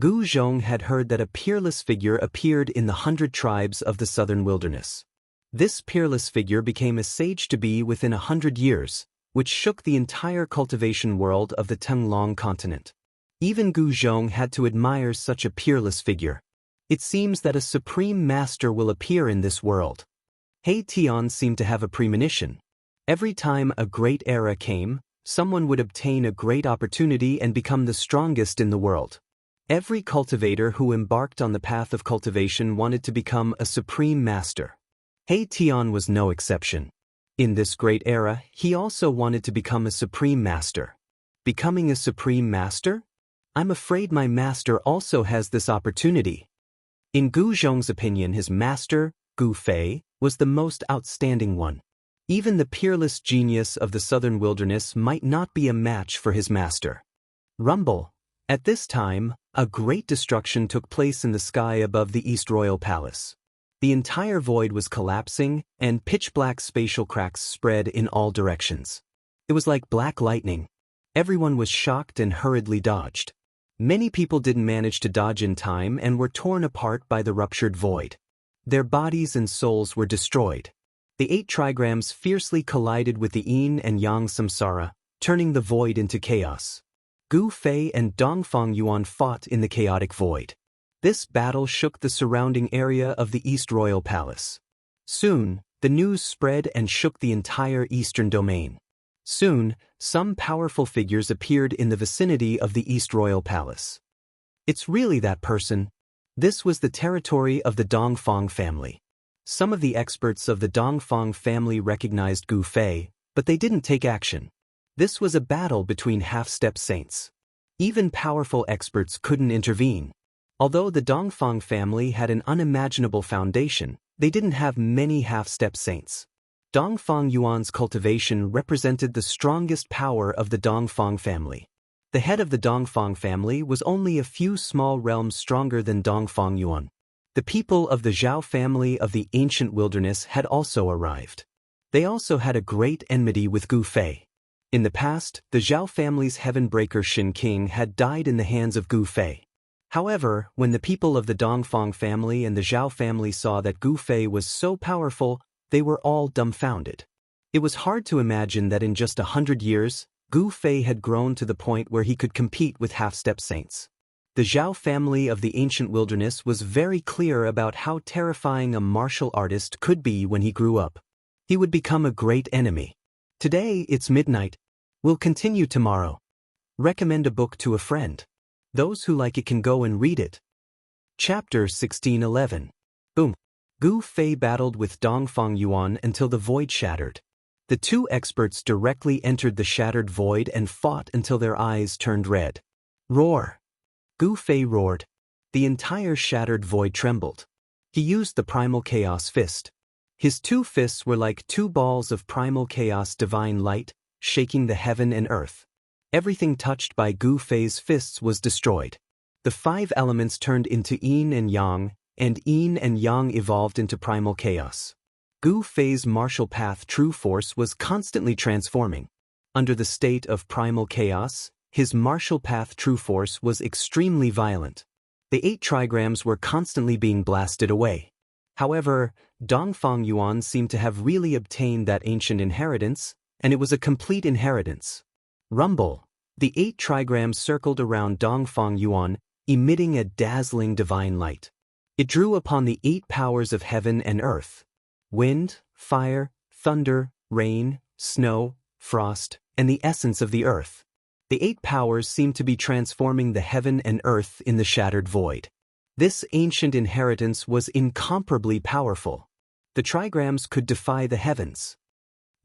Gu Zhong had heard that a peerless figure appeared in the 100 tribes of the southern wilderness. This peerless figure became a sage-to-be within 100 years, which shook the entire cultivation world of the Tenglong continent. Even Gu Zhong had to admire such a peerless figure. It seems that a supreme master will appear in this world. He Tian seemed to have a premonition. Every time a great era came, someone would obtain a great opportunity and become the strongest in the world. Every cultivator who embarked on the path of cultivation wanted to become a supreme master. He Tian was no exception. In this great era, he also wanted to become a supreme master. Becoming a supreme master? I'm afraid my master also has this opportunity. In Gu Zhong's opinion, his master, Gu Fei, was the most outstanding one. Even the peerless genius of the southern wilderness might not be a match for his master. Rumble. At this time, a great destruction took place in the sky above the East Royal Palace. The entire void was collapsing, and pitch-black spatial cracks spread in all directions. It was like black lightning. Everyone was shocked and hurriedly dodged. Many people didn't manage to dodge in time and were torn apart by the ruptured void. Their bodies and souls were destroyed. The 8 trigrams fiercely collided with the yin and yang samsara, turning the void into chaos. Gu Fei and Dongfang Yuan fought in the chaotic void. This battle shook the surrounding area of the East Royal Palace. Soon, the news spread and shook the entire eastern domain. Soon, some powerful figures appeared in the vicinity of the East Royal Palace. It's really that person. This was the territory of the Dongfang family. Some of the experts of the Dongfang family recognized Gu Fei, but they didn't take action. This was a battle between half-step saints. Even powerful experts couldn't intervene. Although the Dongfang family had an unimaginable foundation, they didn't have many half-step saints. Dongfang Yuan's cultivation represented the strongest power of the Dongfang family. The head of the Dongfang family was only a few small realms stronger than Dongfang Yuan. The people of the Zhao family of the ancient wilderness had also arrived. They also had a great enmity with Gu Fei. In the past, the Zhao family's heaven breaker Shin King had died in the hands of Gu Fei. However, when the people of the Dongfang family and the Zhao family saw that Gu Fei was so powerful, they were all dumbfounded. It was hard to imagine that in just 100 years, Gu Fei had grown to the point where he could compete with half-step saints. The Zhao family of the ancient wilderness was very clear about how terrifying a martial artist could be when he grew up. He would become a great enemy. Today, it's midnight. We'll continue tomorrow. Recommend a book to a friend. Those who like it can go and read it. Chapter 1611. Boom. Gu Fei battled with Dongfang Yuan until the void shattered. The two experts directly entered the shattered void and fought until their eyes turned red. Roar! Gu Fei roared. The entire shattered void trembled. He used the primal chaos fist. His two fists were like two balls of primal chaos divine light, shaking the heaven and earth. Everything touched by Gu Fei's fists was destroyed. The five elements turned into yin and yang, and yin and yang evolved into primal chaos. Gu Fei's martial path true force was constantly transforming. Under the state of primal chaos, his martial path true force was extremely violent. The 8 trigrams were constantly being blasted away. However, Dongfang Yuan seemed to have really obtained that ancient inheritance, and it was a complete inheritance. Rumble! The 8 trigrams circled around Dongfang Yuan, emitting a dazzling divine light. It drew upon the 8 powers of heaven and earth: wind, fire, thunder, rain, snow, frost, and the essence of the earth. The 8 powers seemed to be transforming the heaven and earth in the shattered void. This ancient inheritance was incomparably powerful. The trigrams could defy the heavens.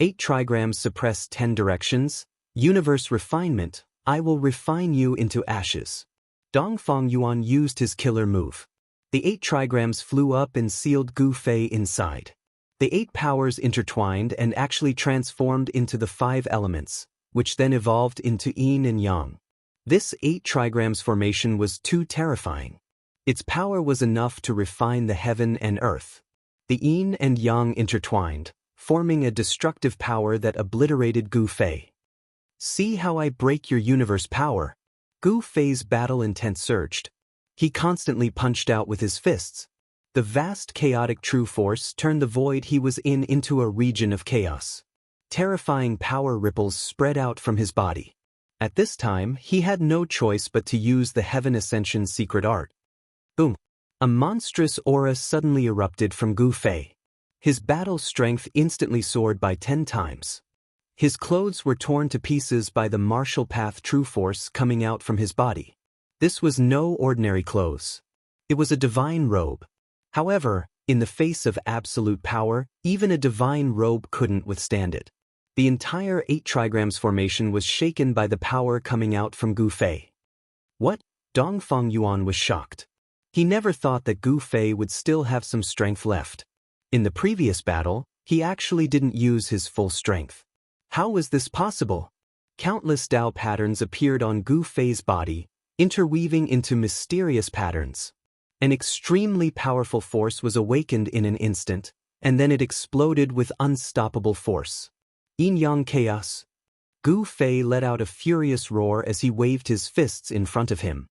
8 trigrams suppress 10 directions. Universe refinement, I will refine you into ashes. Dongfang Yuan used his killer move. The 8 trigrams flew up and sealed Gu Fei inside. The 8 powers intertwined and actually transformed into the 5 elements, which then evolved into yin and yang. This 8 trigrams formation was too terrifying. Its power was enough to refine the heaven and earth. The yin and yang intertwined, forming a destructive power that obliterated Gu Fei. See how I break your universe power? Gu Fei's battle intent surged. He constantly punched out with his fists. The vast chaotic true force turned the void he was in into a region of chaos. Terrifying power ripples spread out from his body. At this time, he had no choice but to use the Heaven Ascension secret art. Boom! A monstrous aura suddenly erupted from Gu Fei. His battle strength instantly soared by 10 times. His clothes were torn to pieces by the martial path true force coming out from his body. This was no ordinary clothes. It was a divine robe. However, in the face of absolute power, even a divine robe couldn't withstand it. The entire 8 trigrams formation was shaken by the power coming out from Gu Fei. What? Dongfang Yuan was shocked. He never thought that Gu Fei would still have some strength left. In the previous battle, he actually didn't use his full strength. How was this possible? Countless Dao patterns appeared on Gu Fei's body, interweaving into mysterious patterns. An extremely powerful force was awakened in an instant, and then it exploded with unstoppable force. Yin-yang chaos. Gu Fei let out a furious roar as he waved his fists in front of him.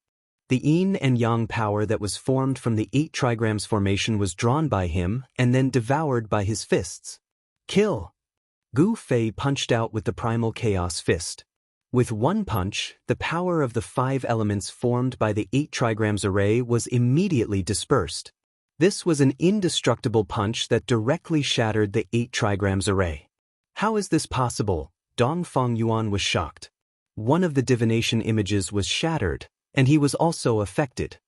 The yin and yang power that was formed from the 8 trigrams formation was drawn by him and then devoured by his fists. Kill! Gu Fei punched out with the primal chaos fist. With one punch, the power of the 5 elements formed by the 8 trigrams array was immediately dispersed. This was an indestructible punch that directly shattered the 8 trigrams array. How is this possible? Dongfang Yuan was shocked. One of the divination images was shattered, and he was also affected.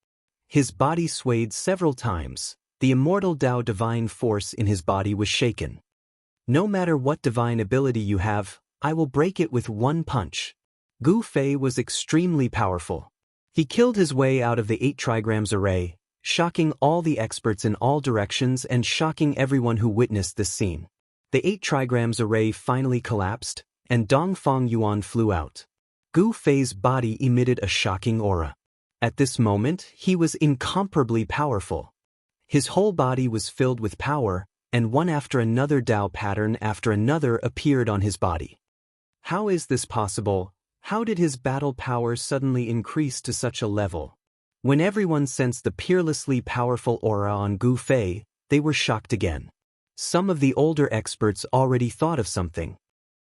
His body swayed several times. The immortal Tao divine force in his body was shaken. No matter what divine ability you have, I will break it with one punch. Gu Fei was extremely powerful. He killed his way out of the 8 trigrams array, shocking all the experts in all directions and shocking everyone who witnessed this scene. The 8 trigrams array finally collapsed, and Dongfang Yuan flew out. Gu Fei's body emitted a shocking aura. At this moment, he was incomparably powerful. His whole body was filled with power, and one after another Tao pattern after another appeared on his body. How is this possible? How did his battle power suddenly increase to such a level? When everyone sensed the peerlessly powerful aura on Gu Fei, they were shocked again. Some of the older experts already thought of something.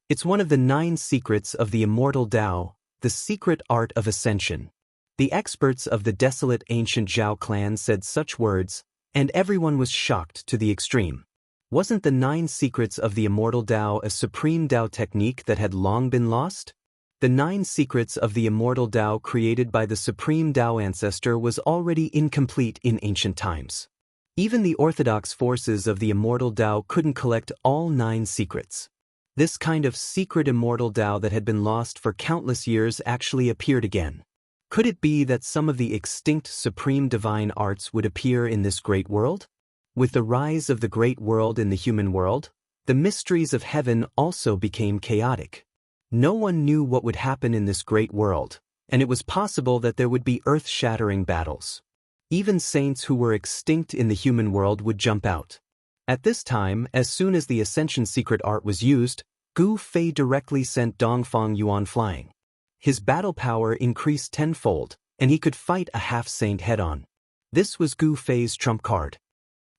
It's one of the 9 secrets of the immortal Tao, the secret art of ascension. The experts of the desolate ancient Zhao clan said such words, and everyone was shocked to the extreme. Wasn't the 9 secrets of the immortal Tao a supreme Tao technique that had long been lost? The 9 secrets of the immortal Tao created by the supreme Tao ancestor was already incomplete in ancient times. Even the orthodox forces of the immortal Tao couldn't collect all 9 secrets. This kind of secret immortal Tao that had been lost for countless years actually appeared again. Could it be that some of the extinct supreme divine arts would appear in this great world? With the rise of the great world in the human world, the mysteries of heaven also became chaotic. No one knew what would happen in this great world, and it was possible that there would be earth-shattering battles. Even saints who were extinct in the human world would jump out. At this time, as soon as the Ascension secret art was used, Gu Fei directly sent Dongfang Yuan flying. His battle power increased tenfold, and he could fight a half-saint head-on. This was Gu Fei's trump card.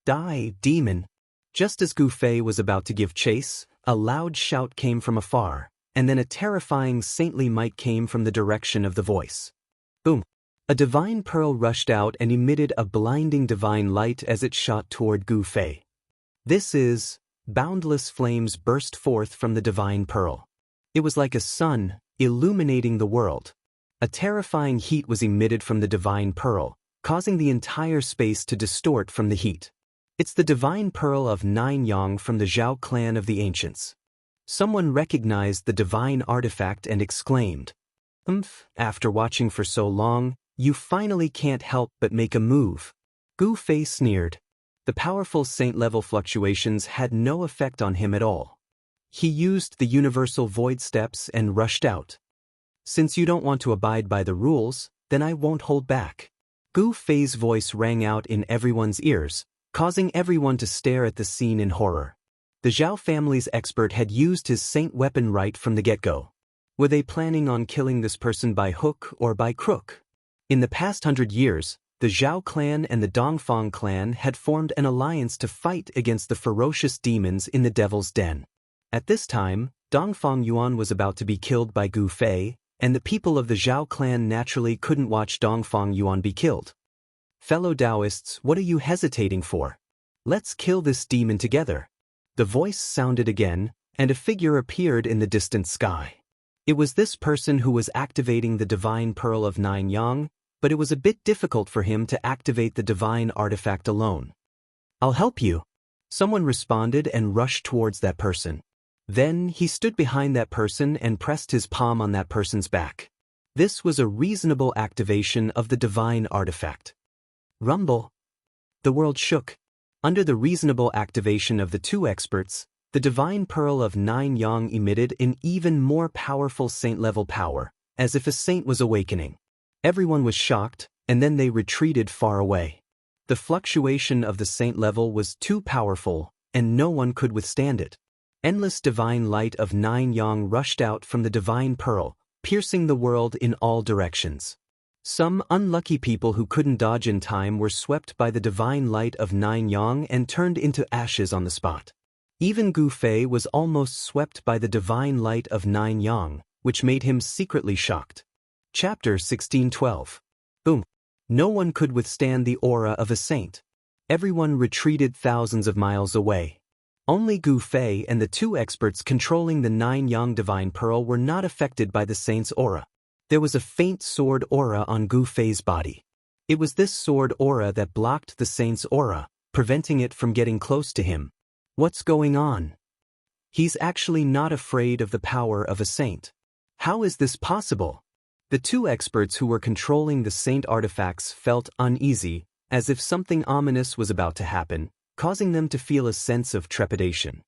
Die, demon! Just as Gu Fei was about to give chase, a loud shout came from afar, and then a terrifying saintly might came from the direction of the voice. Boom! A divine pearl rushed out and emitted a blinding divine light as it shot toward Gu Fei. This is, boundless flames burst forth from the divine pearl. It was like a sun, illuminating the world. A terrifying heat was emitted from the divine pearl, causing the entire space to distort from the heat. It's the divine pearl of 9 Yang from the Zhao clan of the ancients. Someone recognized the divine artifact and exclaimed, After watching for so long, you finally can't help but make a move. Gu Fei sneered. The powerful saint-level fluctuations had no effect on him at all. He used the universal void steps and rushed out. Since you don't want to abide by the rules, then I won't hold back. Gu Fei's voice rang out in everyone's ears, causing everyone to stare at the scene in horror. The Zhao family's expert had used his saint weapon right from the get-go. Were they planning on killing this person by hook or by crook? In the past 100 years, the Zhao clan and the Dongfang clan had formed an alliance to fight against the ferocious demons in the Devil's Den. At this time, Dongfang Yuan was about to be killed by Gu Fei, and the people of the Zhao clan naturally couldn't watch Dongfang Yuan be killed. Fellow Taoists, what are you hesitating for? Let's kill this demon together. The voice sounded again, and a figure appeared in the distant sky. It was this person who was activating the divine pearl of 9 Yang, but it was a bit difficult for him to activate the divine artifact alone. I'll help you. Someone responded and rushed towards that person. Then he stood behind that person and pressed his palm on that person's back. This was a reasonable activation of the divine artifact. Rumble. The world shook. Under the reasonable activation of the 2 experts, the divine pearl of 9 Yang emitted an even more powerful saint-level power, as if a saint was awakening. Everyone was shocked, and then they retreated far away. The fluctuation of the saint level was too powerful, and no one could withstand it. Endless divine light of 9 Yang rushed out from the divine pearl, piercing the world in all directions. Some unlucky people who couldn't dodge in time were swept by the divine light of 9 Yang and turned into ashes on the spot. Even Gu Fei was almost swept by the divine light of 9 Yang, which made him secretly shocked. Chapter 1612. Boom. No one could withstand the aura of a saint. Everyone retreated thousands of miles away. Only Gu Fei and the two experts controlling the 9-yang divine pearl were not affected by the saint's aura. There was a faint sword aura on Gu Fei's body. It was this sword aura that blocked the saint's aura, preventing it from getting close to him. What's going on? He's actually not afraid of the power of a saint. How is this possible? The two experts who were controlling the saint artifacts felt uneasy, as if something ominous was about to happen, causing them to feel a sense of trepidation.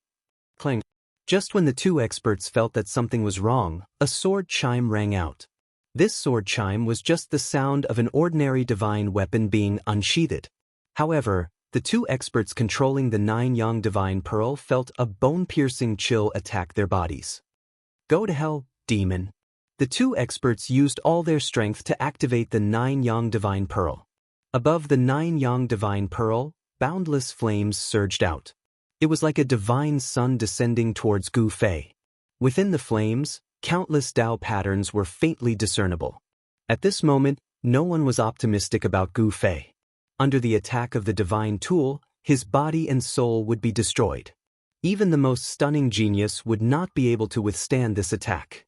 Clang. Just when the two experts felt that something was wrong, a sword chime rang out. This sword chime was just the sound of an ordinary divine weapon being unsheathed. However, the two experts controlling the 9-yang divine pearl felt a bone-piercing chill attack their bodies. Go to hell, demon. The two experts used all their strength to activate the 9-yang divine pearl. Above the 9-yang divine pearl, boundless flames surged out. It was like a divine sun descending towards Gu Fei. Within the flames, countless Dao patterns were faintly discernible. At this moment, no one was optimistic about Gu Fei. Under the attack of the divine tool, his body and soul would be destroyed. Even the most stunning genius would not be able to withstand this attack.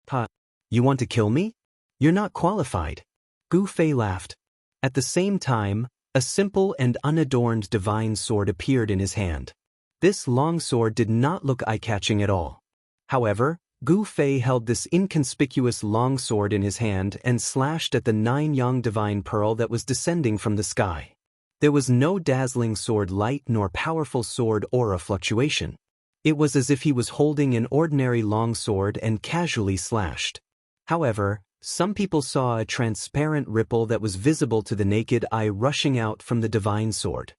Ha! You want to kill me? You're not qualified. Gu Fei laughed. At the same time, a simple and unadorned divine sword appeared in his hand. This long sword did not look eye-catching at all. However, Gu Fei held this inconspicuous long sword in his hand and slashed at the 9-yang divine pearl that was descending from the sky. There was no dazzling sword light nor powerful sword aura fluctuation. It was as if he was holding an ordinary long sword and casually slashed. However, some people saw a transparent ripple that was visible to the naked eye rushing out from the divine sword.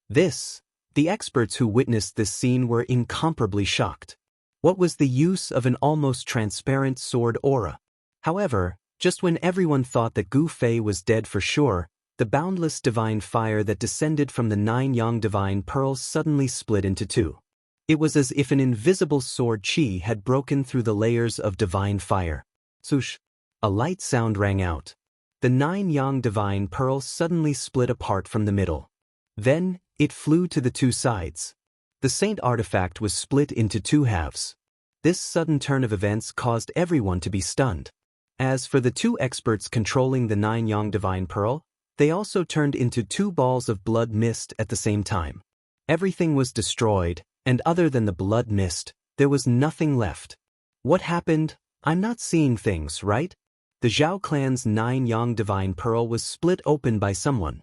The experts who witnessed this scene were incomparably shocked. What was the use of an almost transparent sword aura? However, just when everyone thought that Gu Fei was dead for sure, the boundless divine fire that descended from the 9-yang divine pearl suddenly split into two. It was as if an invisible sword chi had broken through the layers of divine fire. Swoosh! A light sound rang out. The 9-yang divine pearl suddenly split apart from the middle. Then, it flew to the two sides. The saint artifact was split into two halves. This sudden turn of events caused everyone to be stunned. As for the two experts controlling the 9-yang divine pearl, they also turned into two balls of blood mist at the same time. Everything was destroyed, and other than the blood mist, there was nothing left. What happened? I'm not seeing things, right? The Zhao clan's 9-yang divine pearl was split open by someone.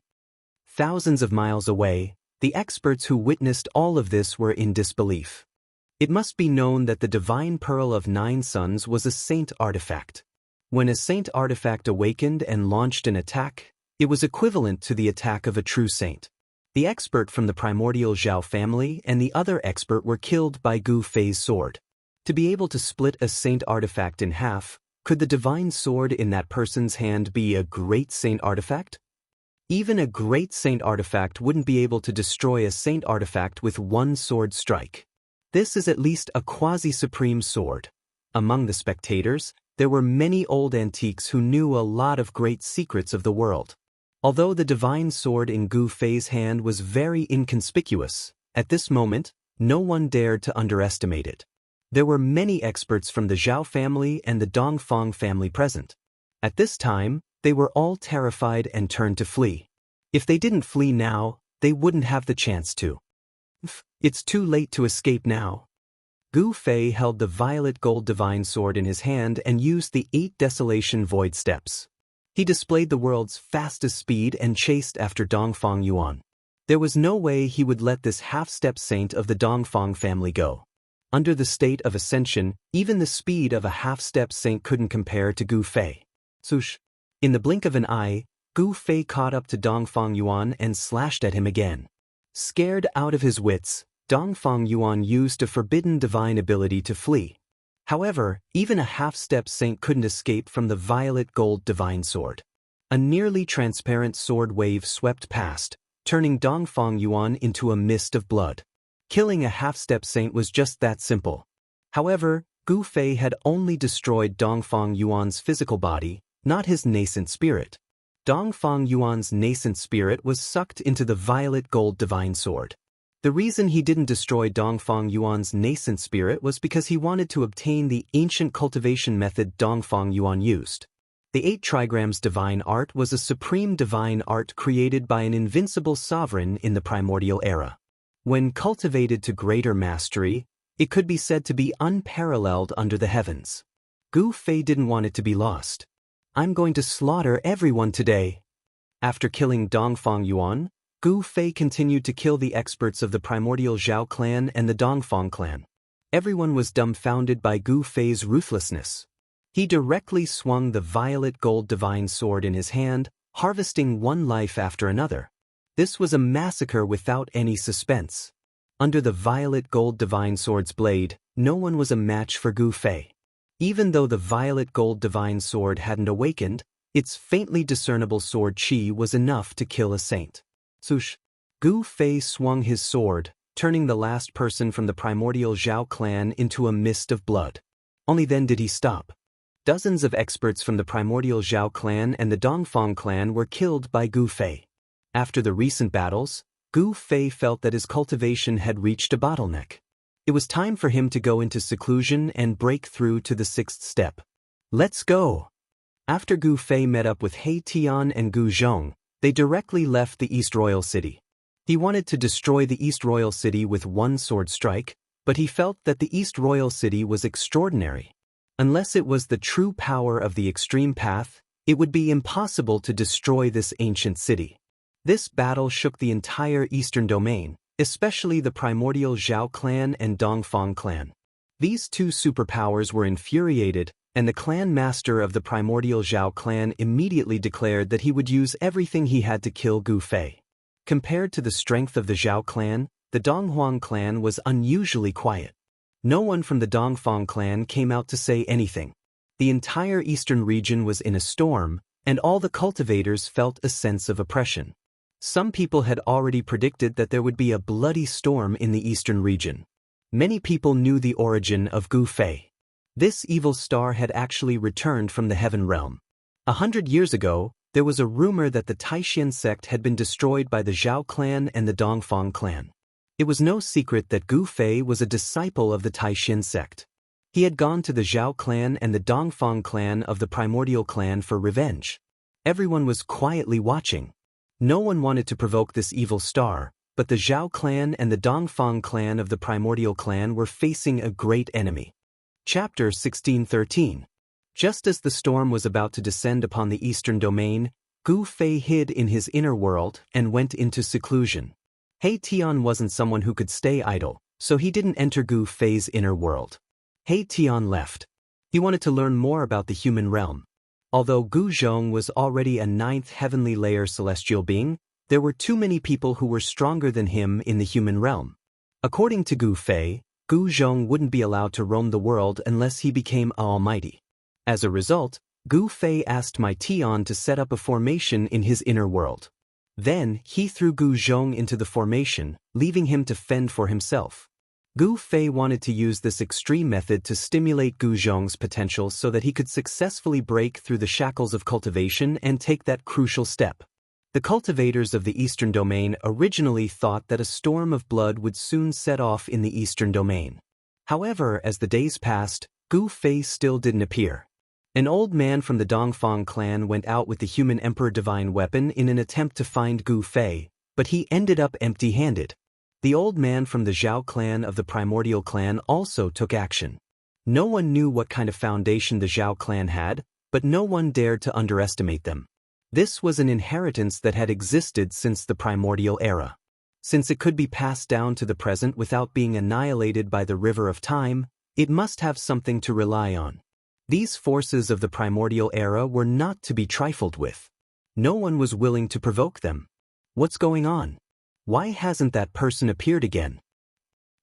Thousands of miles away, the experts who witnessed all of this were in disbelief. It must be known that the divine pearl of 9 suns was a saint artifact. When a saint artifact awakened and launched an attack, it was equivalent to the attack of a true saint. The expert from the primordial Zhao family and the other expert were killed by Gu Fei's sword. To be able to split a saint artifact in half, could the divine sword in that person's hand be a great saint artifact? Even a great saint artifact wouldn't be able to destroy a saint artifact with one sword strike. This is at least a quasi-supreme sword. Among the spectators, there were many old antiques who knew a lot of great secrets of the world. Although the divine sword in Gu Fei's hand was very inconspicuous, at this moment, no one dared to underestimate it. There were many experts from the Zhao family and the Dongfang family present. At this time, they were all terrified and turned to flee. If they didn't flee now, they wouldn't have the chance to. It's too late to escape now. Gu Fei held the violet gold divine sword in his hand and used the 8 desolation void steps. He displayed the world's fastest speed and chased after Dongfang Yuan. There was no way he would let this half-step saint of the Dongfang family go. Under the state of ascension, even the speed of a half-step saint couldn't compare to Gu Fei. Swoosh! In the blink of an eye, Gu Fei caught up to Dongfang Yuan and slashed at him again. Scared out of his wits, Dongfang Yuan used a forbidden divine ability to flee. However, even a half-step saint couldn't escape from the violet gold divine sword. A nearly transparent sword wave swept past, turning Dongfang Yuan into a mist of blood. Killing a half-step saint was just that simple. However, Gu Fei had only destroyed Dongfang Yuan's physical body, not his nascent spirit. Dongfang Yuan's nascent spirit was sucked into the violet gold divine sword. The reason he didn't destroy Dongfang Yuan's nascent spirit was because he wanted to obtain the ancient cultivation method Dongfang Yuan used. The 8 trigrams divine art was a supreme divine art created by an invincible sovereign in the primordial era. When cultivated to greater mastery, it could be said to be unparalleled under the heavens. Gu Fei didn't want it to be lost. "I'm going to slaughter everyone today." After killing Dongfang Yuan, Gu Fei continued to kill the experts of the primordial Zhao clan and the Dongfang clan. Everyone was dumbfounded by Gu Fei's ruthlessness. He directly swung the violet gold divine sword in his hand, harvesting one life after another. This was a massacre without any suspense. Under the violet gold divine sword's blade, no one was a match for Gu Fei. Even though the violet gold divine sword hadn't awakened, its faintly discernible sword chi was enough to kill a saint. Sush! Gu Fei swung his sword, turning the last person from the primordial Zhao clan into a mist of blood. Only then did he stop. Dozens of experts from the primordial Zhao clan and the Dongfang clan were killed by Gu Fei. After the recent battles, Gu Fei felt that his cultivation had reached a bottleneck. It was time for him to go into seclusion and break through to the 6th step. "Let's go!" After Gu Fei met up with He Tian and Gu Zhong, they directly left the East Royal City. He wanted to destroy the East Royal City with one sword strike, but he felt that the East Royal City was extraordinary. Unless it was the true power of the extreme path, it would be impossible to destroy this ancient city. This battle shook the entire eastern domain, especially the primordial Zhao clan and Dongfang clan. These two superpowers were infuriated, and the clan master of the primordial Zhao clan immediately declared that he would use everything he had to kill Gu Fei. Compared to the strength of the Zhao clan, the Donghuang clan was unusually quiet. No one from the Dongfang clan came out to say anything. The entire eastern region was in a storm, and all the cultivators felt a sense of oppression. Some people had already predicted that there would be a bloody storm in the eastern region. Many people knew the origin of Gu Fei. This evil star had actually returned from the heaven realm. 100 years ago, there was a rumor that the Taishan sect had been destroyed by the Zhao clan and the Dongfang clan. It was no secret that Gu Fei was a disciple of the Taishan sect. He had gone to the Zhao clan and the Dongfang clan of the primordial clan for revenge. Everyone was quietly watching. No one wanted to provoke this evil star, but the Zhao clan and the Dongfang clan of the primordial clan were facing a great enemy. Chapter 1613. Just as the storm was about to descend upon the eastern domain, Gu Fei hid in his inner world and went into seclusion. He Tian wasn't someone who could stay idle, so he didn't enter Gu Fei's inner world. He Tian left. He wanted to learn more about the human realm. Although Gu Zhong was already a 9th heavenly layer celestial being, there were too many people who were stronger than him in the human realm. According to Gu Fei, Gu Zhong wouldn't be allowed to roam the world unless he became almighty. As a result, Gu Fei asked Mai Tian to set up a formation in his inner world. Then, he threw Gu Zhong into the formation, leaving him to fend for himself. Gu Fei wanted to use this extreme method to stimulate Gu Zhong's potential so that he could successfully break through the shackles of cultivation and take that crucial step. The cultivators of the Eastern Domain originally thought that a storm of blood would soon set off in the Eastern Domain. However, as the days passed, Gu Fei still didn't appear. An old man from the Dongfang clan went out with the human emperor divine weapon in an attempt to find Gu Fei, but he ended up empty-handed. The old man from the Zhao clan of the primordial clan also took action. No one knew what kind of foundation the Zhao clan had, but no one dared to underestimate them. This was an inheritance that had existed since the primordial era. Since it could be passed down to the present without being annihilated by the river of time, it must have something to rely on. These forces of the primordial era were not to be trifled with. No one was willing to provoke them. What's going on? Why hasn't that person appeared again?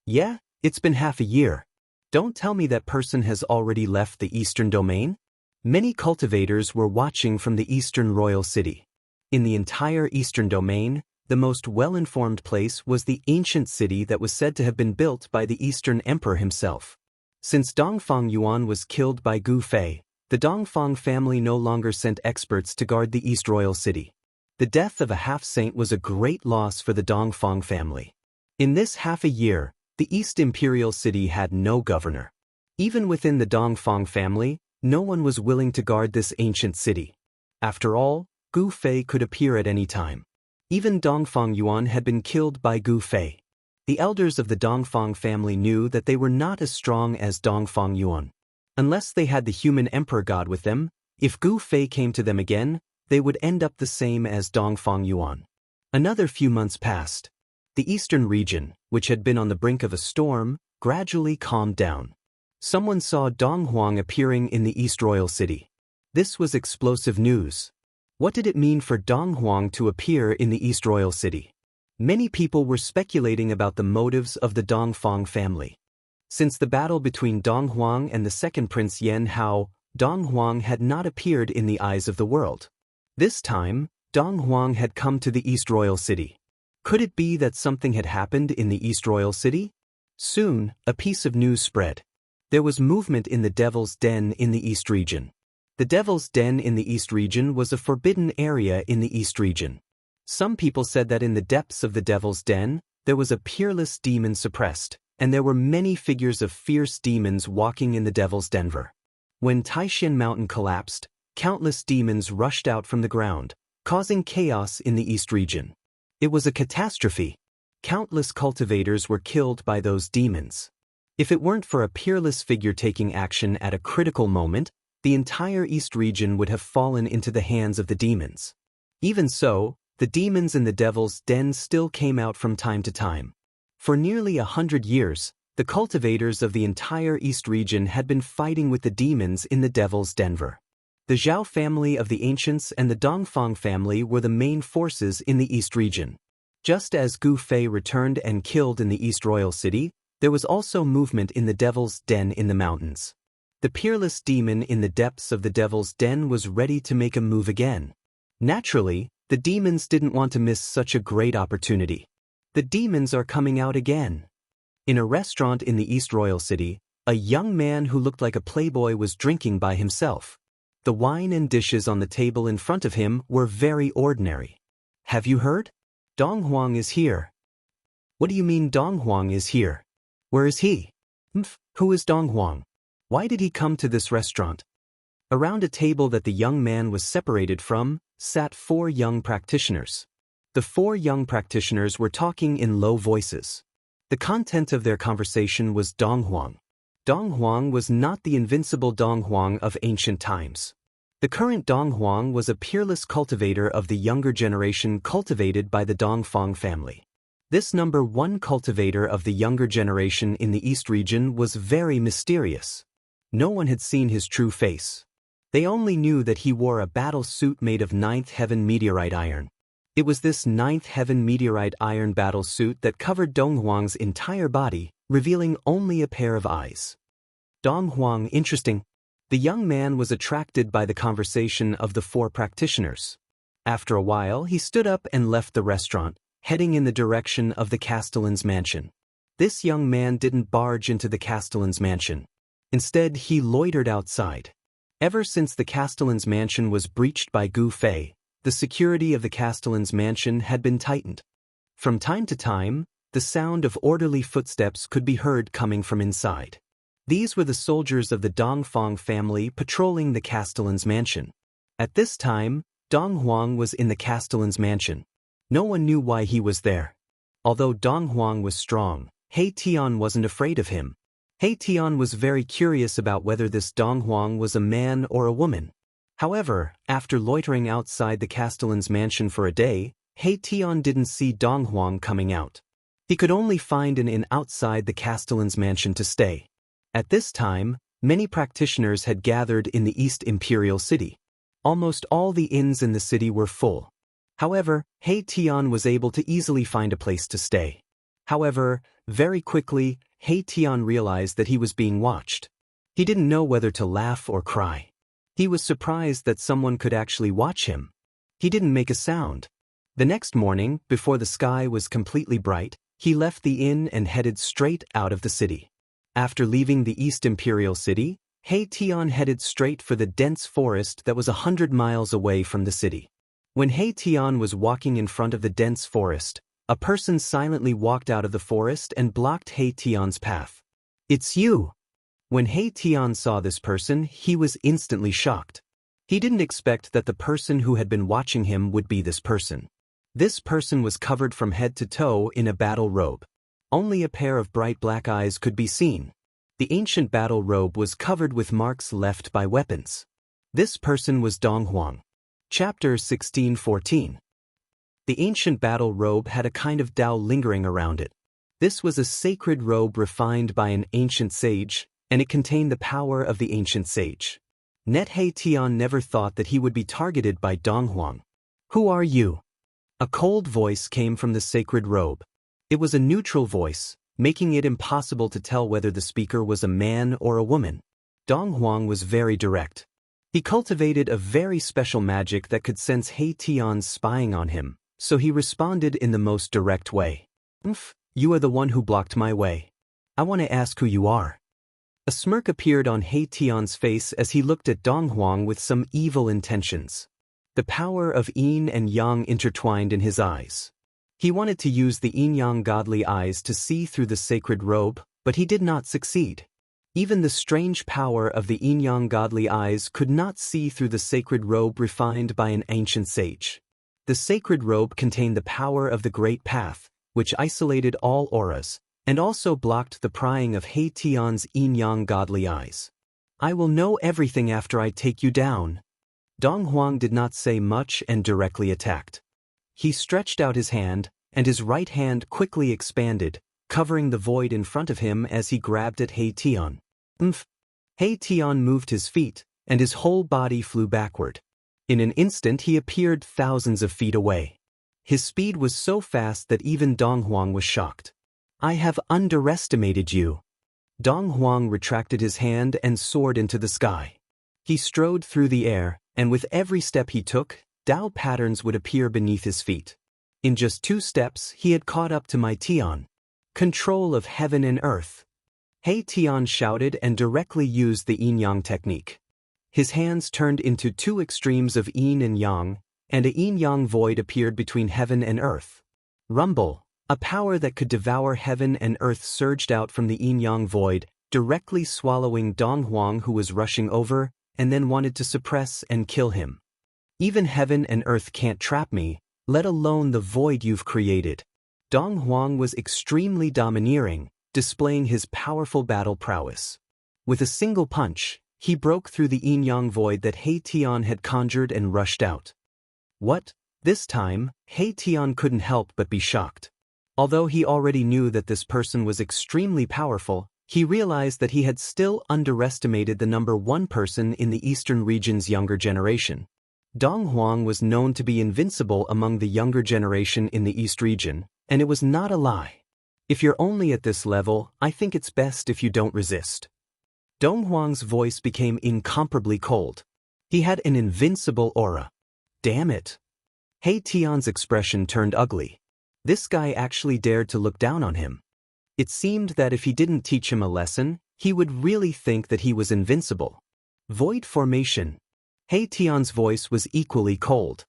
Yeah, it's been half a year. Don't tell me that person has already left the Eastern Domain? Many cultivators were watching from the Eastern Royal City. In the entire Eastern Domain, the most well-informed place was the ancient city that was said to have been built by the Eastern Emperor himself. Since Dongfang Yuan was killed by Gu Fei, the Dongfang family no longer sent experts to guard the East Royal City. The death of a half-saint was a great loss for the Dongfang family. In this half a year, the East Imperial City had no governor. Even within the Dongfang family, no one was willing to guard this ancient city. After all, Gu Fei could appear at any time. Even Dongfang Yuan had been killed by Gu Fei. The elders of the Dongfang family knew that they were not as strong as Dongfang Yuan. Unless they had the human emperor god with them, if Gu Fei came to them again, they would end up the same as Dongfang Yuan. Another few months passed. The eastern region, which had been on the brink of a storm, gradually calmed down. Someone saw Dong Huang appearing in the East Royal City. This was explosive news. What did it mean for Dong Huang to appear in the East Royal City? Many people were speculating about the motives of the Dongfang family. Since the battle between Dong Huang and the second prince Yan Hao, Dong Huang had not appeared in the eyes of the world. This time, Dong Huang had come to the East Royal City. Could it be that something had happened in the East Royal City? Soon, a piece of news spread. There was movement in the Devil's Den in the East region. The Devil's Den in the East region was a forbidden area in the East region. Some people said that in the depths of the Devil's Den, there was a peerless demon suppressed, and there were many figures of fierce demons walking in the Devil's Denver. When Taishan Mountain collapsed, countless demons rushed out from the ground, causing chaos in the East region. It was a catastrophe. Countless cultivators were killed by those demons. If it weren't for a peerless figure taking action at a critical moment, the entire East region would have fallen into the hands of the demons. Even so, the demons in the Devil's Den still came out from time to time. For nearly 100 years, the cultivators of the entire East region had been fighting with the demons in the Devil's Denver. The Zhao family of the ancients and the Dongfang family were the main forces in the East region. Just as Gu Fei returned and killed in the East Royal City, there was also movement in the Devil's Den in the mountains. The peerless demon in the depths of the Devil's Den was ready to make a move again. Naturally, the demons didn't want to miss such a great opportunity. The demons are coming out again. In a restaurant in the East Royal City, a young man who looked like a playboy was drinking by himself. The wine and dishes on the table in front of him were very ordinary. Have you heard? Dong Huang is here. What do you mean Dong Huang is here? Where is he? Who is Dong Huang? Why did he come to this restaurant? Around a table that the young man was separated from, sat 4 young practitioners. The 4 young practitioners were talking in low voices. The content of their conversation was Dong Huang. Dong Huang was not the invincible Dong Huang of ancient times. The current Dong Huang was a peerless cultivator of the younger generation cultivated by the Dongfang family. This number 1 cultivator of the younger generation in the East region was very mysterious. No one had seen his true face. They only knew that he wore a battle suit made of 9th Heaven meteorite iron. It was this 9th Heaven meteorite iron battle suit that covered Dong Huang's entire body, revealing only a pair of eyes. Dong Huang, interesting. The young man was attracted by the conversation of the 4 practitioners. After a while, he stood up and left the restaurant, heading in the direction of the Castellan's mansion. This young man didn't barge into the Castellan's mansion. Instead, he loitered outside. Ever since the Castellan's mansion was breached by Gu Fei, the security of the Castellan's mansion had been tightened. From time to time, the sound of orderly footsteps could be heard coming from inside. These were the soldiers of the Dongfang family patrolling the Castellan's mansion. At this time, Dong Huang was in the Castellan's mansion. No one knew why he was there. Although Dong Huang was strong, He Tian wasn't afraid of him. He Tian was very curious about whether this Dong Huang was a man or a woman. However, after loitering outside the Castellan's mansion for a day, He Tian didn't see Dong Huang coming out. He could only find an inn outside the Castellan's mansion to stay. At this time, many practitioners had gathered in the East Imperial City. Almost all the inns in the city were full. However, He Tian was able to easily find a place to stay. However, very quickly, He Tian realized that he was being watched. He didn't know whether to laugh or cry. He was surprised that someone could actually watch him. He didn't make a sound. The next morning, before the sky was completely bright, he left the inn and headed straight out of the city. After leaving the East Imperial City, He Tian headed straight for the dense forest that was 100 miles away from the city. When He Tian was walking in front of the dense forest, A person silently walked out of the forest and blocked He Tian's path. "It's you!" When He Tian saw this person, he was instantly shocked. He didn't expect that the person who had been watching him would be this person. This person was covered from head to toe in a battle robe. Only a pair of bright black eyes could be seen. The ancient battle robe was covered with marks left by weapons. This person was Dong Huang. Chapter 16:14. The ancient battle robe had a kind of Tao lingering around it. This was a sacred robe refined by an ancient sage, and it contained the power of the ancient sage. He Tian never thought that he would be targeted by Dong Huang. "Who are you?" A cold voice came from the sacred robe. It was a neutral voice, making it impossible to tell whether the speaker was a man or a woman. Dong Huang was very direct. He cultivated a very special magic that could sense He Tian's spying on him, so he responded in the most direct way. "You are the one who blocked my way. I want to ask who you are." A smirk appeared on He Tian's face as he looked at Dong Huang with some evil intentions. The power of yin and yang intertwined in his eyes. He wanted to use the yin-yang godly eyes to see through the sacred robe, but he did not succeed. Even the strange power of the yin-yang godly eyes could not see through the sacred robe refined by an ancient sage. The sacred robe contained the power of the Great Path, which isolated all auras, and also blocked the prying of He Tian's yin-yang godly eyes. "I will know everything after I take you down." Dong Huang did not say much and directly attacked. He stretched out his hand, and his right hand quickly expanded, covering the void in front of him as he grabbed at He Tian. He Tian moved his feet, and his whole body flew backward. In an instant he appeared thousands of feet away. His speed was so fast that even Dong Huang was shocked. "I have underestimated you." Dong Huang retracted his hand and soared into the sky. He strode through the air, and with every step he took, Tao patterns would appear beneath his feet. In just 2 steps, he had caught up to my Tian. "Control of heaven and earth." He Tian shouted and directly used the yin-yang technique. His hands turned into 2 extremes of yin and yang, and a yin-yang void appeared between heaven and earth. Rumble, a power that could devour heaven and earth surged out from the yin-yang void, directly swallowing Dong Huang, who was rushing over, and then wanted to suppress and kill him. "Even heaven and earth can't trap me, let alone the void you've created." Dong Huang was extremely domineering, displaying his powerful battle prowess. With a single punch, he broke through the yin-yang void that He Tian had conjured and rushed out. What? This time, He Tian couldn't help but be shocked. Although he already knew that this person was extremely powerful, he realized that he had still underestimated the number 1 person in the eastern region's younger generation. Dong Huang was known to be invincible among the younger generation in the East region, and it was not a lie. "If you're only at this level, I think it's best if you don't resist." Dong Huang's voice became incomparably cold. He had an invincible aura. Damn it. He Tian's expression turned ugly. This guy actually dared to look down on him. It seemed that if he didn't teach him a lesson, he would really think that he was invincible. Void formation. He Tian's voice was equally cold.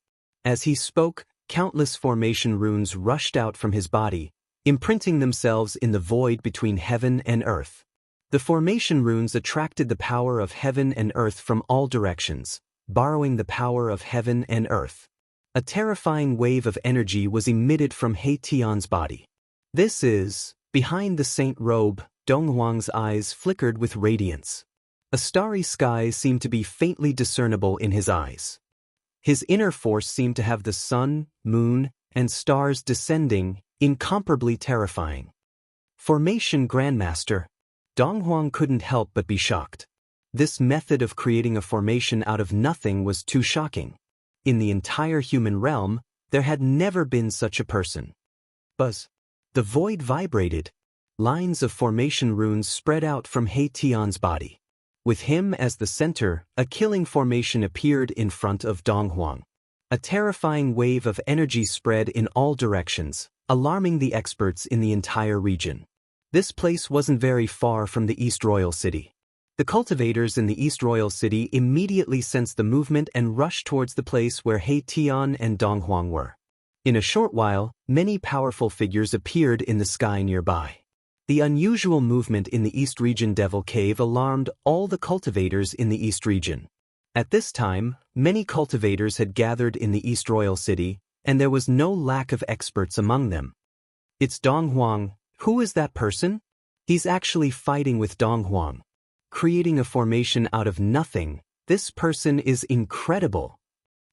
As he spoke, countless formation runes rushed out from his body, imprinting themselves in the void between heaven and earth. The formation runes attracted the power of heaven and earth from all directions, borrowing the power of heaven and earth. A terrifying wave of energy was emitted from He Tian's body. "This is..." Behind the saint robe, Dong Huang's eyes flickered with radiance. A starry sky seemed to be faintly discernible in his eyes. His inner force seemed to have the sun, moon, and stars descending, incomparably terrifying. Formation Grandmaster. Dong Huang couldn't help but be shocked. This method of creating a formation out of nothing was too shocking. In the entire human realm, there had never been such a person. Buzz. The void vibrated. Lines of formation runes spread out from He Tian's body. With him as the center, a killing formation appeared in front of Dong Huang. A terrifying wave of energy spread in all directions, alarming the experts in the entire region. This place wasn't very far from the East Royal City. The cultivators in the East Royal City immediately sensed the movement and rushed towards the place where He Tian and Dong Huang were. In a short while, many powerful figures appeared in the sky nearby. The unusual movement in the East Region Devil Cave alarmed all the cultivators in the East Region. At this time, many cultivators had gathered in the East Royal City, and there was no lack of experts among them. It's Dong Huang. Who is that person? He's actually fighting with Dong Huang. Creating a formation out of nothing. This person is incredible.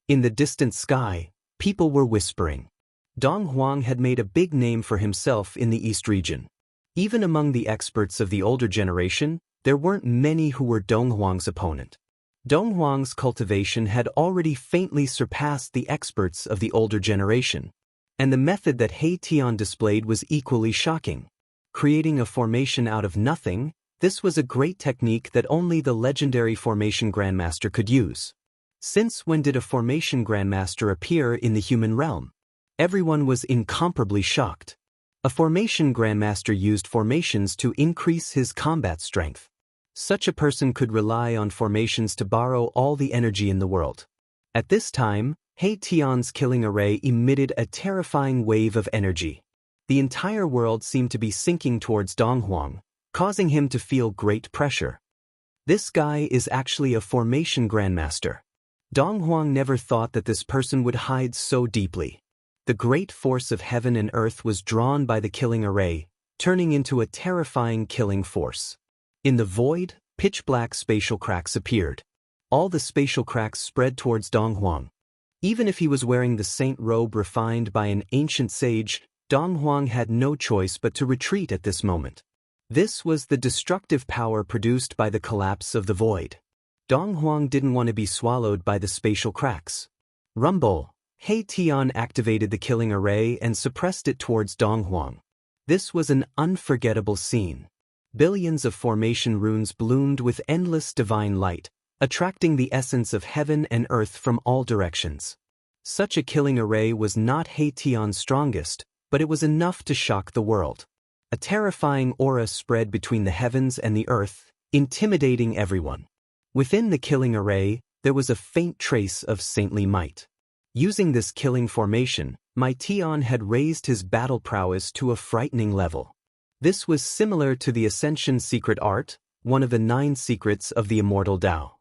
In the distant sky, people were whispering. Dong Huang had made a big name for himself in the East Region. Even among the experts of the older generation, there weren't many who were Dong Huang's opponent. Dong Huang's cultivation had already faintly surpassed the experts of the older generation, and the method that He Tian displayed was equally shocking. Creating a formation out of nothing, this was a great technique that only the legendary formation grandmaster could use. Since when did a formation grandmaster appear in the human realm? Everyone was incomparably shocked. A formation grandmaster used formations to increase his combat strength. Such a person could rely on formations to borrow all the energy in the world. At this time, He Tian's killing array emitted a terrifying wave of energy. The entire world seemed to be sinking towards Dong Huang, causing him to feel great pressure. This guy is actually a formation grandmaster. Dong Huang never thought that this person would hide so deeply. The great force of heaven and earth was drawn by the killing array, turning into a terrifying killing force. In the void, pitch-black spatial cracks appeared. All the spatial cracks spread towards Dong Huang. Even if he was wearing the saint robe refined by an ancient sage, Dong Huang had no choice but to retreat at this moment. This was the destructive power produced by the collapse of the void. Dong Huang didn't want to be swallowed by the spatial cracks. Rumble. He Tian activated the killing array and suppressed it towards Dong Huang. This was an unforgettable scene. Billions of formation runes bloomed with endless divine light, attracting the essence of heaven and earth from all directions. Such a killing array was not He Tian's strongest, but it was enough to shock the world. A terrifying aura spread between the heavens and the earth, intimidating everyone. Within the killing array, there was a faint trace of saintly might. Using this killing formation, My Tian had raised his battle prowess to a frightening level. This was similar to the Ascension secret art, one of the 9 secrets of the immortal Tao.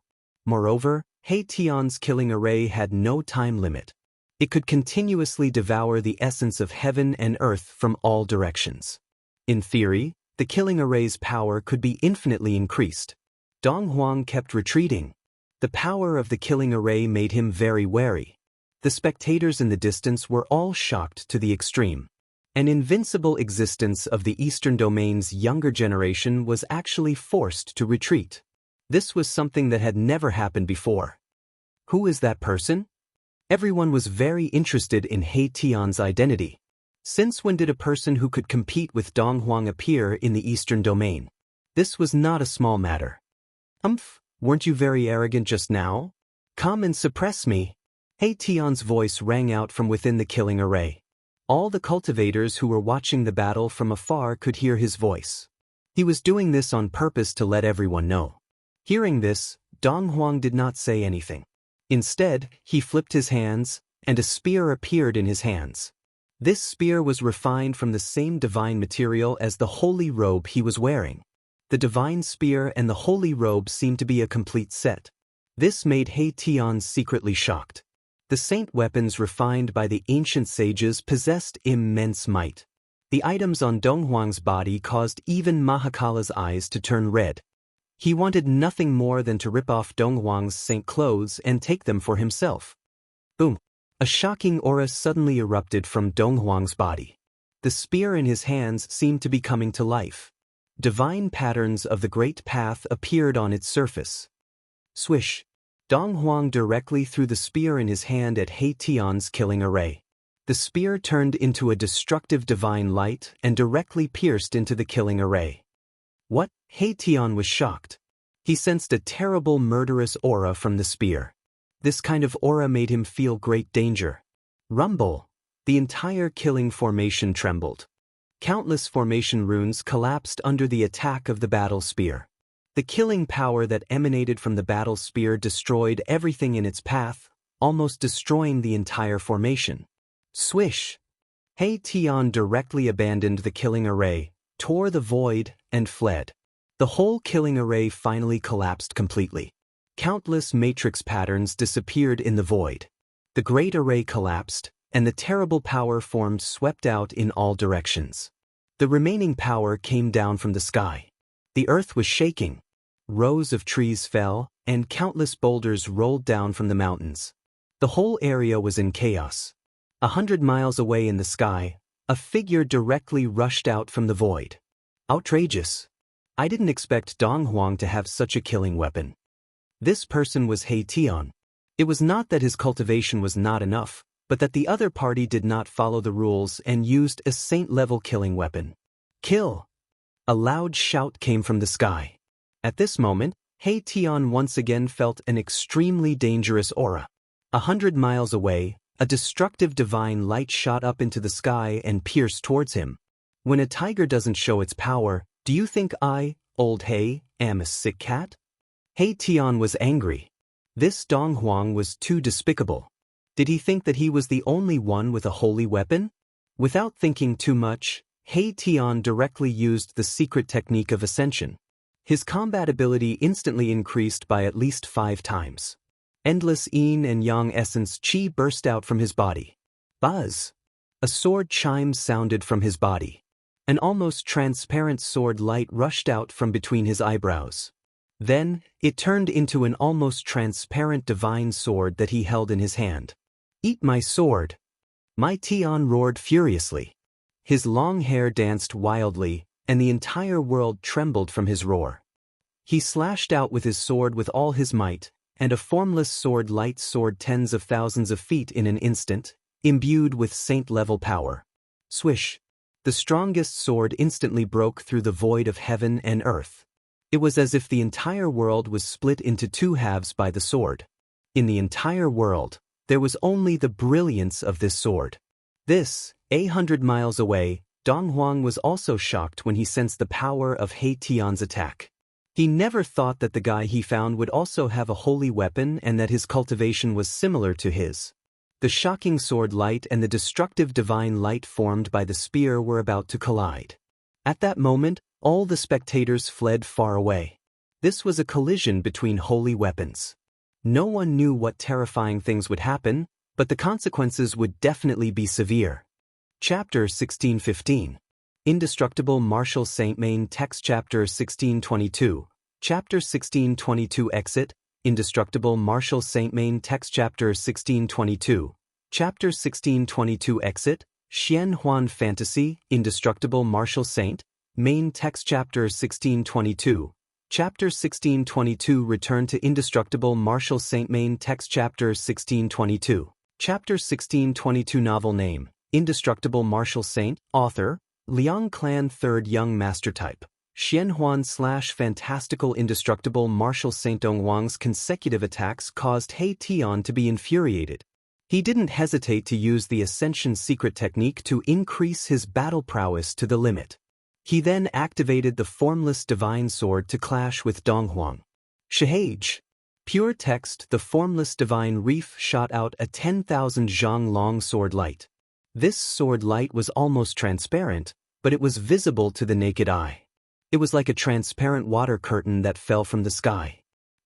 Moreover, He Tian's killing array had no time limit. It could continuously devour the essence of heaven and earth from all directions. In theory, the killing array's power could be infinitely increased. Dong Huang kept retreating. The power of the killing array made him very wary. The spectators in the distance were all shocked to the extreme. An invincible existence of the Eastern Domain's younger generation was actually forced to retreat. This was something that had never happened before. Who is that person? Everyone was very interested in He Tian's identity. Since when did a person who could compete with Dong Huang appear in the Eastern Domain? This was not a small matter. Weren't you very arrogant just now? Come and suppress me. He Tian's voice rang out from within the killing array. All the cultivators who were watching the battle from afar could hear his voice. He was doing this on purpose to let everyone know. Hearing this, Dong Huang did not say anything. Instead, he flipped his hands, and a spear appeared in his hands. This spear was refined from the same divine material as the holy robe he was wearing. The divine spear and the holy robe seemed to be a complete set. This made He Tian secretly shocked. The saint weapons refined by the ancient sages possessed immense might. The items on Dong Huang's body caused even Mahakala's eyes to turn red. He wanted nothing more than to rip off Dong Huang's saint clothes and take them for himself. Boom! A shocking aura suddenly erupted from Dong Huang's body. The spear in his hands seemed to be coming to life. Divine patterns of the Great Path appeared on its surface. Swish! Dong Huang directly threw the spear in his hand at He Tian's killing array. The spear turned into a destructive divine light and directly pierced into the killing array. What? He Tian was shocked. He sensed a terrible murderous aura from the spear. This kind of aura made him feel great danger. Rumble! The entire killing formation trembled. Countless formation runes collapsed under the attack of the battle spear. The killing power that emanated from the battle spear destroyed everything in its path, almost destroying the entire formation. Swish! He Tian directly abandoned the killing array, tore the void, and fled. The whole killing array finally collapsed completely. Countless matrix patterns disappeared in the void. The great array collapsed, and the terrible power formed swept out in all directions. The remaining power came down from the sky. The earth was shaking. Rows of trees fell, and countless boulders rolled down from the mountains. The whole area was in chaos. 100 miles away in the sky, a figure directly rushed out from the void. Outrageous! I didn't expect Dong Huang to have such a killing weapon. This person was He Tian. It was not that his cultivation was not enough, but that the other party did not follow the rules and used a saint-level killing weapon. Kill! A loud shout came from the sky. At this moment, He Tian once again felt an extremely dangerous aura. 100 miles away, a destructive divine light shot up into the sky and pierced towards him. When a tiger doesn't show its power, do you think I, old He, am a sick cat? He Tian was angry. This Dong Huang was too despicable. Did he think that he was the only one with a holy weapon? Without thinking too much, He Tian directly used the secret technique of ascension. His combat ability instantly increased by at least 5 times. Endless yin and yang essence qi burst out from his body. Buzz! A sword chime sounded from his body. An almost transparent sword light rushed out from between his eyebrows. Then, it turned into an almost transparent divine sword that he held in his hand. Eat my sword! My Tian roared furiously. His long hair danced wildly, and the entire world trembled from his roar. He slashed out with his sword with all his might, and a formless sword light soared tens of thousands of feet in an instant, imbued with saint-level power. Swish! The strongest sword instantly broke through the void of heaven and earth. It was as if the entire world was split into 2 halves by the sword. In the entire world, there was only the brilliance of this sword. This, 100 miles away, Dong Huang was also shocked when he sensed the power of He Tian's attack. He never thought that the guy he found would also have a holy weapon and that his cultivation was similar to his. The shocking sword light and the destructive divine light formed by the spear were about to collide. At that moment, all the spectators fled far away. This was a collision between holy weapons. No one knew what terrifying things would happen, but the consequences would definitely be severe. Chapter 1615. Indestructible Martial Saint. Main Text. Chapter 1622. Chapter 1622. Exit. Indestructible Martial Saint. Main Text. Chapter 1622. Chapter 1622. Exit. Xian Huan Fantasy. Indestructible Martial Saint. Main Text. Chapter 1622. Chapter 1622. Return to Indestructible Martial Saint. Main Text. Chapter 1622. Chapter 1622. Novel name: Indestructible Martial Saint. Author: Liang Clan. Third Young Master Type: Xianhuan / Fantastical. Indestructible Martial Saint. Dong Huang's consecutive attacks caused He Tian to be infuriated. He didn't hesitate to use the Ascension secret technique to increase his battle prowess to the limit. He then activated the formless divine sword to clash with Dong Huang. Shahage! Pure text: the formless divine reef shot out a 10,000 zhang long sword light. This sword light was almost transparent, but it was visible to the naked eye. It was like a transparent water curtain that fell from the sky.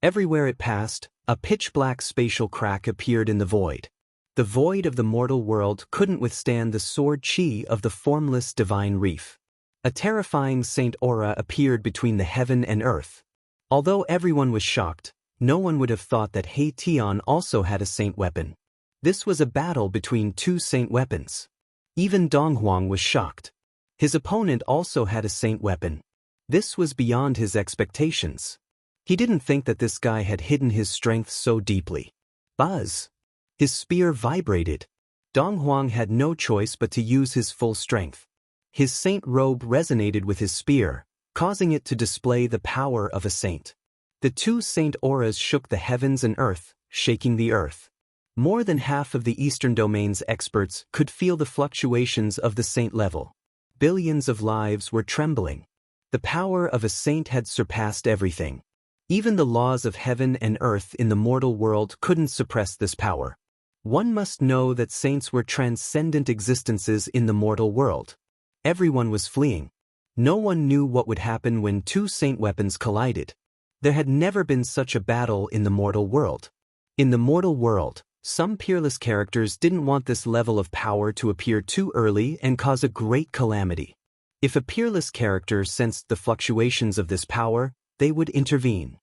Everywhere it passed, a pitch-black spatial crack appeared in the void. The void of the mortal world couldn't withstand the sword chi of the formless divine reef. A terrifying saint aura appeared between the heaven and earth. Although everyone was shocked, no one would have thought that He Tian also had a saint weapon. This was a battle between 2 saint weapons. Even Dong Huang was shocked. His opponent also had a saint weapon. This was beyond his expectations. He didn't think that this guy had hidden his strength so deeply. Buzz! His spear vibrated. Dong Huang had no choice but to use his full strength. His saint robe resonated with his spear, causing it to display the power of a saint. The 2 saint auras shook the heavens and earth, shaking the earth. More than half of the Eastern Domain's experts could feel the fluctuations of the saint level. Billions of lives were trembling. The power of a saint had surpassed everything. Even the laws of heaven and earth in the mortal world couldn't suppress this power. One must know that saints were transcendent existences in the mortal world. Everyone was fleeing. No one knew what would happen when two saint weapons collided. There had never been such a battle in the mortal world. In the mortal world, some peerless characters didn't want this level of power to appear too early and cause a great calamity. If a peerless character sensed the fluctuations of this power, they would intervene.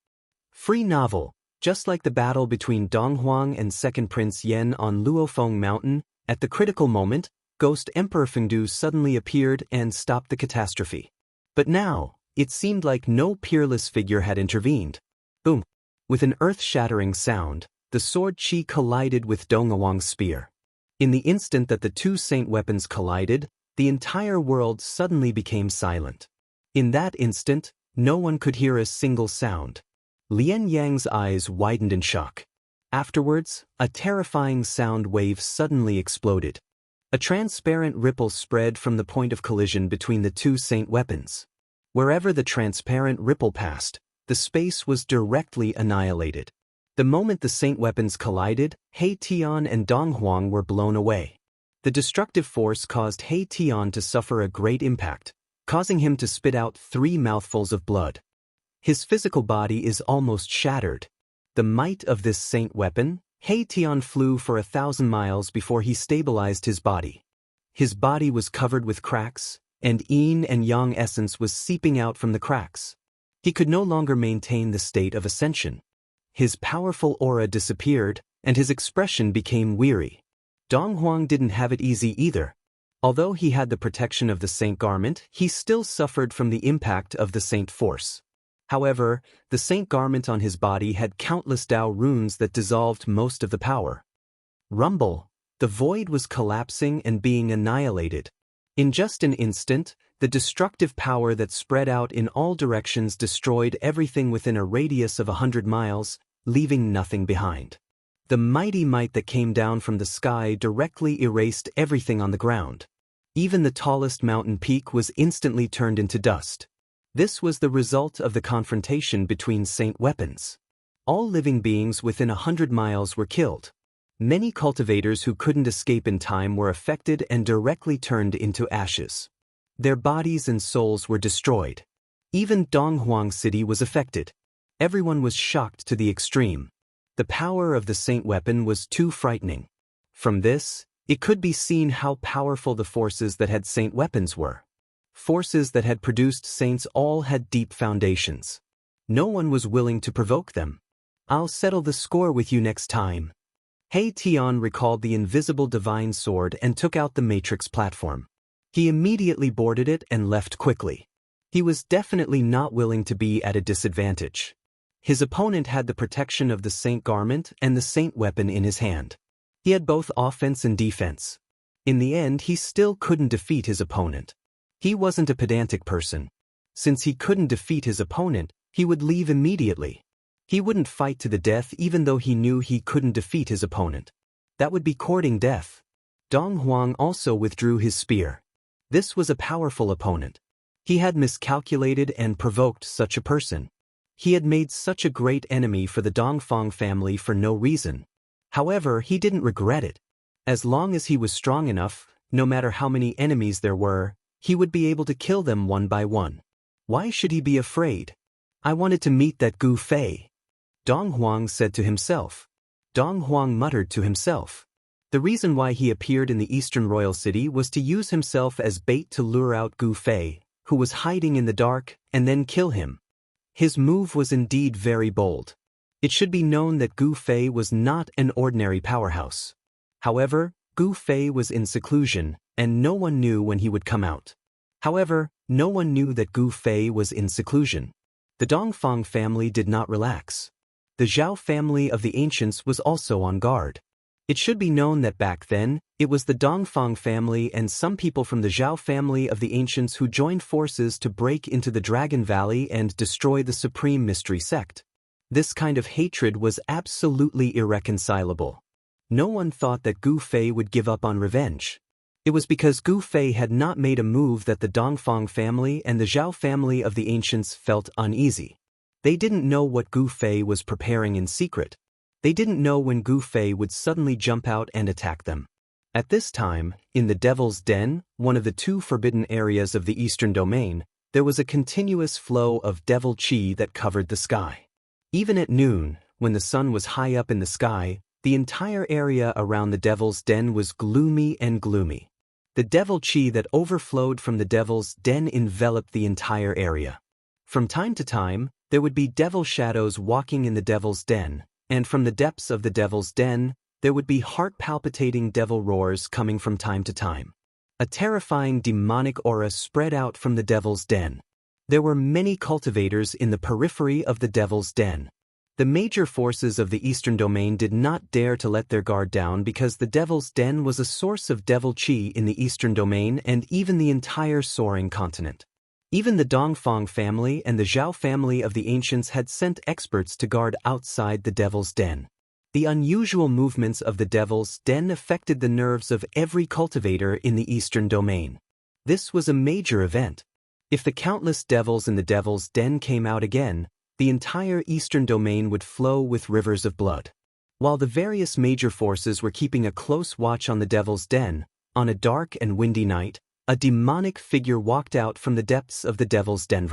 Free novel. Just like the battle between Donghuang and Second Prince Yan on Luofeng Mountain, at the critical moment, Ghost Emperor Fengdu suddenly appeared and stopped the catastrophe. But now, it seemed like no peerless figure had intervened. Boom! With an earth-shattering sound, the sword Qi collided with Donghuang's spear. In the instant that the two saint weapons collided, the entire world suddenly became silent. In that instant, no one could hear a single sound. Lian Yang's eyes widened in shock. Afterwards, a terrifying sound wave suddenly exploded. A transparent ripple spread from the point of collision between the two saint weapons. Wherever the transparent ripple passed, the space was directly annihilated. The moment the saint weapons collided, He Tian and Donghuang were blown away. The destructive force caused He Tian to suffer a great impact, causing him to spit out 3 mouthfuls of blood. His physical body is almost shattered. The might of this saint weapon, He Tian flew for 1,000 miles before he stabilized his body. His body was covered with cracks, and yin and yang essence was seeping out from the cracks. He could no longer maintain the state of ascension. His powerful aura disappeared, and his expression became weary. Donghuang didn't have it easy either. Although he had the protection of the saint garment, he still suffered from the impact of the saint force. However, the saint garment on his body had countless Dao runes that dissolved most of the power. Rumble. The void was collapsing and being annihilated. In just an instant, the destructive power that spread out in all directions destroyed everything within a radius of 100 miles, leaving nothing behind. The mighty might that came down from the sky directly erased everything on the ground. Even the tallest mountain peak was instantly turned into dust. This was the result of the confrontation between saint weapons. All living beings within 100 miles were killed. Many cultivators who couldn't escape in time were affected and directly turned into ashes. Their bodies and souls were destroyed. Even Donghuang City was affected. Everyone was shocked to the extreme. The power of the saint weapon was too frightening. From this, it could be seen how powerful the forces that had saint weapons were. Forces that had produced saints all had deep foundations. No one was willing to provoke them. I'll settle the score with you next time. He Tian recalled the invisible divine sword and took out the matrix platform. He immediately boarded it and left quickly. He was definitely not willing to be at a disadvantage. His opponent had the protection of the saint garment and the saint weapon in his hand. He had both offense and defense. In the end, he still couldn't defeat his opponent. He wasn't a pedantic person. Since he couldn't defeat his opponent, he would leave immediately. He wouldn't fight to the death even though he knew he couldn't defeat his opponent. That would be courting death. Donghuang also withdrew his spear. This was a powerful opponent. He had miscalculated and provoked such a person. He had made such a great enemy for the Dongfang family for no reason. However, he didn't regret it. As long as he was strong enough, no matter how many enemies there were, he would be able to kill them one by one. Why should he be afraid? I wanted to meet that Gu Fei. Donghuang said to himself. Donghuang muttered to himself. The reason why he appeared in the Eastern Royal City was to use himself as bait to lure out Gu Fei, who was hiding in the dark, and then kill him. His move was indeed very bold. It should be known that Gu Fei was not an ordinary powerhouse. However, Gu Fei was in seclusion, and no one knew when he would come out. However, no one knew that Gu Fei was in seclusion. The Dongfang family did not relax. The Zhao family of the ancients was also on guard. It should be known that back then, it was the Dongfang family and some people from the Zhao family of the ancients who joined forces to break into the Dragon Valley and destroy the Supreme Mystery Sect. This kind of hatred was absolutely irreconcilable. No one thought that Gu Fei would give up on revenge. It was because Gu Fei had not made a move that the Dongfang family and the Zhao family of the ancients felt uneasy. They didn't know what Gu Fei was preparing in secret. They didn't know when Gu Fei would suddenly jump out and attack them. At this time, in the Devil's Den, one of the two forbidden areas of the Eastern Domain, there was a continuous flow of devil qi that covered the sky. Even at noon, when the sun was high up in the sky, the entire area around the Devil's Den was gloomy and gloomy. The devil qi that overflowed from the Devil's Den enveloped the entire area. From time to time, there would be devil shadows walking in the Devil's Den, and from the depths of the Devil's Den, there would be heart-palpitating devil roars coming from time to time. A terrifying demonic aura spread out from the Devil's Den. There were many cultivators in the periphery of the Devil's Den. The major forces of the Eastern Domain did not dare to let their guard down because the Devil's Den was a source of devil qi in the Eastern Domain and even the entire soaring continent. Even the Dongfang family and the Zhao family of the ancients had sent experts to guard outside the Devil's Den. The unusual movements of the Devil's Den affected the nerves of every cultivator in the Eastern Domain. This was a major event. If the countless devils in the Devil's Den came out again, the entire Eastern Domain would flow with rivers of blood. While the various major forces were keeping a close watch on the Devil's Den, on a dark and windy night, a demonic figure walked out from the depths of the Devil's Den.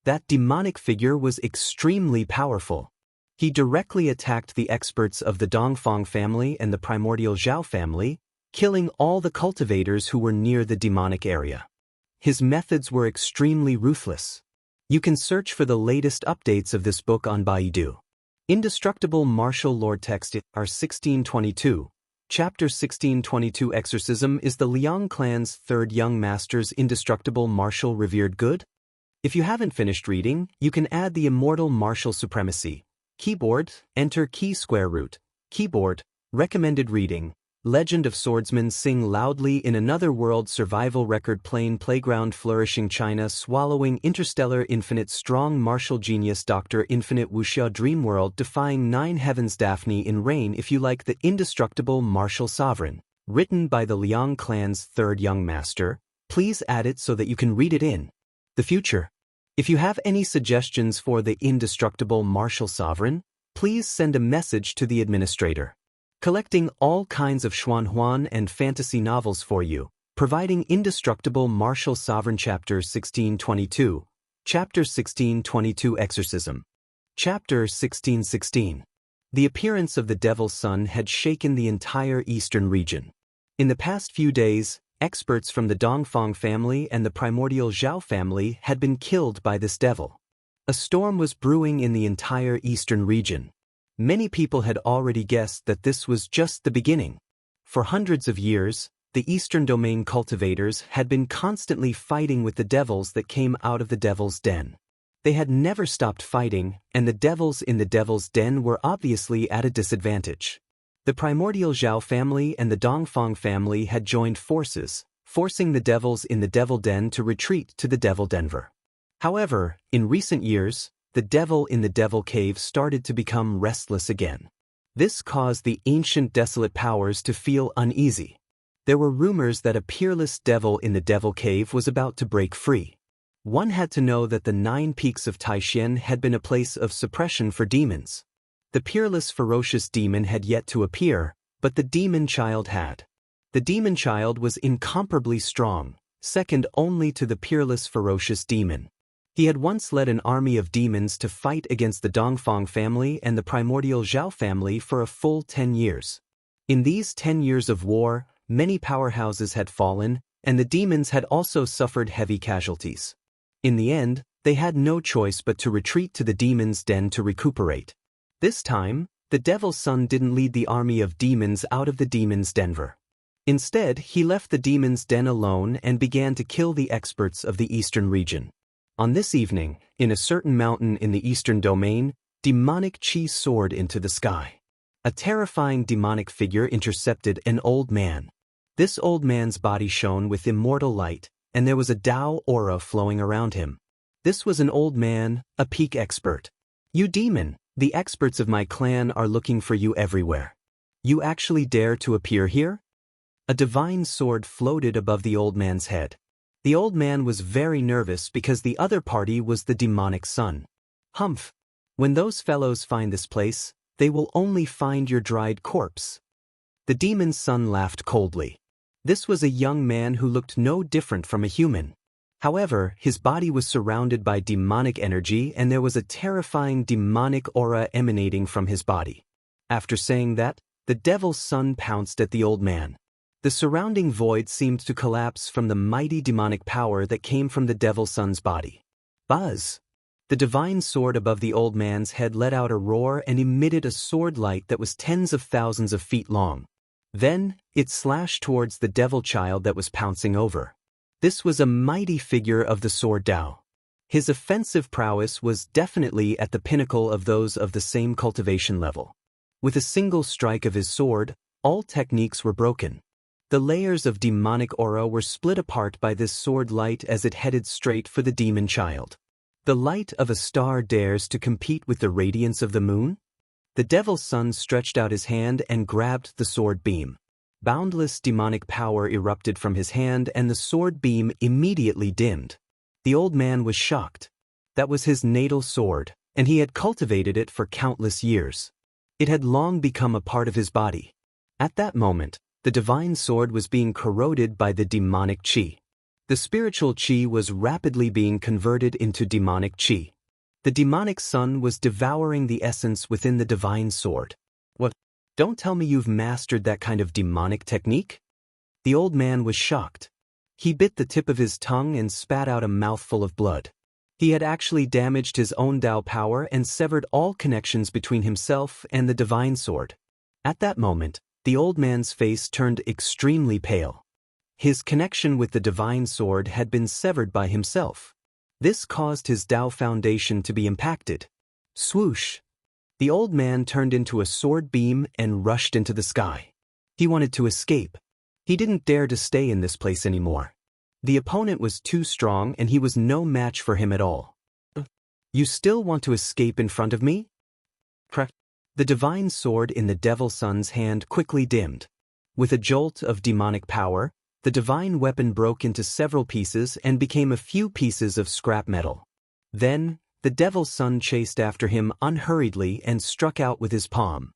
That demonic figure was extremely powerful. He directly attacked the experts of the Dongfang family and the primordial Zhao family, killing all the cultivators who were near the demonic area. His methods were extremely ruthless. You can search for the latest updates of this book on Baidu. Indestructible Martial Lord Text R1622. Chapter 1622 Exorcism is the Liang clan's third young master's indestructible martial revered good? If you haven't finished reading, you can add the immortal martial supremacy. Keyboard, enter key square root. Keyboard, recommended reading. Legend of Swordsmen sing loudly in another world survival record plain playground flourishing China swallowing interstellar infinite strong martial genius Dr. Infinite Wuxia dream world defying nine heavens Daphne in rain if you like the indestructible martial sovereign. Written by the Liang clan's third young master, please add it so that you can read it in the future. If you have any suggestions for the indestructible martial sovereign, please send a message to the administrator. Collecting all kinds of Xuanhuan and fantasy novels for you, providing Indestructible Martial Sovereign Chapter 1622, Chapter 1622 Exorcism. Chapter 1616. The appearance of the Devil's Son had shaken the entire eastern region. In the past few days, experts from the Dongfang family and the primordial Zhao family had been killed by this devil. A storm was brewing in the entire eastern region. Many people had already guessed that this was just the beginning. For hundreds of years, the Eastern Domain cultivators had been constantly fighting with the devils that came out of the Devil's Den. They had never stopped fighting, and the devils in the Devil's Den were obviously at a disadvantage. The primordial Zhao family and the Dongfang family had joined forces, forcing the devils in the Devil Den to retreat to the Devil Denver. However, in recent years, the devil in the Devil Cave started to become restless again. This caused the ancient desolate powers to feel uneasy. There were rumors that a peerless devil in the Devil Cave was about to break free. One had to know that the 9 peaks of Taixin had been a place of suppression for demons. The peerless ferocious demon had yet to appear, but the demon child had. The demon child was incomparably strong, second only to the peerless ferocious demon. He had once led an army of demons to fight against the Dongfang family and the primordial Zhao family for a full 10 years. In these 10 years of war, many powerhouses had fallen, and the demons had also suffered heavy casualties. In the end, they had no choice but to retreat to the demon's den to recuperate. This time, the Devil's Son didn't lead the army of demons out of the demon's denver. Instead, he left the demon's den alone and began to kill the experts of the eastern region. On this evening, in a certain mountain in the Eastern Domain, demonic qi soared into the sky. A terrifying demonic figure intercepted an old man. This old man's body shone with immortal light, and there was a Tao aura flowing around him. This was an old man, a peak expert. "You demon, the experts of my clan are looking for you everywhere. You actually dare to appear here?" A divine sword floated above the old man's head. The old man was very nervous because the other party was the demonic son. "Humph! When those fellows find this place, They will only find your dried corpse." The demon's son laughed coldly. This was a young man who looked no different from a human. However, his body was surrounded by demonic energy and there was a terrifying demonic aura emanating from his body. After saying that, the devil's son pounced at the old man. The surrounding void seemed to collapse from the mighty demonic power that came from the devil's son's body. Buzz! The divine sword above the old man's head let out a roar and emitted a sword light that was tens of thousands of feet long. Then, it slashed towards the devil child that was pouncing over. This was a mighty figure of the sword Tao. His offensive prowess was definitely at the pinnacle of those of the same cultivation level. With a single strike of his sword, all techniques were broken. The layers of demonic aura were split apart by this sword light as it headed straight for the demon child. The light of a star dares to compete with the radiance of the moon? The devil's son stretched out his hand and grabbed the sword beam. Boundless demonic power erupted from his hand and the sword beam immediately dimmed. The old man was shocked. That was his natal sword, and he had cultivated it for countless years. It had long become a part of his body. At that moment, the divine sword was being corroded by the demonic qi. The spiritual qi was rapidly being converted into demonic qi. The demonic son was devouring the essence within the divine sword. What? Don't tell me you've mastered that kind of demonic technique? The old man was shocked. He bit the tip of his tongue and spat out a mouthful of blood. He had actually damaged his own Tao power and severed all connections between himself and the divine sword. At that moment, the old man's face turned extremely pale. His connection with the divine sword had been severed by himself. This caused his Tao foundation to be impacted. Swoosh! The old man turned into a sword beam and rushed into the sky. He wanted to escape. He didn't dare to stay in this place anymore. The opponent was too strong and he was no match for him at all. You still want to escape in front of me? The divine sword in the devil's son's hand quickly dimmed. With a jolt of demonic power, the divine weapon broke into several pieces and became a few pieces of scrap metal. Then, the devil's son chased after him unhurriedly and struck out with his palm.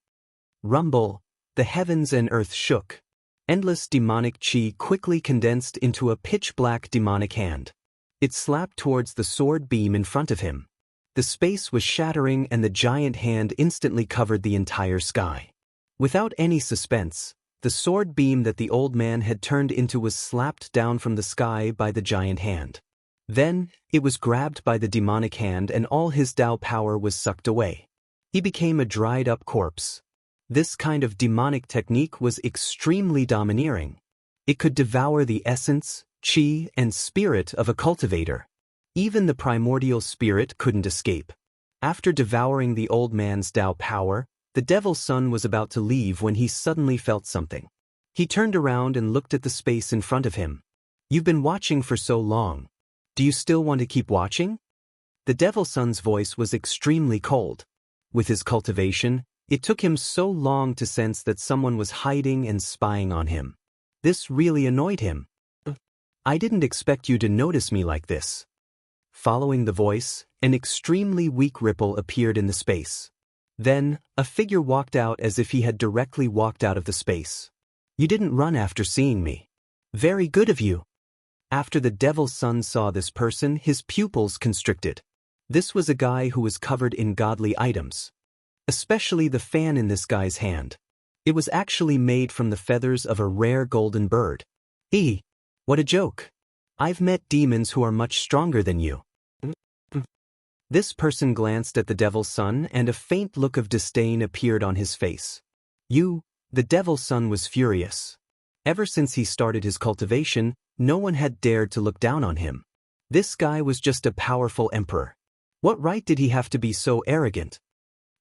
Rumble, the heavens and earth shook. Endless demonic qi quickly condensed into a pitch-black demonic hand. It slapped towards the sword beam in front of him. The space was shattering and the giant hand instantly covered the entire sky. Without any suspense, the sword beam that the old man had turned into was slapped down from the sky by the giant hand. Then, it was grabbed by the demonic hand and all his Tao power was sucked away. He became a dried-up corpse. This kind of demonic technique was extremely domineering. It could devour the essence, qi, and spirit of a cultivator. Even the primordial spirit couldn't escape. After devouring the old man's Tao power, the devil's son was about to leave when he suddenly felt something. He turned around and looked at the space in front of him. You've been watching for so long. Do you still want to keep watching? The devil's son's voice was extremely cold. With his cultivation, it took him so long to sense that someone was hiding and spying on him. This really annoyed him. I didn't expect you to notice me like this. Following the voice, an extremely weak ripple appeared in the space. Then, a figure walked out as if he had directly walked out of the space. You didn't run after seeing me. Very good of you. After the devil's son saw this person, his pupils constricted. This was a guy who was covered in godly items. Especially the fan in this guy's hand. It was actually made from the feathers of a rare golden bird. What a joke. I've met demons who are much stronger than you. This person glanced at the devil's son and a faint look of disdain appeared on his face. The devil's son was furious. Ever since he started his cultivation, no one had dared to look down on him. This guy was just a powerful emperor. What right did he have to be so arrogant?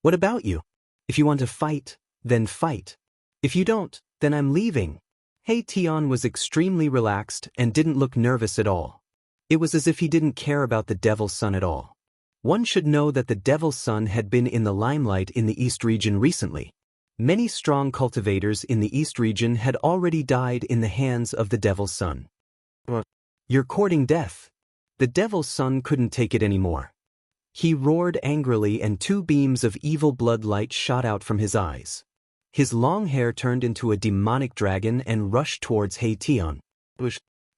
What about you? If you want to fight, then fight. If you don't, then I'm leaving. Hey Tian was extremely relaxed and didn't look nervous at all. It was as if he didn't care about the devil's son at all. One should know that the devil's son had been in the limelight in the East region recently. Many strong cultivators in the East region had already died in the hands of the devil's son. You're courting death. The devil's son couldn't take it anymore. He roared angrily and two beams of evil blood light shot out from his eyes. His long hair turned into a demonic dragon and rushed towards He Tian.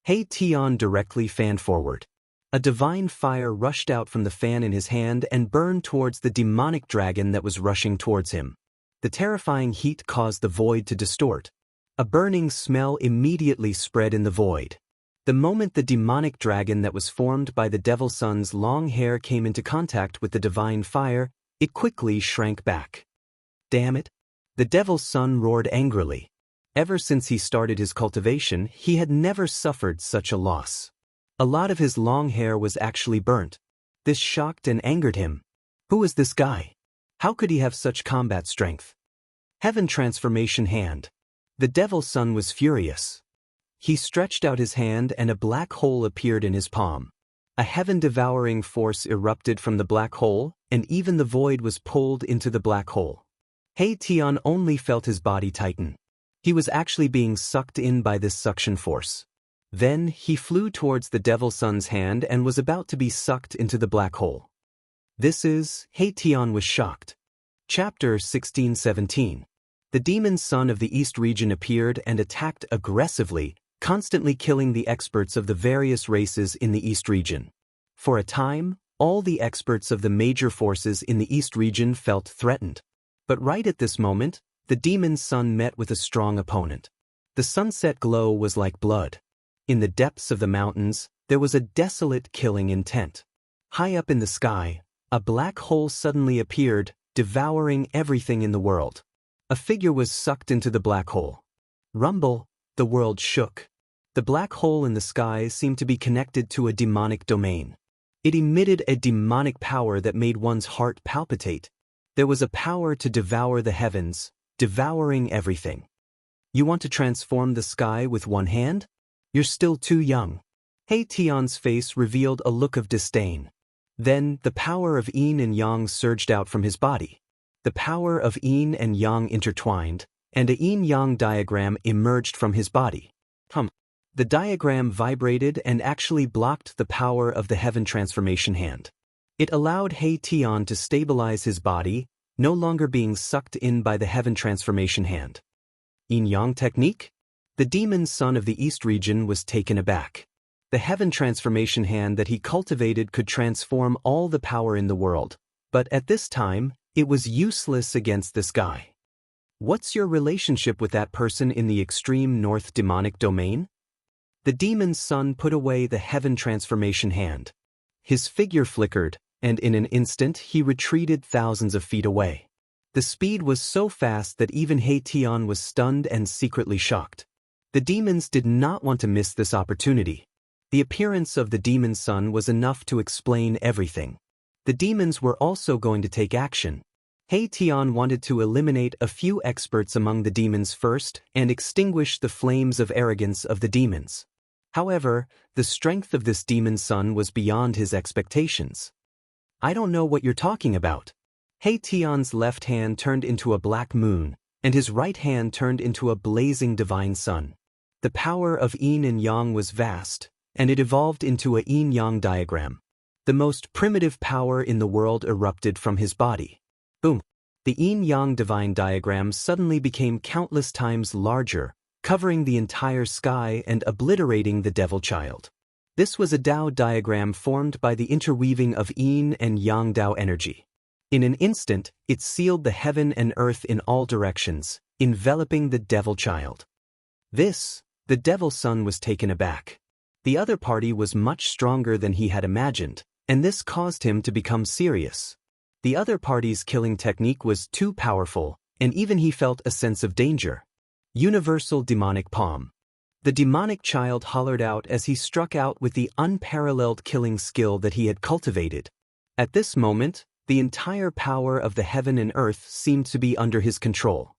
He Tian directly fanned forward. A divine fire rushed out from the fan in his hand and burned towards the demonic dragon that was rushing towards him. The terrifying heat caused the void to distort. A burning smell immediately spread in the void. The moment the demonic dragon that was formed by the Devil Son's long hair came into contact with the divine fire, it quickly shrank back. Damn it! The Devil's Son roared angrily. Ever since he started his cultivation, he had never suffered such a loss. A lot of his long hair was actually burnt. This shocked and angered him. Who is this guy? How could he have such combat strength? Heaven Transformation Hand. The Devil's Son was furious. He stretched out his hand and a black hole appeared in his palm. A heaven-devouring force erupted from the black hole, and even the void was pulled into the black hole. He Tian only felt his body tighten. He was actually being sucked in by this suction force. Then, he flew towards the Devil's Son's hand and was about to be sucked into the black hole. He Tian was shocked. Chapter 16-17. The Demon's Son of the East region appeared and attacked aggressively, constantly killing the experts of the various races in the East region. For a time, all the experts of the major forces in the East region felt threatened. But right at this moment, the Demon's Son met with a strong opponent. The sunset glow was like blood. In the depths of the mountains, there was a desolate killing intent. High up in the sky, a black hole suddenly appeared, devouring everything in the world. A figure was sucked into the black hole. Rumble, the world shook. The black hole in the sky seemed to be connected to a demonic domain. It emitted a demonic power that made one's heart palpitate. There was a power to devour the heavens, devouring everything. You want to transform the sky with one hand? You're still too young. He Tian's face revealed a look of disdain. Then, the power of yin and yang surged out from his body. The power of yin and yang intertwined, and a yin-yang diagram emerged from his body. The diagram vibrated and actually blocked the power of the Heaven Transformation Hand. It allowed He Tian to stabilize his body, no longer being sucked in by the Heaven Transformation Hand. Yin-yang technique? The Demon's Son of the East region was taken aback. The Heaven Transformation Hand that he cultivated could transform all the power in the world, but at this time, it was useless against this guy. What's your relationship with that person in the extreme north demonic domain? The Demon's Son put away the Heaven Transformation Hand. His figure flickered, and in an instant he retreated thousands of feet away. The speed was so fast that even He Tian was stunned and secretly shocked. The demons did not want to miss this opportunity. The appearance of the Demon's Son was enough to explain everything. The demons were also going to take action. He Tian wanted to eliminate a few experts among the demons first and extinguish the flames of arrogance of the demons. However, the strength of this Demon's Son was beyond his expectations. I don't know what you're talking about. He Tian's left hand turned into a black moon, and his right hand turned into a blazing divine sun. The power of yin and yang was vast, and it evolved into a yin-yang diagram. The most primitive power in the world erupted from his body. Boom! The yin-yang divine diagram suddenly became countless times larger, covering the entire sky and obliterating the devil child. This was a Dao diagram formed by the interweaving of yin and yang Dao energy. In an instant, it sealed the heaven and earth in all directions, enveloping the devil child. The Devil's Son was taken aback. The other party was much stronger than he had imagined, and this caused him to become serious. The other party's killing technique was too powerful, and even he felt a sense of danger. Universal Demonic Palm. The demonic child hollered out as he struck out with the unparalleled killing skill that he had cultivated. At this moment, the entire power of the heaven and earth seemed to be under his control.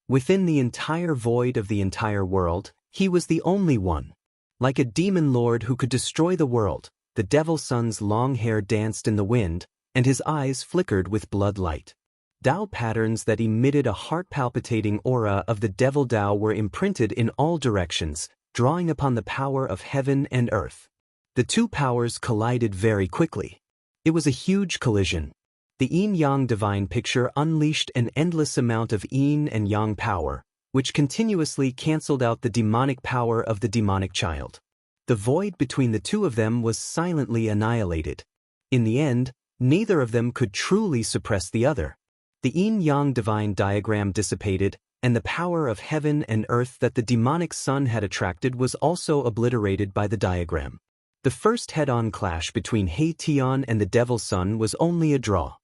Within the entire void of the entire world, he was the only one. Like a demon lord who could destroy the world, the Devil's Son's long hair danced in the wind, and his eyes flickered with blood light. Dao patterns that emitted a heart-palpitating aura of the Devil Dao were imprinted in all directions, drawing upon the power of heaven and earth. The two powers collided very quickly. It was a huge collision. The yin-yang divine picture unleashed an endless amount of yin and yang power, which continuously cancelled out the demonic power of the demonic child. The void between the two of them was silently annihilated. In the end, neither of them could truly suppress the other. The yin-yang divine diagram dissipated, and the power of heaven and earth that the demonic son had attracted was also obliterated by the diagram. The first head-on clash between Tian and the Devil's Son was only a draw.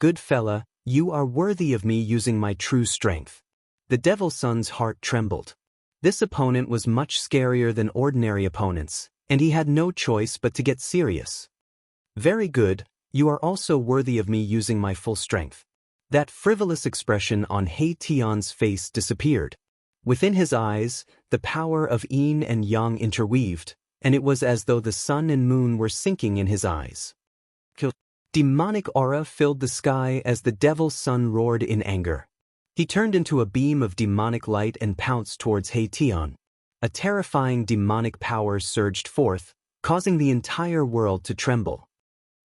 "Good fella, you are worthy of me using my true strength." The Devil's Son's heart trembled. This opponent was much scarier than ordinary opponents, and he had no choice but to get serious. "Very good, you are also worthy of me using my full strength." That frivolous expression on Tian's face disappeared. Within his eyes, the power of yin and yang interweaved, and it was as though the sun and moon were sinking in his eyes. Demonic aura filled the sky as the Devil's Son roared in anger. He turned into a beam of demonic light and pounced towards Tian. A terrifying demonic power surged forth, causing the entire world to tremble.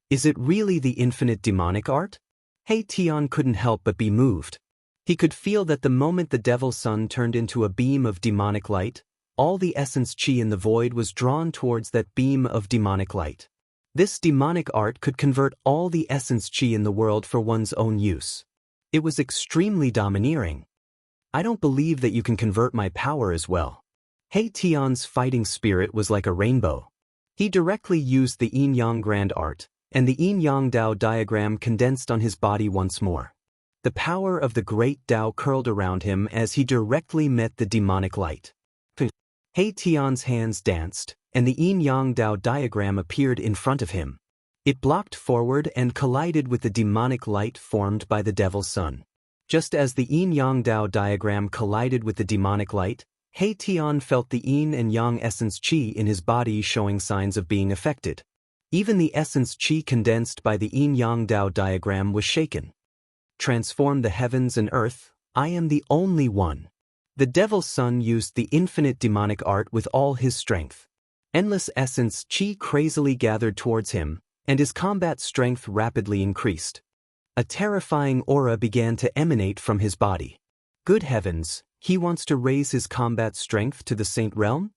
Is it really the infinite demonic art? Tian couldn't help but be moved. He could feel that the moment the Devil's Son turned into a beam of demonic light, all the essence chi in the void was drawn towards that beam of demonic light. This demonic art could convert all the essence chi in the world for one's own use. It was extremely domineering. "I don't believe that you can convert my power as well." Tian's fighting spirit was like a rainbow. He directly used the yin-yang grand art, and the yin-yang Dao diagram condensed on his body once more. The power of the great Dao curled around him as he directly met the demonic light. Tian's hands danced, and the yin-yang Dao diagram appeared in front of him. It blocked forward and collided with the demonic light formed by the Devil's Son. Just as the yin-yang Dao diagram collided with the demonic light, Tian felt the yin and yang essence chi in his body showing signs of being affected. Even the essence chi condensed by the yin-yang Dao diagram was shaken. "Transform the heavens and earth, I am the only one." The Devil's Son used the infinite demonic art with all his strength. Endless essence chi crazily gathered towards him, and his combat strength rapidly increased. A terrifying aura began to emanate from his body. Good heavens, he wants to raise his combat strength to the Saint Realm?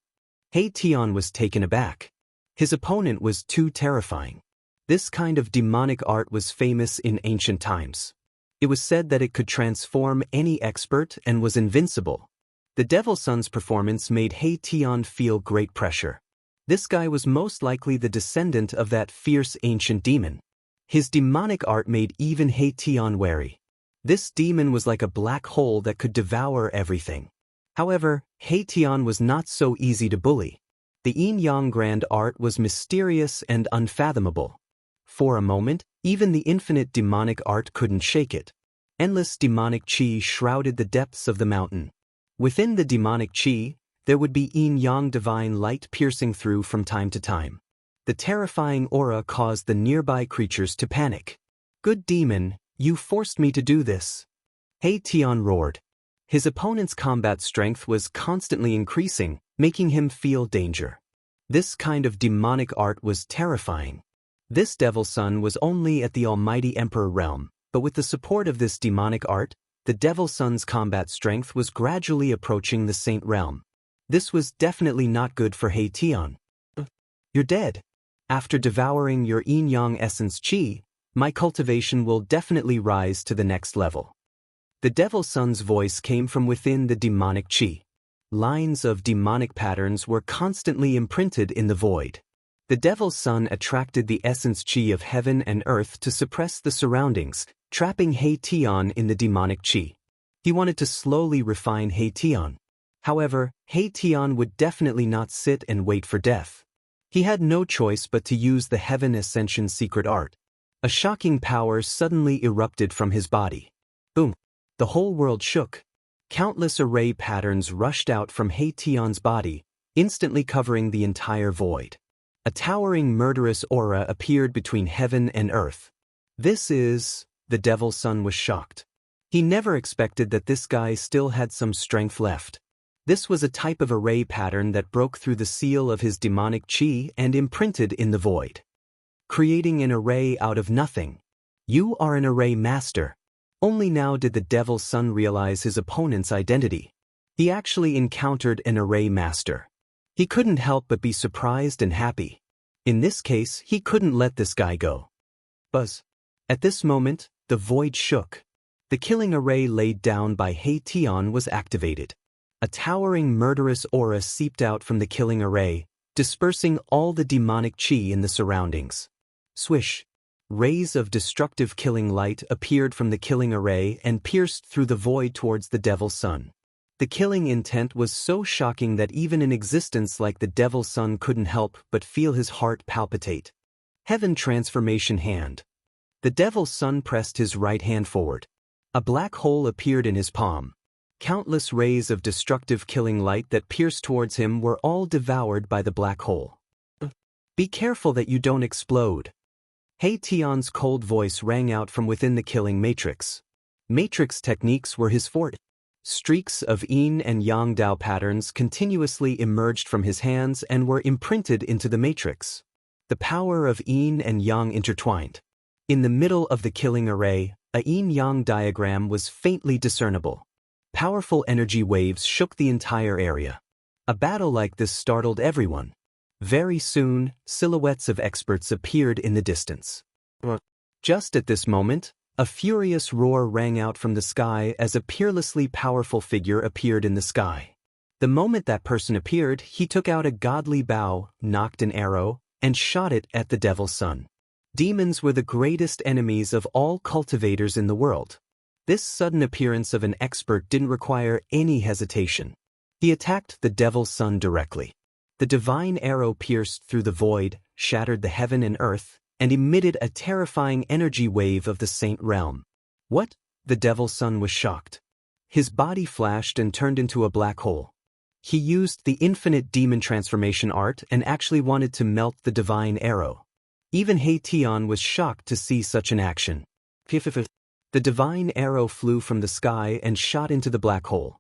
Tian was taken aback. His opponent was too terrifying. This kind of demonic art was famous in ancient times. It was said that it could transform any expert and was invincible. The Devil's Son's performance made Tian feel great pressure. This guy was most likely the descendant of that fierce ancient demon. His demonic art made even Tian wary. This demon was like a black hole that could devour everything. However, Tian was not so easy to bully. The yin-yang grand art was mysterious and unfathomable. For a moment, even the infinite demonic art couldn't shake it. Endless demonic chi shrouded the depths of the mountain. Within the demonic chi, there would be yin-yang divine light piercing through from time to time. The terrifying aura caused the nearby creatures to panic. "Good demon, you forced me to do this." Tian roared. His opponent's combat strength was constantly increasing, making him feel danger. This kind of demonic art was terrifying. This Devil's Son was only at the Almighty Emperor realm, but with the support of this demonic art, the Devil's Son's combat strength was gradually approaching the Saint realm. This was definitely not good for Tian. "You're dead. After devouring your yin-yang essence chi, my cultivation will definitely rise to the next level." The Devil's Son's voice came from within the demonic chi. Lines of demonic patterns were constantly imprinted in the void. The Devil's Son attracted the essence chi of heaven and earth to suppress the surroundings, trapping Tian in the demonic chi. He wanted to slowly refine Tian. However, Tian would definitely not sit and wait for death. He had no choice but to use the Heaven Ascension secret art. A shocking power suddenly erupted from his body. Boom! The whole world shook. Countless array patterns rushed out from Tian's body, instantly covering the entire void. A towering murderous aura appeared between heaven and earth. The Devil's Son was shocked. He never expected that this guy still had some strength left. This was a type of array pattern that broke through the seal of his demonic chi and imprinted in the void. creating an array out of nothing. You are an array master. Only now did the Devil's Son realize his opponent's identity. He actually encountered an array master. He couldn't help but be surprised and happy. In this case, he couldn't let this guy go. Buzz. At this moment, the void shook. The killing array laid down by He Tian was activated. A towering murderous aura seeped out from the killing array, dispersing all the demonic chi in the surroundings. Swish. Rays of destructive killing light appeared from the killing array and pierced through the void towards the Devil's Son. The killing intent was so shocking that even an existence like the Devil's Son couldn't help but feel his heart palpitate. Heaven Transformation Hand. The Devil's Son pressed his right hand forward. A black hole appeared in his palm. Countless rays of destructive killing light that pierced towards him were all devoured by the black hole. Be careful that you don't explode. He Tian's cold voice rang out from within the killing matrix. Matrix techniques were his forte. Streaks of yin and yang Dao patterns continuously emerged from his hands and were imprinted into the matrix. The power of yin and yang intertwined. In the middle of the killing array, a yin-yang diagram was faintly discernible. Powerful energy waves shook the entire area. A battle like this startled everyone. Very soon, silhouettes of experts appeared in the distance. Just at this moment, a furious roar rang out from the sky as a peerlessly powerful figure appeared in the sky. The moment that person appeared, he took out a godly bow, nocked an arrow, and shot it at the Devil's Son. Demons were the greatest enemies of all cultivators in the world. This sudden appearance of an expert didn't require any hesitation. He attacked the Devil's Son directly. The divine arrow pierced through the void, shattered the heaven and earth, and emitted a terrifying energy wave of the Saint Realm. What? The Devil's Son was shocked. His body flashed and turned into a black hole. He used the infinite demon transformation art and actually wanted to melt the divine arrow. Even He Tian was shocked to see such an action. The divine arrow flew from the sky and shot into the black hole.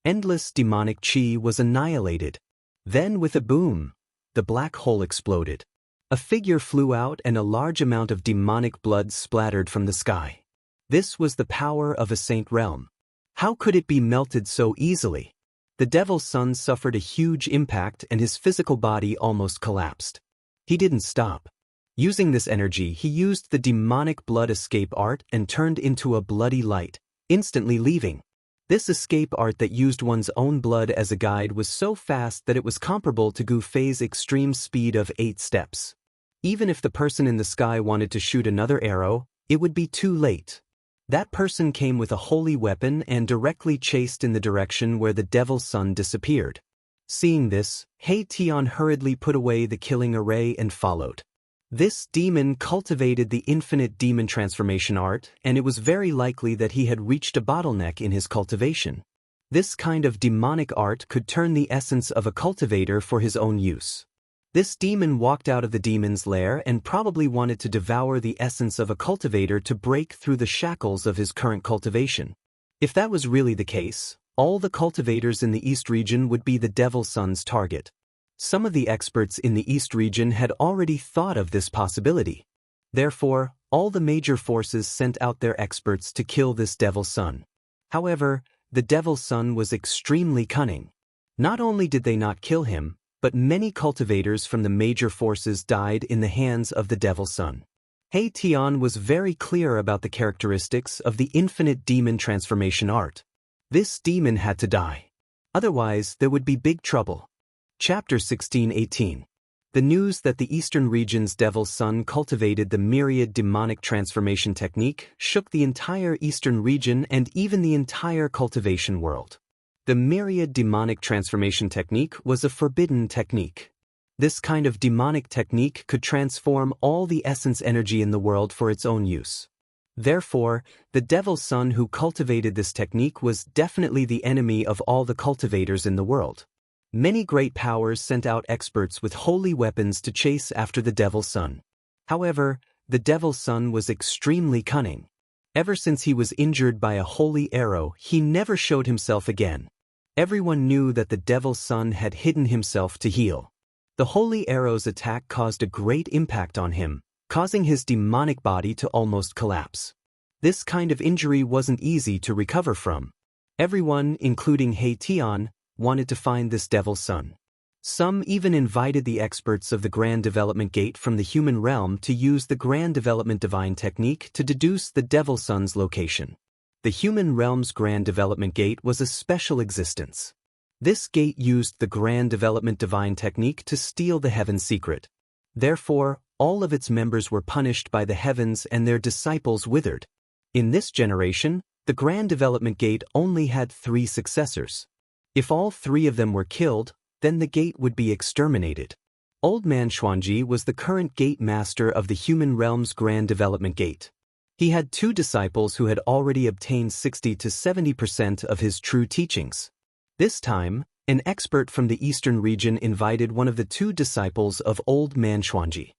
Endless demonic chi was annihilated. Then with a boom, the black hole exploded. A figure flew out and a large amount of demonic blood splattered from the sky. This was the power of a Saint Realm. How could it be melted so easily? The Devil's Son suffered a huge impact and his physical body almost collapsed. He didn't stop. Using this energy, he used the demonic blood escape art and turned into a bloody light, instantly leaving. This escape art that used one's own blood as a guide was so fast that it was comparable to Gu Fei's extreme speed of 8 steps. Even if the person in the sky wanted to shoot another arrow, it would be too late. That person came with a holy weapon and directly chased in the direction where the Devil's Son disappeared. Seeing this, He Tian hurriedly put away the killing array and followed. This demon cultivated the infinite demon transformation art, and it was very likely that he had reached a bottleneck in his cultivation. This kind of demonic art could turn the essence of a cultivator for his own use. This demon walked out of the demon's lair and probably wanted to devour the essence of a cultivator to break through the shackles of his current cultivation. If that was really the case, all the cultivators in the East region would be the Devil's Son's target. Some of the experts in the East region had already thought of this possibility. Therefore, all the major forces sent out their experts to kill this Devil's Son. However, the Devil's Son was extremely cunning. Not only did they not kill him, but many cultivators from the major forces died in the hands of the Devil's Son. He Tian was very clear about the characteristics of the infinite demon transformation art. This demon had to die. Otherwise, there would be big trouble. Chapter 16-18. The news that the Eastern region's Devil's Son cultivated the myriad demonic transformation technique shook the entire Eastern region and even the entire cultivation world. The myriad demonic transformation technique was a forbidden technique. This kind of demonic technique could transform all the essence energy in the world for its own use. Therefore, the Devil's Son who cultivated this technique was definitely the enemy of all the cultivators in the world. Many great powers sent out experts with holy weapons to chase after the Devil's Son. However, the Devil's Son was extremely cunning. Ever since he was injured by a holy arrow, he never showed himself again. Everyone knew that the Devil's Son had hidden himself to heal. The holy arrow's attack caused a great impact on him, causing his demonic body to almost collapse. This kind of injury wasn't easy to recover from. Everyone, including He Tian, wanted to find this devil's son. Some even invited the experts of the Grand Development Gate from the human realm to use the Grand Development Divine technique to deduce the devil's son's location. The human realm's Grand Development Gate was a special existence. This gate used the Grand Development Divine technique to steal the heaven's secret. Therefore, all of its members were punished by the heavens and their disciples withered. In this generation, the Grand Development Gate only had 3 successors. If all 3 of them were killed, then the gate would be exterminated. Old Man Xuanji was the current gate master of the human realm's Grand Development Gate. He had 2 disciples who had already obtained 60 to 70% of his true teachings. This time, an expert from the eastern region invited one of the 2 disciples of Old Man Xuanji.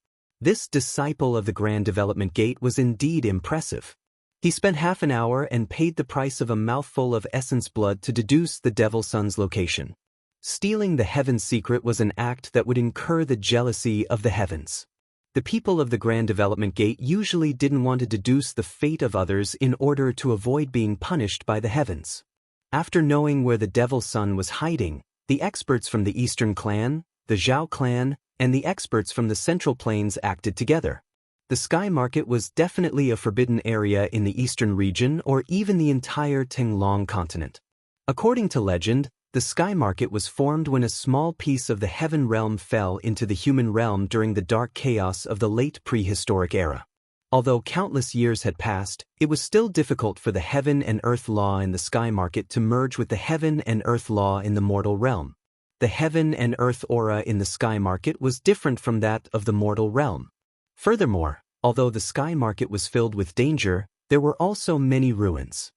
This disciple of the Grand Development Gate was indeed impressive. He spent half an hour and paid the price of a mouthful of essence blood to deduce the devil's son's location. Stealing the heaven's secret was an act that would incur the jealousy of the heavens. The people of the Grand Development Gate usually didn't want to deduce the fate of others in order to avoid being punished by the heavens. After knowing where the devil's son was hiding, the experts from the Eastern Clan, the Zhao Clan, and the experts from the Central Plains acted together. The Sky Market was definitely a forbidden area in the Eastern region or even the entire Tinglong continent. According to legend, the Sky Market was formed when a small piece of the heaven realm fell into the human realm during the dark chaos of the late prehistoric era. Although countless years had passed, it was still difficult for the heaven and earth law in the Sky Market to merge with the heaven and earth law in the mortal realm. The heaven and earth aura in the Sky Market was different from that of the mortal realm. Furthermore, although the Sky Market was filled with danger, there were also many ruins.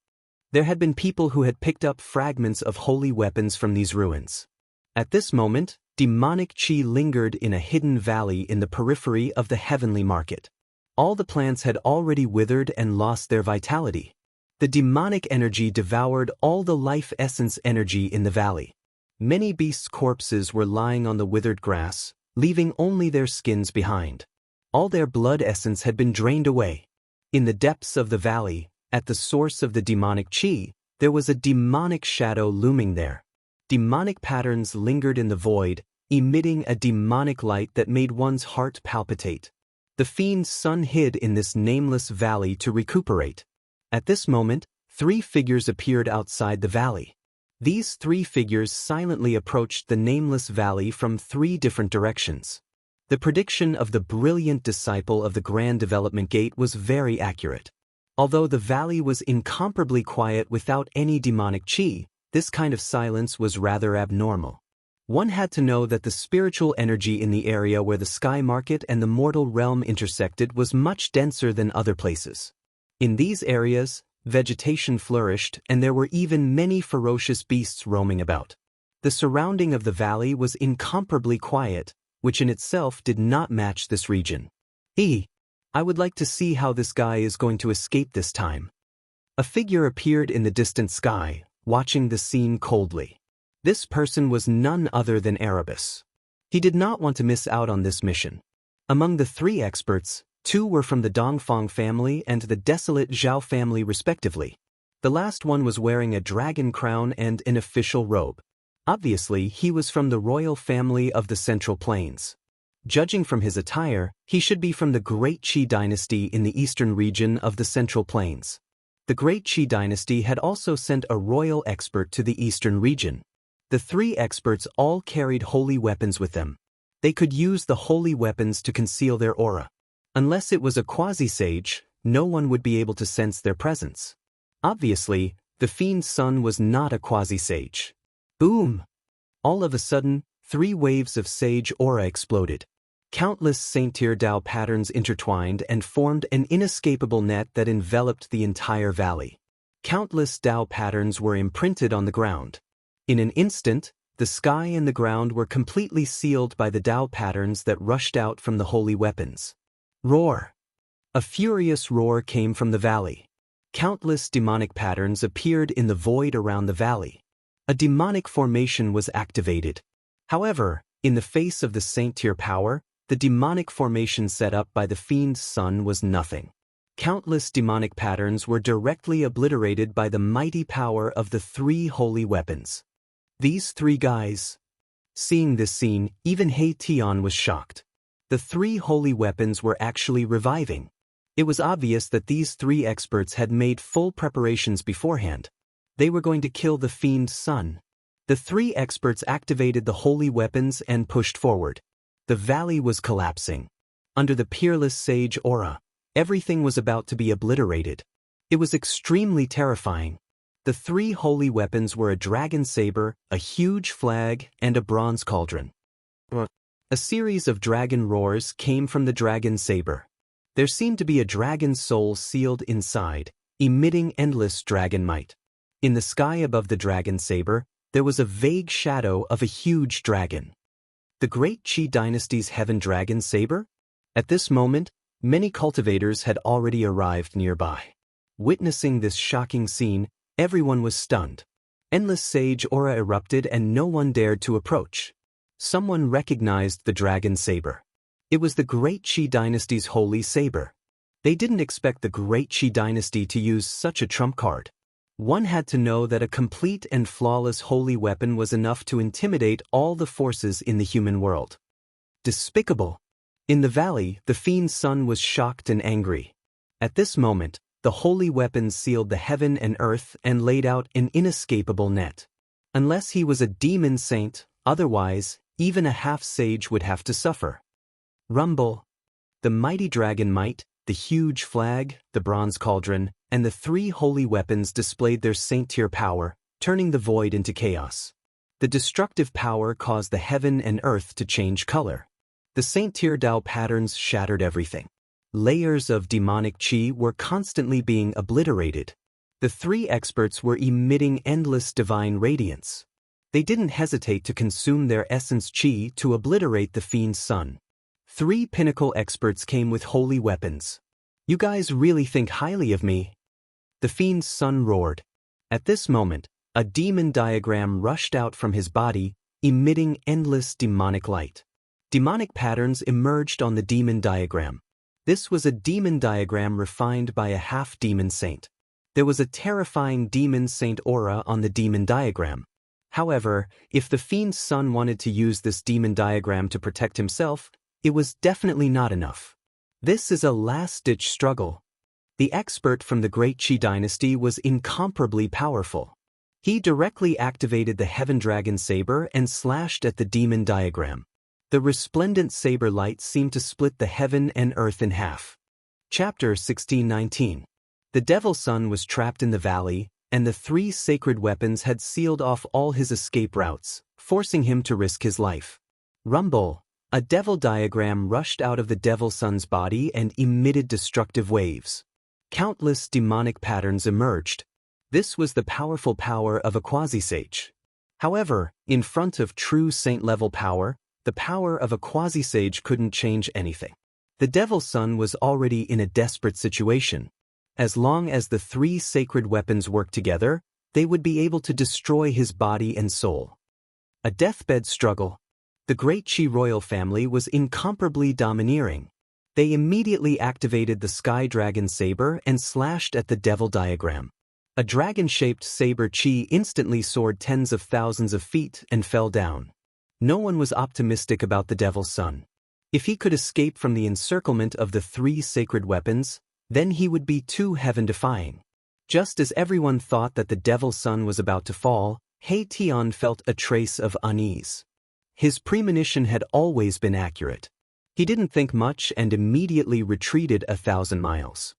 There had been people who had picked up fragments of holy weapons from these ruins. At this moment, demonic chi lingered in a hidden valley in the periphery of the heavenly market. All the plants had already withered and lost their vitality. The demonic energy devoured all the life essence energy in the valley. Many beasts' corpses were lying on the withered grass, leaving only their skins behind. All their blood essence had been drained away. In the depths of the valley, at the source of the demonic chi, there was a demonic shadow looming there. Demonic patterns lingered in the void, emitting a demonic light that made one's heart palpitate. The fiend's son hid in this nameless valley to recuperate. At this moment, 3 figures appeared outside the valley. These 3 figures silently approached the nameless valley from 3 different directions. The prediction of the brilliant disciple of the Grand Development Gate was very accurate. Although the valley was incomparably quiet without any demonic chi, this kind of silence was rather abnormal. One had to know that the spiritual energy in the area where the Sky Market and the mortal realm intersected was much denser than other places. In these areas, vegetation flourished and there were even many ferocious beasts roaming about. The surrounding of the valley was incomparably quiet, which in itself did not match this region. I would like to see how this guy is going to escape this time. A figure appeared in the distant sky, watching the scene coldly. This person was none other than Erebus. He did not want to miss out on this mission. Among the 3 experts, 2 were from the Dongfang family and the desolate Zhao family respectively. The last one was wearing a dragon crown and an official robe. Obviously, he was from the royal family of the Central Plains. Judging from his attire, he should be from the Great Qi dynasty in the eastern region of the Central Plains. The Great Qi dynasty had also sent a royal expert to the eastern region. The 3 experts all carried holy weapons with them. They could use the holy weapons to conceal their aura. Unless it was a quasi-sage, no one would be able to sense their presence. Obviously, the fiend's son was not a quasi-sage. Boom! All of a sudden, 3 waves of sage aura exploded. Countless Saint-Tier Dao patterns intertwined and formed an inescapable net that enveloped the entire valley. Countless Dao patterns were imprinted on the ground. In an instant, the sky and the ground were completely sealed by the Dao patterns that rushed out from the holy weapons. Roar! A furious roar came from the valley. Countless demonic patterns appeared in the void around the valley. A demonic formation was activated. However, in the face of the Saint-Tier power, The demonic formation set up by the fiend's son was nothing. Countless demonic patterns were directly obliterated by the mighty power of the three holy weapons. These three guys. Seeing this scene, even He Tian was shocked. The three holy weapons were actually reviving. It was obvious that these three experts had made full preparations beforehand. They were going to kill the fiend's son. The three experts activated the holy weapons and pushed forward. The valley was collapsing. Under the peerless sage aura, everything was about to be obliterated. It was extremely terrifying. The three holy weapons were a dragon saber, a huge flag, and a bronze cauldron. A series of dragon roars came from the dragon saber. There seemed to be a dragon's soul sealed inside, emitting endless dragon might. In the sky above the dragon saber, there was a vague shadow of a huge dragon. The Great Qi Dynasty's Heaven Dragon Saber? At this moment, many cultivators had already arrived nearby. Witnessing this shocking scene, everyone was stunned. Endless sage aura erupted and no one dared to approach. Someone recognized the dragon saber. It was the Great Qi Dynasty's holy saber. They didn't expect the Great Qi Dynasty to use such a trump card. One had to know that a complete and flawless holy weapon was enough to intimidate all the forces in the human world. Despicable. In the valley, the fiend's son was shocked and angry. At this moment, the holy weapons sealed the heaven and earth and laid out an inescapable net. Unless he was a demon saint, otherwise, even a half-sage would have to suffer. Rumble. The mighty dragon might, the huge flag, the bronze cauldron, and the three holy weapons displayed their saint-tier power, turning the void into chaos. The destructive power caused the heaven and earth to change color. The saint-tier Dao patterns shattered everything. Layers of demonic qi were constantly being obliterated. The three experts were emitting endless divine radiance. They didn't hesitate to consume their essence qi to obliterate the fiend's son. Three pinnacle experts came with holy weapons. You guys really think highly of me? The fiend's son roared. At this moment, a demon diagram rushed out from his body, emitting endless demonic light. Demonic patterns emerged on the demon diagram. This was a demon diagram refined by a half-demon saint. There was a terrifying demon saint aura on the demon diagram. However, if the fiend's son wanted to use this demon diagram to protect himself, it was definitely not enough. This is a last-ditch struggle. The expert from the Great Qi Dynasty was incomparably powerful. He directly activated the Heaven Dragon Saber and slashed at the demon diagram. The resplendent saber light seemed to split the heaven and earth in half. Chapter 1619. The Devil's Son was trapped in the valley, and the three sacred weapons had sealed off all his escape routes, forcing him to risk his life. Rumble. A devil diagram rushed out of the Devil's Son's body and emitted destructive waves. Countless demonic patterns emerged. This was the powerful power of a quasi-sage. However, in front of true saint-level power, the power of a quasi-sage couldn't change anything. The Devil's Son was already in a desperate situation. As long as the three sacred weapons worked together, they would be able to destroy his body and soul. A deathbed struggle. The Great Qi royal family was incomparably domineering. They immediately activated the Sky Dragon Saber and slashed at the Devil diagram. A dragon-shaped saber qi instantly soared tens of thousands of feet and fell down. No one was optimistic about the Devil's Son. If he could escape from the encirclement of the three sacred weapons, then he would be too heaven-defying. Just as everyone thought that the Devil's Son was about to fall, He Tian felt a trace of unease. His premonition had always been accurate. He didn't think much and immediately retreated 1,000 miles.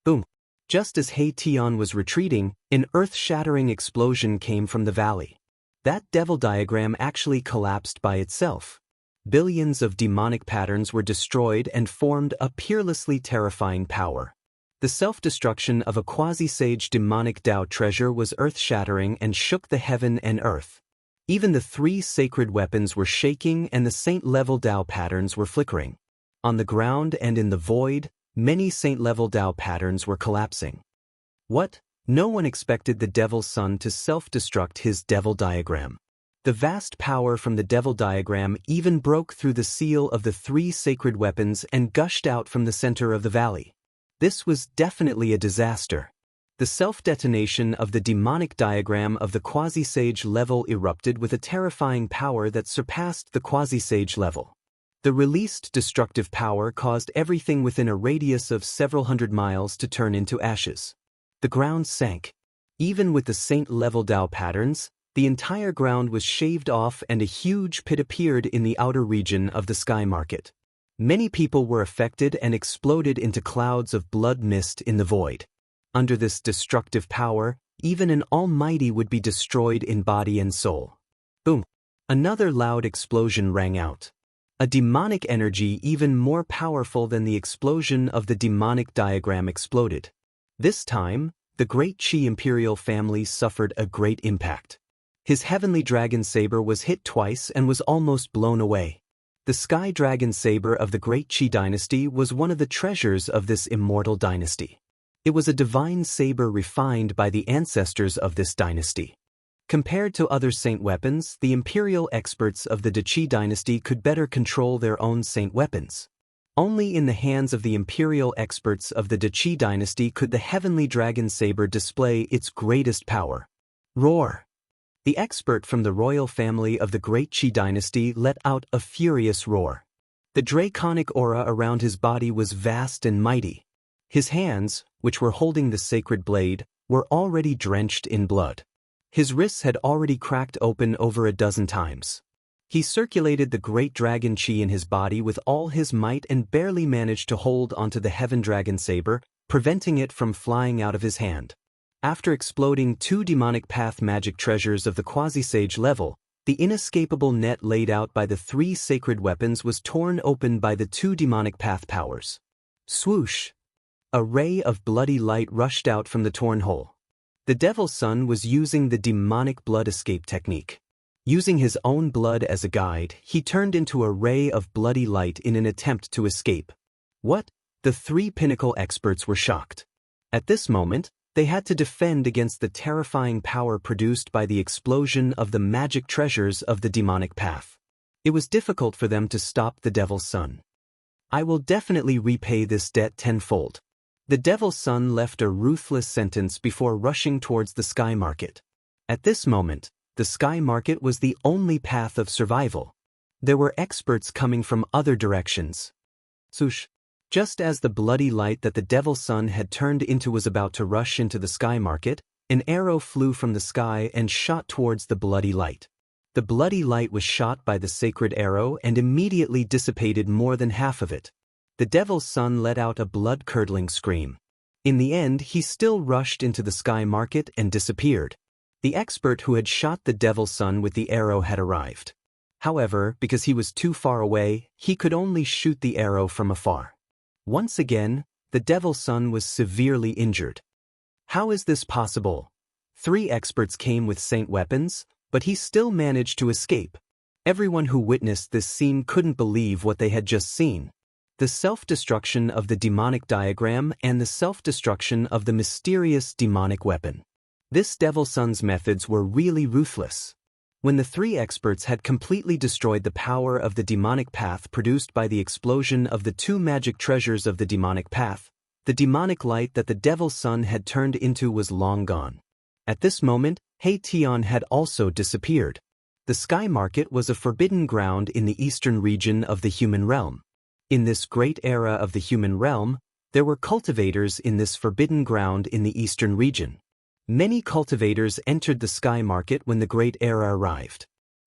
Boom! Just as He Tian was retreating, an earth-shattering explosion came from the valley. That devil diagram actually collapsed by itself. Billions of demonic patterns were destroyed and formed a peerlessly terrifying power. The self-destruction of a quasi-sage demonic Dao treasure was earth-shattering and shook the heaven and earth. Even the three sacred weapons were shaking and the saint-level Dao patterns were flickering. On the ground and in the void, many saint-level Dao patterns were collapsing. What? No one expected the Devil's Son to self-destruct his devil diagram. The vast power from the devil diagram even broke through the seal of the 3 sacred weapons and gushed out from the center of the valley. This was definitely a disaster. The self-detonation of the demonic diagram of the quasi-sage level erupted with a terrifying power that surpassed the quasi-sage level. The released destructive power caused everything within a radius of several hundred miles to turn into ashes. The ground sank. Even with the saint-level Dao patterns, the entire ground was shaved off and a huge pit appeared in the outer region of the sky market. Many people were affected and exploded into clouds of blood mist in the void. Under this destructive power, even an almighty would be destroyed in body and soul. Boom! Another loud explosion rang out. A demonic energy even more powerful than the explosion of the demonic diagram exploded. This time, the great Qi imperial family suffered a great impact. His heavenly dragon saber was hit twice and was almost blown away. The sky dragon saber of the great Qi dynasty was one of the treasures of this immortal dynasty. It was a divine saber refined by the ancestors of this dynasty. Compared to other saint weapons, the imperial experts of the Qi dynasty could better control their own saint weapons. Only in the hands of the imperial experts of the Qi dynasty could the heavenly dragon saber display its greatest power. Roar! The expert from the royal family of the great Qi dynasty let out a furious roar. The draconic aura around his body was vast and mighty. His hands, which were holding the sacred blade, were already drenched in blood. His wrists had already cracked open over a dozen times. He circulated the great dragon Qi in his body with all his might and barely managed to hold onto the heaven dragon saber, preventing it from flying out of his hand. After exploding 2 demonic path magic treasures of the quasi-sage level, the inescapable net laid out by the 3 sacred weapons was torn open by the 2 demonic path powers. Swoosh! A ray of bloody light rushed out from the torn hole. The devil's son was using the demonic blood escape technique. Using his own blood as a guide, he turned into a ray of bloody light in an attempt to escape. What? The 3 pinnacle experts were shocked. At this moment, they had to defend against the terrifying power produced by the explosion of the magic treasures of the demonic path. It was difficult for them to stop the devil's son. I will definitely repay this debt tenfold. The devil's son left a ruthless sentence before rushing towards the sky market. At this moment, the sky market was the only path of survival. There were experts coming from other directions. Swoosh! Just as the bloody light that the devil's son had turned into was about to rush into the sky market, an arrow flew from the sky and shot towards the bloody light. The bloody light was shot by the sacred arrow and immediately dissipated more than half of it. The devil's son let out a blood-curdling scream. In the end, he still rushed into the sky market and disappeared. The expert who had shot the devil's son with the arrow had arrived. However, because he was too far away, he could only shoot the arrow from afar. Once again, the devil's son was severely injured. How is this possible? 3 experts came with saint weapons, but he still managed to escape. Everyone who witnessed this scene couldn't believe what they had just seen. The self-destruction of the demonic diagram and the self-destruction of the mysterious demonic weapon. This devil's son's methods were really ruthless. When the 3 experts had completely destroyed the power of the demonic path produced by the explosion of the 2 magic treasures of the demonic path, the demonic light that the devil's son had turned into was long gone. At this moment, Hei Tian had also disappeared. The sky market was a forbidden ground in the eastern region of the human realm. In this great era of the human realm, there were cultivators in this forbidden ground in the eastern region. Many cultivators entered the sky market when the great era arrived.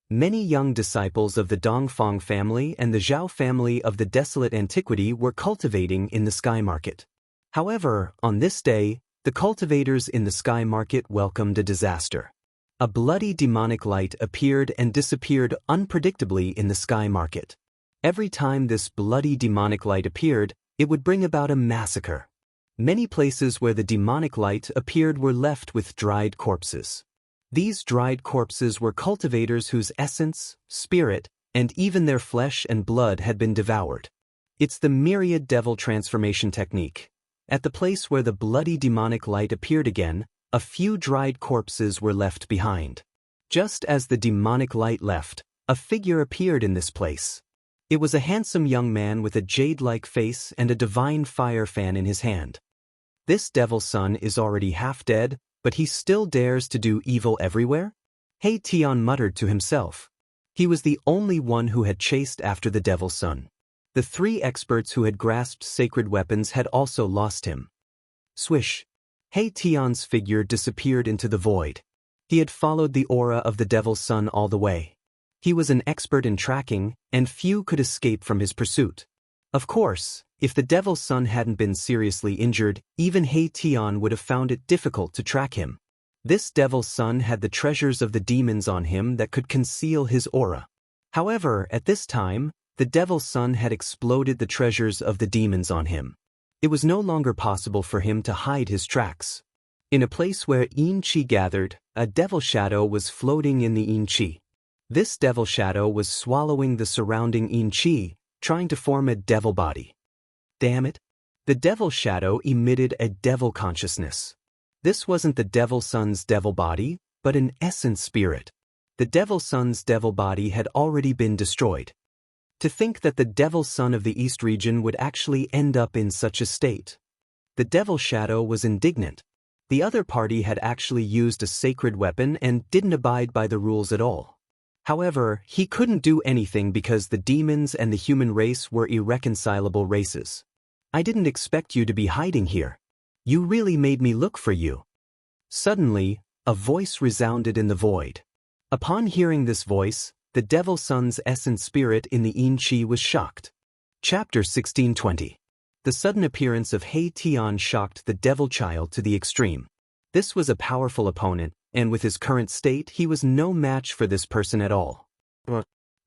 Many young disciples of the Dongfang family and the Zhao family of the desolate antiquity were cultivating in the sky market. However, on this day, the cultivators in the sky market welcomed a disaster. A bloody demonic light appeared and disappeared unpredictably in the sky market. Every time this bloody demonic light appeared, it would bring about a massacre. Many places where the demonic light appeared were left with dried corpses. These dried corpses were cultivators whose essence, spirit, and even their flesh and blood had been devoured. It's the myriad devil transformation technique. At the place where the bloody demonic light appeared again, a few dried corpses were left behind. Just as the demonic light left, a figure appeared in this place. It was a handsome young man with a jade-like face and a divine fire fan in his hand. This devil's son is already half dead, but he still dares to do evil everywhere? He Tian muttered to himself. He was the only one who had chased after the devil's son. The 3 experts who had grasped sacred weapons had also lost him. Swish! He Tian's figure disappeared into the void. He had followed the aura of the devil's son all the way. He was an expert in tracking, and few could escape from his pursuit. Of course, if the devil's son hadn't been seriously injured, even He Tian would have found it difficult to track him. This devil's son had the treasures of the demons on him that could conceal his aura. However, at this time, the devil's son had exploded the treasures of the demons on him. It was no longer possible for him to hide his tracks. In a place where Yin Qi gathered, a devil shadow was floating in the Yin Qi. This devil shadow was swallowing the surrounding Yin Qi, trying to form a devil body. Damn it! The devil shadow emitted a devil consciousness. This wasn't the devil's son's devil body, but an essence spirit. The devil's son's devil body had already been destroyed. To think that the devil's son of the East region would actually end up in such a state. The devil shadow was indignant. The other party had actually used a sacred weapon and didn't abide by the rules at all. However, he couldn't do anything because the demons and the human race were irreconcilable races. I didn't expect you to be hiding here. You really made me look for you. Suddenly, a voice resounded in the void. Upon hearing this voice, the devil's son's essence spirit in the Yin Qi was shocked. Chapter 1620. The sudden appearance of He Tian shocked the devil child to the extreme. This was a powerful opponent, and with his current state he was no match for this person at all.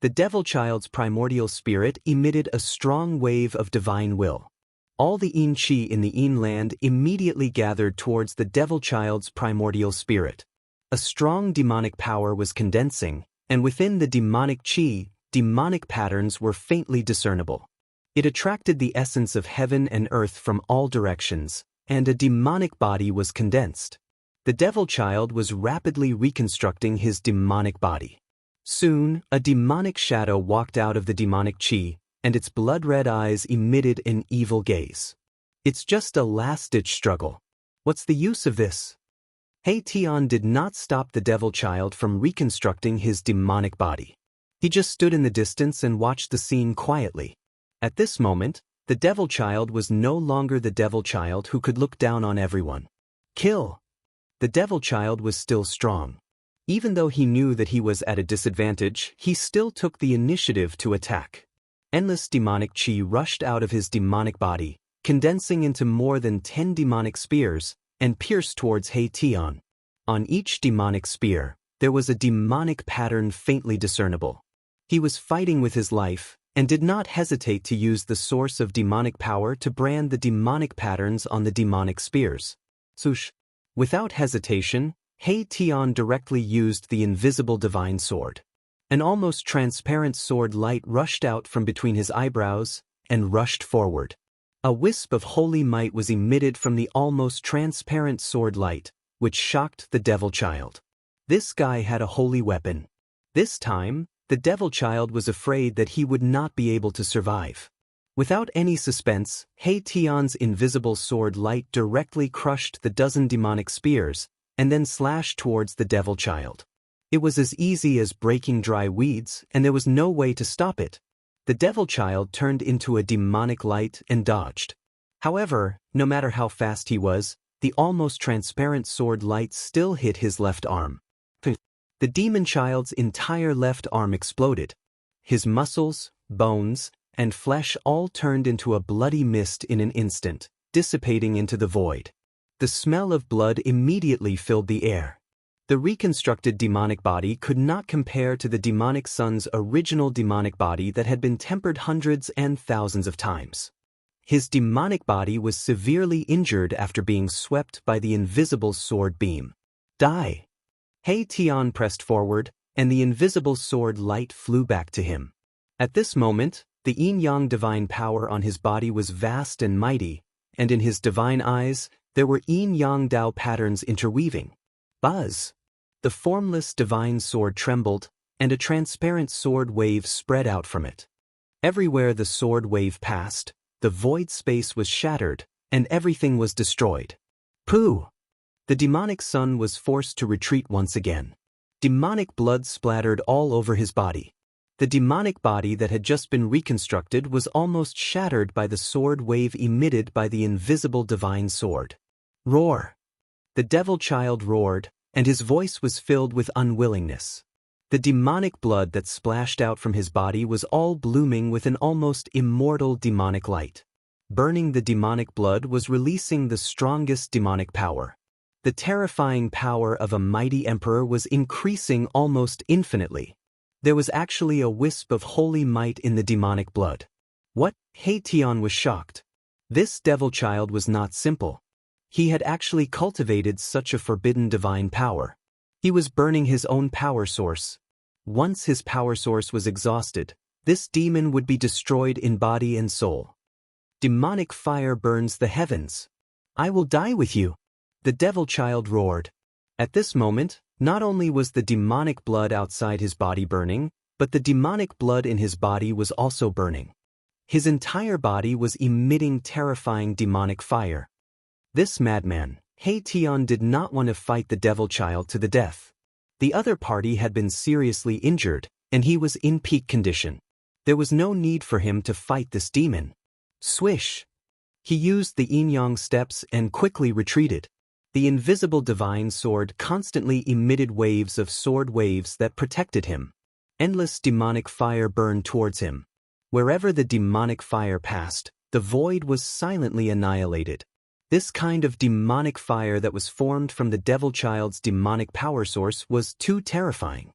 The devil child's primordial spirit emitted a strong wave of divine will. All the Yin Qi in the Yin land immediately gathered towards the devil child's primordial spirit. A strong demonic power was condensing, and within the demonic Qi, demonic patterns were faintly discernible. It attracted the essence of heaven and earth from all directions, and a demonic body was condensed. The devil child was rapidly reconstructing his demonic body. Soon, a demonic shadow walked out of the demonic Qi, and its blood-red eyes emitted an evil gaze. It's just a last-ditch struggle. What's the use of this? He Tian did not stop the devil child from reconstructing his demonic body. He just stood in the distance and watched the scene quietly. At this moment, the devil child was no longer the devil child who could look down on everyone. Kill! The devil child was still strong. Even though he knew that he was at a disadvantage, he still took the initiative to attack. Endless demonic Qi rushed out of his demonic body, condensing into more than 10 demonic spears, and pierced towards He Tian. On each demonic spear, there was a demonic pattern faintly discernible. He was fighting with his life, and did not hesitate to use the source of demonic power to brand the demonic patterns on the demonic spears. Swoosh! Without hesitation, He Tian directly used the invisible divine sword. An almost transparent sword light rushed out from between his eyebrows, and rushed forward. A wisp of holy might was emitted from the almost transparent sword light, which shocked the devil child. This guy had a holy weapon. This time, the devil child was afraid that he would not be able to survive. Without any suspense, He Tian's invisible sword light directly crushed the dozen demonic spears, and then slashed towards the devil child. It was as easy as breaking dry weeds, and there was no way to stop it. The devil child turned into a demonic light and dodged. However, no matter how fast he was, the almost transparent sword light still hit his left arm. The demon child's entire left arm exploded. His muscles, bones, and flesh all turned into a bloody mist in an instant, dissipating into the void. The smell of blood immediately filled the air. The reconstructed demonic body could not compare to the demonic son's original demonic body that had been tempered hundreds and thousands of times. His demonic body was severely injured after being swept by the invisible sword beam. Die! He Tian pressed forward, and the invisible sword light flew back to him. At this moment, the yin-yang divine power on his body was vast and mighty, and in his divine eyes, there were yin-yang Dao patterns interweaving. Buzz! the formless divine sword trembled, and a transparent sword wave spread out from it. Everywhere the sword wave passed, the void space was shattered, and everything was destroyed. Pooh! The demonic son was forced to retreat once again. Demonic blood splattered all over his body. The demonic body that had just been reconstructed was almost shattered by the sword wave emitted by the invisible divine sword. Roar! The devil child roared, and his voice was filled with unwillingness. The demonic blood that splashed out from his body was all blooming with an almost immortal demonic light. Burning the demonic blood was releasing the strongest demonic power. The terrifying power of a mighty emperor was increasing almost infinitely. There was actually a wisp of holy might in the demonic blood. What? Tian was shocked. This devil child was not simple. He had actually cultivated such a forbidden divine power. He was burning his own power source. Once his power source was exhausted, this demon would be destroyed in body and soul. Demonic fire burns the heavens. I will die with you, the devil child roared. At this moment, not only was the demonic blood outside his body burning, but the demonic blood in his body was also burning. His entire body was emitting terrifying demonic fire. This madman, Tian, did not want to fight the devil child to the death. The other party had been seriously injured, and he was in peak condition. There was no need for him to fight this demon. Swish! He used the yin-yang steps and quickly retreated. The invisible divine sword constantly emitted waves of sword waves that protected him. Endless demonic fire burned towards him. Wherever the demonic fire passed, the void was silently annihilated. This kind of demonic fire that was formed from the devil child's demonic power source was too terrifying.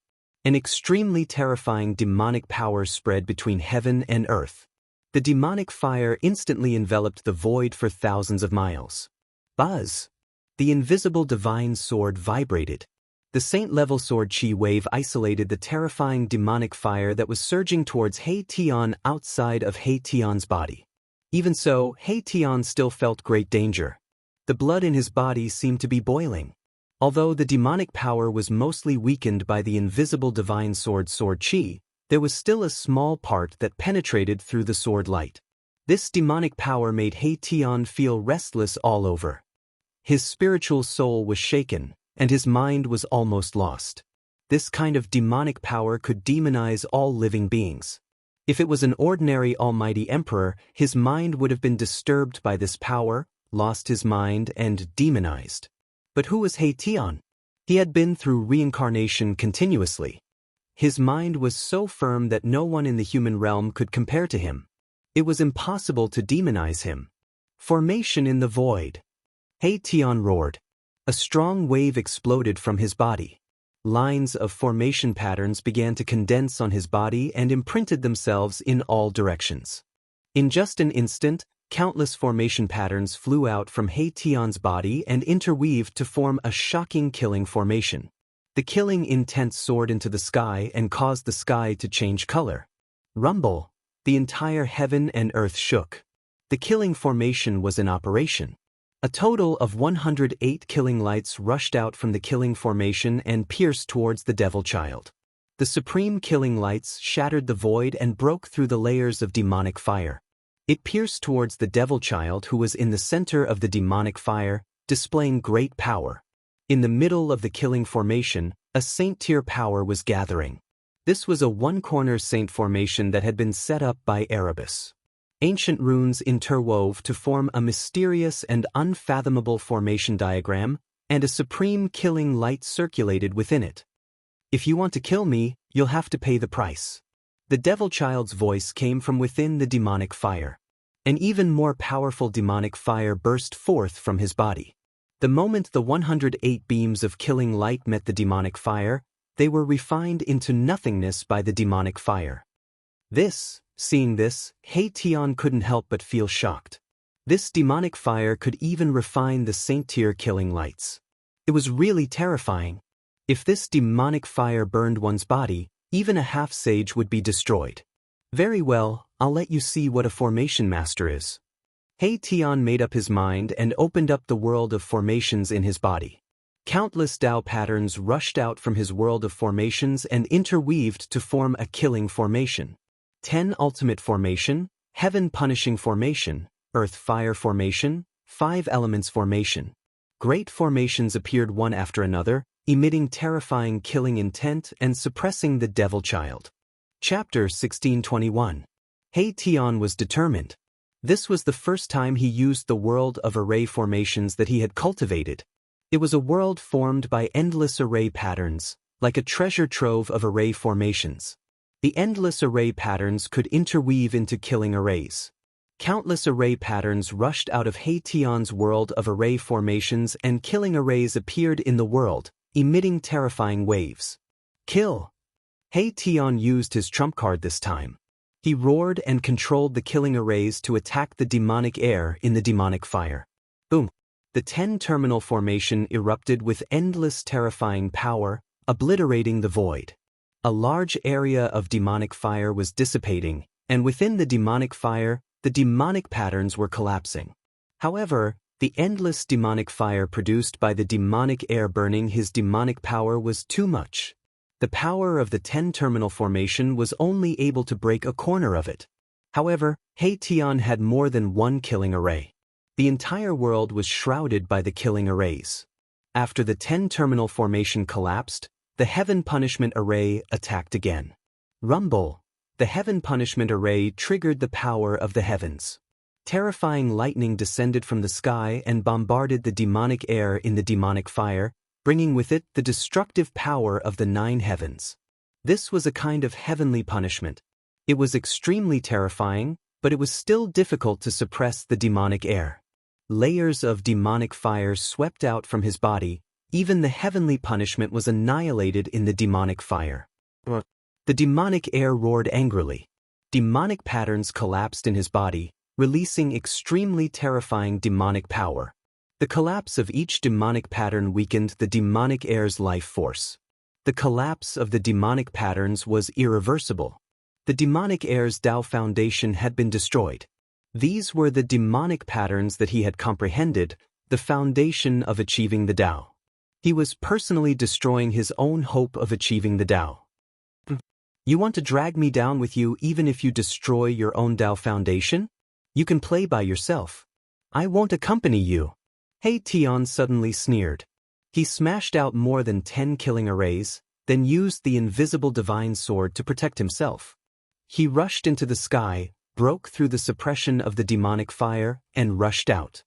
An extremely terrifying demonic power spread between heaven and earth. The demonic fire instantly enveloped the void for thousands of miles. Buzz! The invisible divine sword vibrated. The saint-level sword chi wave isolated the terrifying demonic fire that was surging towards Tian outside of Tian's body. Even so, Tian still felt great danger. The blood in his body seemed to be boiling. Although the demonic power was mostly weakened by the invisible divine sword chi, there was still a small part that penetrated through the sword light. This demonic power made Tian feel restless all over. His spiritual soul was shaken, and his mind was almost lost. This kind of demonic power could demonize all living beings. If it was an ordinary almighty emperor, his mind would have been disturbed by this power, lost his mind, and demonized. But who was Tian? He had been through reincarnation continuously. His mind was so firm that no one in the human realm could compare to him. It was impossible to demonize him. Formation in the void. Tian roared. A strong wave exploded from his body. Lines of formation patterns began to condense on his body and imprinted themselves in all directions. In just an instant, countless formation patterns flew out from Tian's body and interweaved to form a shocking killing formation. The killing intent soared into the sky and caused the sky to change color. Rumble! The entire heaven and earth shook. The killing formation was in operation. A total of 108 killing lights rushed out from the killing formation and pierced towards the devil child. The supreme killing lights shattered the void and broke through the layers of demonic fire. It pierced towards the devil child, who was in the center of the demonic fire, displaying great power. In the middle of the killing formation, a saint-tier power was gathering. This was a one-corner saint formation that had been set up by Erebus. Ancient runes interwove to form a mysterious and unfathomable formation diagram, and a supreme killing light circulated within it. If you want to kill me, you'll have to pay the price. The devil child's voice came from within the demonic fire. An even more powerful demonic fire burst forth from his body. The moment the 108 beams of killing light met the demonic fire, they were refined into nothingness by the demonic fire. Seeing this, Tian couldn't help but feel shocked. This demonic fire could even refine the saint-tier killing lights. It was really terrifying. If this demonic fire burned one's body, even a half-sage would be destroyed. Very well, I'll let you see what a formation master is. Tian made up his mind and opened up the world of formations in his body. Countless Tao patterns rushed out from his world of formations and interweaved to form a killing formation. 10 Ultimate Formation, Heaven Punishing Formation, Earth Fire Formation, 5 Elements Formation. Great formations appeared one after another, emitting terrifying killing intent and suppressing the devil child. Chapter 1621. He Tian was determined. This was the first time he used the world of array formations that he had cultivated. It was a world formed by endless array patterns, like a treasure trove of array formations. The endless array patterns could interweave into killing arrays. Countless array patterns rushed out of He Tian's world of array formations and killing arrays appeared in the world, emitting terrifying waves. Kill! He Tian used his trump card this time. He roared and controlled the killing arrays to attack the demonic air in the demonic fire. Boom! The 10 terminal formation erupted with endless terrifying power, obliterating the void. A large area of demonic fire was dissipating, and within the demonic fire, the demonic patterns were collapsing. However, the endless demonic fire produced by the demonic air burning his demonic power was too much. The power of the 10 terminal formation was only able to break a corner of it. However, He Tian had more than one killing array. The entire world was shrouded by the killing arrays. After the 10 terminal formation collapsed, the Heaven Punishment Array attacked again. Rumble! The Heaven Punishment Array triggered the power of the heavens. Terrifying lightning descended from the sky and bombarded the demonic air in the demonic fire, bringing with it the destructive power of the 9 heavens. This was a kind of heavenly punishment. It was extremely terrifying, but it was still difficult to suppress the demonic air. Layers of demonic fire swept out from his body. Even the heavenly punishment was annihilated in the demonic fire. The demonic air roared angrily. Demonic patterns collapsed in his body, releasing extremely terrifying demonic power. The collapse of each demonic pattern weakened the demonic air's life force. The collapse of the demonic patterns was irreversible. The demonic air's Tao foundation had been destroyed. These were the demonic patterns that he had comprehended, the foundation of achieving the Tao. He was personally destroying his own hope of achieving the Tao. You want to drag me down with you even if you destroy your own Tao foundation? You can play by yourself. I won't accompany you. He Tian suddenly sneered. He smashed out more than 10 killing arrays, then used the invisible divine sword to protect himself. He rushed into the sky, broke through the suppression of the demonic fire, and rushed out.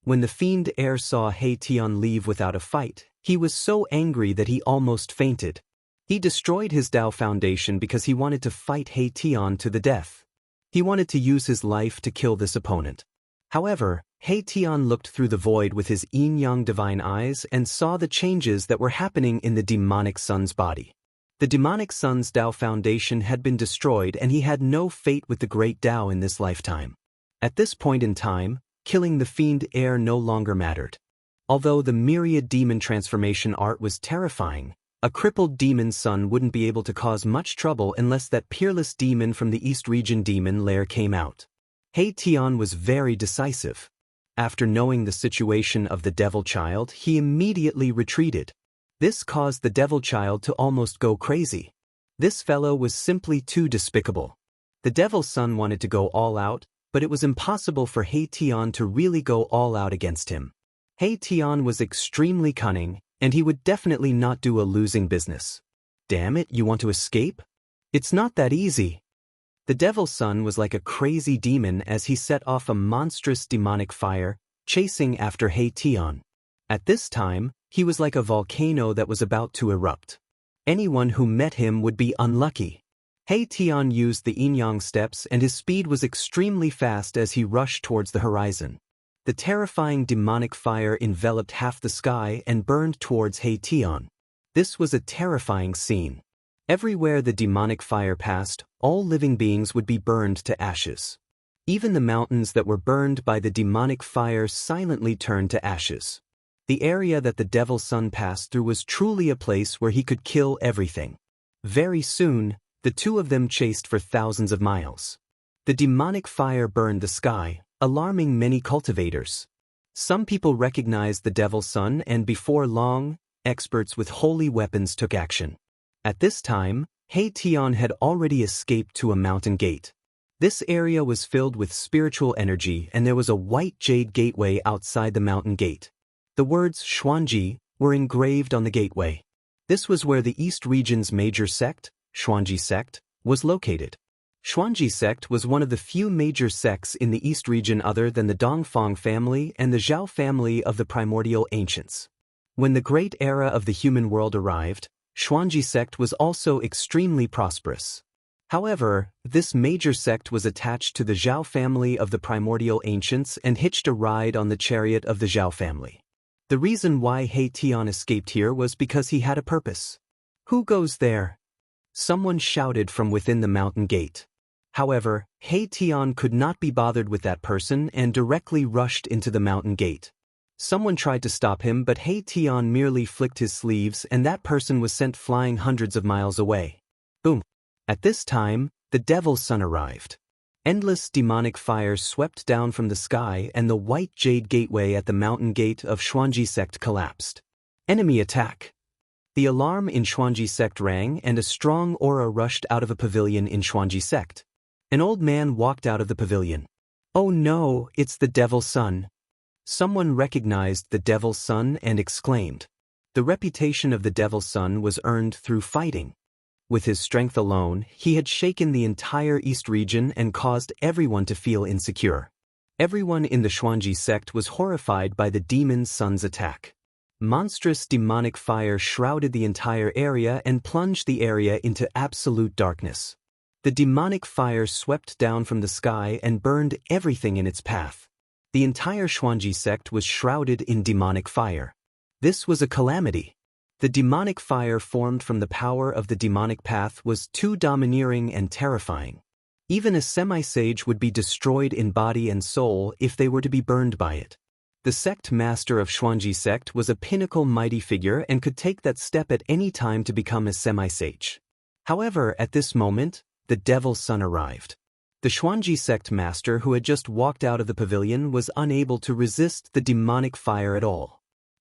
When the fiend air saw He Tian leave without a fight, he was so angry that he almost fainted. He destroyed his Tao foundation because he wanted to fight He Tian to the death. He wanted to use his life to kill this opponent. However, He Tian looked through the void with his yin-yang divine eyes and saw the changes that were happening in the demonic sun's body. The demonic sun's Tao foundation had been destroyed and he had no fate with the great Tao in this lifetime. At this point in time, killing the fiend air no longer mattered. Although the myriad demon transformation art was terrifying, a crippled demon son wouldn't be able to cause much trouble unless that peerless demon from the East region demon lair came out. He Tian was very decisive. After knowing the situation of the devil child, he immediately retreated. This caused the devil child to almost go crazy. This fellow was simply too despicable. The devil's son wanted to go all out, but it was impossible for He Tian to really go all out against him. He Tian was extremely cunning, and he would definitely not do a losing business. Damn it, you want to escape? It's not that easy. The devil's son was like a crazy demon as he set off a monstrous demonic fire, chasing after He Tian. At this time, he was like a volcano that was about to erupt. Anyone who met him would be unlucky. He Tian used the yin-yang steps and his speed was extremely fast as he rushed towards the horizon. The terrifying demonic fire enveloped half the sky and burned towards He Tian. This was a terrifying scene. Everywhere the demonic fire passed, all living beings would be burned to ashes. Even the mountains that were burned by the demonic fire silently turned to ashes. The area that the devil's son passed through was truly a place where he could kill everything. Very soon, the two of them chased for thousands of miles. The demonic fire burned the sky, alarming many cultivators. Some people recognized the Devil's Son, and before long, experts with holy weapons took action. At this time, He Tian had already escaped to a mountain gate. This area was filled with spiritual energy, and there was a white jade gateway outside the mountain gate. The words Xuanji were engraved on the gateway. This was where the East region's major sect, Xuanji sect, was located. Xuanji sect was one of the few major sects in the East region other than the Dongfang family and the Zhao family of the primordial ancients. When the great era of the human world arrived, Xuanji sect was also extremely prosperous. However, this major sect was attached to the Zhao family of the primordial ancients and hitched a ride on the chariot of the Zhao family. The reason why He Tian escaped here was because he had a purpose. Who goes there? Someone shouted from within the mountain gate. However, He Tian could not be bothered with that person and directly rushed into the mountain gate. Someone tried to stop him, but He Tian merely flicked his sleeves and that person was sent flying hundreds of miles away. Boom! At this time, the Devil's Son arrived. Endless demonic fire swept down from the sky and the white jade gateway at the mountain gate of Xuanji sect collapsed. Enemy attack! The alarm in Xuanji sect rang and a strong aura rushed out of a pavilion in Xuanji sect. An old man walked out of the pavilion. Oh no, it's the Devil's Son. Someone recognized the Devil's Son and exclaimed. The reputation of the Devil's Son was earned through fighting. With his strength alone, he had shaken the entire East region and caused everyone to feel insecure. Everyone in the Xuanji sect was horrified by the Demon Son's attack. Monstrous demonic fire shrouded the entire area and plunged the area into absolute darkness. The demonic fire swept down from the sky and burned everything in its path. The entire Xuanji sect was shrouded in demonic fire. This was a calamity. The demonic fire formed from the power of the demonic path was too domineering and terrifying. Even a semi-sage would be destroyed in body and soul if they were to be burned by it. The sect master of Xuanji sect was a pinnacle mighty figure and could take that step at any time to become a semi-sage. However, at this moment, the Devil's Son arrived. The Xuanji sect master who had just walked out of the pavilion was unable to resist the demonic fire at all.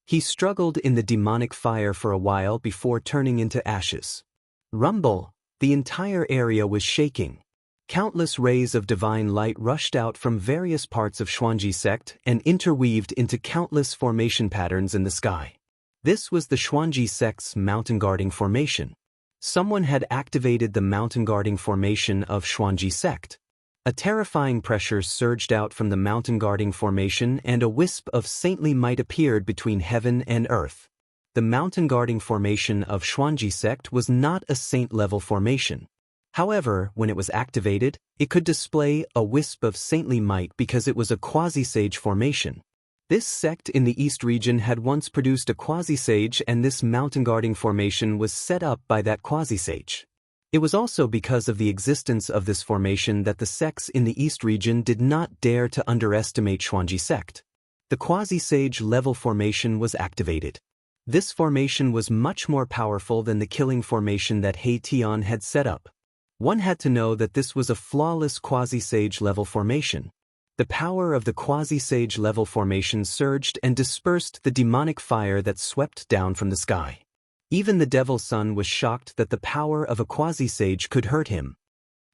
He struggled in the demonic fire for a while before turning into ashes. Rumble! The entire area was shaking. Countless rays of divine light rushed out from various parts of Xuanji sect and interweaved into countless formation patterns in the sky. This was the Xuanji sect's mountain guarding formation. Someone had activated the mountain guarding formation of Xuanji sect. A terrifying pressure surged out from the mountain guarding formation and a wisp of saintly might appeared between heaven and earth. The mountain guarding formation of Xuanji sect was not a saint-level formation. However, when it was activated, it could display a wisp of saintly might because it was a quasi-sage formation. This sect in the East region had once produced a quasi-sage, and this mountain guarding formation was set up by that quasi-sage. It was also because of the existence of this formation that the sects in the East region did not dare to underestimate Xuanji sect. The quasi-sage level formation was activated. This formation was much more powerful than the killing formation that He Tian had set up. One had to know that this was a flawless quasi-sage level formation. The power of the quasi-sage level formation surged and dispersed the demonic fire that swept down from the sky. Even the Devil's Son was shocked that the power of a quasi-sage could hurt him.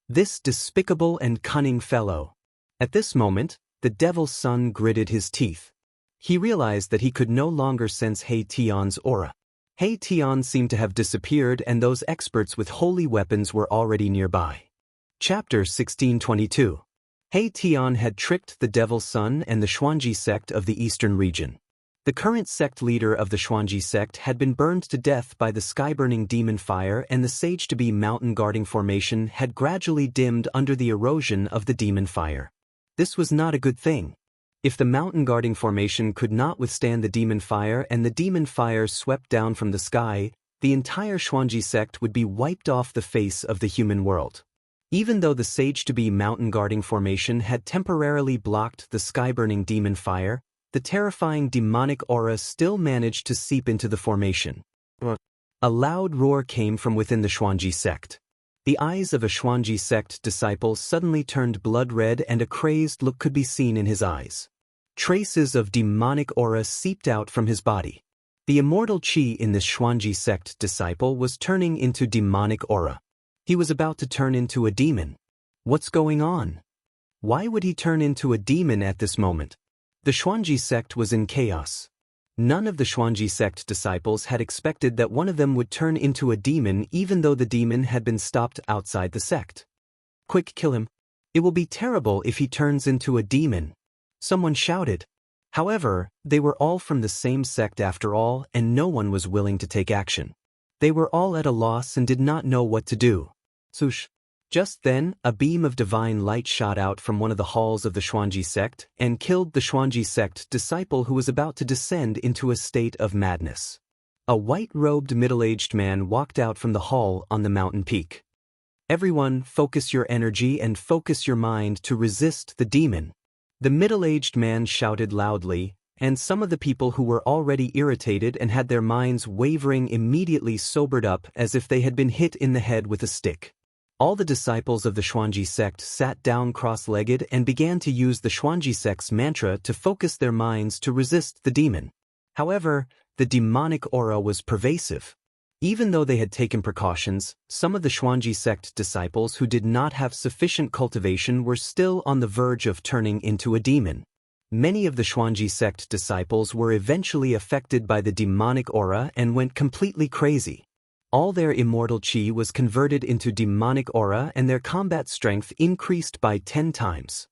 This despicable and cunning fellow. At this moment, the Devil's Son gritted his teeth. He realized that he could no longer sense He Tian's aura. He Tian seemed to have disappeared and those experts with holy weapons were already nearby. Chapter 1622. He Tian had tricked the Devil's Son and the Xuanji sect of the Eastern region. The current sect leader of the Xuanji sect had been burned to death by the sky-burning demon fire, and the sage-to-be mountain guarding formation had gradually dimmed under the erosion of the demon fire. This was not a good thing. If the mountain guarding formation could not withstand the demon fire and the demon fire swept down from the sky, the entire Xuanji sect would be wiped off the face of the human world. Even though the sage-to-be mountain guarding formation had temporarily blocked the sky-burning demon fire, the terrifying demonic aura still managed to seep into the formation. A loud roar came from within the Xuanji sect. The eyes of a Xuanji sect disciple suddenly turned blood red and a crazed look could be seen in his eyes. Traces of demonic aura seeped out from his body. The immortal qi in this Xuanji sect disciple was turning into demonic aura. He was about to turn into a demon. What's going on? Why would he turn into a demon at this moment? The Xuanji sect was in chaos. None of the Xuanji sect disciples had expected that one of them would turn into a demon even though the demon had been stopped outside the sect. Quick, kill him. It will be terrible if he turns into a demon. Someone shouted. However, they were all from the same sect after all, and no one was willing to take action. They were all at a loss and did not know what to do. Swoosh. Just then, a beam of divine light shot out from one of the halls of the Xuanji sect and killed the Xuanji sect disciple who was about to descend into a state of madness. A white-robed middle-aged man walked out from the hall on the mountain peak. Everyone, focus your energy and focus your mind to resist the demon. The middle-aged man shouted loudly, and some of the people who were already irritated and had their minds wavering immediately sobered up as if they had been hit in the head with a stick. All the disciples of the Xuanji sect sat down cross-legged and began to use the Xuanji sect's mantra to focus their minds to resist the demon. However, the demonic aura was pervasive. Even though they had taken precautions, some of the Xuanji sect disciples who did not have sufficient cultivation were still on the verge of turning into a demon. Many of the Xuanji sect disciples were eventually affected by the demonic aura and went completely crazy. All their immortal qi was converted into demonic aura and their combat strength increased by 10 times.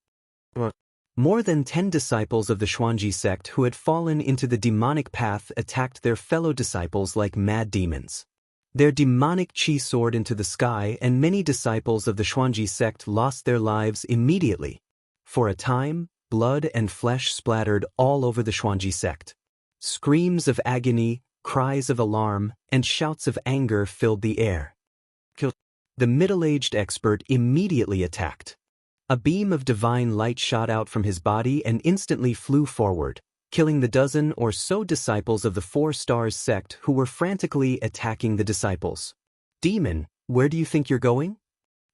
More than 10 disciples of the Xuanji sect who had fallen into the demonic path attacked their fellow disciples like mad demons. Their demonic qi soared into the sky and many disciples of the Xuanji sect lost their lives immediately. For a time, blood and flesh splattered all over the Xuanji sect. Screams of agony, cries of alarm, and shouts of anger filled the air. The middle-aged expert immediately attacked. A beam of divine light shot out from his body and instantly flew forward, killing the dozen or so disciples of the Four Stars sect who were frantically attacking the disciples. Demon, where do you think you're going?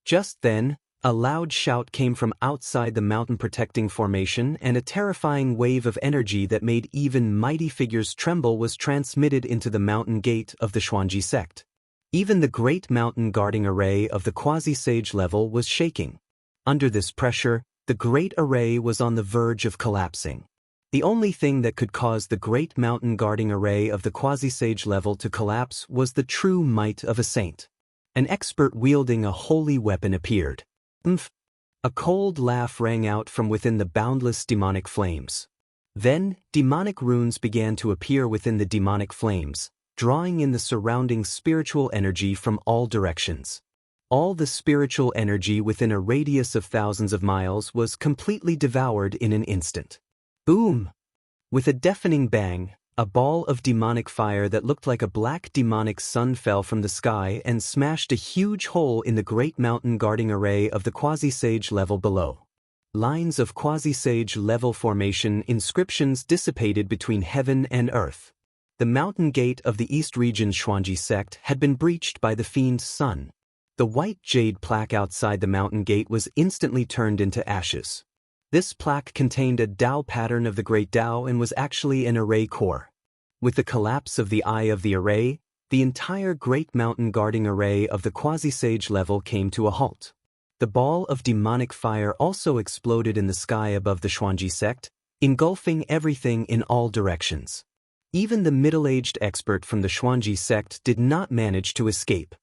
Just then, a loud shout came from outside the mountain protecting formation and a terrifying wave of energy that made even mighty figures tremble was transmitted into the mountain gate of the Xuanji sect. Even the great mountain guarding array of the quasi-sage level was shaking. Under this pressure, the great array was on the verge of collapsing. The only thing that could cause the great mountain guarding array of the quasi-sage level to collapse was the true might of a saint. An expert wielding a holy weapon appeared. Umph! A cold laugh rang out from within the boundless demonic flames. Then, demonic runes began to appear within the demonic flames, drawing in the surrounding spiritual energy from all directions. All the spiritual energy within a radius of thousands of miles was completely devoured in an instant. Boom! With a deafening bang, a ball of demonic fire that looked like a black demonic sun fell from the sky and smashed a huge hole in the great mountain guarding array of the quasi-sage level below. Lines of quasi-sage level formation inscriptions dissipated between heaven and earth. The mountain gate of the East region's Xuanji sect had been breached by the fiend's sun. The white jade plaque outside the mountain gate was instantly turned into ashes. This plaque contained a Tao pattern of the Great Tao and was actually an array core. With the collapse of the eye of the array, the entire Great Mountain guarding array of the quasi-sage level came to a halt. The ball of demonic fire also exploded in the sky above the Xuanji sect, engulfing everything in all directions. Even the middle-aged expert from the Xuanji sect did not manage to escape.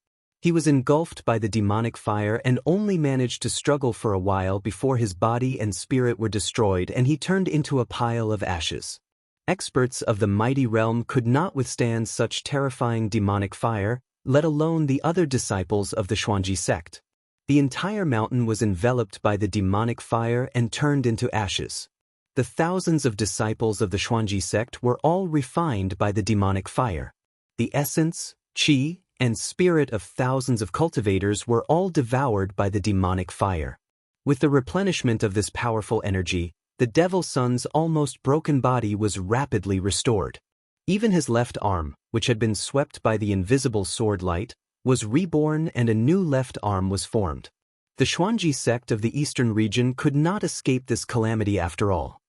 He was engulfed by the demonic fire and only managed to struggle for a while before his body and spirit were destroyed and he turned into a pile of ashes. Experts of the mighty realm could not withstand such terrifying demonic fire, let alone the other disciples of the Xuanji sect. The entire mountain was enveloped by the demonic fire and turned into ashes. The thousands of disciples of the Xuanji sect were all refined by the demonic fire. The essence, qi, and spirit of thousands of cultivators were all devoured by the demonic fire. With the replenishment of this powerful energy, the Devil Sun's almost broken body was rapidly restored. Even his left arm, which had been swept by the invisible sword light, was reborn and a new left arm was formed. The Xuanji sect of the eastern region could not escape this calamity after all.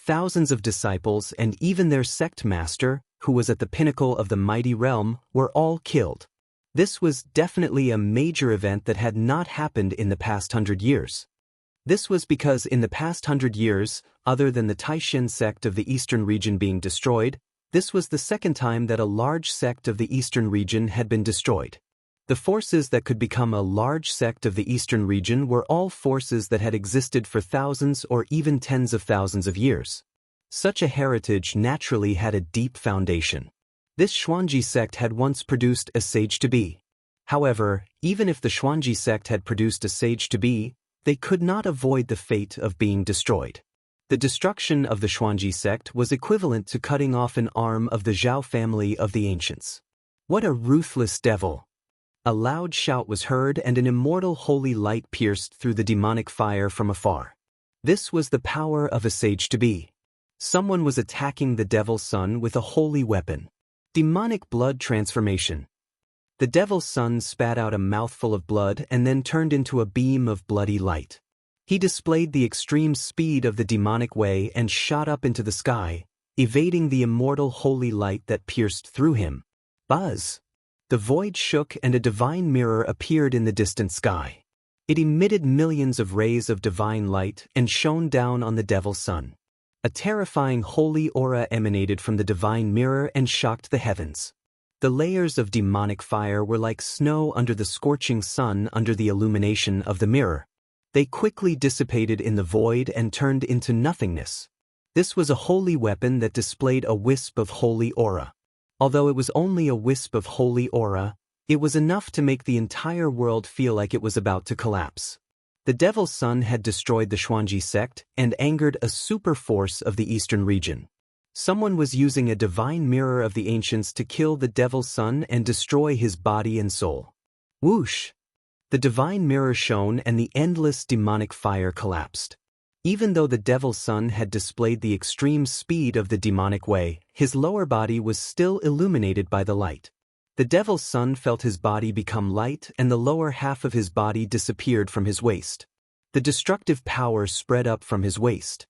thousands of disciples and even their sect master, who was at the pinnacle of the mighty realm, were all killed. This was definitely a major event that had not happened in the past 100 years. This was because in the past 100 years, other than the Taishan sect of the eastern region being destroyed, this was the second time that a large sect of the eastern region had been destroyed. The forces that could become a large sect of the eastern region were all forces that had existed for thousands or even tens of thousands of years. Such a heritage naturally had a deep foundation. This Xuanji sect had once produced a sage to be. However, even if the Xuanji sect had produced a sage to be, they could not avoid the fate of being destroyed. The destruction of the Xuanji sect was equivalent to cutting off an arm of the Zhao family of the ancients. What a ruthless devil! A loud shout was heard and an immortal holy light pierced through the demonic fire from afar. This was the power of a sage to be. Someone was attacking the devil's son with a holy weapon. Demonic blood transformation. The devil's son spat out a mouthful of blood and then turned into a beam of bloody light. He displayed the extreme speed of the demonic way and shot up into the sky, evading the immortal holy light that pierced through him. Buzz! The void shook and a divine mirror appeared in the distant sky. It emitted millions of rays of divine light and shone down on the devil's son. A terrifying holy aura emanated from the divine mirror and shocked the heavens. The layers of demonic fire were like snow under the scorching sun under the illumination of the mirror. They quickly dissipated in the void and turned into nothingness. This was a holy weapon that displayed a wisp of holy aura. Although it was only a wisp of holy aura, it was enough to make the entire world feel like it was about to collapse. The devil's son had destroyed the Xuanji sect and angered a super force of the eastern region. Someone was using a divine mirror of the ancients to kill the devil's son and destroy his body and soul. Whoosh! The divine mirror shone and the endless demonic fire collapsed. Even though the devil's son had displayed the extreme speed of the demonic way, his lower body was still illuminated by the light. The devil's son felt his body become light and the lower half of his body disappeared from his waist. The destructive power spread up from his waist.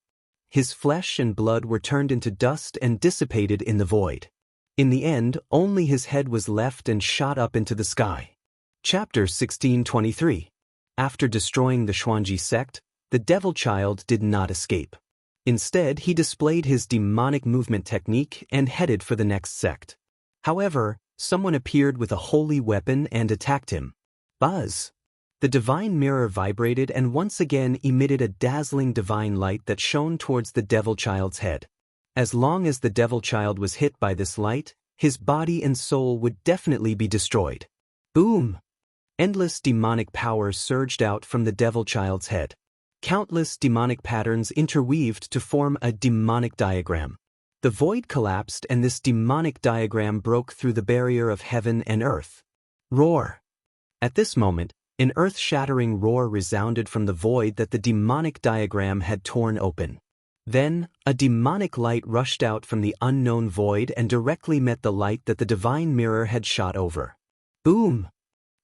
His flesh and blood were turned into dust and dissipated in the void. In the end, only his head was left and shot up into the sky. Chapter 1623. After destroying the Xuanji sect, the devil child did not escape. Instead, he displayed his demonic movement technique and headed for the next sect. However, someone appeared with a holy weapon and attacked him. Buzz! The divine mirror vibrated and once again emitted a dazzling divine light that shone towards the devil child's head. As long as the devil child was hit by this light, his body and soul would definitely be destroyed. Boom! Endless demonic power surged out from the devil child's head. Countless demonic patterns interweaved to form a demonic diagram. The void collapsed and this demonic diagram broke through the barrier of heaven and earth. Roar! At this moment, an earth-shattering roar resounded from the void that the demonic diagram had torn open. Then, a demonic light rushed out from the unknown void and directly met the light that the divine mirror had shot over. Boom!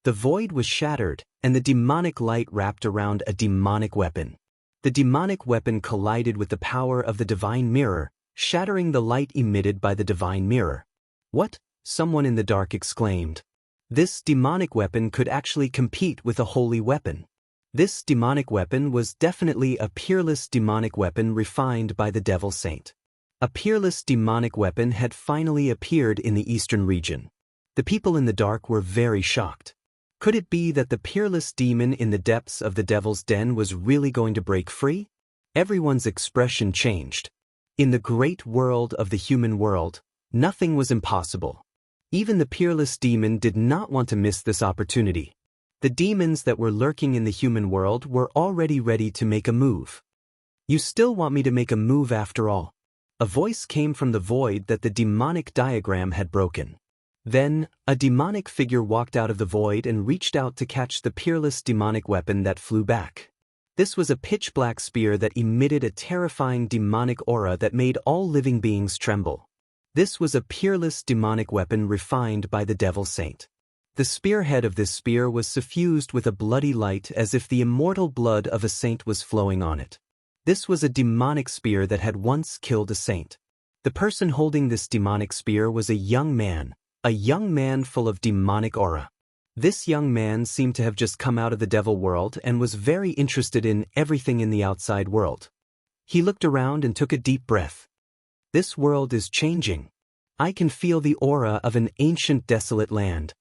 The void was shattered, and the demonic light wrapped around a demonic weapon. The demonic weapon collided with the power of the divine mirror, shattering the light emitted by the divine mirror. What? Someone in the dark exclaimed. This demonic weapon could actually compete with a holy weapon. This demonic weapon was definitely a peerless demonic weapon refined by the devil saint. A peerless demonic weapon had finally appeared in the eastern region. The people in the dark were very shocked. Could it be that the peerless demon in the depths of the devil's den was really going to break free? Everyone's expression changed. In the great world of the human world, nothing was impossible. Even the peerless demon did not want to miss this opportunity. The demons that were lurking in the human world were already ready to make a move. You still want me to make a move after all? A voice came from the void that the demonic diagram had broken. Then, a demonic figure walked out of the void and reached out to catch the peerless demonic weapon that flew back. This was a pitch-black spear that emitted a terrifying demonic aura that made all living beings tremble. This was a peerless demonic weapon refined by the devil saint. The spearhead of this spear was suffused with a bloody light as if the immortal blood of a saint was flowing on it. This was a demonic spear that had once killed a saint. The person holding this demonic spear was a young man full of demonic aura. This young man seemed to have just come out of the devil world and was very interested in everything in the outside world. He looked around and took a deep breath. This world is changing. I can feel the aura of an ancient desolate land.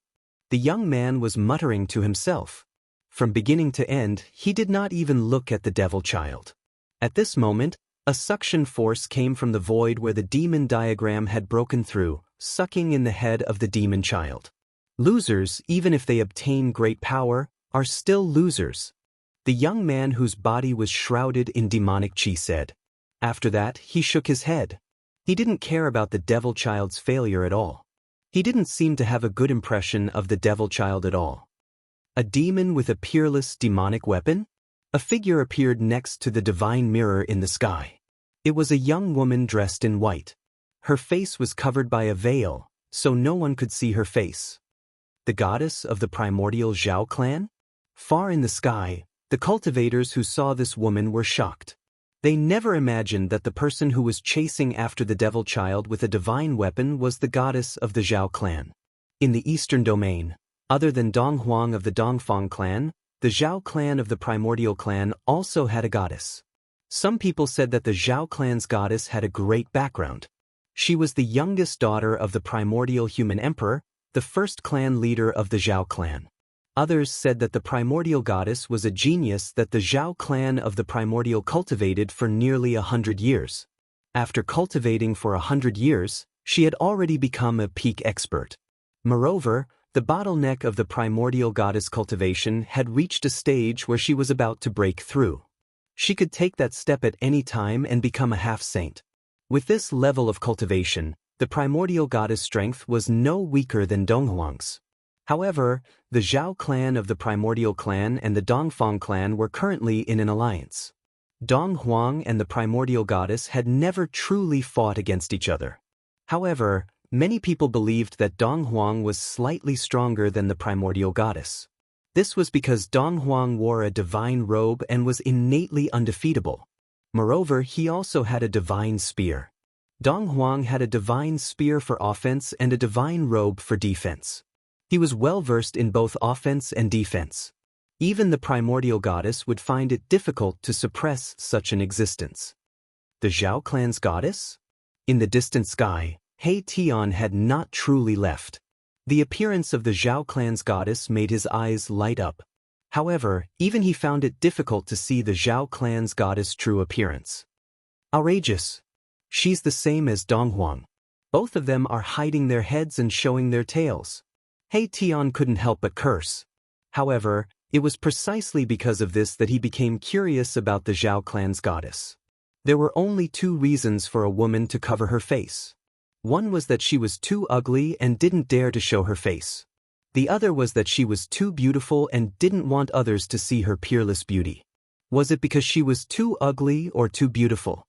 The young man was muttering to himself. From beginning to end, he did not even look at the devil child. At this moment, a suction force came from the void where the demon diagram had broken through, sucking in the head of the demon child. Losers, even if they obtain great power, are still losers. The young man whose body was shrouded in demonic chi said. After that, he shook his head. He didn't care about the devil child's failure at all. He didn't seem to have a good impression of the devil child at all. A demon with a peerless demonic weapon? A figure appeared next to the divine mirror in the sky. It was a young woman dressed in white. Her face was covered by a veil, so no one could see her face. The goddess of the primordial Zhao clan? Far in the sky, the cultivators who saw this woman were shocked. They never imagined that the person who was chasing after the devil child with a divine weapon was the goddess of the Zhao clan. In the eastern domain, other than Donghuang of the Dongfang clan, the Zhao clan of the primordial clan also had a goddess. Some people said that the Zhao clan's goddess had a great background. She was the youngest daughter of the primordial human emperor, the first clan leader of the Zhao clan. Others said that the primordial goddess was a genius that the Zhao clan of the primordial cultivated for nearly 100 years. After cultivating for 100 years, she had already become a peak expert. Moreover, the bottleneck of the primordial goddess cultivation had reached a stage where she was about to break through. She could take that step at any time and become a half-saint. With this level of cultivation, the primordial goddess' strength was no weaker than Donghuang's. However, the Zhao clan of the primordial clan and the Dongfang clan were currently in an alliance. Donghuang and the primordial goddess had never truly fought against each other. However, many people believed that Donghuang was slightly stronger than the primordial goddess. This was because Donghuang wore a divine robe and was innately undefeatable. Moreover, he also had a divine spear. Donghuang had a divine spear for offense and a divine robe for defense. He was well versed in both offense and defense. Even the primordial goddess would find it difficult to suppress such an existence. The Zhao clan's goddess? In the distant sky, He Tian had not truly left. The appearance of the Zhao clan's goddess made his eyes light up. However, even he found it difficult to see the Zhao clan's goddess' true appearance. Outrageous! She's the same as Donghuang. Both of them are hiding their heads and showing their tails. He Tian couldn't help but curse. However, it was precisely because of this that he became curious about the Zhao clan's goddess. There were only two reasons for a woman to cover her face. One was that she was too ugly and didn't dare to show her face. The other was that she was too beautiful and didn't want others to see her peerless beauty. Was it because she was too ugly or too beautiful?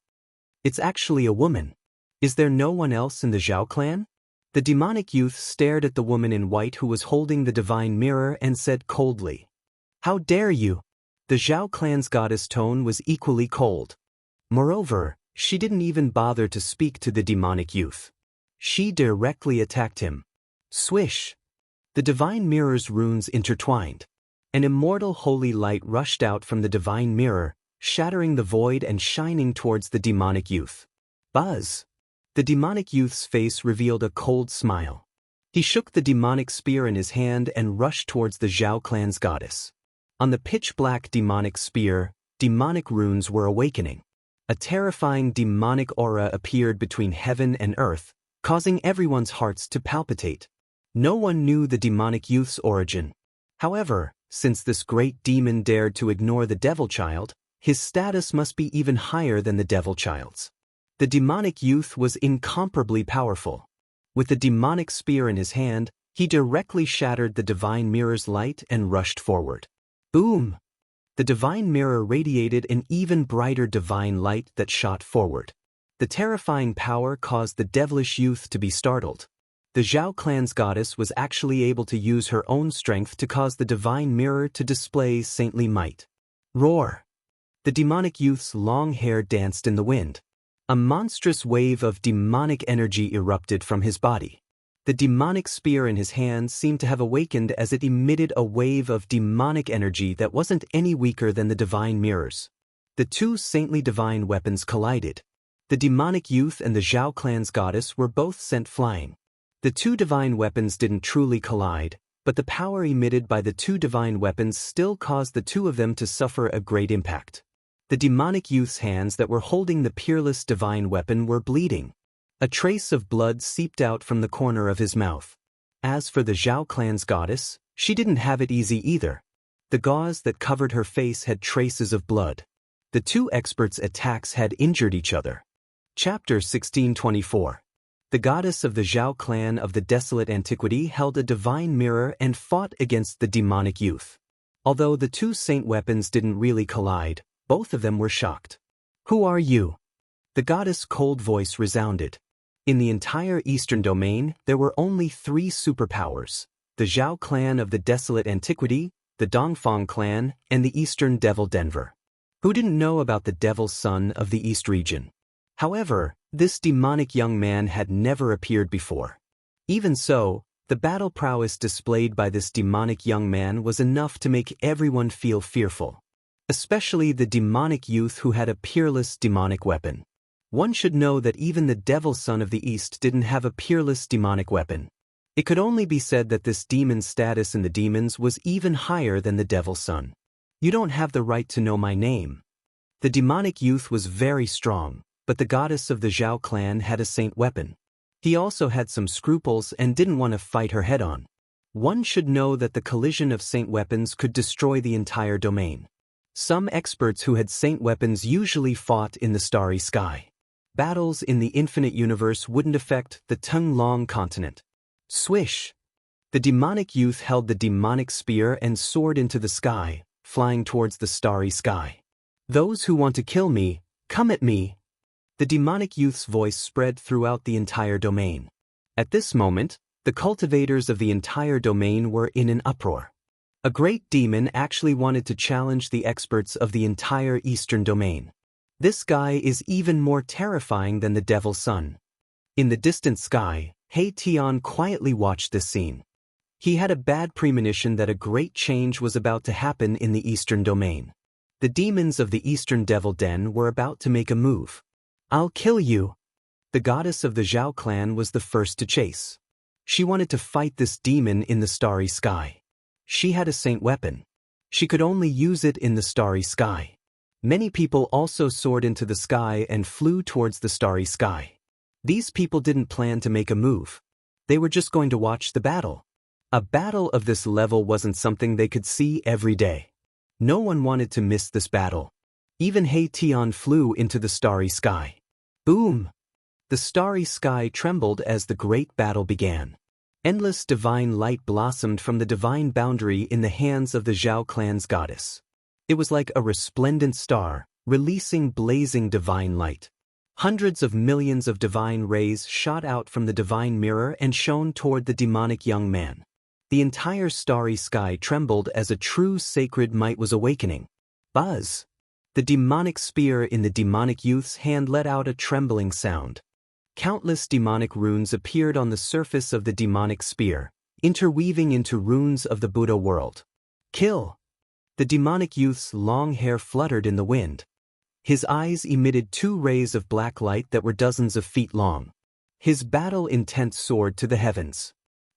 It's actually a woman. Is there no one else in the Zhao clan? The demonic youth stared at the woman in white who was holding the divine mirror and said coldly, "How dare you?" The Zhao clan's goddess tone was equally cold. Moreover, she didn't even bother to speak to the demonic youth. She directly attacked him. Swish! The divine mirror's runes intertwined. An immortal holy light rushed out from the divine mirror, shattering the void and shining towards the demonic youth. Buzz! The demonic youth's face revealed a cold smile. He shook the demonic spear in his hand and rushed towards the Zhao clan's goddess. On the pitch-black demonic spear, demonic runes were awakening. A terrifying demonic aura appeared between heaven and earth, causing everyone's hearts to palpitate. No one knew the demonic youth's origin. However, since this great demon dared to ignore the devil child, his status must be even higher than the devil child's. The demonic youth was incomparably powerful. With the demonic spear in his hand, he directly shattered the divine mirror's light and rushed forward. Boom! The divine mirror radiated an even brighter divine light that shot forward. The terrifying power caused the devilish youth to be startled. The Zhao clan's goddess was actually able to use her own strength to cause the divine mirror to display saintly might. Roar! The demonic youth's long hair danced in the wind. A monstrous wave of demonic energy erupted from his body. The demonic spear in his hand seemed to have awakened as it emitted a wave of demonic energy that wasn't any weaker than the divine mirrors. The two saintly divine weapons collided. The demonic youth and the Zhao clan's goddess were both sent flying. The two divine weapons didn't truly collide, but the power emitted by the two divine weapons still caused the two of them to suffer a great impact. The demonic youth's hands that were holding the peerless divine weapon were bleeding. A trace of blood seeped out from the corner of his mouth. As for the Zhao clan's goddess, she didn't have it easy either. The gauze that covered her face had traces of blood. The two experts' attacks had injured each other. Chapter 1624. The goddess of the Zhao clan of the desolate antiquity held a divine mirror and fought against the demonic youth. Although the two saint weapons didn't really collide, both of them were shocked. "Who are you?" The goddess' cold voice resounded. In the entire eastern domain, there were only 3 superpowers: the Zhao clan of the desolate antiquity, the Dongfang clan, and the eastern devil Denver. Who didn't know about the devil's son of the east region? However, this demonic young man had never appeared before. Even so, the battle prowess displayed by this demonic young man was enough to make everyone feel fearful. Especially the demonic youth who had a peerless demonic weapon. One should know that even the Devil Son of the East didn't have a peerless demonic weapon. It could only be said that this demon's status in the demons was even higher than the Devil's Son. "You don't have the right to know my name." The demonic youth was very strong, but the goddess of the Zhao clan had a saint weapon. He also had some scruples and didn't want to fight her head-on. One should know that the collision of saint weapons could destroy the entire domain. Some experts who had saint weapons usually fought in the starry sky. Battles in the infinite universe wouldn't affect the Tung-Long continent. Swish! The demonic youth held the demonic spear and soared into the sky, flying towards the starry sky. "Those who want to kill me, come at me!" The demonic youth's voice spread throughout the entire domain. At this moment, the cultivators of the entire domain were in an uproar. A great demon actually wanted to challenge the experts of the entire eastern domain. This guy is even more terrifying than the Devil's Son. In the distant sky, He Tian quietly watched this scene. He had a bad premonition that a great change was about to happen in the eastern domain. The demons of the eastern devil den were about to make a move. "I'll kill you." The goddess of the Zhao clan was the first to chase. She wanted to fight this demon in the starry sky. She had a saint weapon. She could only use it in the starry sky. Many people also soared into the sky and flew towards the starry sky. These people didn't plan to make a move. They were just going to watch the battle. A battle of this level wasn't something they could see every day. No one wanted to miss this battle. Even He Tian flew into the starry sky. Boom! The starry sky trembled as the great battle began. Endless divine light blossomed from the divine boundary in the hands of the Zhao clan's goddess. It was like a resplendent star, releasing blazing divine light. Hundreds of millions of divine rays shot out from the divine mirror and shone toward the demonic young man. The entire starry sky trembled as a true sacred might was awakening. Buzz! The demonic spear in the demonic youth's hand let out a trembling sound. Countless demonic runes appeared on the surface of the demonic spear, interweaving into runes of the Buddha world. Kill! The demonic youth's long hair fluttered in the wind. His eyes emitted 2 rays of black light that were dozens of feet long. His battle intent soared to the heavens.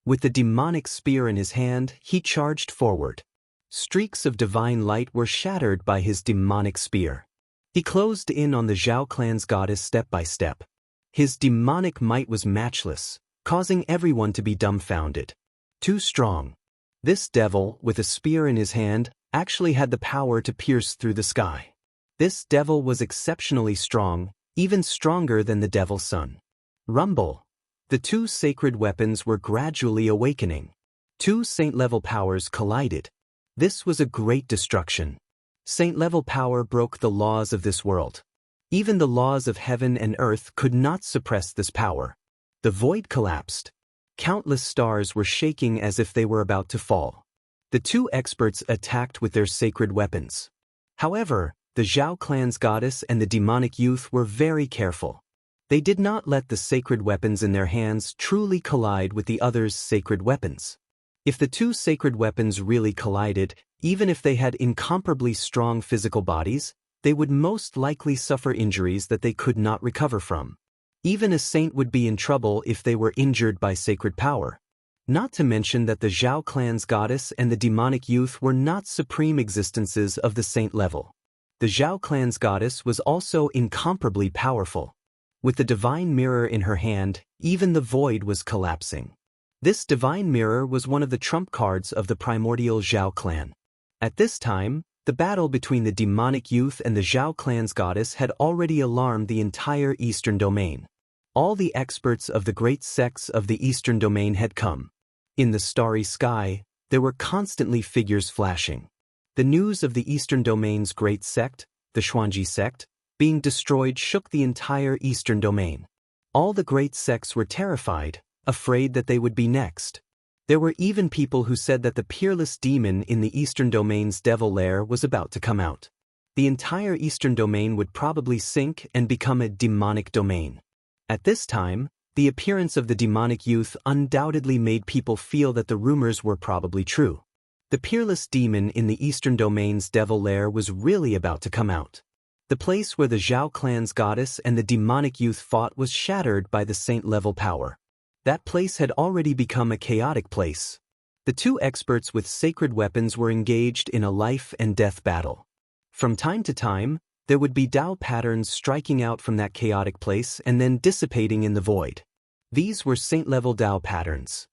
With the demonic spear in his hand, he charged forward. Streaks of divine light were shattered by his demonic spear. He closed in on the Zhao clan's goddess step by step. His demonic might was matchless, causing everyone to be dumbfounded. Too strong. This devil, with a spear in his hand, actually had the power to pierce through the sky. This devil was exceptionally strong, even stronger than the Devil's Son. Rumble! The 2 sacred weapons were gradually awakening. 2 saint-level powers collided. This was a great destruction. Saint-level power broke the laws of this world. Even the laws of heaven and earth could not suppress this power. The void collapsed. Countless stars were shaking as if they were about to fall. The 2 experts attacked with their sacred weapons. However, the Zhao clan's goddess and the demonic youth were very careful. They did not let the sacred weapons in their hands truly collide with the other's sacred weapons. If the two sacred weapons really collided, even if they had incomparably strong physical bodies, they would most likely suffer injuries that they could not recover from. Even a saint would be in trouble if they were injured by sacred power. Not to mention that the Zhao clan's goddess and the demonic youth were not supreme existences of the saint level. The Zhao clan's goddess was also incomparably powerful. With the divine mirror in her hand, even the void was collapsing. This divine mirror was one of the trump cards of the primordial Zhao clan. At this time, the battle between the demonic youth and the Zhao clan's goddess had already alarmed the entire eastern domain. All the experts of the great sects of the eastern domain had come. In the starry sky, there were constantly figures flashing. The news of the eastern domain's great sect, the Xianxia sect, being destroyed shook the entire eastern domain. All the great sects were terrified, afraid that they would be next. There were even people who said that the peerless demon in the eastern domain's devil lair was about to come out. The entire eastern domain would probably sink and become a demonic domain. At this time, the appearance of the demonic youth undoubtedly made people feel that the rumors were probably true. The peerless demon in the eastern domain's devil lair was really about to come out. The place where the Zhao clan's goddess and the demonic youth fought was shattered by the saint-level power. That place had already become a chaotic place. The two experts with sacred weapons were engaged in a life-and-death battle. From time to time, there would be Dao patterns striking out from that chaotic place and then dissipating in the void. These were saint-level Dao patterns.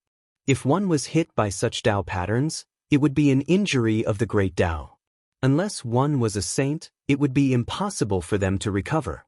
If one was hit by such Dao patterns, it would be an injury of the great Dao. Unless one was a saint, it would be impossible for them to recover.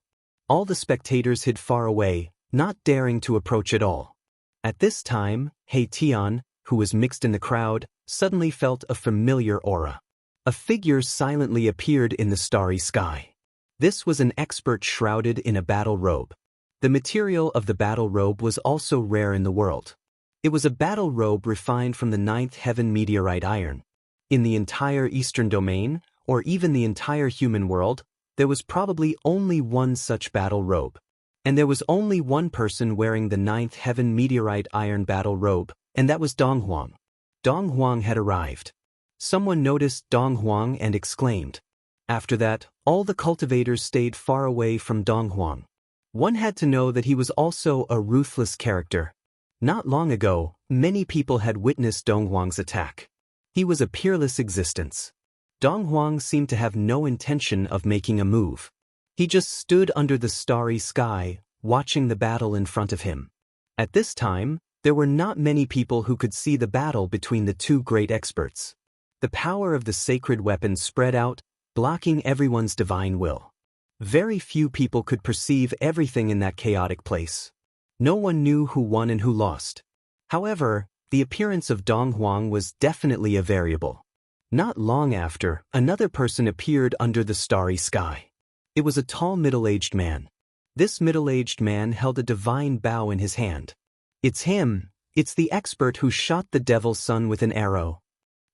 All the spectators hid far away, not daring to approach at all. At this time, He Tian, who was mixed in the crowd, suddenly felt a familiar aura. A figure silently appeared in the starry sky. This was an expert shrouded in a battle robe. The material of the battle robe was also rare in the world. It was a battle robe refined from the 9th heaven meteorite iron. In the entire eastern domain, or even the entire human world, there was probably only one such battle robe. And there was only one person wearing the 9th heaven meteorite iron battle robe, and that was Dong Huang. Dong Huang had arrived. Someone noticed Dong Huang and exclaimed. After that, all the cultivators stayed far away from Dong Huang. One had to know that he was also a ruthless character. Not long ago, many people had witnessed Dong Huang's attack. He was a peerless existence. Dong Huang seemed to have no intention of making a move. He just stood under the starry sky, watching the battle in front of him. At this time, there were not many people who could see the battle between the two great experts. The power of the sacred weapon spread out, blocking everyone's divine will. Very few people could perceive everything in that chaotic place. No one knew who won and who lost. However, the appearance of Dong Huang was definitely a variable. Not long after, another person appeared under the starry sky. It was a tall middle-aged man. This middle-aged man held a divine bow in his hand. It's him. It's the expert who shot the devil's son with an arrow.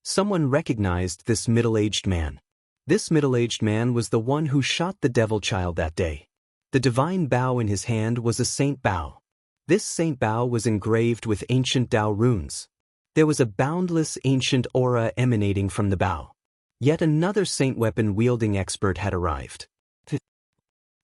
Someone recognized this middle-aged man. This middle-aged man was the one who shot the devil child that day. The divine bow in his hand was a saint bow. This saint bow was engraved with ancient Dao runes. There was a boundless ancient aura emanating from the bow. Yet another saint weapon-wielding expert had arrived.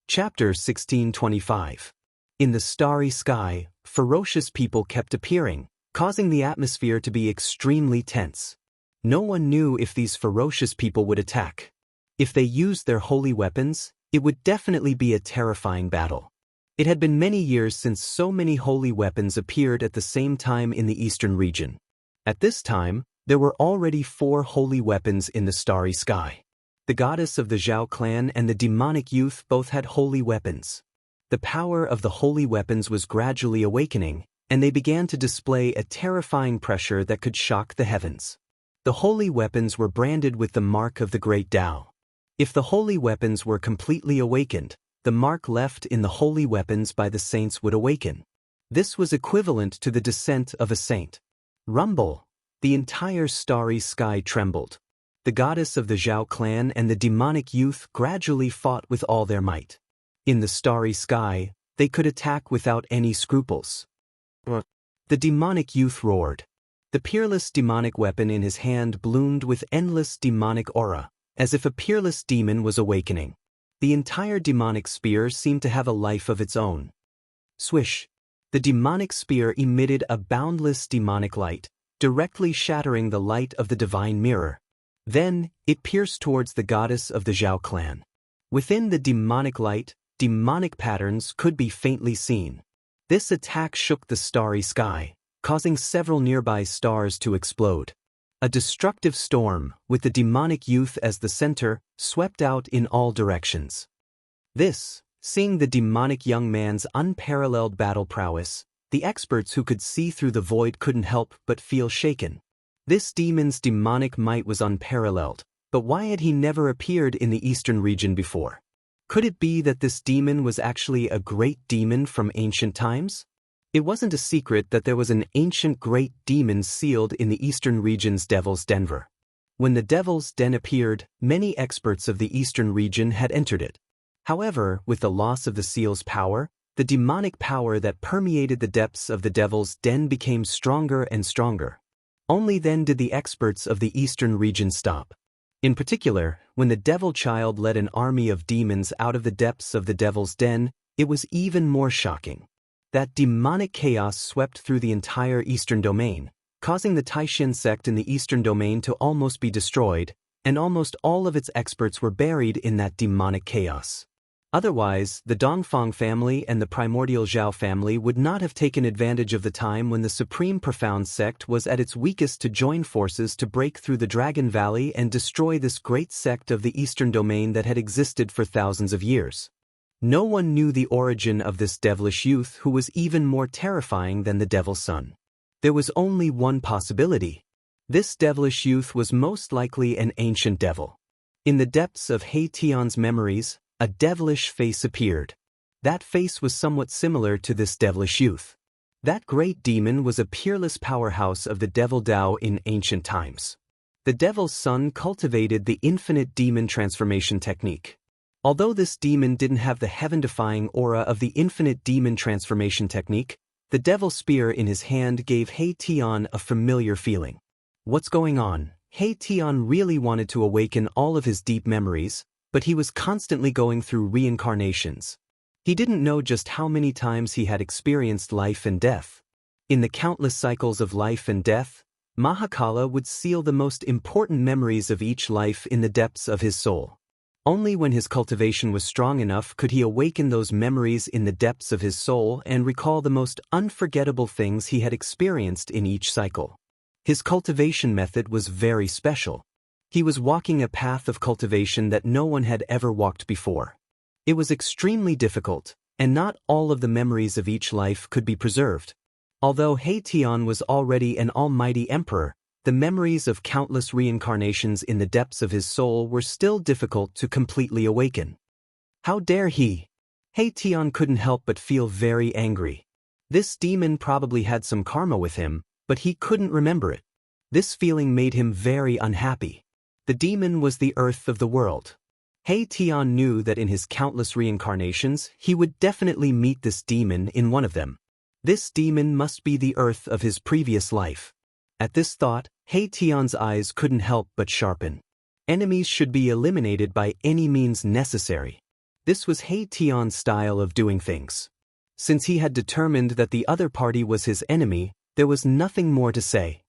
Chapter 1625. In the starry sky, ferocious people kept appearing, causing the atmosphere to be extremely tense. No one knew if these ferocious people would attack. If they used their holy weapons, it would definitely be a terrifying battle. It had been many years since so many holy weapons appeared at the same time in the eastern region. At this time, there were already 4 holy weapons in the starry sky. The goddess of the Zhao clan and the demonic youth both had holy weapons. The power of the holy weapons was gradually awakening, and they began to display a terrifying pressure that could shock the heavens. The holy weapons were branded with the mark of the great Tao. If the holy weapons were completely awakened, the mark left in the holy weapons by the saints would awaken. This was equivalent to the descent of a saint. Rumble. The entire starry sky trembled. the goddess of the Zhao clan and the demonic youth gradually fought with all their might. In the starry sky, they could attack without any scruples. The demonic youth roared. The peerless demonic weapon in his hand bloomed with endless demonic aura, as if a peerless demon was awakening. The entire demonic spear seemed to have a life of its own. Swish! The demonic spear emitted a boundless demonic light, directly shattering the light of the divine mirror. Then, it pierced towards the goddess of the Zhao clan. Within the demonic light, demonic patterns could be faintly seen. This attack shook the starry sky, causing several nearby stars to explode. A destructive storm, with the demonic youth as the center, swept out in all directions. Seeing the demonic young man's unparalleled battle prowess, the experts who could see through the void couldn't help but feel shaken. This demon's demonic might was unparalleled, but why had he never appeared in the eastern region before? Could it be that this demon was actually a great demon from ancient times? It wasn't a secret that there was an ancient great demon sealed in the eastern region's Devil's Den. When the Devil's Den appeared, many experts of the eastern region had entered it. However, with the loss of the seal's power, the demonic power that permeated the depths of the Devil's Den became stronger and stronger. Only then did the experts of the eastern region stop. In particular, when the Devil Child led an army of demons out of the depths of the Devil's Den, it was even more shocking. That demonic chaos swept through the entire eastern domain, causing the Taishan sect in the eastern domain to almost be destroyed, and almost all of its experts were buried in that demonic chaos. Otherwise, the Dongfang family and the primordial Zhao family would not have taken advantage of the time when the Supreme Profound sect was at its weakest to join forces to break through the Dragon Valley and destroy this great sect of the eastern domain that had existed for thousands of years. No one knew the origin of this devilish youth who was even more terrifying than the Devil's Son. There was only one possibility. This devilish youth was most likely an ancient devil. In the depths of He Tian's memories, a devilish face appeared. That face was somewhat similar to this devilish youth. That great demon was a peerless powerhouse of the Devil Dao in ancient times. The Devil's Son cultivated the infinite demon transformation technique. Although this demon didn't have the heaven-defying aura of the infinite demon transformation technique, the devil spear in his hand gave He Tian a familiar feeling. What's going on? He Tian really wanted to awaken all of his deep memories, but he was constantly going through reincarnations. He didn't know just how many times he had experienced life and death. In the countless cycles of life and death, Mahakala would seal the most important memories of each life in the depths of his soul. Only when his cultivation was strong enough could he awaken those memories in the depths of his soul and recall the most unforgettable things he had experienced in each cycle. His cultivation method was very special. He was walking a path of cultivation that no one had ever walked before. It was extremely difficult, and not all of the memories of each life could be preserved. Although He Tian was already an almighty emperor, the memories of countless reincarnations in the depths of his soul were still difficult to completely awaken. How dare he? He Tian couldn't help but feel very angry. This demon probably had some karma with him, but he couldn't remember it. This feeling made him very unhappy. The demon was the earth of the world. He Tian knew that in his countless reincarnations, he would definitely meet this demon in one of them. This demon must be the earth of his previous life. At this thought, He Tian's eyes couldn't help but sharpen. Enemies should be eliminated by any means necessary. This was He Tian's style of doing things. Since he had determined that the other party was his enemy, there was nothing more to say.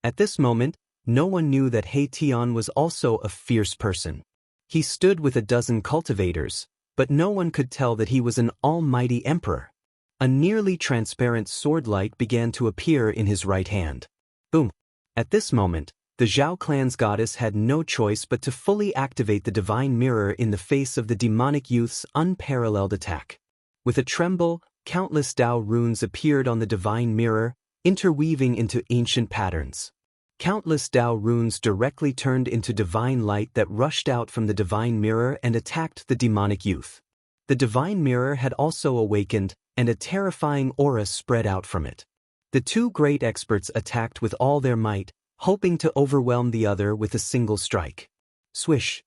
At this moment, no one knew that He Tian was also a fierce person. He stood with a dozen cultivators, but no one could tell that he was an almighty emperor. A nearly transparent sword light began to appear in his right hand. Boom! At this moment, the Zhao clan's goddess had no choice but to fully activate the divine mirror in the face of the demonic youth's unparalleled attack. With a tremble, countless Dao runes appeared on the divine mirror, interweaving into ancient patterns. Countless Dao runes directly turned into divine light that rushed out from the divine mirror and attacked the demonic youth. The divine mirror had also awakened, and a terrifying aura spread out from it. The two great experts attacked with all their might, hoping to overwhelm the other with a single strike. Swish!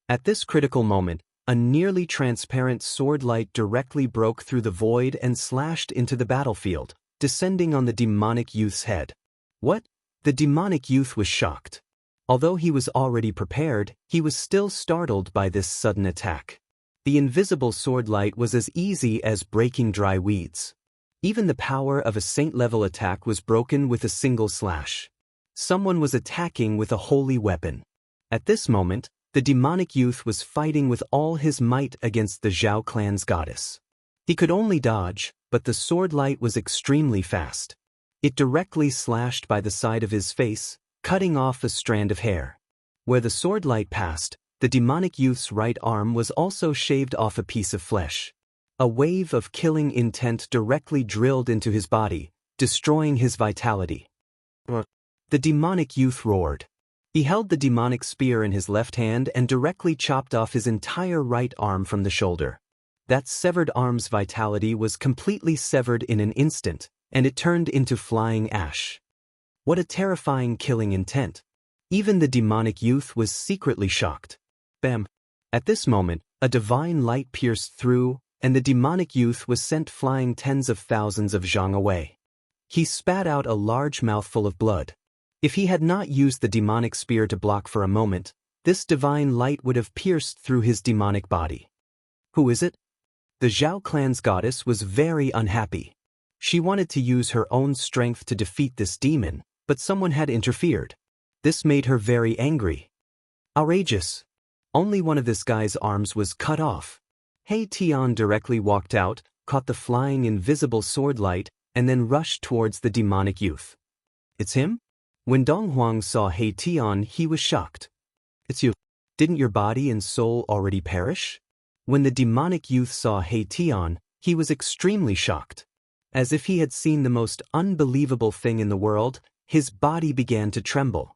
At this critical moment, a nearly transparent sword light directly broke through the void and slashed into the battlefield, descending on the demonic youth's head. What? The demonic youth was shocked. Although he was already prepared, he was still startled by this sudden attack. The invisible sword light was as easy as breaking dry weeds. Even the power of a saint-level attack was broken with a single slash. Someone was attacking with a holy weapon. At this moment, the demonic youth was fighting with all his might against the Zhao clan's goddess. He could only dodge, but the sword light was extremely fast. It directly slashed by the side of his face, cutting off a strand of hair. Where the sword light passed, the demonic youth's right arm was also shaved off a piece of flesh. A wave of killing intent directly drilled into his body, destroying his vitality. The demonic youth roared. He held the demonic spear in his left hand and directly chopped off his entire right arm from the shoulder. That severed arm's vitality was completely severed in an instant, and it turned into flying ash. What a terrifying killing intent. Even the demonic youth was secretly shocked. Bam! At this moment, a divine light pierced through, and the demonic youth was sent flying tens of thousands of zhang away. He spat out a large mouthful of blood. If he had not used the demonic spear to block for a moment, this divine light would have pierced through his demonic body. Who is it? The Zhao clan's goddess was very unhappy. She wanted to use her own strength to defeat this demon, but someone had interfered. This made her very angry. Outrageous! Only one of this guy's arms was cut off. He Tian directly walked out, caught the flying invisible sword light, and then rushed towards the demonic youth. It's him? When Dong Huang saw He Tian, he was shocked. It's you. Didn't your body and soul already perish? When the demonic youth saw He Tian, he was extremely shocked. As if he had seen the most unbelievable thing in the world, his body began to tremble.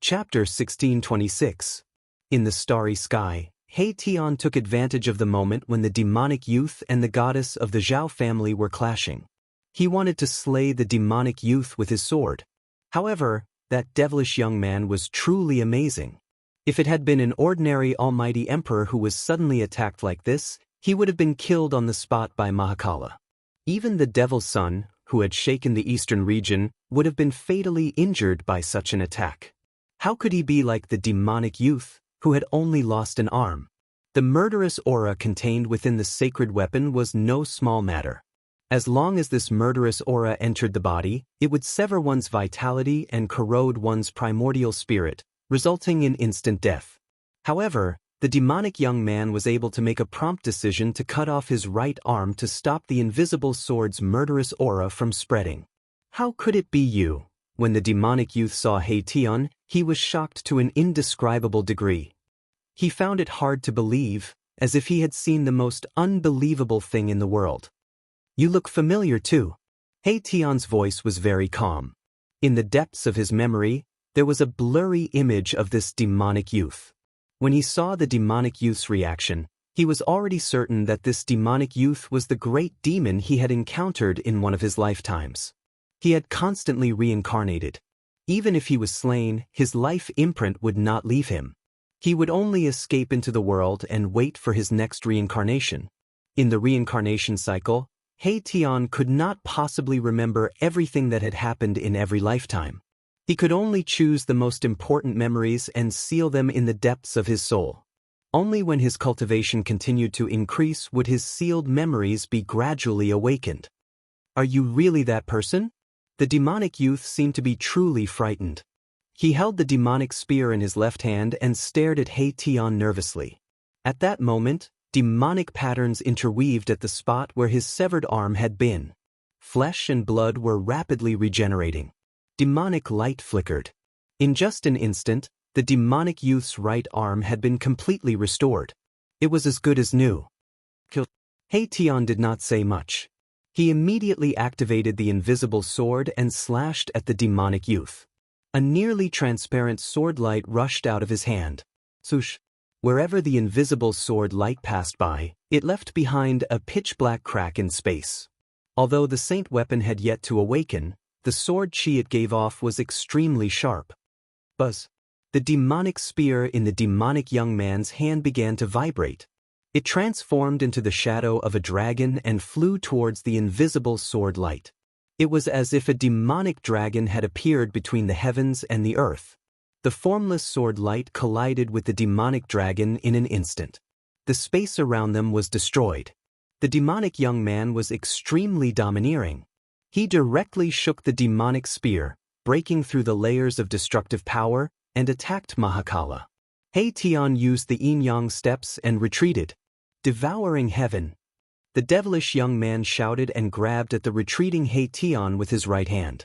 Chapter 1626. In the starry sky, He Tian took advantage of the moment when the demonic youth and the goddess of the Zhao family were clashing. He wanted to slay the demonic youth with his sword. However, that devilish young man was truly amazing. If it had been an ordinary almighty emperor who was suddenly attacked like this, he would have been killed on the spot by Mahakala. Even the devil's son, who had shaken the eastern region, would have been fatally injured by such an attack. How could he be like the demonic youth, who had only lost an arm? The murderous aura contained within the sacred weapon was no small matter. As long as this murderous aura entered the body, it would sever one's vitality and corrode one's primordial spirit, resulting in instant death. However, the demonic young man was able to make a prompt decision to cut off his right arm to stop the invisible sword's murderous aura from spreading. How could it be you? When the demonic youth saw He Tian, he was shocked to an indescribable degree. He found it hard to believe, as if he had seen the most unbelievable thing in the world. You look familiar too. He Tian's voice was very calm. In the depths of his memory, there was a blurry image of this demonic youth. When he saw the demonic youth's reaction, he was already certain that this demonic youth was the great demon he had encountered in one of his lifetimes. He had constantly reincarnated. Even if he was slain, his life imprint would not leave him. He would only escape into the world and wait for his next reincarnation. In the reincarnation cycle, He Tian could not possibly remember everything that had happened in every lifetime. He could only choose the most important memories and seal them in the depths of his soul. Only when his cultivation continued to increase would his sealed memories be gradually awakened. Are you really that person? The demonic youth seemed to be truly frightened. He held the demonic spear in his left hand and stared at He Tian nervously. At that moment, demonic patterns interweaved at the spot where his severed arm had been. Flesh and blood were rapidly regenerating. Demonic light flickered. In just an instant, the demonic youth's right arm had been completely restored. It was as good as new. He Tian did not say much. He immediately activated the invisible sword and slashed at the demonic youth. A nearly transparent sword light rushed out of his hand. Swoosh! Wherever the invisible sword light passed by, it left behind a pitch-black crack in space. Although the saint weapon had yet to awaken, the sword chi it gave off was extremely sharp. Buzz. The demonic spear in the demonic young man's hand began to vibrate. It transformed into the shadow of a dragon and flew towards the invisible sword light. It was as if a demonic dragon had appeared between the heavens and the earth. The formless sword light collided with the demonic dragon in an instant. The space around them was destroyed. The demonic young man was extremely domineering. He directly shook the demonic spear, breaking through the layers of destructive power, and attacked Mahakala. He Tian used the yin-yang steps and retreated. Devouring heaven. The devilish young man shouted and grabbed at the retreating He Tian with his right hand.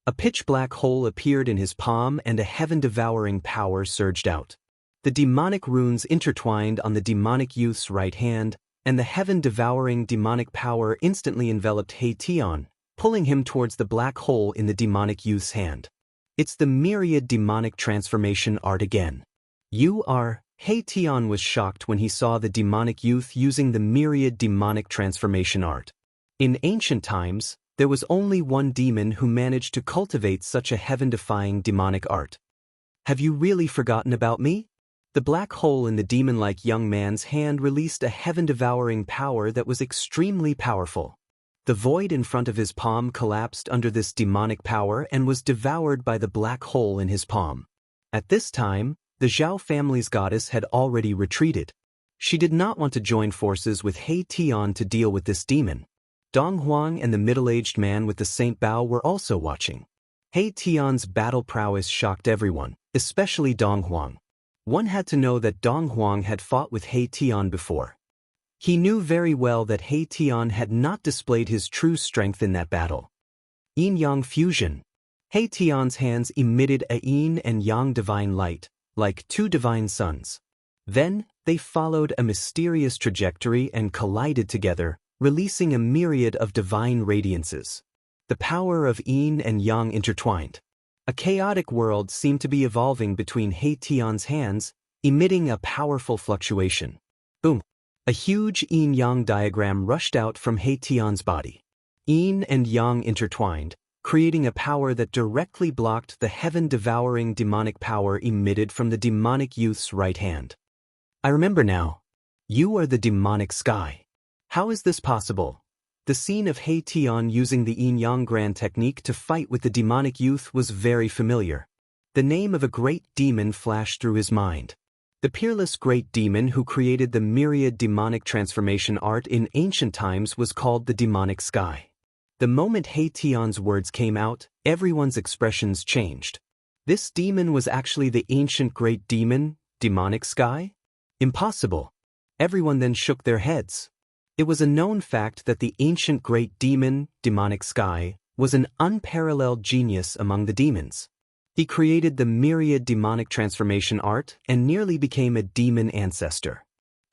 A pitch-black hole appeared in his palm and a heaven-devouring power surged out. The demonic runes intertwined on the demonic youth's right hand, and the heaven-devouring demonic power instantly enveloped He Tian, pulling him towards the black hole in the demonic youth's hand. It's the myriad demonic transformation art again. He Tian was shocked when he saw the demonic youth using the myriad demonic transformation art. In ancient times, there was only one demon who managed to cultivate such a heaven-defying demonic art. Have you really forgotten about me? The black hole in the demon-like young man's hand released a heaven-devouring power that was extremely powerful. The void in front of his palm collapsed under this demonic power and was devoured by the black hole in his palm. At this time, the Zhao family's goddess had already retreated. She did not want to join forces with He Tian to deal with this demon. Dong Huang and the middle-aged man with the Saint Bao were also watching. He Tian's battle prowess shocked everyone, especially Dong Huang. One had to know that Dong Huang had fought with He Tian before. He knew very well that He Tian had not displayed his true strength in that battle. Yin-yang fusion. He Tian's hands emitted a yin and yang divine light, like two divine suns. Then, they followed a mysterious trajectory and collided together, releasing a myriad of divine radiances. The power of yin and yang intertwined. A chaotic world seemed to be evolving between He Tian's hands, emitting a powerful fluctuation. Boom! A huge yin-yang diagram rushed out from He Tian's body. Yin and yang intertwined, creating a power that directly blocked the heaven-devouring demonic power emitted from the demonic youth's right hand. I remember now. You are the demonic sky. How is this possible? The scene of He Tian using the yin-yang grand technique to fight with the demonic youth was very familiar. The name of a great demon flashed through his mind. The peerless great demon who created the myriad demonic transformation art in ancient times was called the demonic sky. The moment He Tian's words came out, everyone's expressions changed. This demon was actually the ancient great demon, demonic sky? Impossible. Everyone then shook their heads. It was a known fact that the ancient great demon, demonic sky, was an unparalleled genius among the demons. He created the myriad demonic transformation art and nearly became a demon ancestor.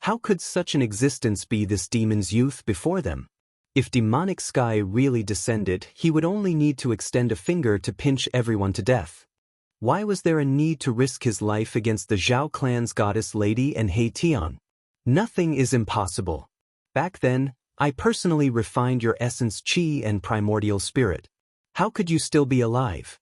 How could such an existence be this demon's youth before them? If demonic sky really descended, he would only need to extend a finger to pinch everyone to death. Why was there a need to risk his life against the Zhao clan's goddess lady and He Tian? Nothing is impossible. Back then, I personally refined your essence chi and primordial spirit. How could you still be alive?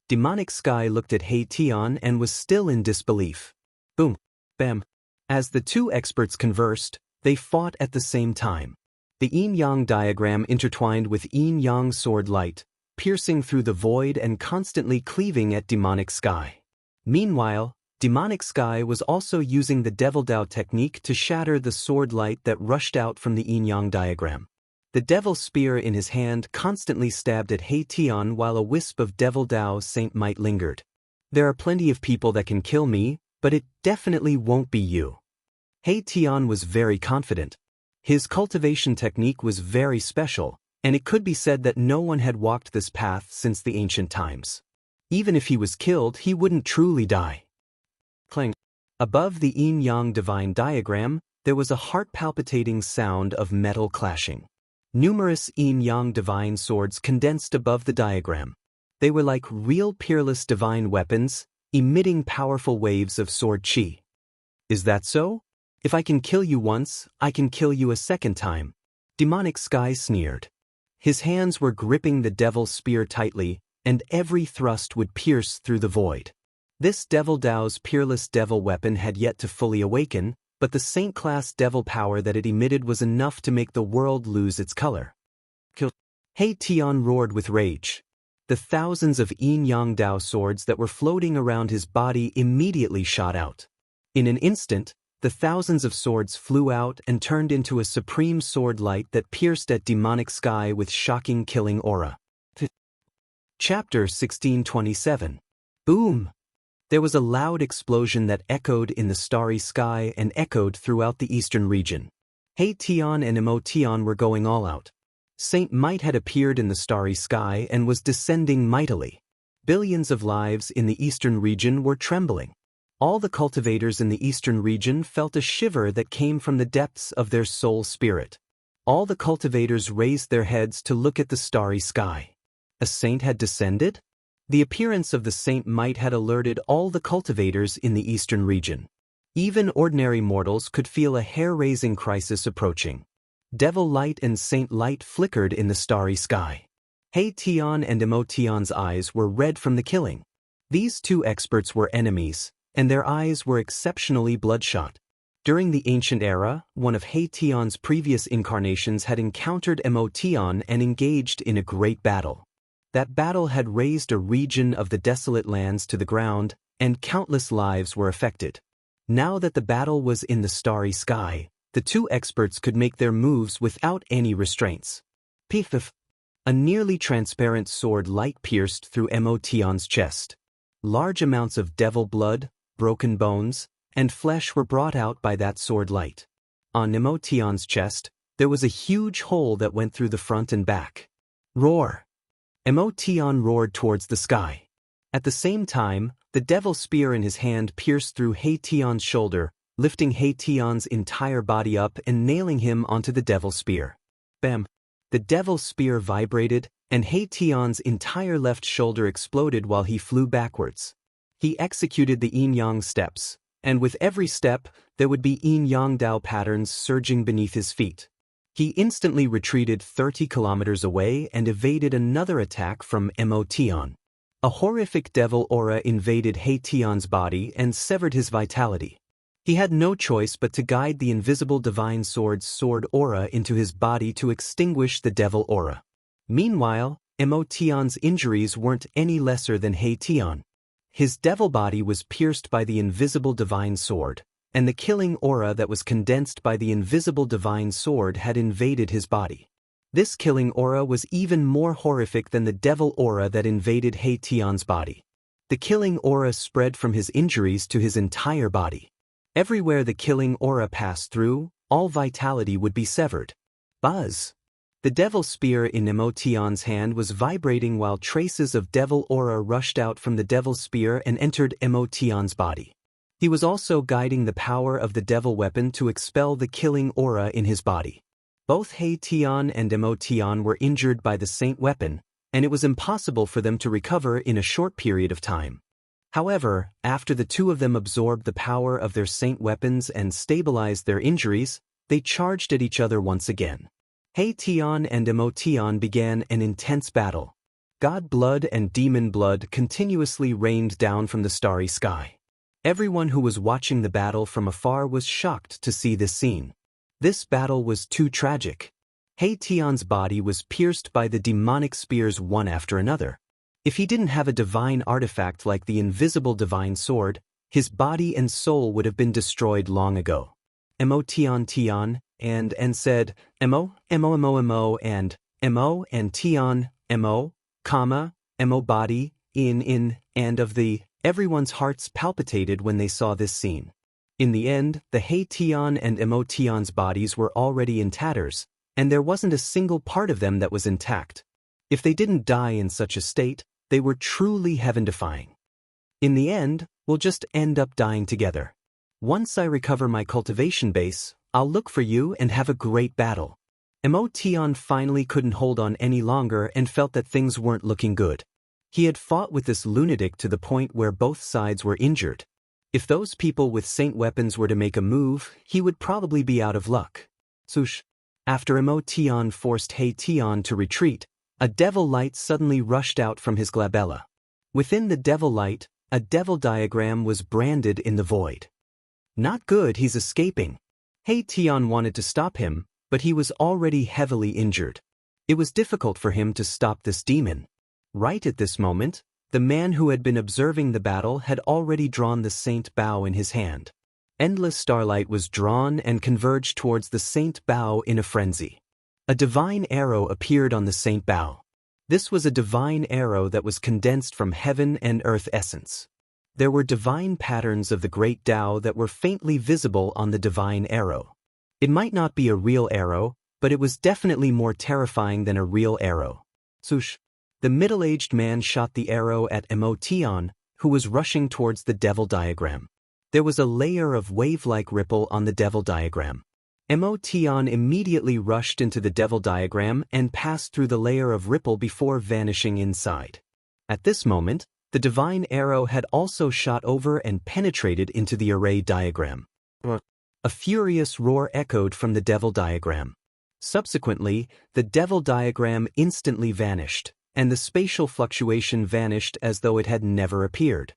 Demonic sky looked at He Tian and was still in disbelief. Boom. Bam. As the two experts conversed, they fought at the same time. The yin-yang diagram intertwined with yin-yang sword light, piercing through the void and constantly cleaving at demonic sky. Meanwhile, demonic sky was also using the devil Dao technique to shatter the sword light that rushed out from the yin-yang diagram. The devil spear in his hand constantly stabbed at He Tian while a wisp of devil Dao saint might lingered. There are plenty of people that can kill me, but it definitely won't be you. He Tian was very confident. His cultivation technique was very special, and it could be said that no one had walked this path since the ancient times. Even if he was killed, he wouldn't truly die. Clang. Above the yin-yang divine diagram, there was a heart-palpitating sound of metal clashing. Numerous yin-yang divine swords condensed above the diagram. They were like real peerless divine weapons, emitting powerful waves of sword chi. Is that so? If I can kill you once, I can kill you a second time. Demonic sky sneered. His hands were gripping the devil's spear tightly, and every thrust would pierce through the void. This Devil Dao's peerless devil weapon had yet to fully awaken, but the saint-class devil power that it emitted was enough to make the world lose its color. He Tian roared with rage. The thousands of Yin Yang Dao swords that were floating around his body immediately shot out. In an instant, the thousands of swords flew out and turned into a supreme sword light that pierced at demonic sky with shocking killing aura. Chapter 1627. Boom! There was a loud explosion that echoed in the starry sky and echoed throughout the eastern region. He Tian and Mo Tian were going all out. Saint Might had appeared in the starry sky and was descending mightily. Billions of lives in the eastern region were trembling. All the cultivators in the eastern region felt a shiver that came from the depths of their soul spirit. All the cultivators raised their heads to look at the starry sky. A saint had descended? The appearance of the Saint Might had alerted all the cultivators in the eastern region. Even ordinary mortals could feel a hair-raising crisis approaching. Devil light and saint light flickered in the starry sky. He Tian and Mo Tian's eyes were red from the killing. These two experts were enemies, and their eyes were exceptionally bloodshot. During the ancient era, one of He Tian's previous incarnations had encountered Mo Tian and engaged in a great battle. That battle had razed a region of the desolate lands to the ground, and countless lives were affected. Now that the battle was in the starry sky, the two experts could make their moves without any restraints. Pif! A nearly transparent sword light pierced through Mo Tian's chest. Large amounts of devil blood, broken bones, and flesh were brought out by that sword light. On Mo Tian's chest, there was a huge hole that went through the front and back. Roar! Mo Tian roared towards the sky. At the same time, the devil spear in his hand pierced through He Tian's shoulder, lifting He Tian's entire body up and nailing him onto the devil spear. Bam! The devil spear vibrated, and He Tian's entire left shoulder exploded while he flew backwards. He executed the yin-yang steps, and with every step, there would be yin-yang Dao patterns surging beneath his feet. He instantly retreated 30 kilometers away and evaded another attack from Mo Tian. A horrific devil aura invaded He Tian's body and severed his vitality. He had no choice but to guide the invisible divine sword's sword aura into his body to extinguish the devil aura. Meanwhile, Mo Tian's injuries weren't any lesser than He Tian. His devil body was pierced by the invisible divine sword, and the killing aura that was condensed by the invisible divine sword had invaded his body. This killing aura was even more horrific than the devil aura that invaded He Tian's body. The killing aura spread from his injuries to his entire body. Everywhere the killing aura passed through, all vitality would be severed. Buzz! The devil spear in Mo Tian's hand was vibrating while traces of devil aura rushed out from the devil spear and entered Mo Tian's body. He was also guiding the power of the devil weapon to expel the killing aura in his body. Both He Tian and Mo Tian were injured by the saint weapon, and it was impossible for them to recover in a short period of time. However, after the two of them absorbed the power of their saint weapons and stabilized their injuries, they charged at each other once again. He Tian and Mo Tian began an intense battle. God blood and demon blood continuously rained down from the starry sky. Everyone who was watching the battle from afar was shocked to see this scene. This battle was too tragic. He Tian's body was pierced by the demonic spears one after another. If he didn't have a divine artifact like the invisible divine sword, his body and soul would have been destroyed long ago. Mo Tian Tian, and said, Mo, and Tian, Mo body, and of the, everyone's hearts palpitated when they saw this scene. In the end, the He Tian and Mo Tian's bodies were already in tatters, and there wasn't a single part of them that was intact. If they didn't die in such a state, they were truly heaven-defying. In the end, we'll just end up dying together. Once I recover my cultivation base, I'll look for you and have a great battle. Mo Tian finally couldn't hold on any longer and felt that things weren't looking good. He had fought with this lunatic to the point where both sides were injured. If those people with saint weapons were to make a move, he would probably be out of luck. Swoosh! After Mo Tian forced He Tian to retreat, a devil light suddenly rushed out from his glabella. Within the devil light, a devil diagram was branded in the void. Not good, he's escaping. Tian wanted to stop him, but he was already heavily injured. It was difficult for him to stop this demon. Right at this moment, the man who had been observing the battle had already drawn the Saint Bow in his hand. Endless starlight was drawn and converged towards the Saint Bow in a frenzy. A divine arrow appeared on the Saint Bow. This was a divine arrow that was condensed from heaven and earth essence. There were divine patterns of the great Tao that were faintly visible on the divine arrow. It might not be a real arrow, but it was definitely more terrifying than a real arrow. Swoosh! The middle-aged man shot the arrow at Tian, who was rushing towards the devil diagram. There was a layer of wave-like ripple on the devil diagram. Tian immediately rushed into the devil diagram and passed through the layer of ripple before vanishing inside. At this moment, the divine arrow had also shot over and penetrated into the array diagram. A furious roar echoed from the devil diagram. Subsequently, the devil diagram instantly vanished, and the spatial fluctuation vanished as though it had never appeared.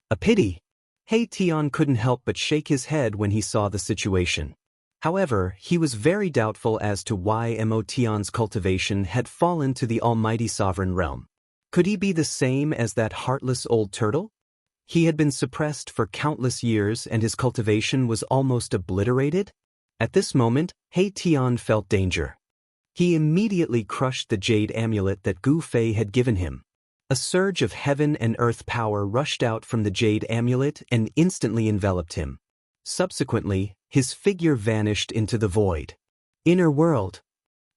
A pity! Tian couldn't help but shake his head when he saw the situation. However, he was very doubtful as to why Tian's cultivation had fallen to the almighty sovereign realm. Could he be the same as that heartless old turtle? He had been suppressed for countless years and his cultivation was almost obliterated? At this moment, Tian felt danger. He immediately crushed the jade amulet that Gu Fei had given him. A surge of heaven and earth power rushed out from the jade amulet and instantly enveloped him. Subsequently, his figure vanished into the void. Inner world.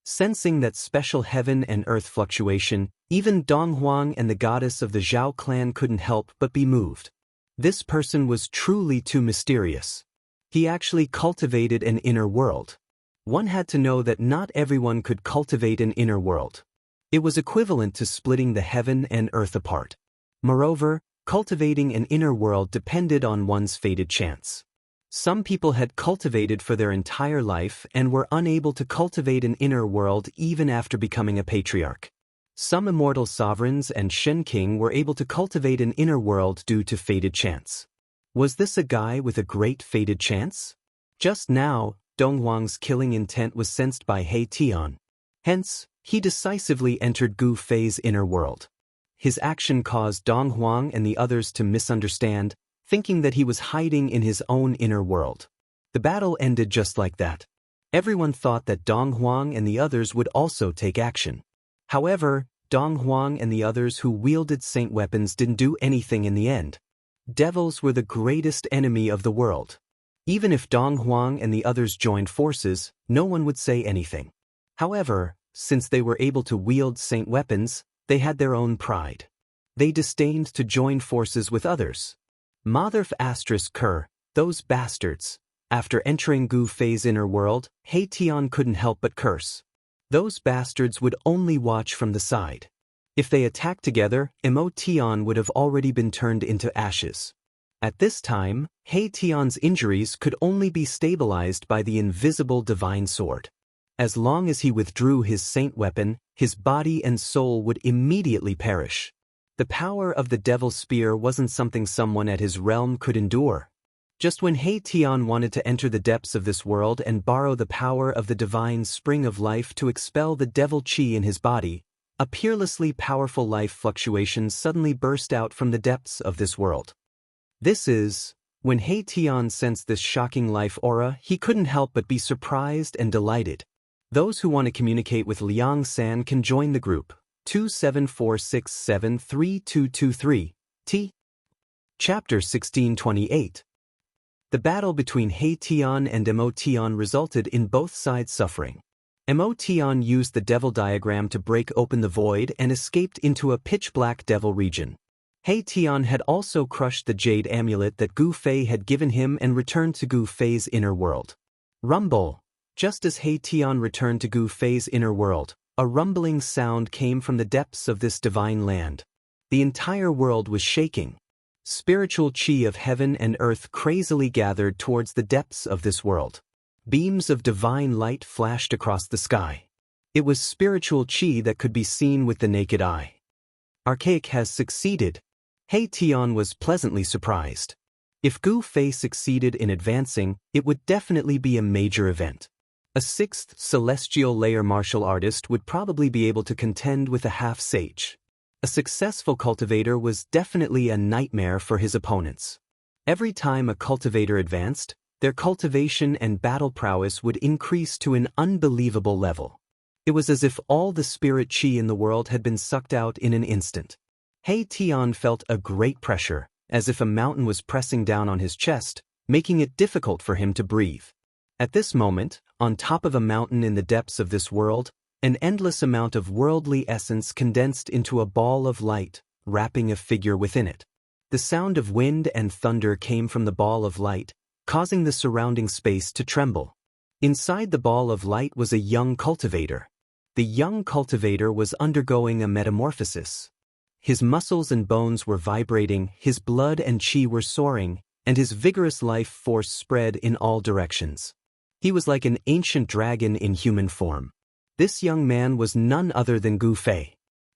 Sensing that special heaven and earth fluctuation, even Dong Huang and the goddess of the Zhao clan couldn't help but be moved. This person was truly too mysterious. He actually cultivated an inner world. One had to know that not everyone could cultivate an inner world. It was equivalent to splitting the heaven and earth apart. Moreover, cultivating an inner world depended on one's fated chance. Some people had cultivated for their entire life and were unable to cultivate an inner world even after becoming a patriarch. Some immortal sovereigns and Shen King were able to cultivate an inner world due to fated chance. Was this a guy with a great fated chance? Just now, Dong Huang's killing intent was sensed by Tian. Hence, he decisively entered Gu Fei's inner world. His action caused Dong Huang and the others to misunderstand, thinking that he was hiding in his own inner world. The battle ended just like that. Everyone thought that Dong Huang and the others would also take action. However, Dong Huang and the others who wielded saint weapons didn't do anything in the end. Devils were the greatest enemy of the world. Even if Dong Huang and the others joined forces, no one would say anything. However, since they were able to wield saint weapons, they had their own pride. They disdained to join forces with others. Motherf *Ker, those bastards. After entering Gu Fei's inner world, Tian couldn't help but curse. Those bastards would only watch from the side. If they attacked together, Tian would have already been turned into ashes. At this time, Tian's injuries could only be stabilized by the invisible divine sword. As long as he withdrew his saint weapon, his body and soul would immediately perish. The power of the devil's spear wasn't something someone at his realm could endure. Just when Tian wanted to enter the depths of this world and borrow the power of the divine spring of life to expel the devil chi in his body, a peerlessly powerful life fluctuation suddenly burst out from the depths of this world. When Tian sensed this shocking life aura, he couldn't help but be surprised and delighted. Those who want to communicate with Liang San can join the group. 274673223, T. Chapter 1628. The battle between Tian and Tian resulted in both sides suffering. Tian used the devil diagram to break open the void and escaped into a pitch-black devil region. Tian had also crushed the jade amulet that Gu Fei had given him and returned to Gu Fei's inner world. Rumble! Just as Tian returned to Gu Fei's inner world, a rumbling sound came from the depths of this divine land. The entire world was shaking. Spiritual chi of heaven and earth crazily gathered towards the depths of this world. Beams of divine light flashed across the sky. It was spiritual chi that could be seen with the naked eye. Archaic has succeeded. He Tian was pleasantly surprised. If Gu Fei succeeded in advancing, it would definitely be a major event. A sixth celestial layer martial artist would probably be able to contend with a half-sage. A successful cultivator was definitely a nightmare for his opponents. Every time a cultivator advanced, their cultivation and battle prowess would increase to an unbelievable level. It was as if all the spirit qi in the world had been sucked out in an instant. He Tian felt a great pressure, as if a mountain was pressing down on his chest, making it difficult for him to breathe. At this moment, on top of a mountain in the depths of this world, an endless amount of worldly essence condensed into a ball of light, wrapping a figure within it. The sound of wind and thunder came from the ball of light, causing the surrounding space to tremble. Inside the ball of light was a young cultivator. The young cultivator was undergoing a metamorphosis. His muscles and bones were vibrating, his blood and qi were soaring, and his vigorous life force spread in all directions. He was like an ancient dragon in human form. This young man was none other than Gu Fei.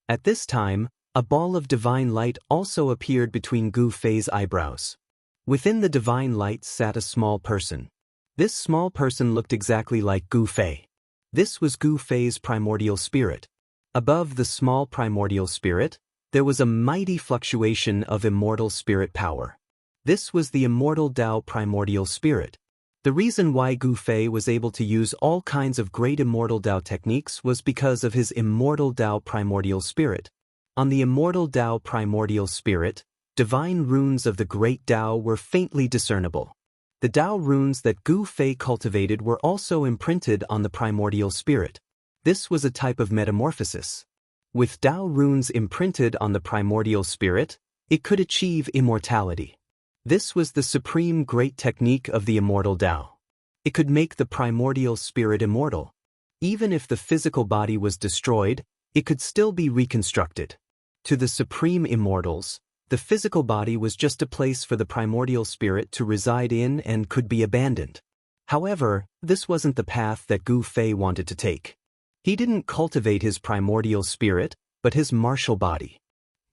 At this time, a ball of divine light also appeared between Gu Fei's eyebrows. Within the divine light sat a small person. This small person looked exactly like Gu Fei. This was Gu Fei's primordial spirit. Above the small primordial spirit, there was a mighty fluctuation of immortal spirit power. This was the immortal Tao primordial spirit. The reason why Gu Fei was able to use all kinds of great immortal Tao techniques was because of his immortal Tao primordial spirit. On the immortal Tao primordial spirit, divine runes of the great Tao were faintly discernible. The Tao runes that Gu Fei cultivated were also imprinted on the primordial spirit. This was a type of metamorphosis. With Tao runes imprinted on the primordial spirit, it could achieve immortality. This was the supreme great technique of the immortal Tao. It could make the primordial spirit immortal. Even if the physical body was destroyed, it could still be reconstructed. To the supreme immortals, the physical body was just a place for the primordial spirit to reside in and could be abandoned. However, this wasn't the path that Gu Fei wanted to take. He didn't cultivate his primordial spirit, but his martial body.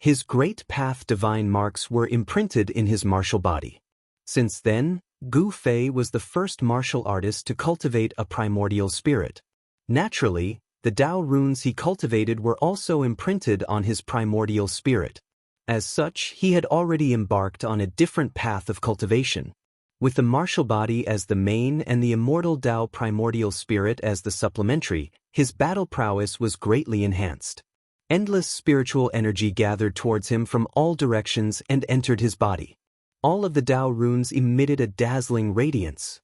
His great path divine marks were imprinted in his martial body. Since then, Gu Fei was the first martial artist to cultivate a primordial spirit. Naturally, the Tao runes he cultivated were also imprinted on his primordial spirit. As such, he had already embarked on a different path of cultivation. With the martial body as the main and the immortal Tao primordial spirit as the supplementary, his battle prowess was greatly enhanced. Endless spiritual energy gathered towards him from all directions and entered his body. All of the Tao runes emitted a dazzling radiance.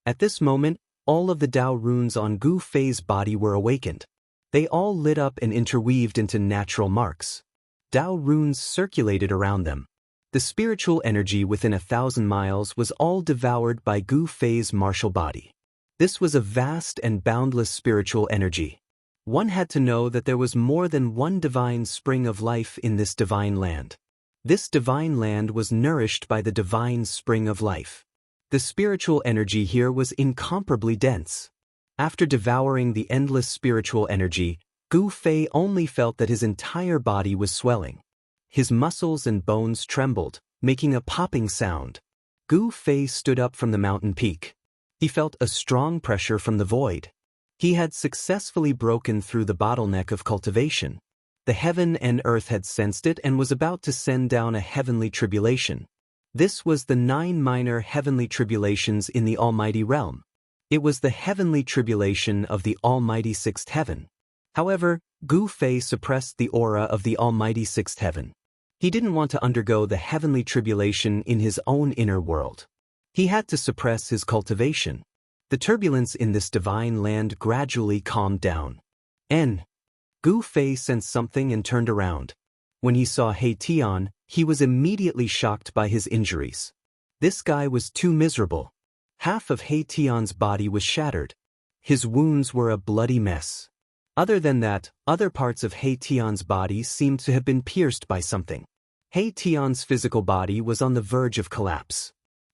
At this moment, all of the Tao runes on Gu Fei's body were awakened. They all lit up and interweaved into natural marks. Tao runes circulated around them. The spiritual energy within 1,000 miles was all devoured by Gu Fei's martial body. This was a vast and boundless spiritual energy. One had to know that there was more than one divine spring of life in this divine land. This divine land was nourished by the divine spring of life. The spiritual energy here was incomparably dense. After devouring the endless spiritual energy, Gu Fei only felt that his entire body was swelling. His muscles and bones trembled, making a popping sound. Gu Fei stood up from the mountain peak. He felt a strong pressure from the void. He had successfully broken through the bottleneck of cultivation. The heaven and earth had sensed it and was about to send down a heavenly tribulation. This was the 9 minor heavenly tribulations in the Almighty Realm. It was the heavenly tribulation of the Almighty Sixth Heaven. However, Gu Fei suppressed the aura of the Almighty Sixth Heaven. He didn't want to undergo the heavenly tribulation in his own inner world. He had to suppress his cultivation. The turbulence in this divine land gradually calmed down. Gu Fei sensed something and turned around. When he saw He Tian, he was immediately shocked by his injuries. This guy was too miserable. Half of He Tian's body was shattered. His wounds were a bloody mess. Other than that, other parts of He Tian's body seemed to have been pierced by something. He Tian's physical body was on the verge of collapse.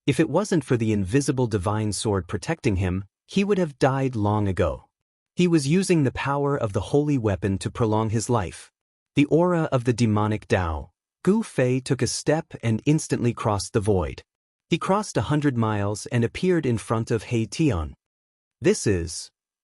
If it wasn't for the invisible divine sword protecting him, he would have died long ago. He was using the power of the holy weapon to prolong his life. The aura of the demonic Tao, Gu Fei took a step and instantly crossed the void. He crossed 100 miles and appeared in front of He Tian.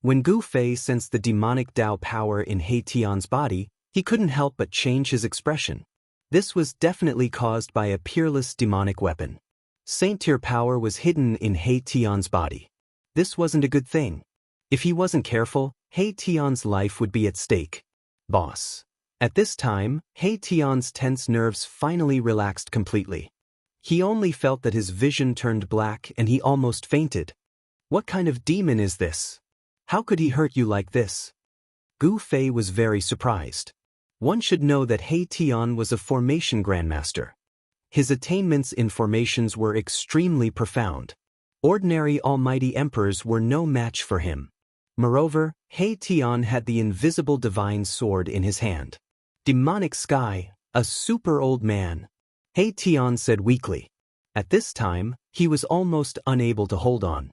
When Gu Fei sensed the demonic Dao power in He Tian's body, he couldn't help but change his expression. This was definitely caused by a peerless demonic weapon. Saint-tier power was hidden in He Tian's body. This wasn't a good thing. If he wasn't careful, He Tian's life would be at stake. Boss. At this time, He Tian's tense nerves finally relaxed completely. He only felt that his vision turned black and he almost fainted. What kind of demon is this? How could he hurt you like this? Gu Fei was very surprised. One should know that He Tian was a formation grandmaster. His attainments in formations were extremely profound. Ordinary almighty emperors were no match for him. Moreover, He Tian had the invisible divine sword in his hand. Demonic sky, a super old man. He Tian said weakly. At this time, he was almost unable to hold on.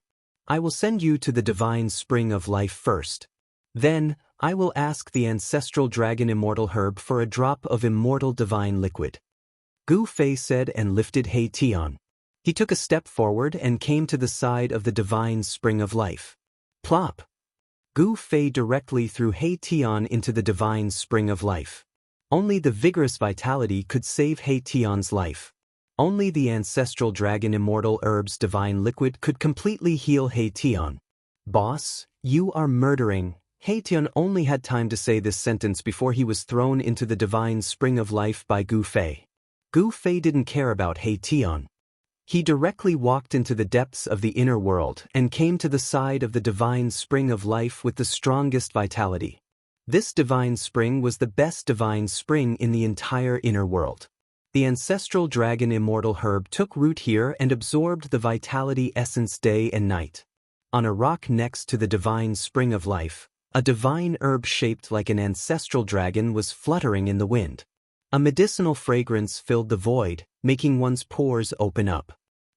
I will send you to the divine spring of life first. Then, I will ask the ancestral dragon immortal herb for a drop of immortal divine liquid. Gu Fei said and lifted He Tian. He took a step forward and came to the side of the divine spring of life. Plop! Gu Fei directly threw He Tian into the divine spring of life. Only the vigorous vitality could save He Tian's life. Only the ancestral dragon immortal herb's divine liquid could completely heal He Tian. Boss, you are murdering. He Tian only had time to say this sentence before he was thrown into the divine spring of life by Gu Fei. Gu Fei didn't care about He Tian. He directly walked into the depths of the inner world and came to the side of the divine spring of life with the strongest vitality. This divine spring was the best divine spring in the entire inner world. The ancestral dragon immortal herb took root here and absorbed the vitality essence day and night. On a rock next to the divine spring of life, a divine herb shaped like an ancestral dragon was fluttering in the wind. A medicinal fragrance filled the void, making one's pores open up.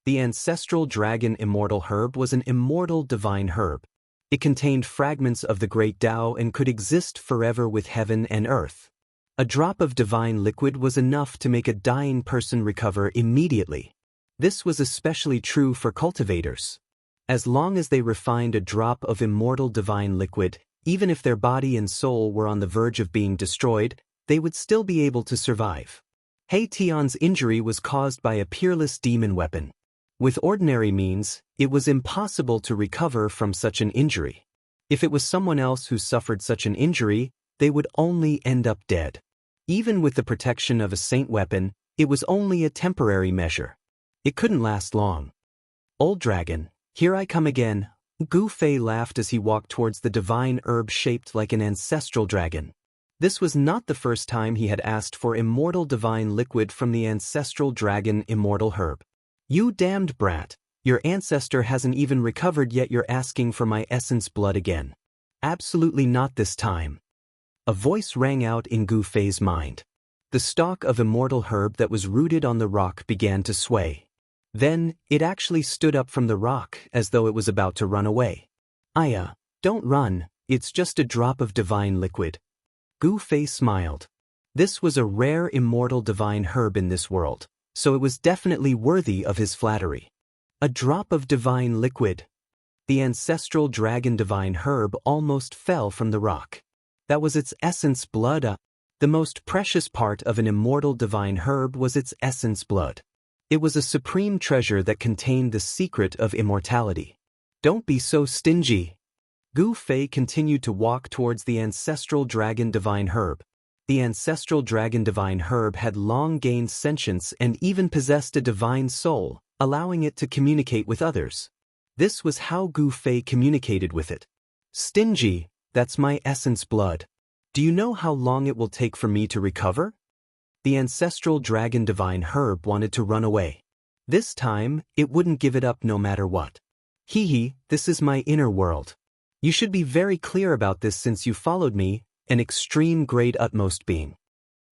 The ancestral dragon immortal herb was an immortal divine herb. It contained fragments of the great Tao and could exist forever with heaven and earth. A drop of divine liquid was enough to make a dying person recover immediately. This was especially true for cultivators. As long as they refined a drop of immortal divine liquid, even if their body and soul were on the verge of being destroyed, they would still be able to survive. He Tian's injury was caused by a peerless demon weapon. With ordinary means, it was impossible to recover from such an injury. If it was someone else who suffered such an injury, they would only end up dead. Even with the protection of a saint weapon, it was only a temporary measure. It couldn't last long. Old dragon, here I come again. Gu Fei laughed as he walked towards the divine herb shaped like an ancestral dragon. This was not the first time he had asked for immortal divine liquid from the ancestral dragon immortal herb. You damned brat, your ancestor hasn't even recovered yet you're asking for my essence blood again. Absolutely not this time. A voice rang out in Gu Fei's mind. The stalk of immortal herb that was rooted on the rock began to sway. Then, it actually stood up from the rock as though it was about to run away. Aya, don't run, it's just a drop of divine liquid. Gu Fei smiled. This was a rare immortal divine herb in this world, so it was definitely worthy of his flattery. A drop of divine liquid. The ancestral dragon divine herb almost fell from the rock. That was its essence blood. The most precious part of an immortal divine herb was its essence blood. It was a supreme treasure that contained the secret of immortality. Don't be so stingy. Gu Fei continued to walk towards the ancestral dragon divine herb. The ancestral dragon divine herb had long gained sentience and even possessed a divine soul, allowing it to communicate with others. This was how Gu Fei communicated with it. Stingy, that's my essence blood. Do you know how long it will take for me to recover? The ancestral dragon divine herb wanted to run away. This time, it wouldn't give it up no matter what. Hee, this is my inner world. You should be very clear about this since you followed me, an extreme great utmost being.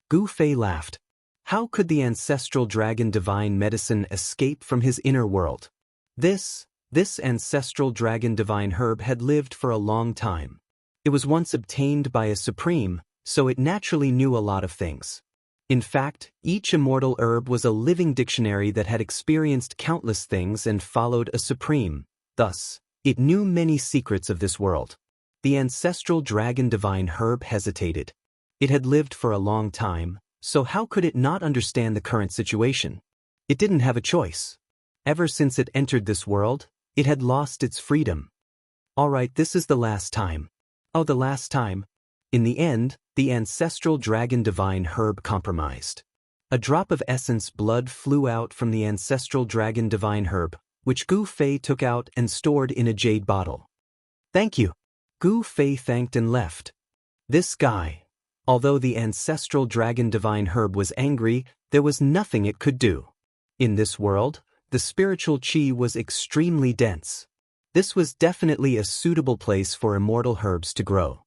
Gu Fei laughed. How could the ancestral dragon divine medicine escape from his inner world? This ancestral dragon divine herb had lived for a long time. It was once obtained by a supreme, so it naturally knew a lot of things. In fact, each immortal herb was a living dictionary that had experienced countless things and followed a supreme. Thus, it knew many secrets of this world. The ancestral dragon divine herb hesitated. It had lived for a long time, so how could it not understand the current situation? It didn't have a choice. Ever since it entered this world, it had lost its freedom. Alright, this is the last time. Oh, the last time. In the end, the ancestral dragon divine herb compromised. A drop of essence blood flew out from the ancestral dragon divine herb, which Gu Fei took out and stored in a jade bottle. Thank you. Gu Fei thanked and left. This guy. Although the ancestral dragon divine herb was angry, there was nothing it could do. In this world, the spiritual qi was extremely dense. This was definitely a suitable place for immortal herbs to grow.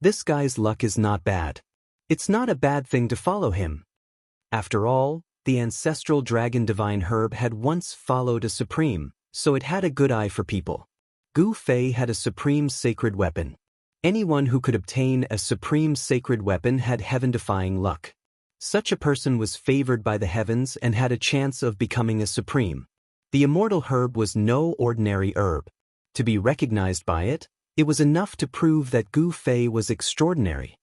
This guy's luck is not bad. It's not a bad thing to follow him. After all, the ancestral dragon divine herb had once followed a supreme, so it had a good eye for people. Gu Fei had a supreme sacred weapon. Anyone who could obtain a supreme sacred weapon had heaven-defying luck. Such a person was favored by the heavens and had a chance of becoming a supreme. The immortal herb was no ordinary herb. To be recognized by it, it was enough to prove that Gu Fei was extraordinary.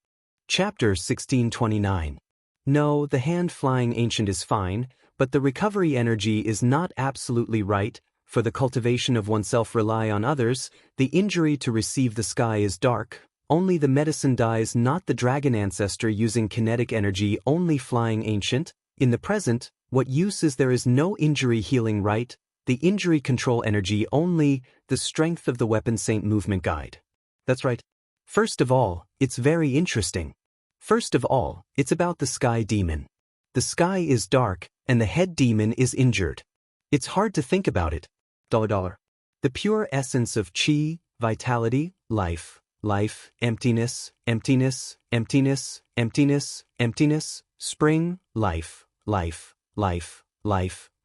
Chapter 1629. No, the hand-flying ancient is fine, but the recovery energy is not absolutely right. For the cultivation of oneself rely on others, the injury to receive the sky is dark, only the medicine dies not the dragon ancestor using kinetic energy only flying ancient. In the present, what use is there is no injury healing right, the injury control energy only, the strength of the weapon saint movement guide. That's right. First of all, it's very interesting. First of all, it's about the sky demon. The sky is dark, and the head demon is injured. It's hard to think about it. The pure essence of qi, vitality, life, emptiness, emptiness, emptiness, emptiness, emptiness, spring, life,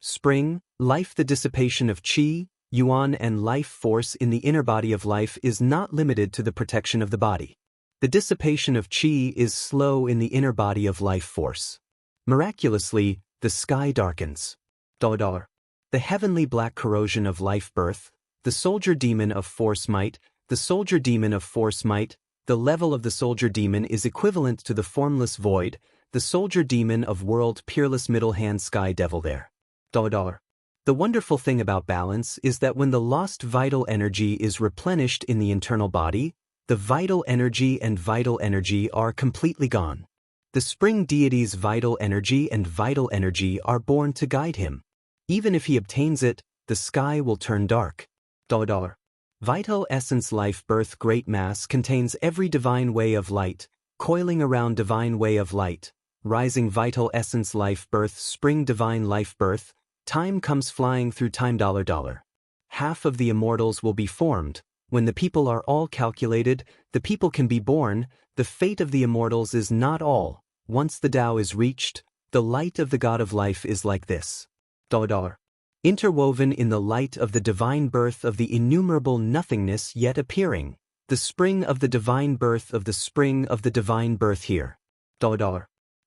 spring, life. The dissipation of qi, yuan and life force in the inner body of life is not limited to the protection of the body. The dissipation of qi is slow in the inner body of life force. Miraculously, the sky darkens. The heavenly black corrosion of life birth, the soldier demon of force might, the soldier demon of force might, the level of the soldier demon is equivalent to the formless void, the soldier demon of world peerless middle hand sky devil there. The wonderful thing about balance is that when the lost vital energy is replenished in the internal body, the vital energy and vital energy are completely gone. The spring deity's vital energy and vital energy are born to guide him. Even if he obtains it, the sky will turn dark. Vital essence life birth great mass contains every divine way of light, coiling around divine way of light, rising vital essence life birth spring divine life birth, time comes flying through time. Half of the immortals will be formed. When the people are all calculated, the people can be born. The fate of the immortals is not all. Once the Tao is reached, the light of the God of life is like this. Interwoven in the light of the divine birth of the innumerable nothingness yet appearing, the spring of the divine birth of the spring of the divine birth here.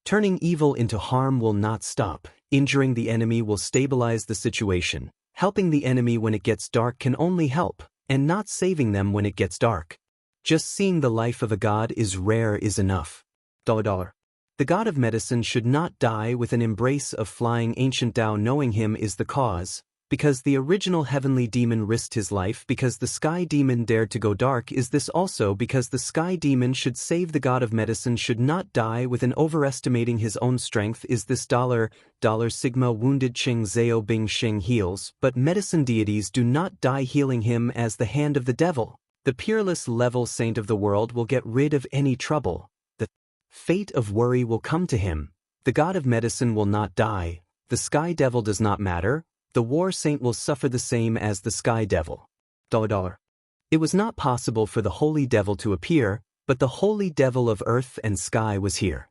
Turning evil into harm will not stop, injuring the enemy will stabilize the situation, helping the enemy when it gets dark can only help, and not saving them when it gets dark. Just seeing the life of a god is rare is enough. The god of medicine should not die with an embrace of flying ancient Tao knowing him is the cause, because the original heavenly demon risked his life because the sky demon dared to go dark is this also because the sky demon should save the god of medicine should not die with an overestimating his own strength is this $sigma wounded Ching Zhao Bing Xing heals but medicine deities do not die healing him as the hand of the devil. The peerless level saint of the world will get rid of any trouble. The fate of worry will come to him. The god of medicine will not die. The sky devil does not matter. The war saint will suffer the same as the sky devil. It was not possible for the holy devil to appear, but the holy devil of earth and sky was here.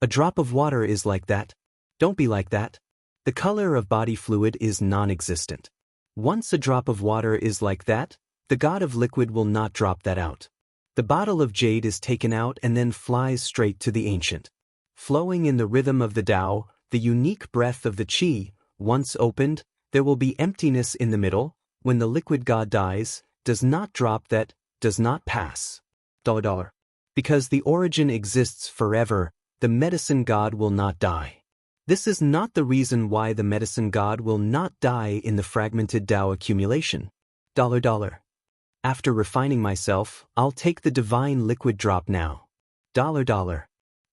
A drop of water is like that. Don't be like that. The color of body fluid is non-existent. Once a drop of water is like that, the god of liquid will not drop that out. The bottle of jade is taken out and then flies straight to the ancient. flowing in the rhythm of the Tao, the unique breath of the Qi. Once opened, there will be emptiness in the middle. When the liquid God dies, does not drop, that does not pass. $. Because the origin exists forever, the medicine God will not die. This is not the reason why the medicine God will not die in the fragmented Tao accumulation. $. After refining myself, I'll take the divine liquid drop now. $.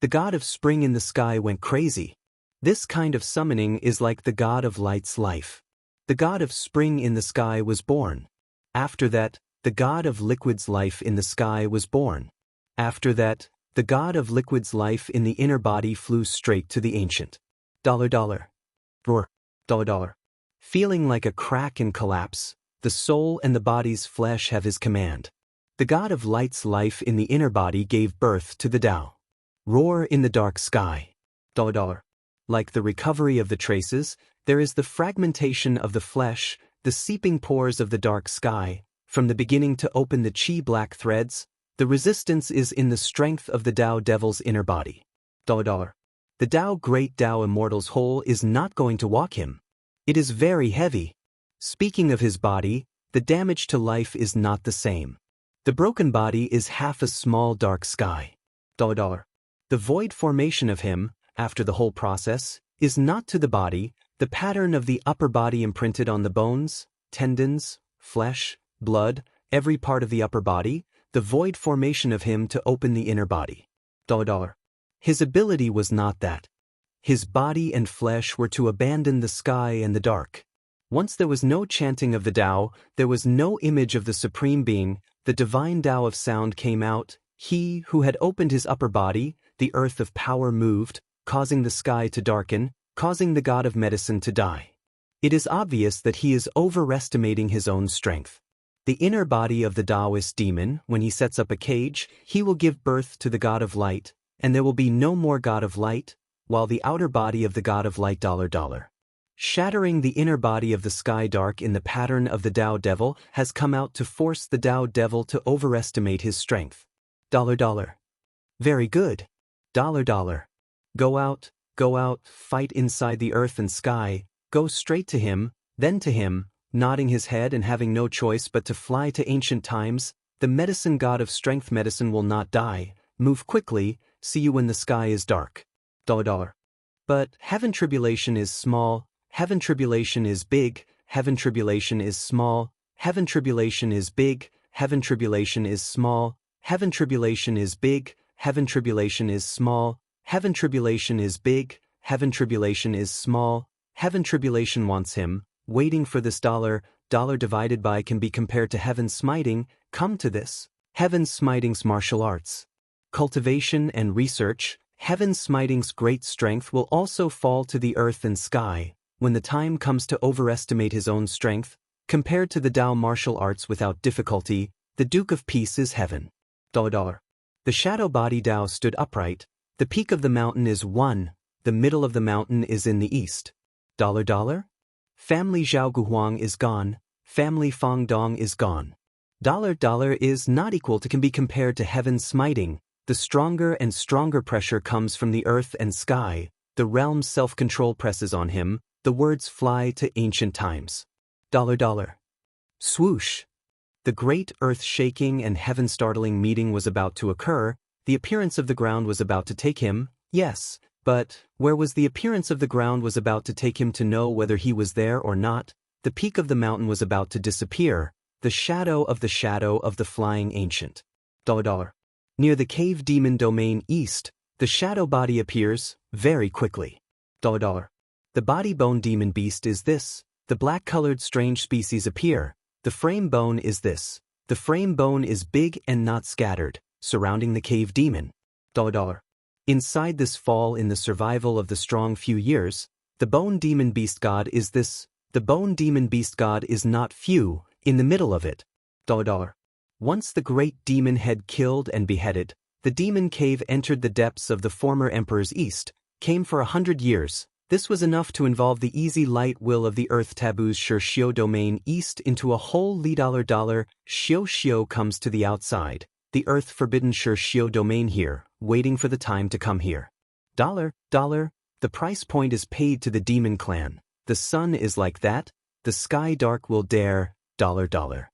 The god of spring in the sky went crazy. This kind of summoning is like the god of light's life. The god of spring in the sky was born. After that, the god of liquid's life in the sky was born. After that, the god of liquid's life in the inner body flew straight to the ancient. $. Roar. $. Feeling like a crack and collapse, the soul and the body's flesh have his command. The god of light's life in the inner body gave birth to the Tao. Roar in the dark sky. $. Like the recovery of the traces, there is the fragmentation of the flesh, the seeping pores of the dark sky. From the beginning to open the Qi black threads, the resistance is in the strength of the Tao devil's inner body. $. The Tao great Tao immortal's whole is not going to walk him. It is very heavy. Speaking of his body, the damage to life is not the same. The broken body is half a small dark sky. $. The void formation of him, after the whole process, is not to the body, the pattern of the upper body imprinted on the bones, tendons, flesh, blood, every part of the upper body, the void formation of him to open the inner body. $. His ability was not that. His body and flesh were to abandon the sky and the dark. Once there was no chanting of the Tao, there was no image of the Supreme Being, the divine Tao of sound came out, he who had opened his upper body, the earth of power moved, causing the sky to darken, causing the god of medicine to die. It is obvious that he is overestimating his own strength. The inner body of the Taoist demon, when he sets up a cage, he will give birth to the god of light, and there will be no more god of light, while the outer body of the god of light $. Shattering the inner body of the sky dark in the pattern of the Tao devil has come out to force the Tao devil to overestimate his strength. $. Very good. $. Go out, fight inside the earth and sky, go straight to him, then to him, nodding his head and having no choice but to fly to ancient times. The medicine god of strength medicine will not die. Move quickly, see you when the sky is dark. $. But heaven tribulation is small, heaven tribulation is big, heaven tribulation is small, heaven tribulation is big, heaven tribulation is small, heaven tribulation is big, heaven tribulation is small, heaven tribulation is big, heaven tribulation is small, heaven tribulation wants him, waiting for this $. Divided by can be compared to heaven smiting, come to this. Heaven smiting's martial arts. Cultivation and research, heaven smiting's great strength will also fall to the earth and sky, when the time comes to overestimate his own strength, compared to the Tao martial arts without difficulty, the Duke of Peace is heaven. $. The shadow body Tao stood upright, the peak of the mountain is one, the middle of the mountain is in the east. $. Family Zhao Guhuang is gone, family Fang Dong is gone. $. Is not equal to can be compared to heaven smiting, the stronger and stronger pressure comes from the earth and sky, the realm's self-control presses on him, the words fly to ancient times. $. Swoosh. The great earth-shaking and heaven-startling meeting was about to occur, the appearance of the ground was about to take him, yes, but where was the appearance of the ground was about to take him to know whether he was there or not, the peak of the mountain was about to disappear, the shadow of the flying ancient. $. Near the cave demon domain east, the shadow body appears, very quickly. $. The body bone demon beast is this, the black-colored strange species appear, the frame bone is this, the frame bone is big and not scattered, surrounding the cave demon. $. Inside this fall in the survival of the strong few years, the bone demon beast god is this, the bone demon beast god is not few, in the middle of it. $. Once the great demon head killed and beheaded, the demon cave entered the depths of the former emperor's east, came for 100 years. This was enough to involve the easy light will of the earth taboo's Xiao domain east into a whole $. Xiao comes to the outside, the earth forbidden Xiao domain here, waiting for the time to come here. Dollar, dollar, the price point is paid to the demon clan. The sun is like that, the sky dark will dare, dollar dollar.